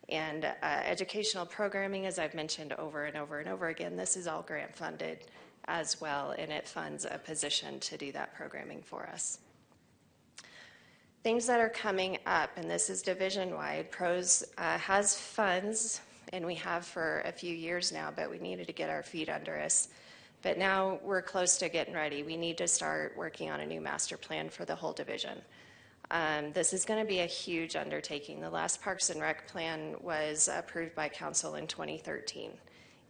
Speaker 3: And educational programming, as I've mentioned over and over and over again, this is all grant funded as well, and it funds a position to do that programming for us. Things that are coming up, and this is division-wide. PROS has funds, and we have for a few years now, but we needed to get our feet under us. But now we're close to getting ready. We need to start working on a new master plan for the whole division. This is going to be a huge undertaking. The last Parks and Rec plan was approved by Council in 2013.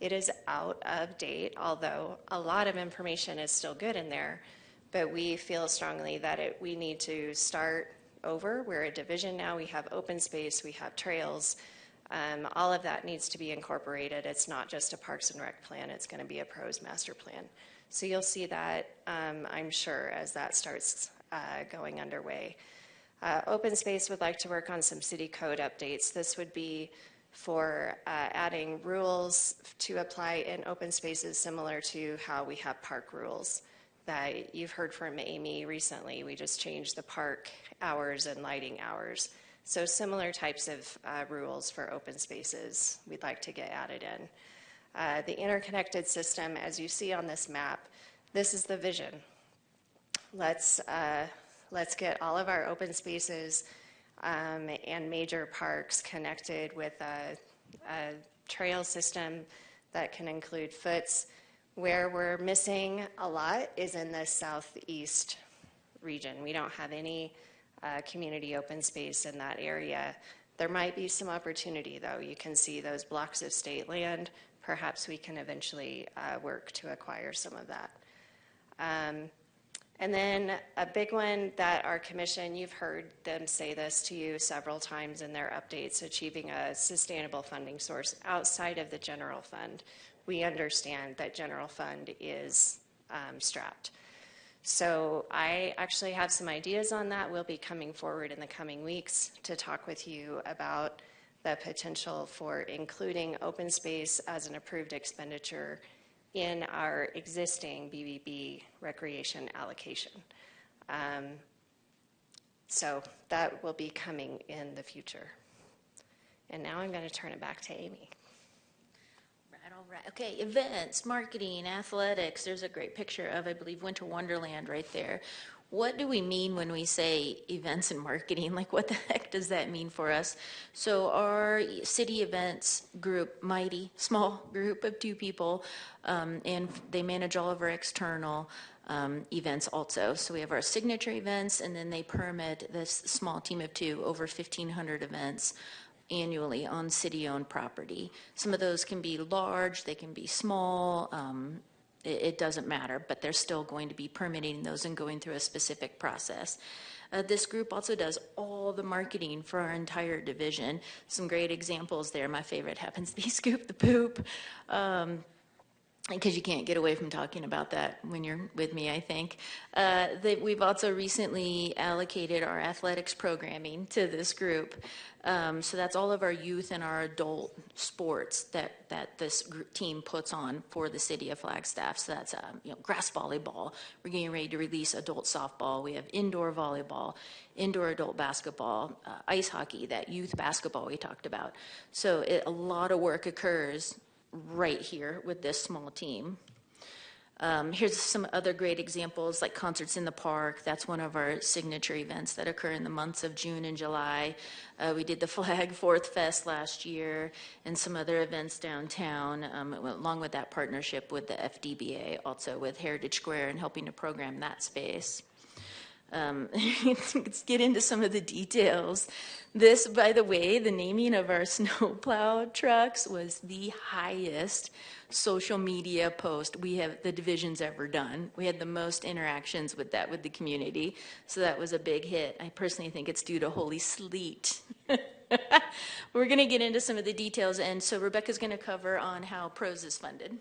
Speaker 3: It is out of date, although a lot of information is still good in there, but we feel strongly that we need to start over. We're a division now. We have open space, we have trails. All of that needs to be incorporated. It's not just a Parks and Rec plan, it's going to be a PROS master plan. So you'll see that, I'm sure, as that starts going underway. Open Space would like to work on some city code updates. This would be for adding rules to apply in open spaces similar to how we have park rules that you've heard from Amy recently. We just changed the park hours and lighting hours. So similar types of rules for open spaces we'd like to get added in. The interconnected system, as you see on this map, this is the vision. Let's get all of our open spaces and major parks connected with a trail system that can include foots. Where we're missing a lot is in the southeast region. We don't have any community open space in that area. There might be some opportunity, though. You can see those blocks of state land. Perhaps we can eventually work to acquire some of that. And then a big one that our commission, you've heard them say this to you several times in their updates, achieving a sustainable funding source outside of the general fund. We understand that general fund is strapped. So I actually have some ideas on that. We'll be coming forward in the coming weeks to talk with you about the potential for including open space as an approved expenditure in our existing BBB recreation allocation. So that will be coming in the future. And now I'm going to turn it back to Amy.
Speaker 4: All right. Okay, events, marketing, athletics. There's a great picture of, I believe, Winter Wonderland right there. what do we mean when we say events and marketing? Like, what the heck does that mean for us? So our city events group, mighty small group of 2 people, and they manage all of our external events also. So we have our signature events, and then they permit this small team of 2 over 1,500 events annually on city-owned property. Some of those can be large, they can be small, it doesn't matter, but they're still going to be permitting those and going through a specific process. This group also does all the marketing for our entire division. Some great examples there. My favorite happens to be Scoop the Poop, because you can't get away from talking about that when you're with me, I think. We've also recently allocated our athletics programming to this group. So that's all of our youth and our adult sports that this team puts on for the city of Flagstaff. So that's grass volleyball. We're getting ready to release adult softball. We have indoor volleyball, indoor adult basketball, ice hockey, that youth basketball we talked about. So a lot of work occurs right here with this small team. Here's some other great examples, like concerts in the park. That's one of our signature events that occur in the months of June and July. We did the Flag 4th Fest last year and some other events downtown, along with that partnership with the FDBA, also with Heritage Square and helping to program that space. Let's get into some of the details. This, by the way, the naming of our snowplow trucks was the highest social media post the division's ever done. We had the most interactions with that with the community, so that was a big hit. I personally think it's due to holy sleet. We're going to get into some of the details, and so Rebecca's going to cover on how PROS is funded.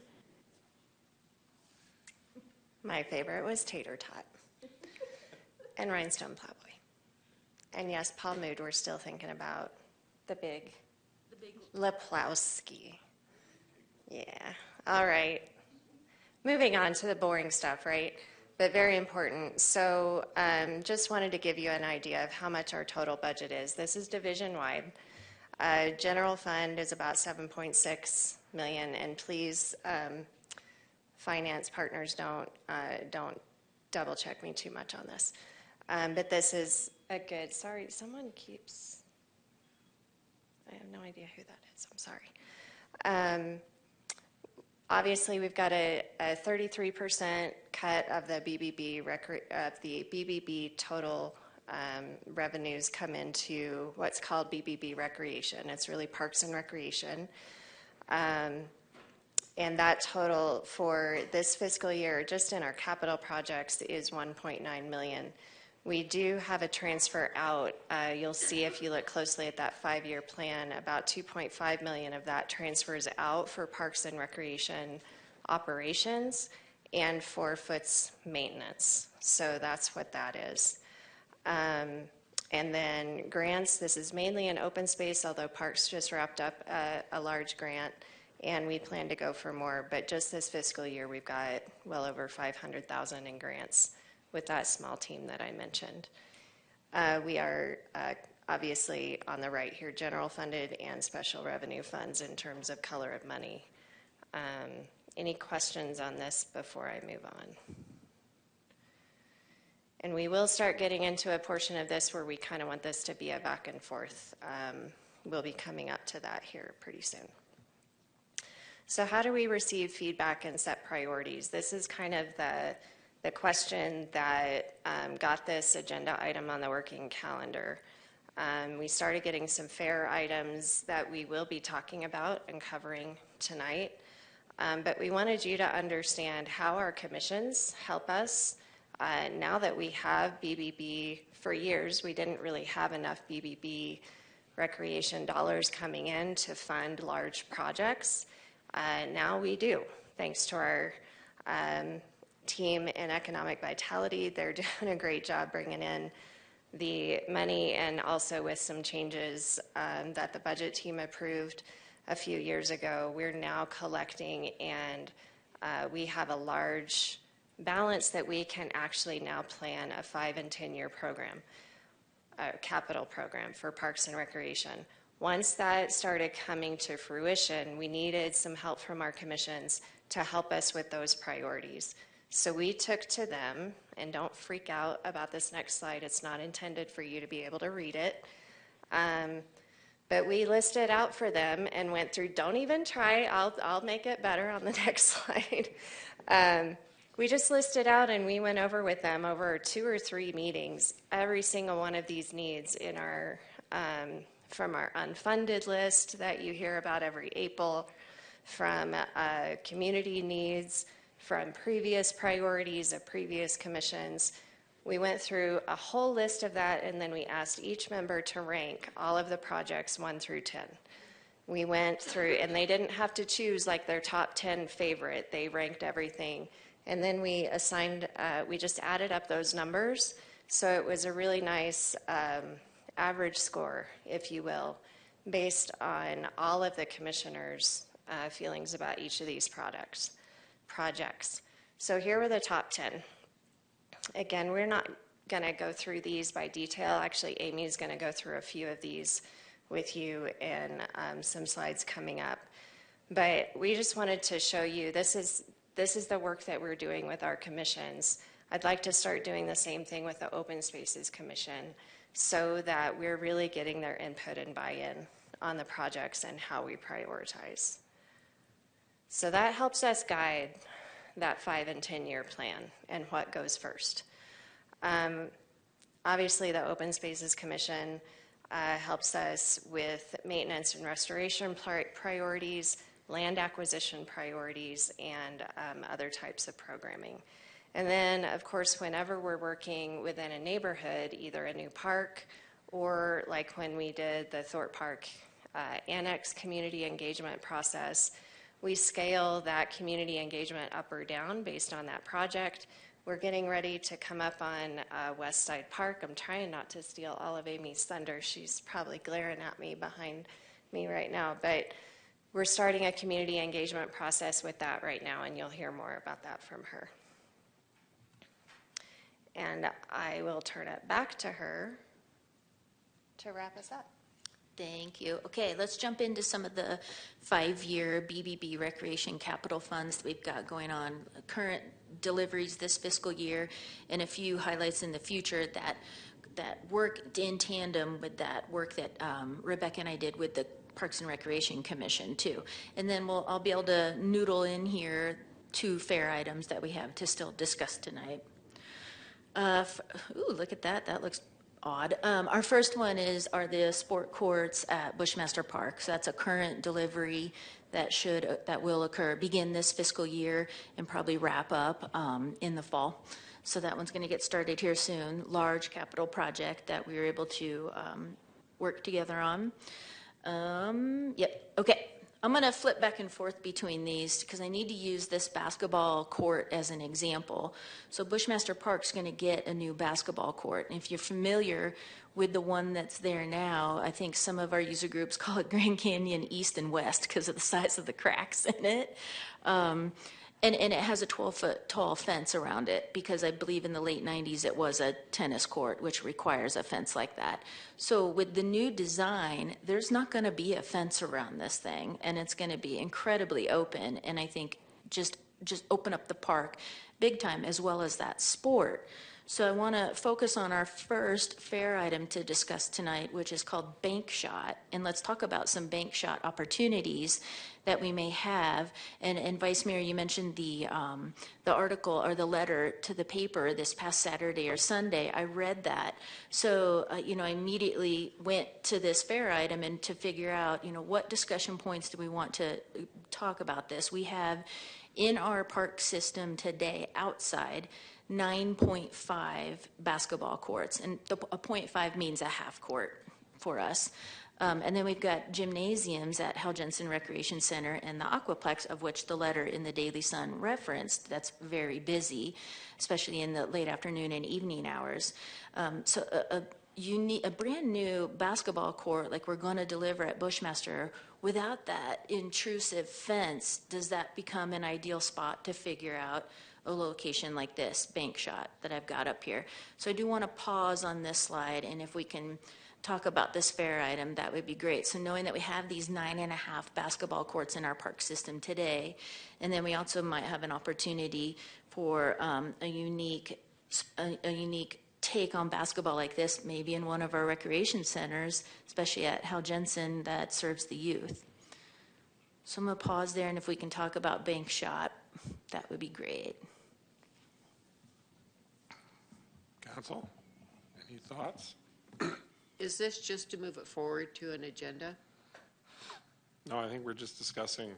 Speaker 5: My favorite was Tater Tot and Rhinestone Plowboy. And yes, Paul Mood, we're still thinking about the big Leplowski. Yeah, all right. Moving on to the boring stuff, right? But very important. So just wanted to give you an idea of how much our total budget is. This is division-wide. General fund is about $7.6 million, and please, finance partners, don't double check me too much on this. But this is a good, sorry, someone keeps, I have no idea who that is, I'm sorry. Obviously, we've got a 33% cut of the BBB total revenues come into what's called BBB Recreation. It's really Parks and Recreation. And that total for this fiscal year, just in our capital projects, is $1.9 million. We do have a transfer out. You'll see if you look closely at that 5-year plan, about $2.5 million of that transfers out for Parks and Recreation operations and for Foots maintenance. So that's what that is. And then grants, this is mainly in open space, although Parks just wrapped up a large grant, and we plan to go for more. But just this fiscal year, we've got well over $500,000 in grants with that small team that I mentioned. We are obviously on the right here, general funded and special revenue funds in terms of color of money. Any questions on this before I move on? And we will start getting into a portion of this where we kind of want this to be a back and forth. We'll be coming up to that here pretty soon. So how do we receive feedback and set priorities? This is kind of the question that got this agenda item on the working calendar. We started getting some fair items that we will be talking about and covering tonight. But we wanted you to understand how our commissions help us. Now that we have BBB, for years we didn't really have enough BBB recreation dollars coming in to fund large projects. Now we do, thanks to our team in Economic Vitality. They're doing a great job bringing in the money, and also with some changes that the budget team approved a few years ago, we're now collecting, and we have a large balance that we can actually now plan a 5- and 10-year program, capital program for Parks and Recreation. Once that started coming to fruition, we needed some help from our commissions to help us with those priorities. So we took to them, and don't freak out about this next slide. It's not intended for you to be able to read it. But we listed out for them and went through, don't even try, I'll make it better on the next slide. We just listed out and we went over with them over 2 or 3 meetings, every single one of these needs in our, from our unfunded list that you hear about every April, from community needs, from previous priorities of previous commissions. We went through a whole list of that, and then we asked each member to rank all of the projects 1 through 10. We went through, and they didn't have to choose like their top 10 favorite. They ranked everything. And then we assigned, we just added up those numbers. So it was a really nice average score, if you will, based on all of the commissioners' feelings about each of these projects. So here were the top 10. Again, we're not going to go through these by detail. Actually, Amy's going to go through a few of these with you in some slides coming up. But we just wanted to show you this is the work that we're doing with our commissions. I'd like to start doing the same thing with the Open Spaces Commission so that we're really getting their input and buy-in on the projects and how we prioritize. So that helps us guide that 5 and 10-year plan and what goes first. Obviously, the Open Spaces Commission helps us with maintenance and restoration priorities, land acquisition priorities, and other types of programming. And then, of course, whenever we're working within a neighborhood, either a new park or like when we did the Thorpe Park Annex community engagement process, we scale that community engagement up or down based on that project. We're getting ready to come up on West Side Park. I'm trying not to steal all of Amy's thunder. She's probably glaring at me behind me right now. But we're starting a community engagement process with that right now, and you'll hear more about that from her. And I will turn it back to her to wrap us up.
Speaker 4: Thank you. Okay, let's jump into some of the 5-year BBB recreation capital funds that we've got going on. Current deliveries this fiscal year and a few highlights in the future that work in tandem with that work that Rebecca and I did with the Parks and Recreation Commission too. And then I'll be able to noodle in here 2 fair items that we have to still discuss tonight. Ooh, look at that. That looks odd. Our first one are the sport courts at Bushmaster Park. So that's a current delivery that will begin this fiscal year and probably wrap up in the fall. So that one's going to get started here soon. Large capital project that we were able to work together on. Yep. Okay. I'm going to flip back and forth between these because I need to use this basketball court as an example. So Bushmaster Park's going to get a new basketball court. And if you're familiar with the one that's there now, I think some of our user groups call it Grand Canyon East and West because of the size of the cracks in it. And it has a 12-foot tall fence around it because I believe in the late 90s it was a tennis court, which requires a fence like that. So with the new design, there's not going to be a fence around this thing, and it's going to be incredibly open, and I think just open up the park big time as well as that sport. So I want to focus on our first fair item to discuss tonight, which is called Bank Shot. And let's talk about some bank shot opportunities that we may have. And Vice Mayor, you mentioned the article or the letter to the paper this past Saturday or Sunday. I read that. So, I immediately went to this fair item and to figure out, what discussion points do we want to talk about this. We have in our park system today outside 9.5 basketball courts, and a 0.5 means a half court for us. And then we've got gymnasiums at Hal Jensen Recreation Center and the Aquaplex, of which the letter in the Daily Sun referenced. That's very busy, especially in the late afternoon and evening hours. So a brand new basketball court like we're going to deliver at Bushmaster, without that intrusive fence, does that become an ideal spot to figure out a location like this, Bank Shot, that I've got up here? So I do want to pause on this slide, and if we can talk about this fair item, that would be great. So knowing that we have these 9.5 basketball courts in our park system today, and then we also might have an opportunity for a unique take on basketball like this, maybe in one of our recreation centers, especially at Hal Jensen that serves the youth. So I'm going to pause there, and if we can talk about bank shot, that would be great.
Speaker 2: Council, any thoughts?
Speaker 3: Is this just to move it forward to an agenda?
Speaker 2: No, I think we're just discussing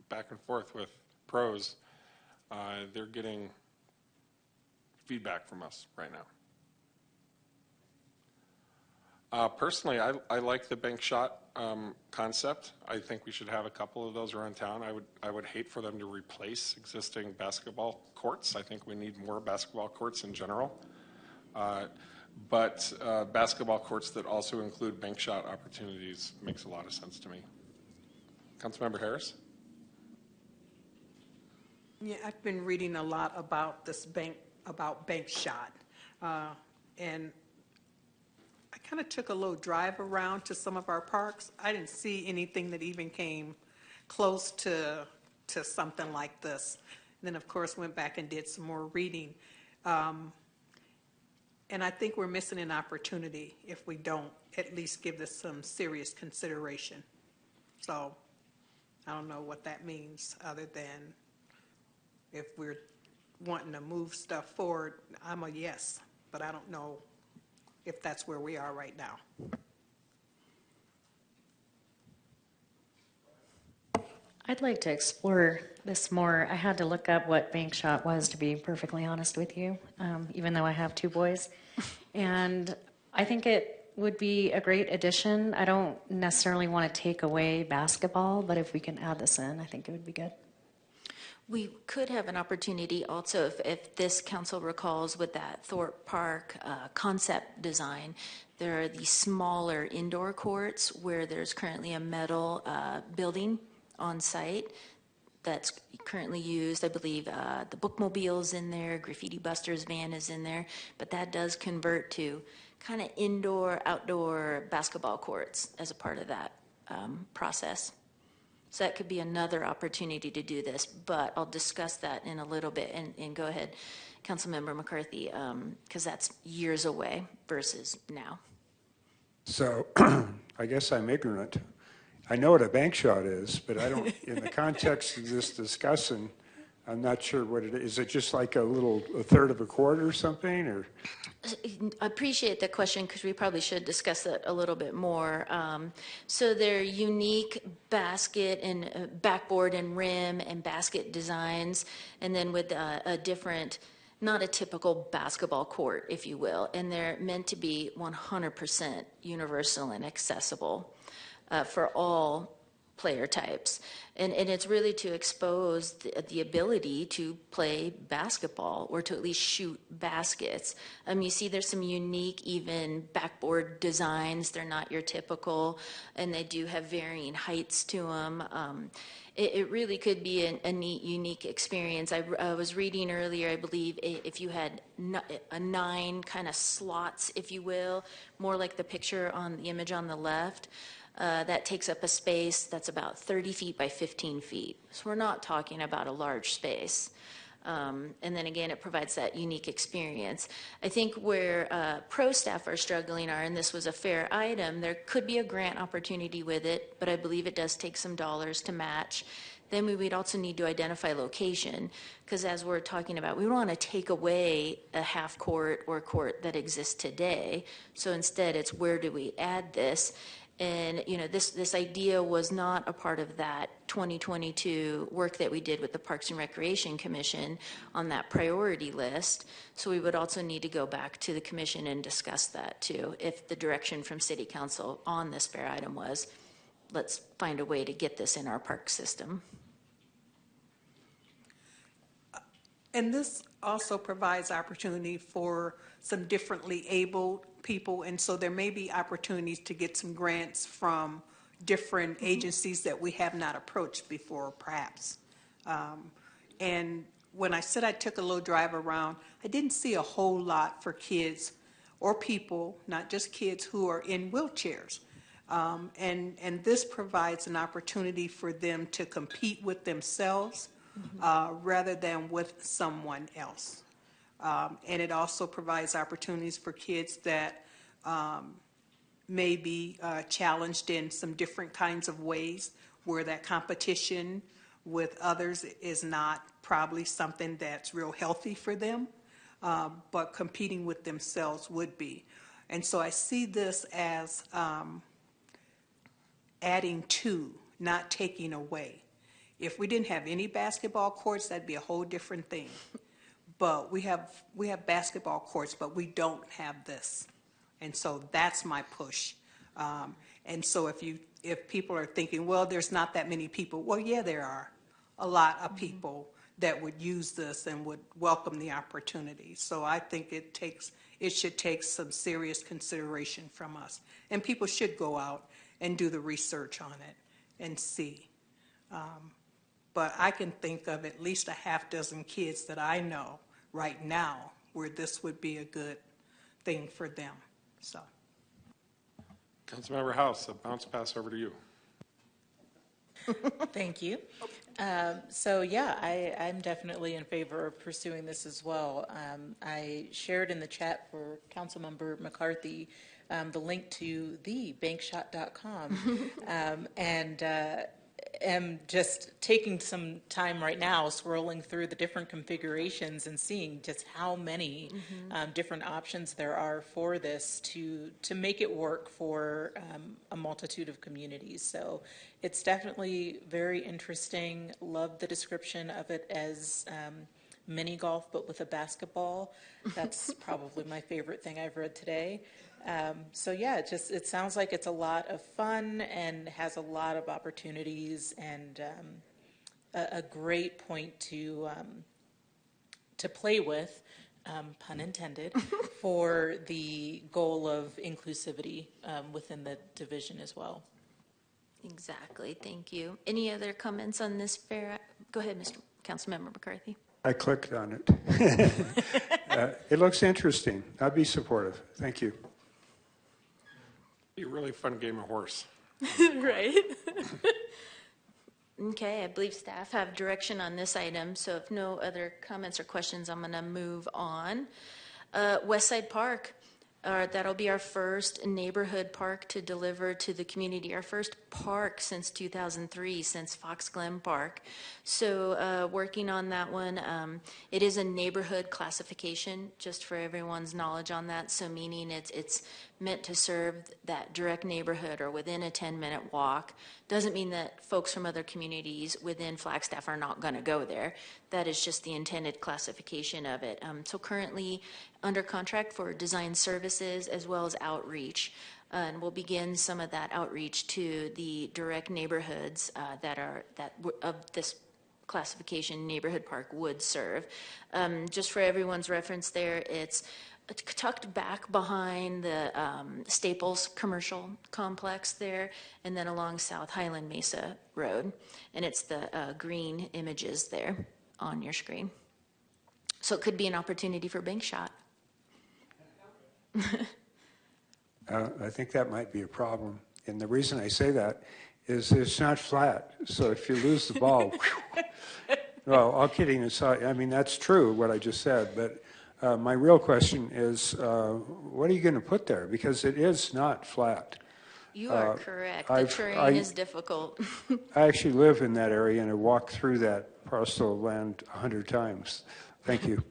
Speaker 2: back and forth with pros. They're getting feedback from us right now. Personally, I like the bank shot concept. I think we should have a couple of those around town. I would hate for them to replace existing basketball courts. I think we need more basketball courts in general. But basketball courts that also include bank shot opportunities makes a lot of sense to me. Councilmember Harris?
Speaker 15: Yeah, I've been reading a lot about this bank shot. And I kind of took a little drive around to some of our parks. I didn't see anything that even came close to something like this. And then, of course, went back and did some more reading. And I think we're missing an opportunity if we don't at least give this some serious consideration. So I don't know what that means other than if we're wanting to move stuff forward, I'm a yes, but I don't know if that's where we are right now.
Speaker 8: I'd like to explore this more. I had to look up what bank shot was, to be perfectly honest with you, even though I have 2 boys. And I think it would be a great addition. I don't necessarily want to take away basketball, but if we can add this in, I think it would be good.
Speaker 4: We could have an opportunity also, if this council recalls, with that Thorpe Park concept design, there are these smaller indoor courts where there's currently a metal building on site that's currently used. I believe the bookmobile's in there, Graffiti Buster's van is in there, but that does convert to kind of indoor, outdoor basketball courts as a part of that process. So that could be another opportunity to do this, but I'll discuss that in a little bit. And go ahead, Councilmember McCarthy, because that's years away versus now.
Speaker 1: So I guess I'm ignorant. I know what a bank shot is, but I don't, in the context of this discussion, I'm not sure what it is. Is it just like a third of a quarter or something, or?
Speaker 4: I appreciate the question because we probably should discuss that a little bit more. So they're unique basket and backboard and rim and basket designs, and then with a different, not a typical basketball court, if you will, and they're meant to be 100% universal and accessible for all player types. And it's really to expose the ability to play basketball or to at least shoot baskets. You see there's some unique even backboard designs. They're not your typical, and they do have varying heights to them. It really could be a neat, unique experience. I was reading earlier, I believe, if you had 9 kind of slots, if you will, more like the picture on the image on the left, that takes up a space that's about 30 feet by 15 feet. So we're not talking about a large space. And then again, it provides that unique experience. I think where pro staff are struggling are, and this was a fair item, there could be a grant opportunity with it, but I believe it does take some dollars to match. Then we would also need to identify location, because as we're talking about, we don't want to take away a half court or court that exists today. So instead, it's where do we add this? And, you know, this idea was not a part of that 2022 work that we did with the Parks and Recreation Commission on that priority list. So we would also need to go back to the commission and discuss that too, if the direction from City Council on this fair item was, let's find a way to get this in our park system.
Speaker 15: And this also provides opportunity for some differently abled people, and so there may be opportunities to get some grants from different agencies that we have not approached before, perhaps. And when I said I took a little drive around, I didn't see a whole lot for kids or people, not just kids, who are in wheelchairs. And this provides an opportunity for them to compete with themselves rather than with someone else. And it also provides opportunities for kids that may be challenged in some different kinds of ways, where that competition with others is not probably something that's real healthy for them, but competing with themselves would be. And so I see this as adding to, not taking away. If we didn't have any basketball courts, that'd be a whole different thing. But we have basketball courts, but we don't have this. And so that's my push. And so if people are thinking, well, there's not that many people, well, yeah, there are a lot of people that would use this and would welcome the opportunity. So I think it should take some serious consideration from us. And people should go out and do the research on it and see. But I can think of at least a half dozen kids that I know right now where this would be a good thing for them. So,
Speaker 2: Councilmember House, a bounce pass over to you.
Speaker 13: Thank you. So yeah, I'm definitely in favor of pursuing this as well. I shared in the chat for Councilmember McCarthy the link to thebankshot.com and am just taking some time right now scrolling through the different configurations and seeing just how many different options there are for this to make it work for a multitude of communities. So it's definitely very interesting. Love the description of it as mini golf, but with a basketball. That's probably my favorite thing I've read today. So yeah, it sounds like it's a lot of fun and has a lot of opportunities and a great point to play with, pun intended, for the goal of inclusivity within the division as well.
Speaker 4: Exactly. Thank you. Any other comments on this fair? Go ahead, Mr. Councilmember McCarthy.
Speaker 1: I clicked on it. It looks interesting. I'd be supportive. Thank you.
Speaker 2: Be a really fun game of horse.
Speaker 4: Right. Okay, I believe staff have direction on this item, so if no other comments or questions, I'm going to move on. West Side Park. That'll be our first neighborhood park to deliver to the community, our first park since 2003, since Fox Glen Park. So working on that one, it is a neighborhood classification, just for everyone's knowledge on that. So meaning it's meant to serve that direct neighborhood or within a 10-minute walk. Doesn't mean that folks from other communities within Flagstaff are not going to go there. That is just the intended classification of it. So currently under contract for design services as well as outreach. And we'll begin some of that outreach to the direct neighborhoods of this classification neighborhood park would serve. Just for everyone's reference there, it's tucked back behind the Staples commercial complex there, and then along South Highland Mesa Road. And it's the green images there on your screen. So it could be an opportunity for bank shot.
Speaker 1: I think that might be a problem. And the reason I say that is it's not flat. So if you lose the ball, well, all kidding aside, I mean, that's true, what I just said. But my real question is, what are you going to put there? Because it is not flat.
Speaker 4: You are correct. The terrain is difficult.
Speaker 1: I actually live in that area, and I walked through that parcel of land 100 times. Thank you.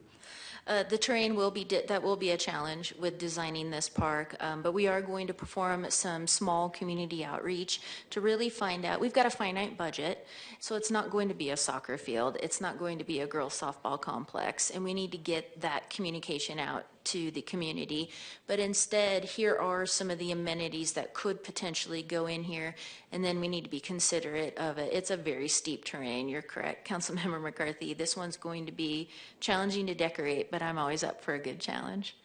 Speaker 4: The terrain will be a challenge with designing this park, but we are going to perform some small community outreach to really find out. We've got a finite budget, so it's not going to be a soccer field. It's not going to be a girls' softball complex, and we need to get that communication out to the community. But instead, here are some of the amenities that could potentially go in here, and then we need to be considerate of it. It's a very steep terrain. You're correct, Councilmember McCarthy. This one's going to be challenging to decorate, but I'm always up for a good challenge.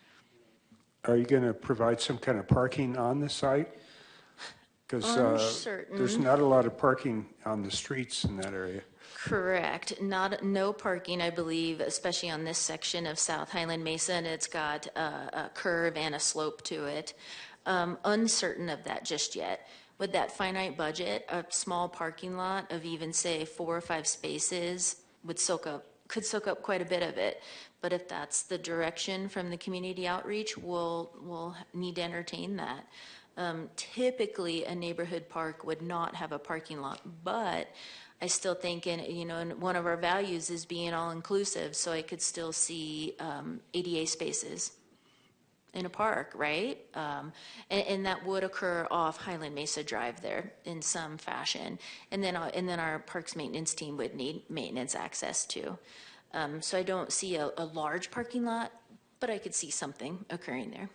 Speaker 1: Are you going to provide some kind of parking on the site? Because there's not a lot of parking on the streets in that area.
Speaker 4: Correct. No parking, I believe, especially on this section of South Highland Mesa, and it's got a curve and a slope to it. Uncertain of that just yet. With that finite budget, a small parking lot of even, say, 4 or 5 spaces could soak up quite a bit of it. But if that's the direction from the community outreach, we'll need to entertain that. Typically, a neighborhood park would not have a parking lot, but I still think, and one of our values is being all-inclusive, so I could still see ADA spaces in a park, right? And that would occur off Highland Mesa Drive there in some fashion. And then our parks maintenance team would need maintenance access too. So I don't see a large parking lot, but I could see something occurring there.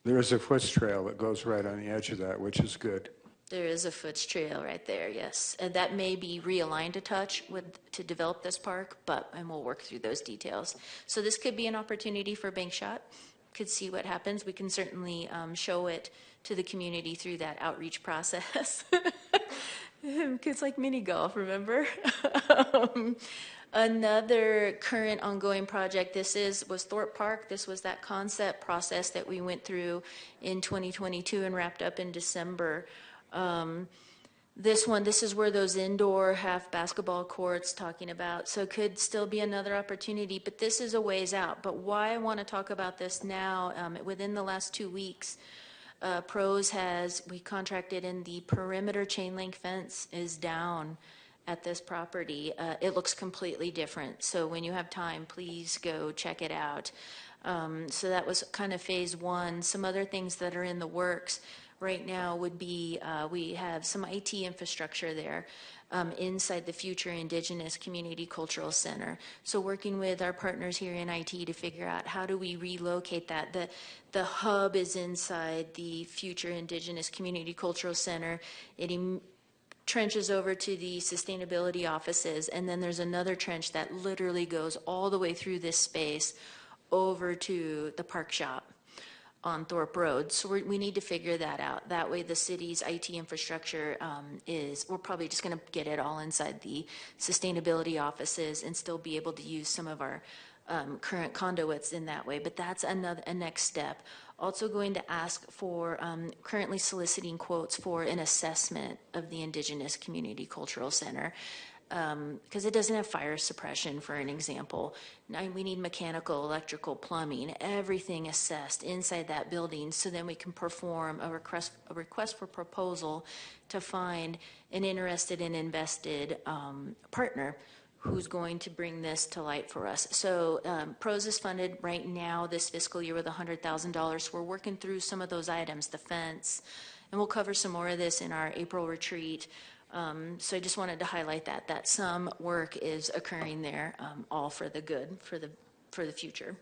Speaker 1: There is a foot trail that goes right on the edge of that, which is good.
Speaker 4: There is a foots trail right there, yes. And that may be realigned a touch to develop this park, and we'll work through those details. So this could be an opportunity for Bank Shot. Could see what happens. We can certainly show it to the community through that outreach process. It's like mini golf, remember? Another current ongoing project, was Thorpe Park. This was that concept process that we went through in 2022 and wrapped up in December. This is where those indoor half basketball courts talking about, so it could still be another opportunity, but this is a ways out. But why I want to talk about this now, within the last 2 weeks, we contracted in the perimeter chain link fence is down at this property. It looks completely different. So when you have time, please go check it out. So that was kind of phase one. Some other things that are in the works right now would be, we have some IT infrastructure there inside the future Indigenous Community Cultural Center. So working with our partners here in IT to figure out how do we relocate that. The hub is inside the future Indigenous Community Cultural Center. It trenches over to the sustainability offices, and then there's another trench that literally goes all the way through this space over to the park shop on Thorpe Road. So we need to figure that out. That way the city's IT infrastructure we're probably just going to get it all inside the sustainability offices and still be able to use some of our current conduits in that way. But that's a next step. Also going to ask for, currently soliciting quotes for an assessment of the Indigenous Community Cultural Center. Because it doesn't have fire suppression, for an example. Now we need mechanical, electrical, plumbing, everything assessed inside that building, so then we can perform a request for proposal to find an interested and invested partner who's going to bring this to light for us. So PROS is funded right now this fiscal year with $100,000. We're working through some of those items, the fence, and we'll cover some more of this in our April retreat. So I just wanted to highlight that some work is occurring there, all for the good, for the future.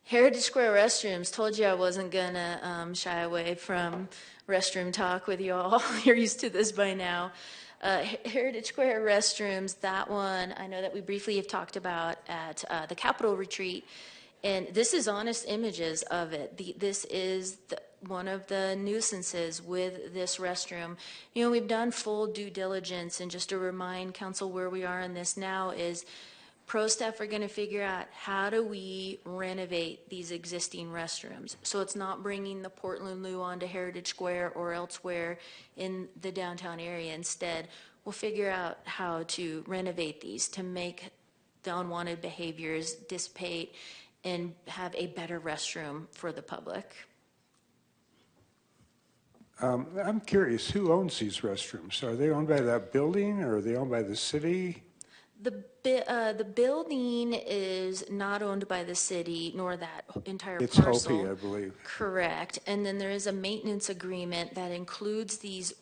Speaker 4: Heritage Square restrooms. Told you I wasn't gonna shy away from restroom talk with you all. You're used to this by now. Heritage Square restrooms. That one I know that we briefly have talked about at the Capitol retreat, and this is honest images of it. This is one of the nuisances with this restroom. You know, we've done full due diligence, and just to remind council where we are in this now is pro staff are going to figure out how do we renovate these existing restrooms. So it's not bringing the Portland Loo onto Heritage Square or elsewhere in the downtown area. Instead, we'll figure out how to renovate these to make the unwanted behaviors dissipate and have a better restroom for the public.
Speaker 1: I'm curious, who owns these restrooms? Are they owned by that building, or are they owned by the city?
Speaker 4: The building is not owned by the city, nor that entire
Speaker 1: It's
Speaker 4: parcel.
Speaker 1: Hopi, I believe.
Speaker 4: Correct. And then there is a maintenance agreement that includes these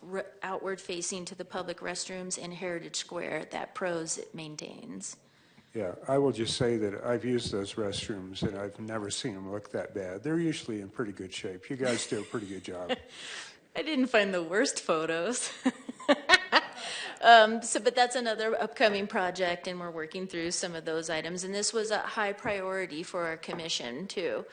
Speaker 4: outward facing to the public restrooms in Heritage Square that PROS maintains.
Speaker 1: Yeah, I will just say that I've used those restrooms and I've never seen them look that bad. They're usually in pretty good shape. You guys do a pretty good job.
Speaker 4: I didn't find the worst photos. But that's another upcoming project, and we're working through some of those items. And this was a high priority for our commission, too.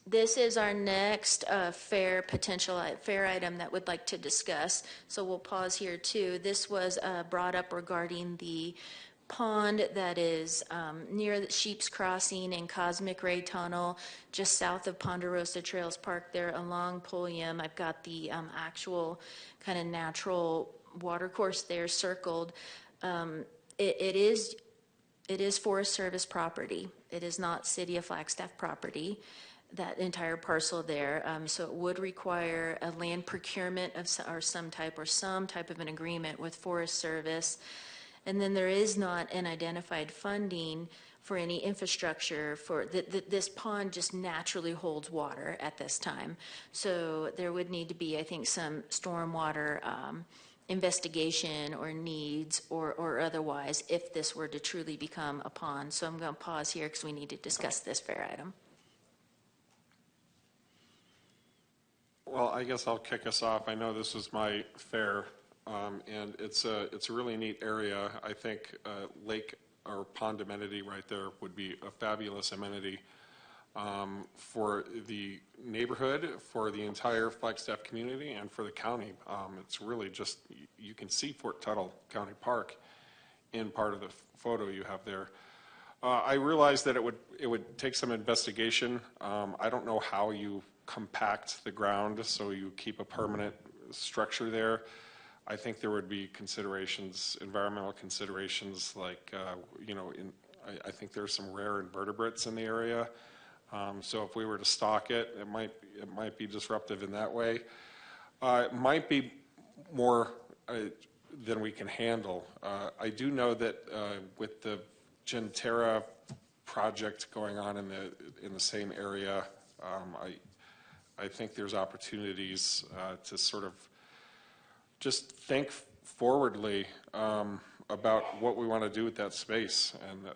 Speaker 4: This is our next potential fair item that we'd like to discuss. So we'll pause here, too. This was brought up regarding the pond that is near the Sheep's Crossing and Cosmic Ray Tunnel, just south of Ponderosa Trails Park there along Pulliam. I've got the actual kind of natural water course there circled. It is Forest Service property. It is not City of Flagstaff property, that entire parcel there. So it would require a land procurement of some type of an agreement with Forest Service. And then there is not an identified funding for any infrastructure for this pond just naturally holds water at this time. So there would need to be, I think, some stormwater investigation or needs or otherwise if this were to truly become a pond. So I'm going to pause here because we need to discuss this fair item.
Speaker 2: Well, I guess I'll kick us off. I know this is my fair, and it's a really neat area. I think lake or pond amenity right there would be a fabulous amenity for the neighborhood, for the entire Flagstaff community, and for the county. It's really just, you can see Fort Tuttle County Park in part of the photo you have there. I realize that it would take some investigation. I don't know how you compact the ground so you keep a permanent structure there. I think there would be considerations, environmental considerations, like, I think there's some rare invertebrates in the area. So if we were to stock it, it might be disruptive in that way. It might be more than we can handle. I do know that with the Genterra project going on in the same area, I think there's opportunities to sort of just think forwardly about what we want to do with that space. And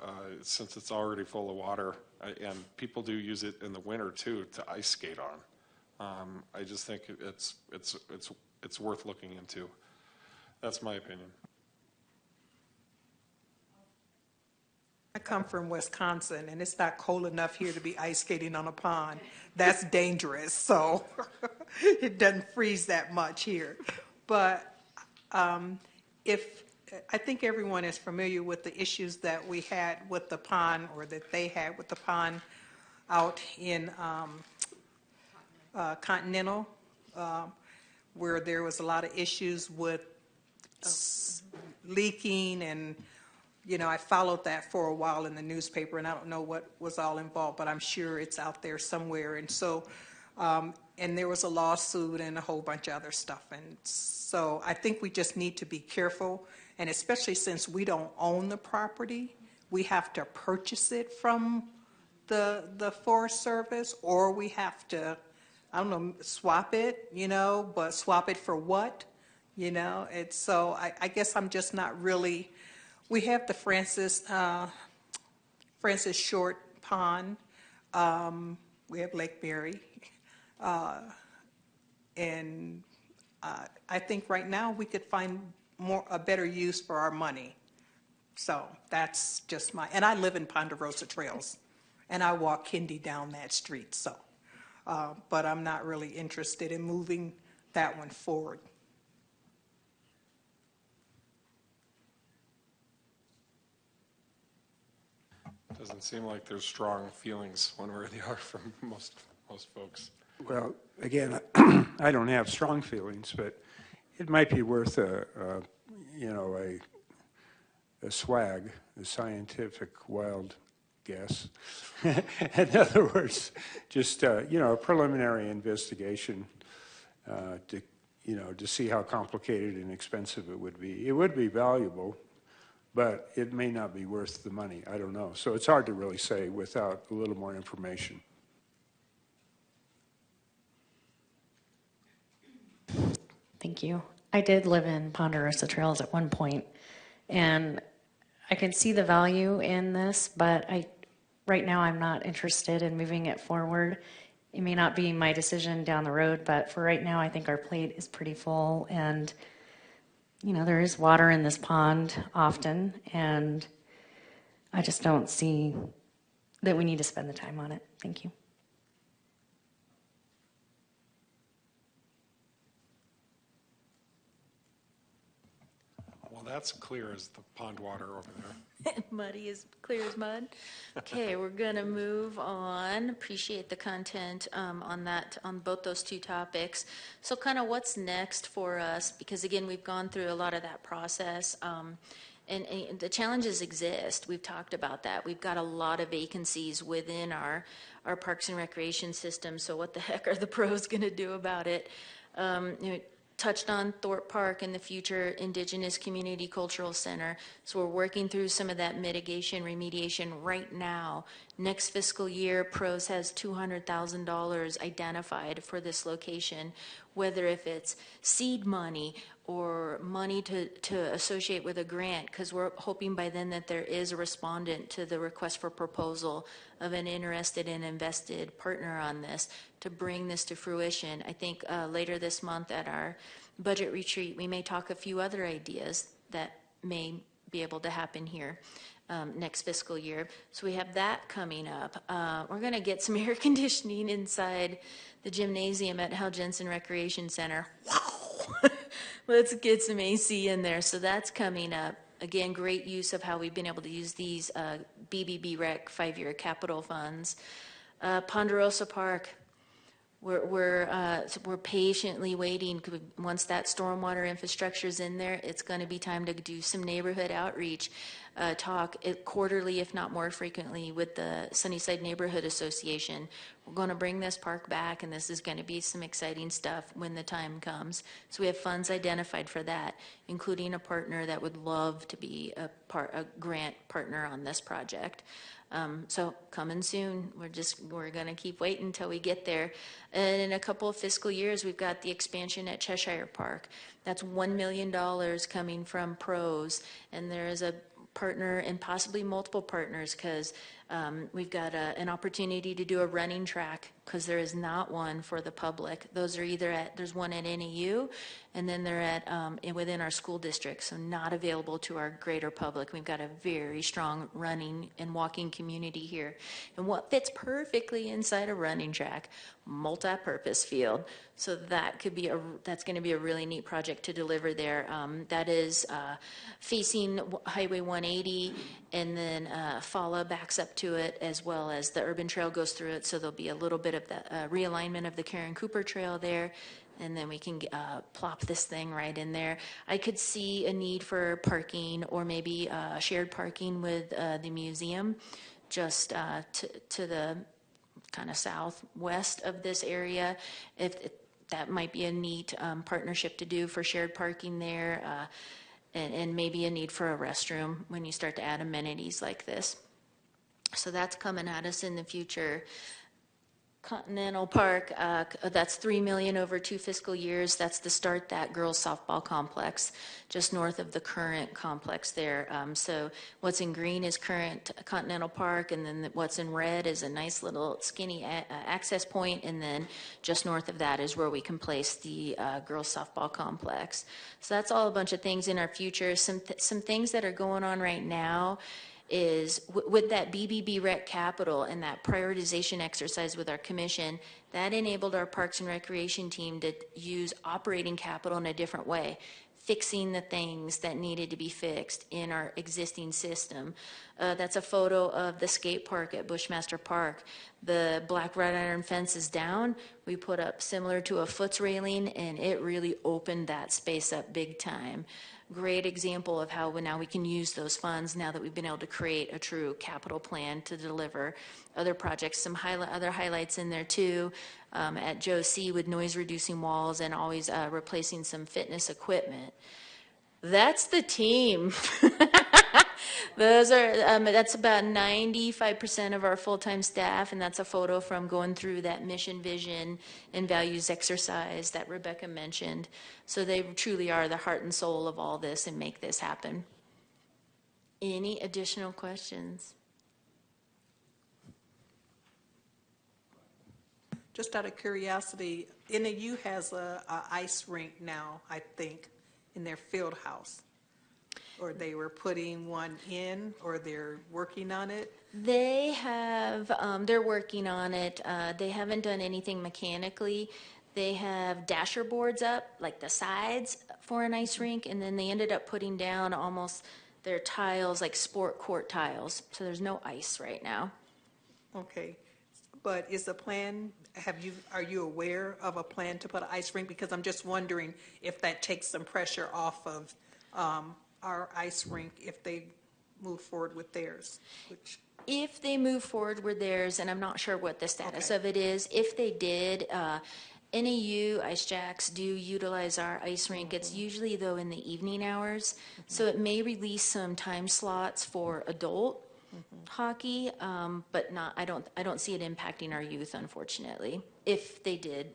Speaker 2: since it's already full of water, and people do use it in the winter too to ice skate on, I just think it's worth looking into. That's my opinion.
Speaker 15: I come from Wisconsin, and it's not cold enough here to be ice skating on a pond. That's dangerous, so it doesn't freeze that much here. But I think everyone is familiar with the issues that we had with the pond, or that they had with the pond out in Continental, where there was a lot of issues with leaking, and I followed that for a while in the newspaper, and I don't know what was all involved, but I'm sure it's out there somewhere. And so, and there was a lawsuit and a whole bunch of other stuff. And so I think we just need to be careful, and especially since we don't own the property, we have to purchase it from the Forest Service, or we have to, I don't know, swap it, but swap it for what? It's so I guess I'm just not really. We have the Francis Short Pond. We have Lake Mary. And I think right now we could find a better use for our money. So that's just and I live in Ponderosa Trails, and I walk Kindy down that street. So, but I'm not really interested in moving that one forward.
Speaker 2: Doesn't seem like there's strong feelings one way or the other from most folks.
Speaker 1: Well, again, I don't have strong feelings, but it might be worth a swag, a scientific wild guess. In other words, just a preliminary investigation to see how complicated and expensive it would be. It would be valuable, but it may not be worth the money. I don't know. So it's hard to really say without a little more information.
Speaker 8: Thank you. I did live in Ponderosa Trails at one point, and I can see the value in this, but right now I'm not interested in moving it forward. It may not be my decision down the road, but for right now I think our plate is pretty full, and there is water in this pond often, and I just don't see that we need to spend the time on it. Thank you.
Speaker 2: Well, that's clear as the pond water over there.
Speaker 4: Muddy as clear as mud. Okay, we're going to move on. Appreciate the content on both those two topics. So kind of what's next for us? Because again, we've gone through a lot of that process. And the challenges exist. We've talked about that. We've got a lot of vacancies within our Parks and Recreation system. So what the heck are the pros going to do about it? Touched on Thorpe Park and the future Indigenous Community Cultural Center. So we're working through some of that mitigation, remediation right now. Next fiscal year, PROS has $200,000 identified for this location, whether if it's seed money or money to associate with a grant, because we're hoping by then that there is a respondent to the request for proposal of an interested and invested partner on this to bring this to fruition. I think later this month at our budget retreat, we may talk a few other ideas that may be able to happen here next fiscal year. So we have that coming up. We're going to get some air conditioning inside the gymnasium at Hal Jensen Recreation Center. Wow! Let's get some AC in there. So that's coming up. Again, great use of how we've been able to use these BBB Rec 5-year capital funds. Ponderosa Park, we're patiently waiting. Once that stormwater infrastructure is in there, it's going to be time to do some neighborhood outreach, talk quarterly, if not more frequently, with the Sunnyside Neighborhood Association. We're going to bring this park back, and this is going to be some exciting stuff when the time comes. So we have funds identified for that, including a partner that would love to be a grant partner on this project. So coming soon. We're going to keep waiting until we get there. And in a couple of fiscal years, we've got the expansion at Cheshire Park. That's $1 million coming from PROS, and there is a partner and possibly multiple partners, because we've got an opportunity to do a running track, because there is not one for the public. Those are either there's one at NAU, and then they're at within our school district, so not available to our greater public. We've got a very strong running and walking community here. And what fits perfectly inside a running track? Multi-purpose field. So that's going to be a really neat project to deliver there. That is facing Highway 180, and then Fala backs up to it, as well as the urban trail goes through it. So there'll be a little bit of the realignment of the Karen Cooper Trail there, and then we can plop this thing right in there. I could see a need for parking, or maybe shared parking with the museum, just to the kind of southwest of this area. If that might be a neat partnership to do for shared parking there, and maybe a need for a restroom when you start to add amenities like this. So that's coming at us in the future. Continental Park, that's $3 million over 2 fiscal years. That's to start that girls softball complex just north of the current complex there. So what's in green is current Continental Park, and then what's in red is a nice little skinny access point, and then just north of that is where we can place the girls softball complex. So that's all a bunch of things in our future. Some things that are going on right now is with that BBB Rec capital and that prioritization exercise with our commission, that enabled our Parks and Recreation team to use operating capital in a different way, fixing the things that needed to be fixed in our existing system. That's a photo of the skate park at Bushmaster Park. The black wrought iron fence is down. We put up similar to a foots railing, and it really opened that space up big time. Great example of how now we can use those funds now that we've been able to create a true capital plan to deliver other projects. Some other highlights in there too, at Joe C with noise reducing walls and always replacing some fitness equipment. That's the team. Those are that's about 95% of our full-time staff, and that's a photo from going through that mission, vision, and values exercise that Rebecca mentioned. So they truly are the heart and soul of all this and make this happen. Any additional questions?
Speaker 15: Just out of curiosity, NAU has a ice rink now, I think, in their field house. Or they were putting one in, or they're working on it?
Speaker 4: They have, they're working on it. They haven't done anything mechanically. They have dasher boards up, like the sides for an ice rink, and then they ended up putting down almost their tiles, like sport court tiles. So there's no ice right now.
Speaker 15: Okay, but is the plan, are you aware of a plan to put an ice rink? Because I'm just wondering if that takes some pressure off of our ice rink if they move forward with theirs? Which,
Speaker 4: If they move forward with theirs, and I'm not sure what the status of it is, if they did, NAU Ice Jacks do utilize our ice rink. It's usually though in the evening hours, so it may release some time slots for adult hockey, but not. I don't see it impacting our youth, unfortunately. If they did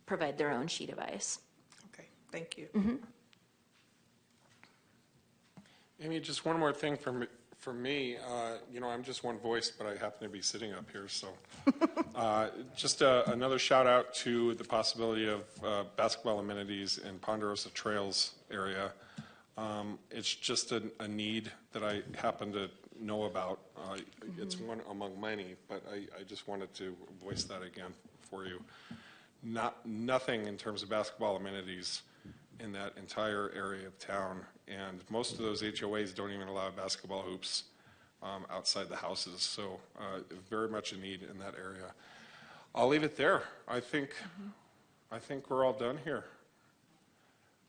Speaker 4: provide their own sheet of ice.
Speaker 15: okay, thank you.
Speaker 2: Amy, just one more thing for me. You know, I'm just one voice, but I happen to be sitting up here. So just another shout out to the possibility of basketball amenities in Ponderosa Trails area. It's just a need that I happen to know about. It's one among many, but I just wanted to voice that again for you. Nothing in terms of basketball amenities in that entire area of town, and most of those HOAs don't even allow basketball hoops outside the houses, so very much a need in that area. I'll leave it there. I think we're all done here.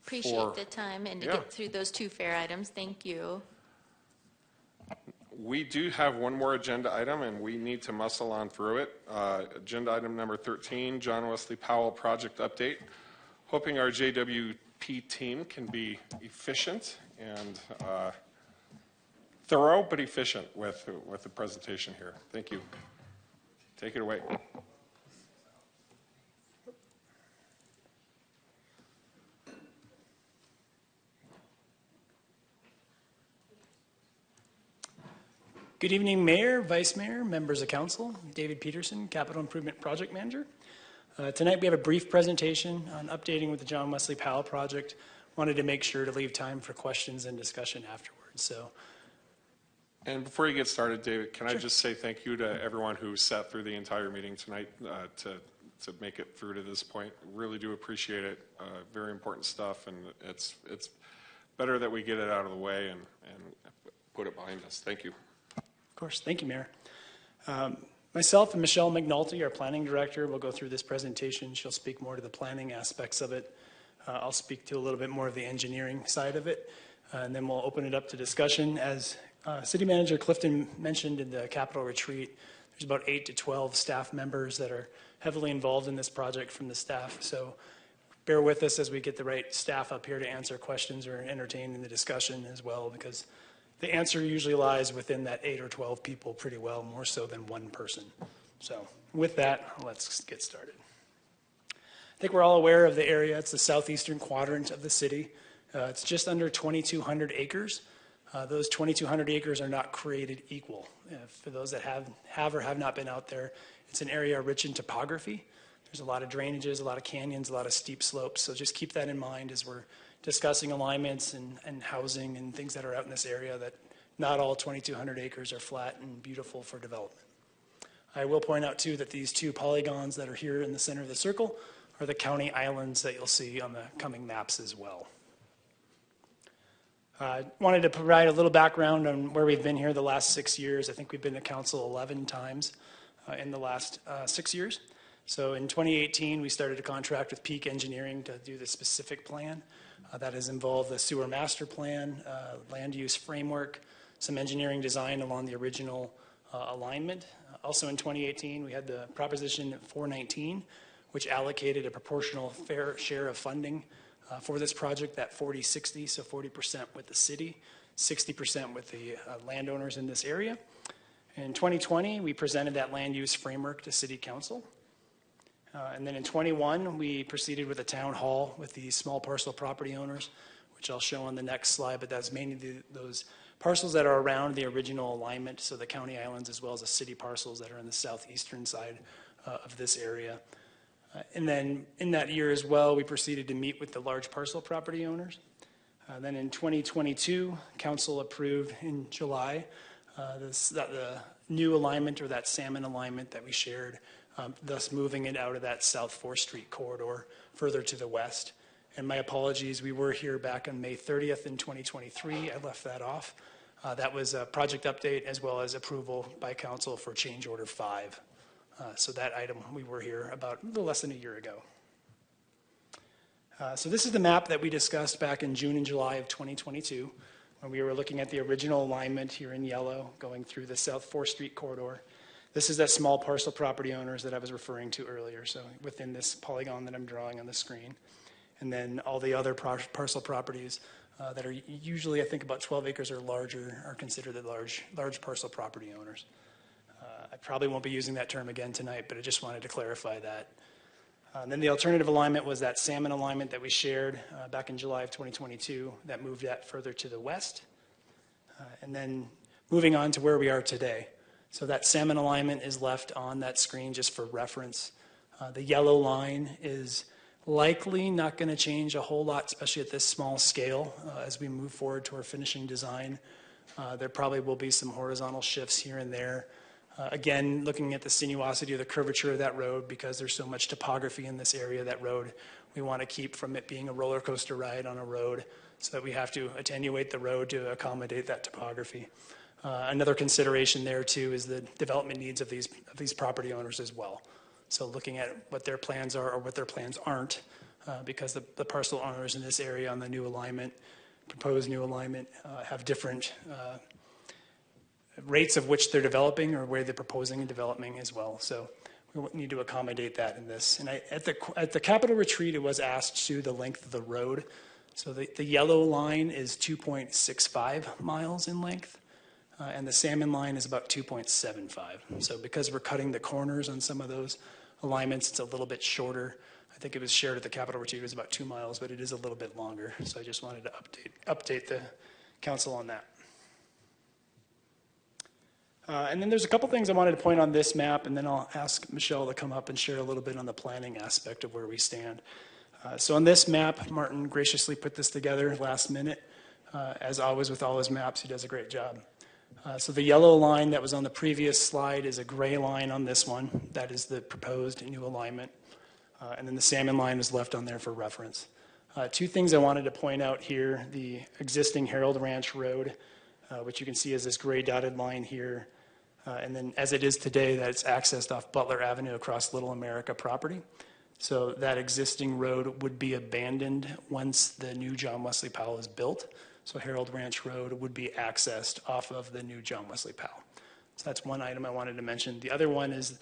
Speaker 4: Appreciate the time and to get through those two fair items. Thank you.
Speaker 2: We do have one more agenda item, and we need to muscle on through it. Agenda item number 13, John Wesley Powell project update. Hoping our JWP team can be efficient and thorough, but efficient with the presentation here. Thank you. Take it away.
Speaker 18: Good evening, Mayor, Vice Mayor, members of council. David Peterson, Capital Improvement Project Manager. Tonight we have a brief presentation on updating with the John Wesley Powell project. Wanted to make sure to leave time for questions and discussion afterwards. So,
Speaker 2: and before you get started, David, can I just say thank you to everyone who sat through the entire meeting tonight to make it through to this point. Really do appreciate it. Very important stuff, and it's better that we get it out of the way and put it behind us. Thank you.
Speaker 18: of course, thank you, Mayor. Myself and Michelle McNulty, our planning director, will go through this presentation. She'll speak more to the planning aspects of it. I'll speak to a little bit more of the engineering side of it, and then we'll open it up to discussion. As City Manager Clifton mentioned in the Capitol Retreat, there's about 8 to 12 staff members that are heavily involved in this project from the staff. So bear with us as we get the right staff up here to answer questions or entertain in the discussion as well, because the answer usually lies within that 8 or 12 people pretty well, more so than one person. So with that, let's get started. I think we're all aware of the area. It's the southeastern quadrant of the city. It's just under 2,200 acres. Those 2,200 acres are not created equal. For those that have or have not been out there, it's an area rich in topography. There's a lot of drainages, a lot of canyons, a lot of steep slopes. So just keep that in mind as we're discussing alignments and housing and things that are out in this area, that not all 2,200 acres are flat and beautiful for development. I will point out too that these two polygons that are here in the center of the circle are the county islands that you'll see on the coming maps as well. I wanted to provide a little background on where we've been here the last 6 years. I think we've been to council 11 times in the last 6 years. So in 2018, we started a contract with Peak Engineering to do the specific plan. That has involved the sewer master plan, land use framework, some engineering design along the original alignment. Also in 2018, we had the Proposition 419, which allocated a proportional fair share of funding for this project, that 40-60, so 40% with the city, 60% with the landowners in this area. In 2020, we presented that land use framework to City Council. And then in 21, we proceeded with a town hall with the small parcel property owners, which I'll show on the next slide, but that's mainly those parcels that are around the original alignment, so the county islands as well as the city parcels that are on the southeastern side of this area. And then in that year as well, we proceeded to meet with the large parcel property owners. Then in 2022, council approved in July the new alignment, or that salmon alignment that we shared, thus moving it out of that South 4th Street corridor further to the west. And my apologies, we were here back on May 30th in 2023. I left that off. That was a project update as well as approval by council for change order 5. So that item, we were here about a little less than a year ago. So this is the map that we discussed back in June and July of 2022. when we were looking at the original alignment here in yellow going through the South 4th Street corridor. This is that small parcel property owners that I was referring to earlier, so within this polygon that I'm drawing on the screen. And then all the other parcel properties that are usually, I think, about 12 acres or larger are considered the large parcel property owners. I probably won't be using that term again tonight, but I just wanted to clarify that. And then the alternative alignment was that salmon alignment that we shared back in July of 2022 that moved that further to the west. And then moving on to where we are today. So that salmon alignment is left on that screen just for reference. The yellow line is likely not going to change a whole lot, especially at this small scale as we move forward to our finishing design. There probably will be some horizontal shifts here and there. Again, looking at the sinuosity or the curvature of that road, because there's so much topography in this area of that road, we want to keep from it being a roller coaster ride on a road, so that we have to attenuate the road to accommodate that topography. Another consideration there too is the development needs of these property owners as well. So looking at what their plans are or what their plans aren't, because the parcel owners in this area on the new alignment, proposed new alignment, have different rates of which they're developing or where they're proposing and developing as well. So we need to accommodate that in this. And at the Capitol Retreat, it was asked to the length of the road. So the yellow line is 2.65 miles in length, and the salmon line is about 2.75. So because we're cutting the corners on some of those alignments, it's a little bit shorter. I think it was shared at the Capitol Retreat, it was about 2 miles, but it is a little bit longer. So I just wanted to update the council on that. And then there's a couple things I wanted to point on this map, and then I'll ask Michelle to come up and share a little bit on the planning aspect of where we stand. So on this map, Martin graciously put this together last minute. As always with all his maps, he does a great job. So the yellow line that was on the previous slide is a gray line on this one. That is the proposed new alignment. And then the salmon line is left on there for reference. Two things I wanted to point out here. The existing Harold Ranch Road, which you can see as this gray dotted line here. And then as it is today, that's accessed off Butler Avenue across Little America property. So that existing road would be abandoned once the new John Wesley Powell is built. So Harold Ranch Road would be accessed off of the new John Wesley Powell. So that's one item I wanted to mention. The other one is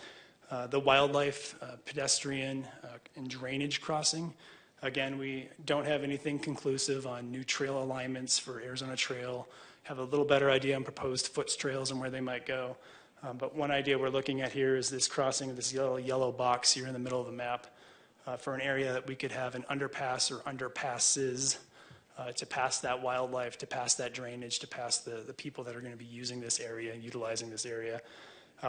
Speaker 18: the wildlife, pedestrian, and drainage crossing. Again, we don't have anything conclusive on new trail alignments for Arizona Trail. Have a little better idea on proposed foot trails and where they might go. But one idea we're looking at here is this crossing of this yellow box here in the middle of the map for an area that we could have an underpass or underpasses to pass that wildlife, to pass that drainage, to pass the people that are going to be using this area and utilizing this area.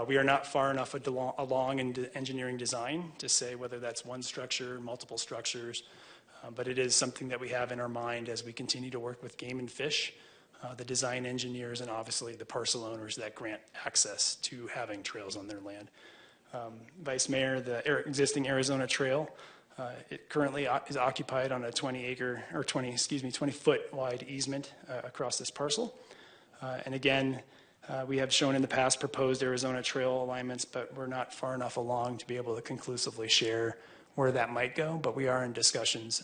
Speaker 18: We are not far enough along in engineering design to say whether that's one structure, multiple structures, but it is something that we have in our mind as we continue to work with Game and Fish, the design engineers, and obviously the parcel owners that grant access to having trails on their land. Vice Mayor, the existing Arizona Trail, it currently is occupied on a 20-foot wide easement across this parcel. And again, we have shown in the past proposed Arizona Trail alignments, but we're not far enough along to be able to conclusively share where that might go. But we are in discussions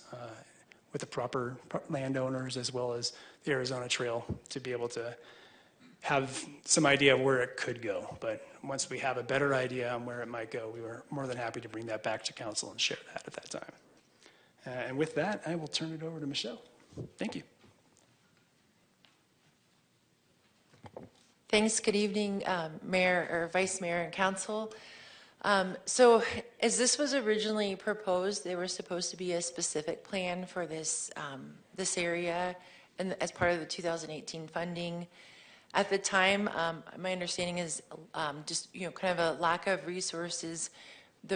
Speaker 18: with the proper landowners as well as the Arizona Trail to be able to have some idea of where it could go. But once we have a better idea on where it might go, we were more than happy to bring that back to council and share that at that time. And with that, I will turn it over to Michelle. Thank you.
Speaker 19: Thanks. Good evening, Mayor or Vice Mayor and Council. So as this was originally proposed, there was supposed to be a specific plan for this, this area and as part of the 2018 funding. At the time, my understanding is just, kind of a lack of resources.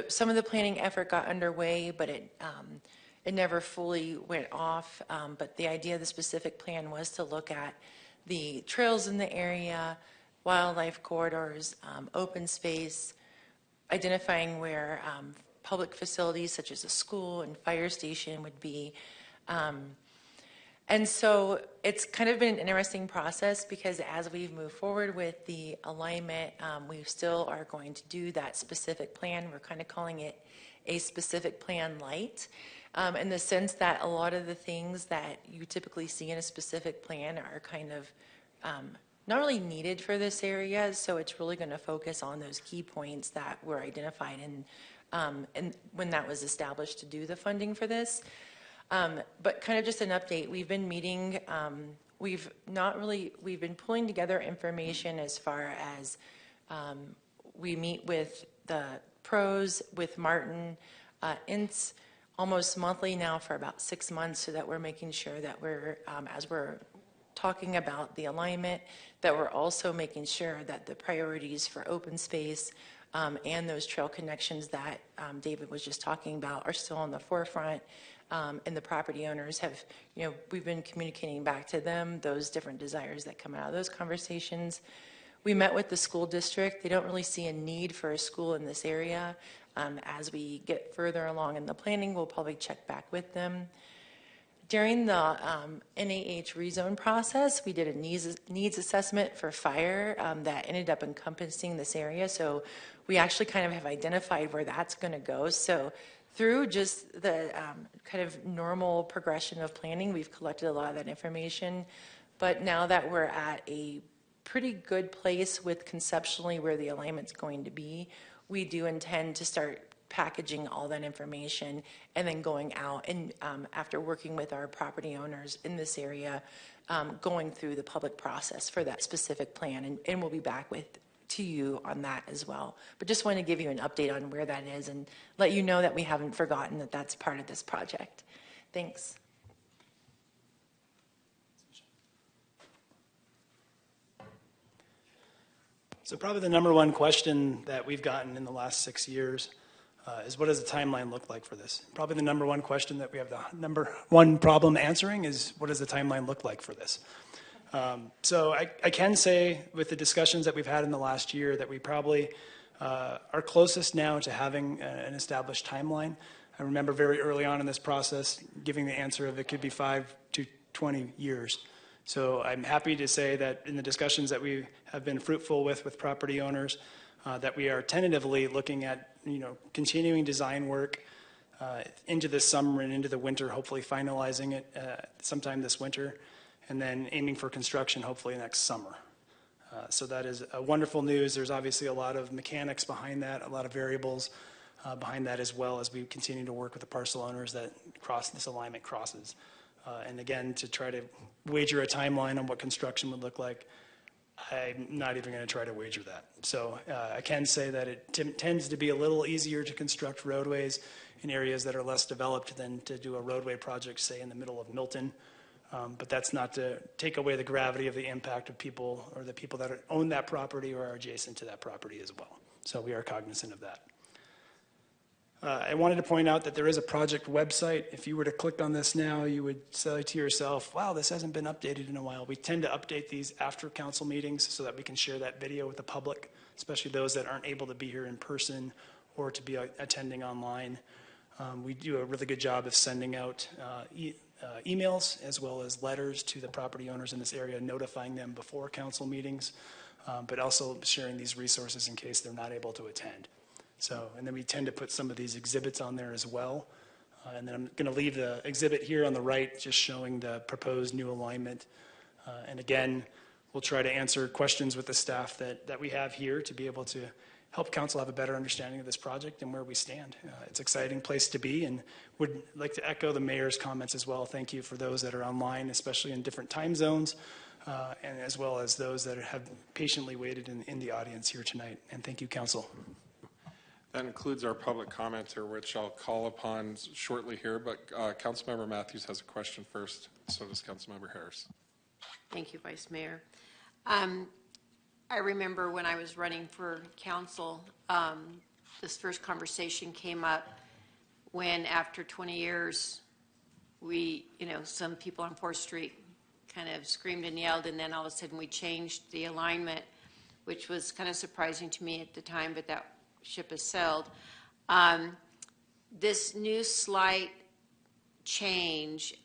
Speaker 19: Some of the planning effort got underway, but it never fully went off. But the idea of the specific plan was to look at the trails in the area, wildlife corridors, open space, identifying where public facilities such as a school and fire station would be. And so it's kind of been an interesting process because as we've moved forward with the alignment, we still are going to do that specific plan. We're kind of calling it a specific plan light. in the sense that a lot of the things that you typically see in a specific plan are kind of not really needed for this area, so it's really going to focus on those key points that were identified and when that was established to do the funding for this. But kind of just an update, we've been meeting, we've been pulling together information as far as we meet with the pros, with Martin Ince, almost monthly now for about 6 months, so that we're making sure that we're, as we're talking about the alignment, that we're also making sure that the priorities for open space and those trail connections that David was just talking about are still on the forefront. And the property owners have, we've been communicating back to them those different desires that come out of those conversations. We met with the school district. They don't really see a need for a school in this area. As we get further along in the planning, we'll probably check back with them. During the NAH rezone process, we did a needs assessment for fire that ended up encompassing this area. So we actually kind of have identified where that's going to go. So through just the kind of normal progression of planning, we've collected a lot of that information. But now that we're at a pretty good place with conceptually where the alignment's going to be, we do intend to start packaging all that information and then going out and after working with our property owners in this area, going through the public process for that specific plan, and we'll be back to you on that as well. But just want to give you an update on where that is and let you know that we haven't forgotten that that's part of this project. Thanks.
Speaker 18: So probably the number one question that we've gotten in the last 6 years is, what does the timeline look like for this? Probably the number one question that we have the number one problem answering is, what does the timeline look like for this? So I can say with the discussions that we've had in the last year that we probably are closest now to having an established timeline. I remember very early on in this process giving the answer of it could be 5 to 20 years. So I'm happy to say that in the discussions that we have been fruitful with property owners, that we are tentatively looking at continuing design work into the summer and into the winter, hopefully finalizing it sometime this winter, and then aiming for construction hopefully next summer. So that is wonderful news. There's obviously a lot of mechanics behind that, a lot of variables behind that, as well as we continue to work with the parcel owners that this alignment crosses. And again, to try to wager a timeline on what construction would look like, I'm not even going to try to wager that. So I can say that it tends to be a little easier to construct roadways in areas that are less developed than to do a roadway project, say, in the middle of Milton. But that's not to take away the gravity of the impact of people or the people that own that property or are adjacent to that property as well. So we are cognizant of that. I wanted to point out that there is a project website. If you were to click on this now, you would say to yourself, wow, this hasn't been updated in a while. We tend to update these after council meetings so that we can share that video with the public, especially those that aren't able to be here in person or to be attending online. We do a really good job of sending out emails as well as letters to the property owners in this area, notifying them before council meetings, but also sharing these resources in case they're not able to attend. So, and then we tend to put some of these exhibits on there as well. And then I'm going to leave the exhibit here on the right, just showing the proposed new alignment. And again, we'll try to answer questions with the staff that we have here to be able to help council have a better understanding of this project and where we stand. It's an exciting place to be, and would like to echo the mayor's comments as well. Thank you for those that are online, especially in different time zones, and as well as those that have patiently waited in the audience here tonight. And thank you, council.
Speaker 2: That includes our public commenter, which I'll call upon shortly here, but Councilmember Matthews has a question first, so does Councilmember Harris.
Speaker 3: Thank you, Vice Mayor. I remember when I was running for council, this first conversation came up when after 20 years, some people on 4th Street kind of screamed and yelled, and then all of a sudden we changed the alignment, which was kind of surprising to me at the time, but that ship has sailed. This new slight change,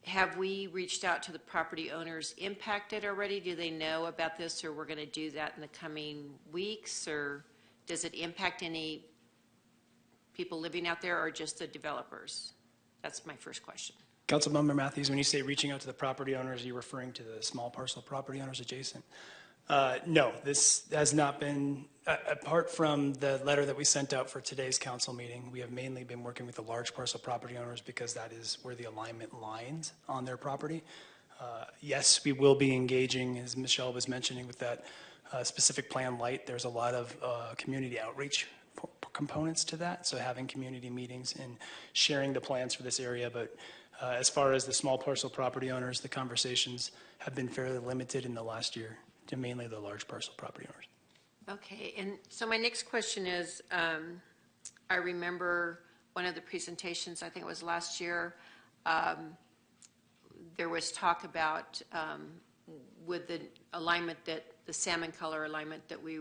Speaker 3: have we reached out to the property owners impacted already? Do they know about this, or we're going to do that in the coming weeks, or does it impact any people living out there or just the developers? That's my first question.
Speaker 18: Councilmember Matthews, when you say reaching out to the property owners, are you referring to the small parcel property owners adjacent? No, this has not been, apart from the letter that we sent out for today's council meeting, we have mainly been working with the large parcel property owners because that is where the alignment lines on their property. Yes, we will be engaging, as Michelle was mentioning, with that specific plan light. There's a lot of community outreach components to that, so having community meetings and sharing the plans for this area. But as far as the small parcel property owners, the conversations have been fairly limited in the last year to mainly the large parcel property owners.
Speaker 3: Okay, and so my next question is, I remember one of the presentations, I think it was last year, there was talk about with the alignment that the salmon color alignment that we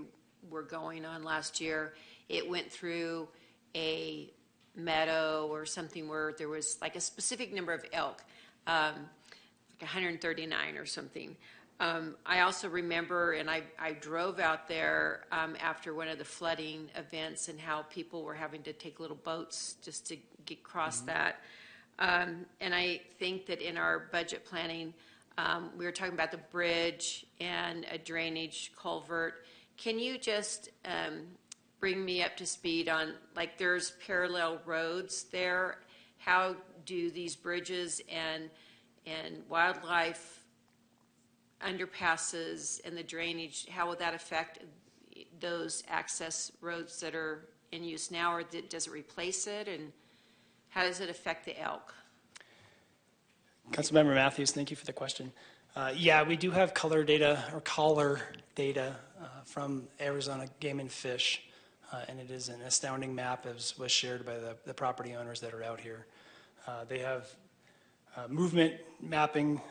Speaker 3: were going on last year, it went through a meadow or something where there was like a specific number of elk, like 139 or something. I also remember, and I drove out there after one of the flooding events and how people were having to take little boats just to get across that. And I think that in our budget planning, we were talking about the bridge and a drainage culvert. Can you just bring me up to speed on, like, there's parallel roads there? How do these bridges and wildlife underpasses and the drainage, how will that affect those access roads that are in use now, or does it replace it, and how does it affect the elk?
Speaker 18: Councilmember Matthews, thank you for the question. Yeah, we do have color data from Arizona Game and Fish, and it is an astounding map, as was shared by the property owners that are out here. They have movement mapping,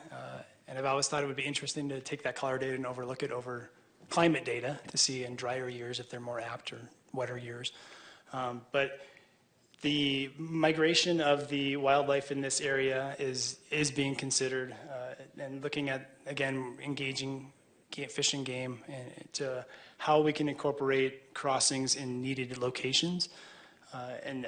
Speaker 18: and I've always thought it would be interesting to take that color data and overlook it over climate data to see in drier years if they're more apt or wetter years. But the migration of the wildlife in this area is being considered, and looking at, again, engaging fish and game and to how we can incorporate crossings in needed locations. And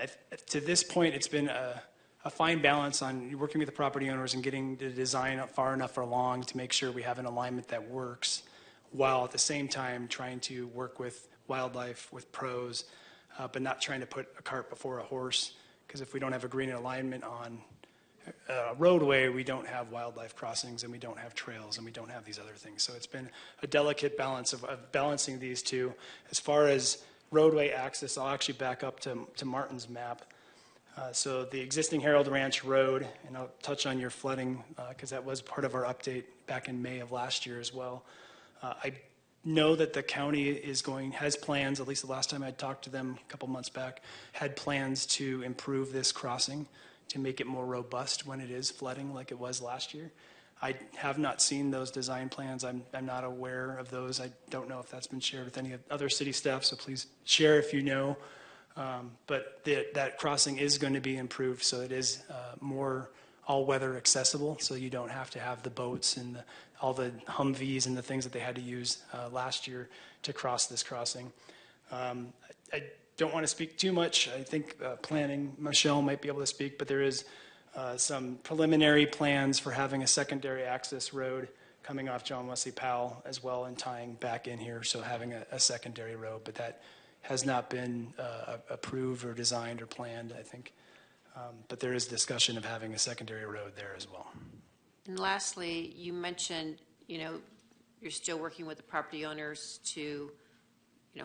Speaker 18: to this point, it's been a fine balance on working with the property owners and getting the design up far enough along to make sure we have an alignment that works, while at the same time trying to work with wildlife, with pros, but not trying to put a cart before a horse, because if we don't have a green alignment on a roadway, we don't have wildlife crossings, and we don't have trails, and we don't have these other things. So it's been a delicate balance of balancing these two. As far as roadway access, I'll actually back up to Martin's map. So the existing Harold Ranch Road, and I'll touch on your flooding because that was part of our update back in May of last year as well. I know that the county has plans, at least the last time I talked to them a couple months back, had plans to improve this crossing to make it more robust when it is flooding like it was last year. I have not seen those design plans. I'm not aware of those. I don't know if that's been shared with any other city staff, so please share if you know. But that crossing is going to be improved, so it is more all-weather accessible, so you don't have to have the boats and all the Humvees and the things that they had to use last year to cross this crossing. I don't want to speak too much. I think planning, Michelle might be able to speak, but there is some preliminary plans for having a secondary access road coming off John Wesley Powell as well and tying back in here, so having a secondary road, but that has not been approved or designed or planned, I think. But there is discussion of having a secondary road there as well.
Speaker 3: And lastly, you mentioned, you're still working with the property owners to,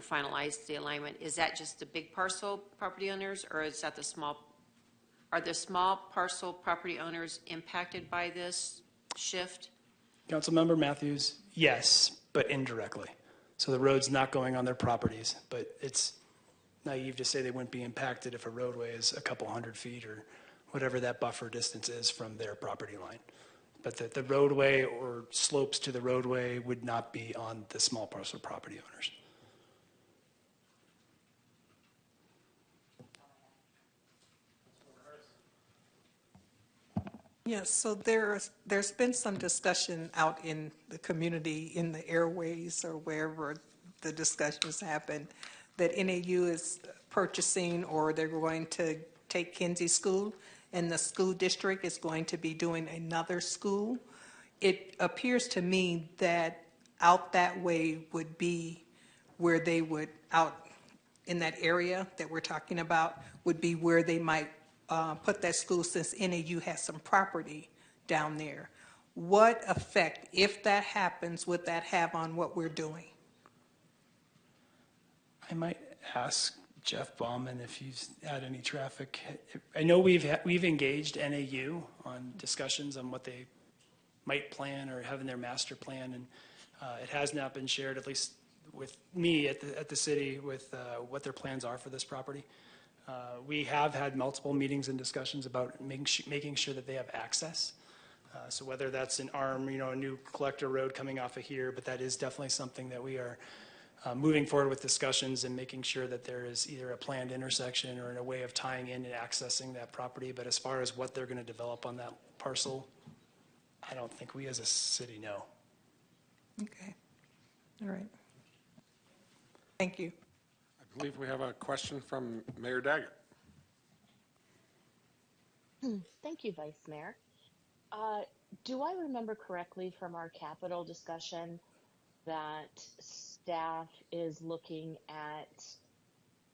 Speaker 3: finalize the alignment. Is that just the big parcel property owners, or is that are the small parcel property owners impacted by this shift?
Speaker 18: Councilmember Matthews, yes, but indirectly. So the road's not going on their properties, but it's naive to say they wouldn't be impacted if a roadway is a couple 100 feet or whatever that buffer distance is from their property line. But the roadway or slopes to the roadway would not be on the small parcel property owners.
Speaker 15: Yes, so there's been some discussion out in the community, in the airways or wherever the discussions happen, that NAU is purchasing, or they're going to take Kinsey School, and the school district is going to be doing another school. It appears to me that out that way would be where they would, out in that area that we're talking about, would be where they might put that school, since NAU has some property down there. What effect, if that happens, would that have on what we're doing?
Speaker 18: I might ask Jeff Bauman if he's had any traffic. I know we've engaged NAU on discussions on what they might plan or have in their master plan, and it has not been shared, at least with me at the city, with what their plans are for this property. We have had multiple meetings and discussions about making sure that they have access. So whether that's an arm, a new collector road coming off of here, but that is definitely something that we are moving forward with discussions and making sure that there is either a planned intersection or a way of tying in and accessing that property. But as far as what they're going to develop on that parcel, I don't think we as a city know.
Speaker 15: Okay. All right. Thank you.
Speaker 2: I believe we have a question from Mayor Daggett.
Speaker 17: Thank you, Vice Mayor. Do I remember correctly from our capital discussion that staff is looking at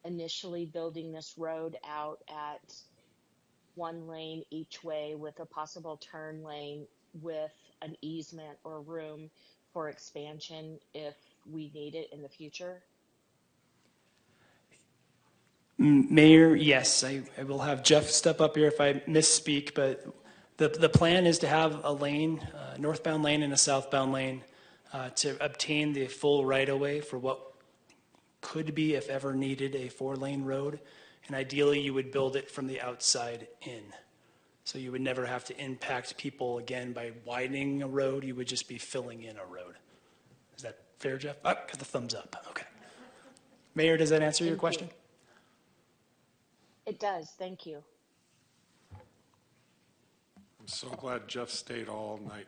Speaker 17: initially building this road out at one lane each way with a possible turn lane with an easement or room for expansion if we need it in the future?
Speaker 18: Mayor, yes, I will have Jeff step up here if I misspeak, but the plan is to have a lane, a northbound lane and a southbound lane, to obtain the full right-of-way for what could be, if ever needed, a 4-lane road. And ideally, you would build it from the outside in. So you would never have to impact people again by widening a road. You would just be filling in a road. Is that fair, Jeff? Oh, got the thumbs up. Okay. Mayor, does that answer your question?
Speaker 17: It does. Thank you.
Speaker 2: I'm so glad Jeff stayed all night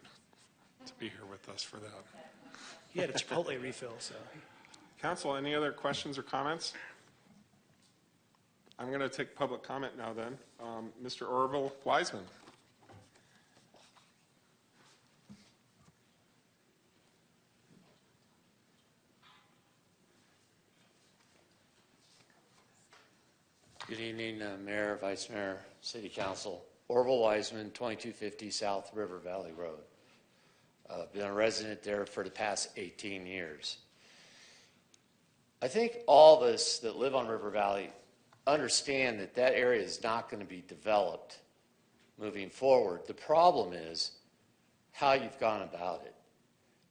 Speaker 2: to be here with us for that.
Speaker 18: He had a Chipotle refill, so.
Speaker 2: Council, any other questions or comments? I'm going to take public comment now then. Mr. Orville Wiseman.
Speaker 21: Good evening, Mayor, Vice Mayor, City Council. Orville Wiseman, 2250 South River Valley Road. Been a resident there for the past 18 years. I think all of us that live on River Valley understand that that area is not going to be developed moving forward. The problem is how you've gone about it.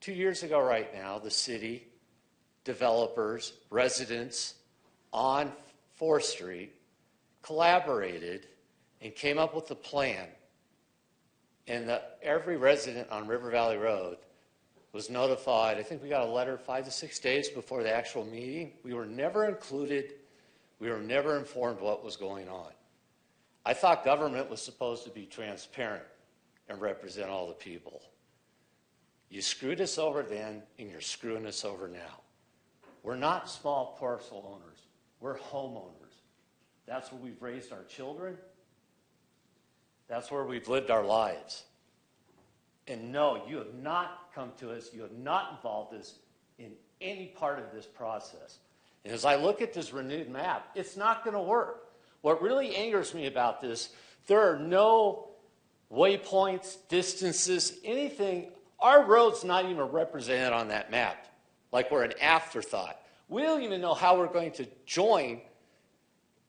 Speaker 21: 2 years ago right now, the city, developers, residents on 4th Street collaborated and came up with a plan. And every resident on River Valley Road was notified. I think we got a letter 5 to 6 days before the actual meeting. We were never included. We were never informed what was going on. I thought government was supposed to be transparent and represent all the people. You screwed us over then, and you're screwing us over now. We're not small parcel owners. We're homeowners. That's where we've raised our children. That's where we've lived our lives. And no, you have not come to us. You have not involved us in any part of this process. And as I look at this renewed map, it's not going to work. What really angers me about this, there are no waypoints, distances, anything. Our road's not even represented on that map, like we're an afterthought. We don't even know how we're going to join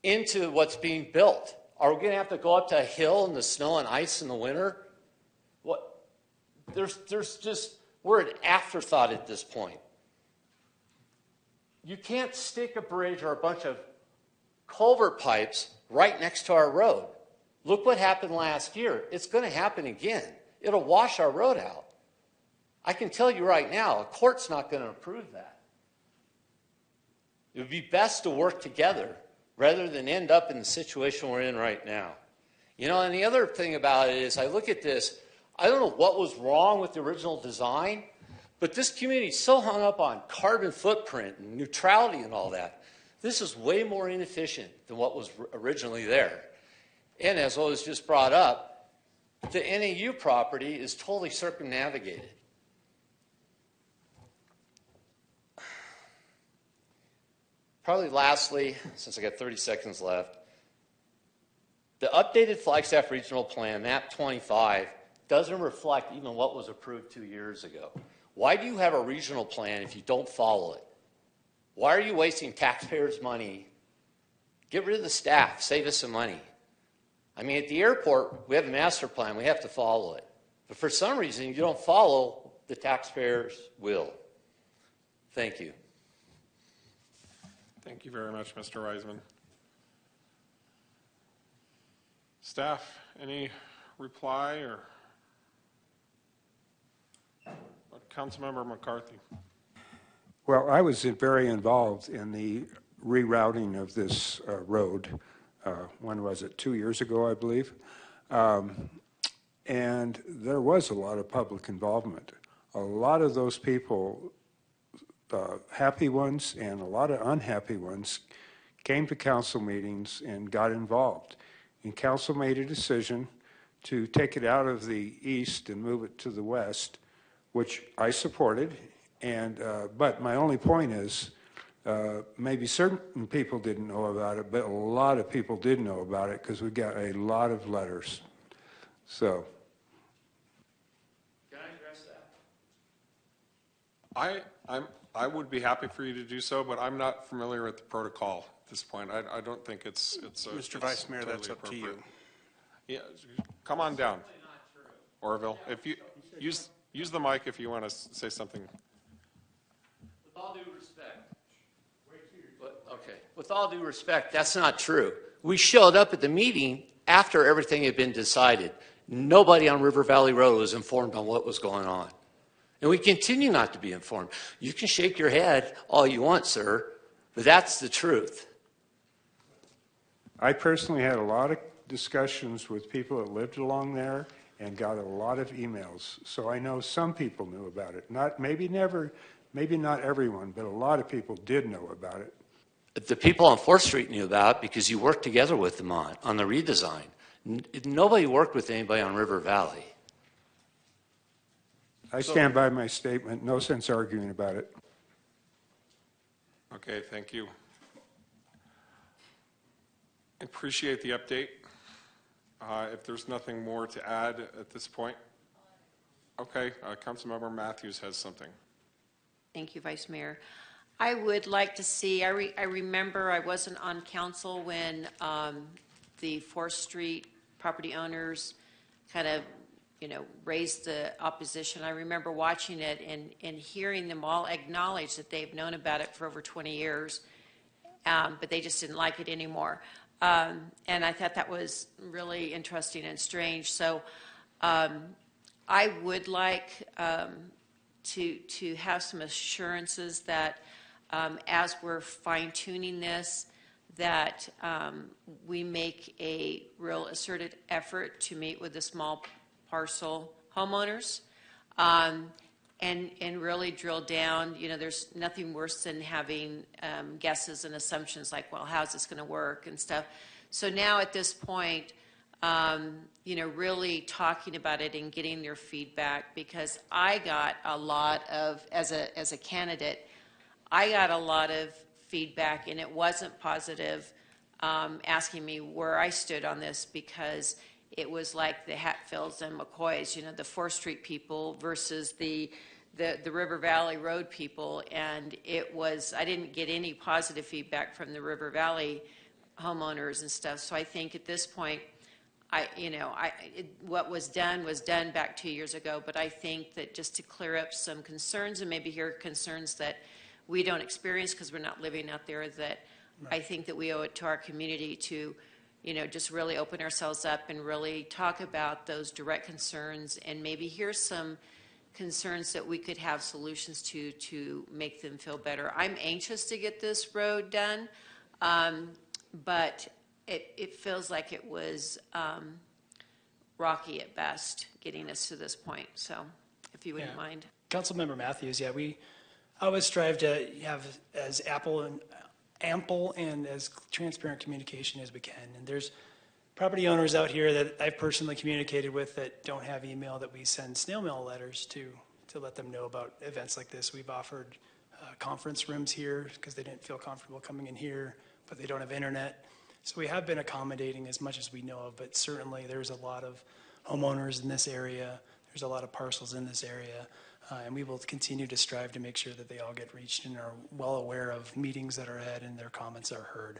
Speaker 21: into what's being built. Are we going to have to go up to a hill in the snow and ice in the winter? What? There's just, we're an afterthought at this point. You can't stick a bridge or a bunch of culvert pipes right next to our road. Look what happened last year. It's going to happen again. It'll wash our road out. I can tell you right now, a court's not going to approve that. It would be best to work together rather than end up in the situation we're in right now. You know, and the other thing about it is I look at this, I don't know what was wrong with the original design, but this community is so hung up on carbon footprint and neutrality and all that. This is way more inefficient than what was originally there. And as was just brought up, the NAU property is totally circumnavigated. Probably lastly, since I got 30 seconds left, the updated Flagstaff Regional Plan, map 25, doesn't reflect even what was approved 2 years ago. Why do you have a regional plan if you don't follow it? Why are you wasting taxpayers' money? Get rid of the staff, save us some money. I mean, at the airport, we have a master plan, we have to follow it. But for some reason, you don't follow, the taxpayers will. Thank you.
Speaker 2: Thank you very much, Mr. Wiseman. Staff, any reply or? Councilmember McCarthy.
Speaker 1: Well, I was very involved in the rerouting of this road. When was it? 2 years ago, I believe. And there was a lot of public involvement. A lot of those people, happy ones and a lot of unhappy ones, came to council meetings and got involved. And council made a decision to take it out of the east and move it to the west, which I supported. And but my only point is, maybe certain people didn't know about it, but a lot of people did know about it because we got a lot of letters. So.
Speaker 21: Can I address that?
Speaker 2: I would be happy for you to do so, but I'm not familiar with the protocol at this point. I don't think it's
Speaker 10: Mr. Vice Mayor,
Speaker 2: totally
Speaker 10: that's up to you.
Speaker 2: Yeah, come on down, Orville. If you use the mic if you want to say something.
Speaker 21: With all due respect. Okay. With all due respect, that's not true. We showed up at the meeting after everything had been decided. Nobody on River Valley Road was informed on what was going on. And we continue not to be informed. You can shake your head all you want, sir, but that's the truth.
Speaker 1: I personally had a lot of discussions with people that lived along there and got a lot of emails. So I know some people knew about it. Maybe not everyone, but a lot of people did know about it.
Speaker 21: The people on 4th Street knew about it because you worked together with them on the redesign. Nobody worked with anybody on River Valley.
Speaker 1: I stand by my statement. No sense arguing about it.
Speaker 2: Okay, thank you. I appreciate the update. If there's nothing more to add at this point. Okay, Councilmember Matthews has something.
Speaker 3: Thank you, Vice Mayor. I would like to see, I remember I wasn't on council when the 4th Street property owners kind of, raised the opposition. I remember watching it and hearing them all acknowledge that they've known about it for over 20 years, but they just didn't like it anymore. And I thought that was really interesting and strange. So I would like to have some assurances that as we're fine-tuning this, that we make a real asserted effort to meet with the small parcel homeowners and really drill down. There's nothing worse than having guesses and assumptions like, well, how's this going to work and stuff. So now at this point, really talking about it and getting their feedback, because I got a lot of, as a candidate, I got a lot of feedback, and it wasn't positive, asking me where I stood on this, because it was like the Hatfields and McCoys, the 4th Street people versus the River Valley Road people, and I didn't get any positive feedback from the River Valley homeowners and stuff. So I think at this point, what was done back 2 years ago, but I think that just to clear up some concerns and maybe hear concerns that we don't experience because we're not living out there, that right. I think that we owe it to our community to, just really open ourselves up and really talk about those direct concerns and maybe hear some concerns that we could have solutions to make them feel better. I'm anxious to get this road done, but it feels like it was rocky at best getting us to this point. So if you wouldn't mind.
Speaker 18: Councilmember Matthews, we always strive to have as ample and as transparent communication as we can. And there's property owners out here that I've personally communicated with that don't have email that we send snail mail letters to let them know about events like this. We've offered conference rooms here because they didn't feel comfortable coming in here, but they don't have internet. So we have been accommodating as much as we know of, but certainly there's a lot of homeowners in this area. There's a lot of parcels in this area, and we will continue to strive to make sure that they all get reached and are well aware of meetings that are had and their comments are heard.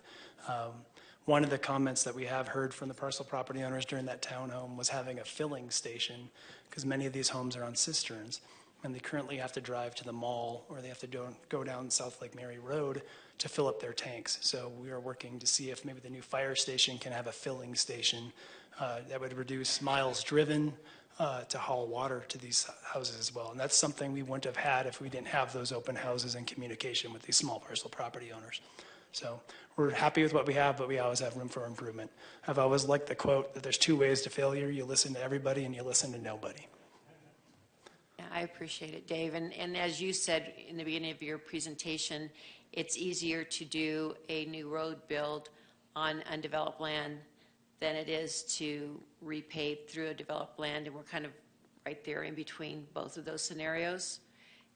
Speaker 18: One of the comments that we have heard from the parcel property owners during that townhome was having a filling station, because many of these homes are on cisterns, and they currently have to drive to the mall or they have to go down South Lake Mary Road to fill up their tanks. So we are working to see if maybe the new fire station can have a filling station that would reduce miles driven to haul water to these houses as well. And that's something we wouldn't have had if we didn't have those open houses and communication with these small parcel property owners. So we're happy with what we have, but we always have room for improvement. I've always liked the quote that there's two ways to failure. You listen to everybody and you listen to nobody.
Speaker 3: Yeah, I appreciate it, Dave. And as you said in the beginning of your presentation, it's easier to do a new road build on undeveloped land than it is to repave through a developed land, and we're kind of right there in between both of those scenarios.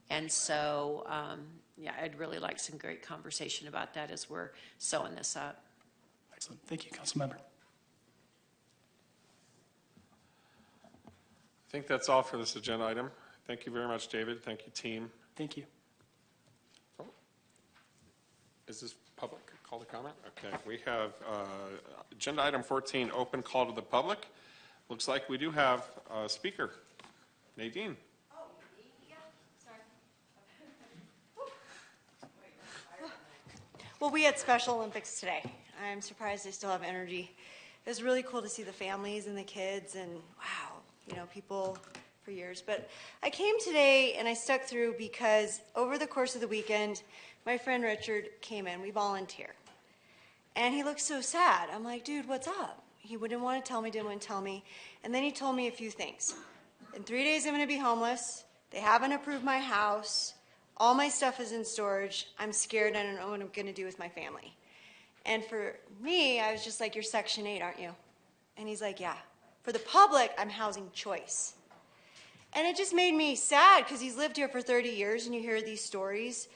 Speaker 3: And so, yeah, I'd really like some great conversation about that as we're sewing this up.
Speaker 18: Excellent. Thank you, Councilmember.
Speaker 2: I think that's all for this agenda item. Thank you very much, David. Thank you, team.
Speaker 18: Thank you.
Speaker 2: Oh. Is this public call to comment? Okay, we have agenda item 14, open call to the public. Looks like we do have a speaker, Nadine.
Speaker 10: Well, we had Special Olympics today. I'm surprised they still have energy. It was really cool to see the families and the kids and, wow, you know, people for years. But I came today and I stuck through because over the course of the weekend, my friend Richard came in. We volunteer. And he looked so sad. I'm like, dude, what's up? He wouldn't want to tell me, didn't want to tell me. And then he told me a few things. In 3 days, I'm going to be homeless. They haven't approved my house. All my stuff is in storage. I'm scared. I don't know what I'm going to do with my family. And for me, I was just like, you're Section 8, aren't you? And he's like, yeah. For the public, I'm housing choice. And it just made me sad because he's lived here for 30 years and you hear these stories.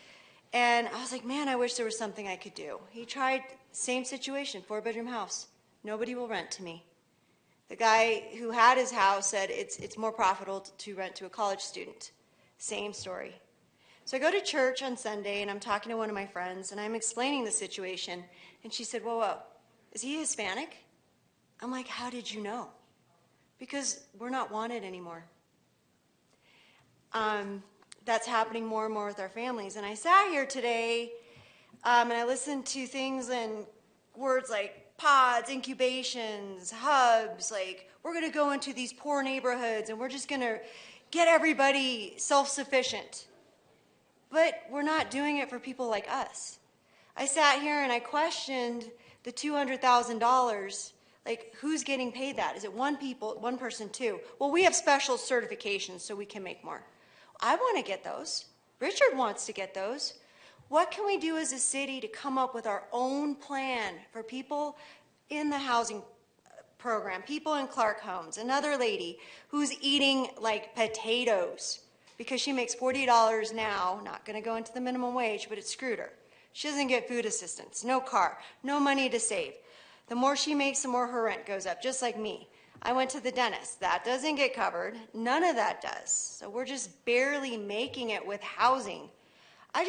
Speaker 10: And I was like, man, I wish there was something I could do. He tried, same situation, 4-bedroom house. Nobody will rent to me. The guy who had his house said it's more profitable to rent to a college student. Same story. So I go to church on Sunday, and I'm talking to one of my friends, and I'm explaining the situation. And she said, whoa, is he Hispanic? I'm like, how did you know? Because we're not wanted anymore. That's happening more and more with our families. And I sat here today, and I listened to things and words like pods, incubations, hubs, like we're going to go into these poor neighborhoods, and we're just going to get everybody self-sufficient. But we're not doing it for people like us. I sat here and I questioned the $200,000. Like, who's getting paid that? Is it one person, two? Well, we have special certifications so we can make more. I want to get those. Richard wants to get those. What can we do as a city to come up with our own plan for people in the housing program, people in Clark Homes, another lady who's eating like potatoes because she makes $40 now, not going to go into the minimum wage, but it screwed her. She doesn't get food assistance, no car, no money to save. The more she makes, the more her rent goes up, just like me. I went to the dentist. That doesn't get covered. None of that does. So we're just barely making it with housing. I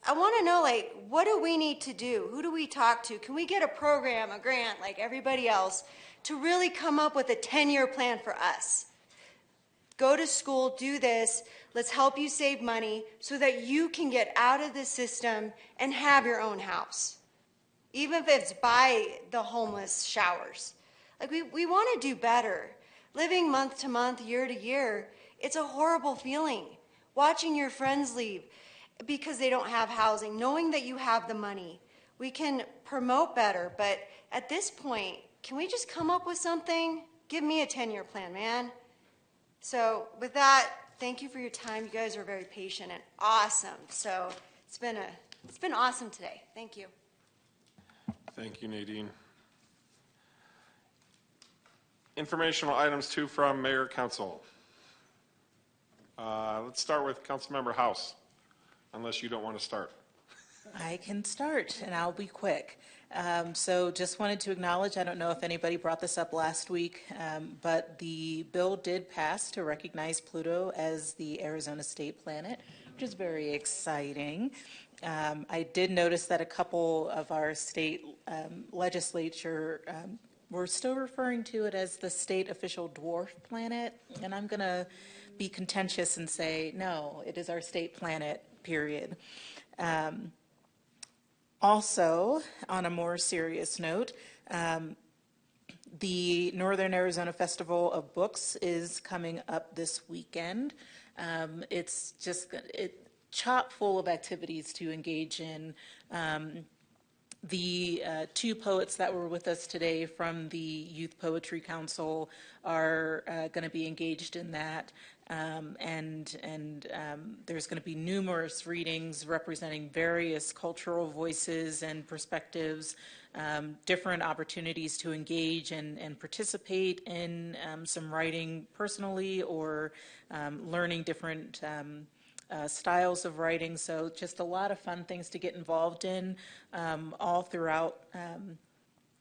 Speaker 10: want to know, like, what do we need to do? Who do we talk to? Can we get a program, a grant, like everybody else, to really come up with a 10-year plan for us? Go to school, do this. Let's help you save money so that you can get out of this system and have your own house. Even if it's buy the homeless showers. Like, we want to do better. Living month to month, year to year, it's a horrible feeling. Watching your friends leave because they don't have housing, knowing that you have the money. We can promote better, but at this point, can we just come up with something? Give me a 10-year plan, man. So with that, thank you for your time. You guys are very patient and awesome. So it's been awesome today. Thank you.
Speaker 2: Thank you, Nadine. Informational items too from Mayor Council. Let's start with Councilmember House, unless you don't want to start.
Speaker 13: I can start, and I'll be quick. So just wanted to acknowledge, I don't know if anybody brought this up last week, but the bill did pass to recognize Pluto as the Arizona state planet, which is very exciting. I did notice that a couple of our state legislature we're still referring to it as the state official dwarf planet, and I'm going to be contentious and say, no, it is our state planet, period. Also, on a more serious note, the Northern Arizona Festival of Books is coming up this weekend. It's just chock full of activities to engage in. The two poets that were with us today from the Youth Poetry Council are going to be engaged in that. And there's going to be numerous readings representing various cultural voices and perspectives, different opportunities to engage and participate in some writing personally or learning different styles of writing. So just a lot of fun things to get involved in all throughout.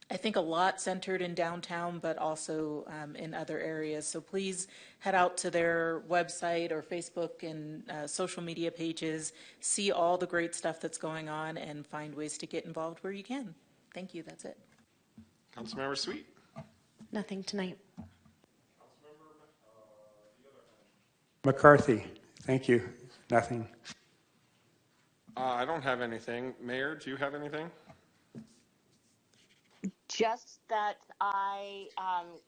Speaker 13: I think a lot centered in downtown, but also in other areas. So please head out to their website or Facebook and social media pages, see all the great stuff that's going on, and find ways to get involved where you can. Thank you. That's it.
Speaker 2: Councilmember Sweet.
Speaker 8: Nothing tonight.
Speaker 1: McCarthy, thank you. Nothing.
Speaker 2: I don't have anything. Mayor, do you have anything?
Speaker 12: Just that I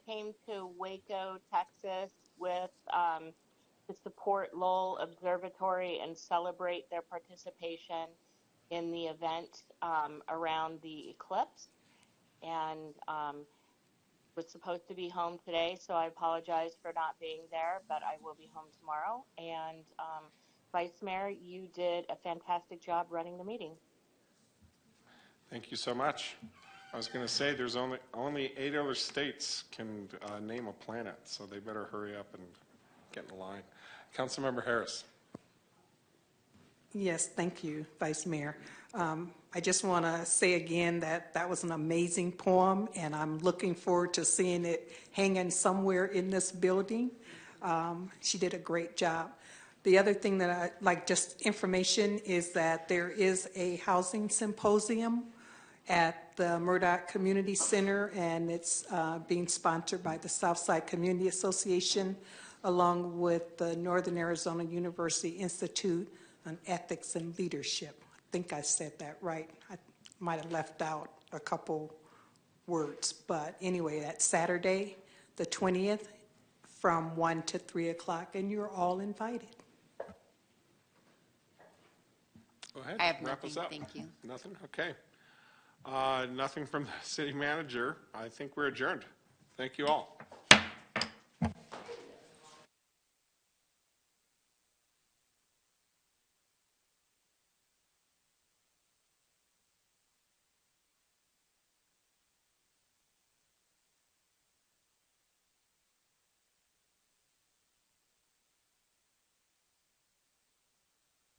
Speaker 12: came to Waco, Texas to support Lowell Observatory and celebrate their participation in the event around the eclipse. And was supposed to be home today, so I apologize for not being there, but I will be home tomorrow. And Vice Mayor, you did a fantastic job running the meeting.
Speaker 2: Thank you so much. I was going to say there's only 8 other states can name a planet, so they better hurry up and get in line. Councilmember Harris.
Speaker 15: Yes, thank you, Vice Mayor. I just want to say again that that was an amazing poem, and I'm looking forward to seeing it hanging somewhere in this building. She did a great job. The other thing that I like, just information, is that there is a housing symposium at the Murdoch Community Center, and it's being sponsored by the Southside Community Association, along with the Northern Arizona University Institute on Ethics and Leadership. I think I said that right. I might have left out a couple words, but anyway, that's Saturday, the 20th, from 1 to 3 o'clock, and you're all invited.
Speaker 2: Go ahead.
Speaker 22: I have
Speaker 2: Wrap us
Speaker 22: nothing,
Speaker 2: up.
Speaker 22: thank you.
Speaker 2: Nothing? Okay. Nothing from the city manager. I think we're adjourned. Thank you all.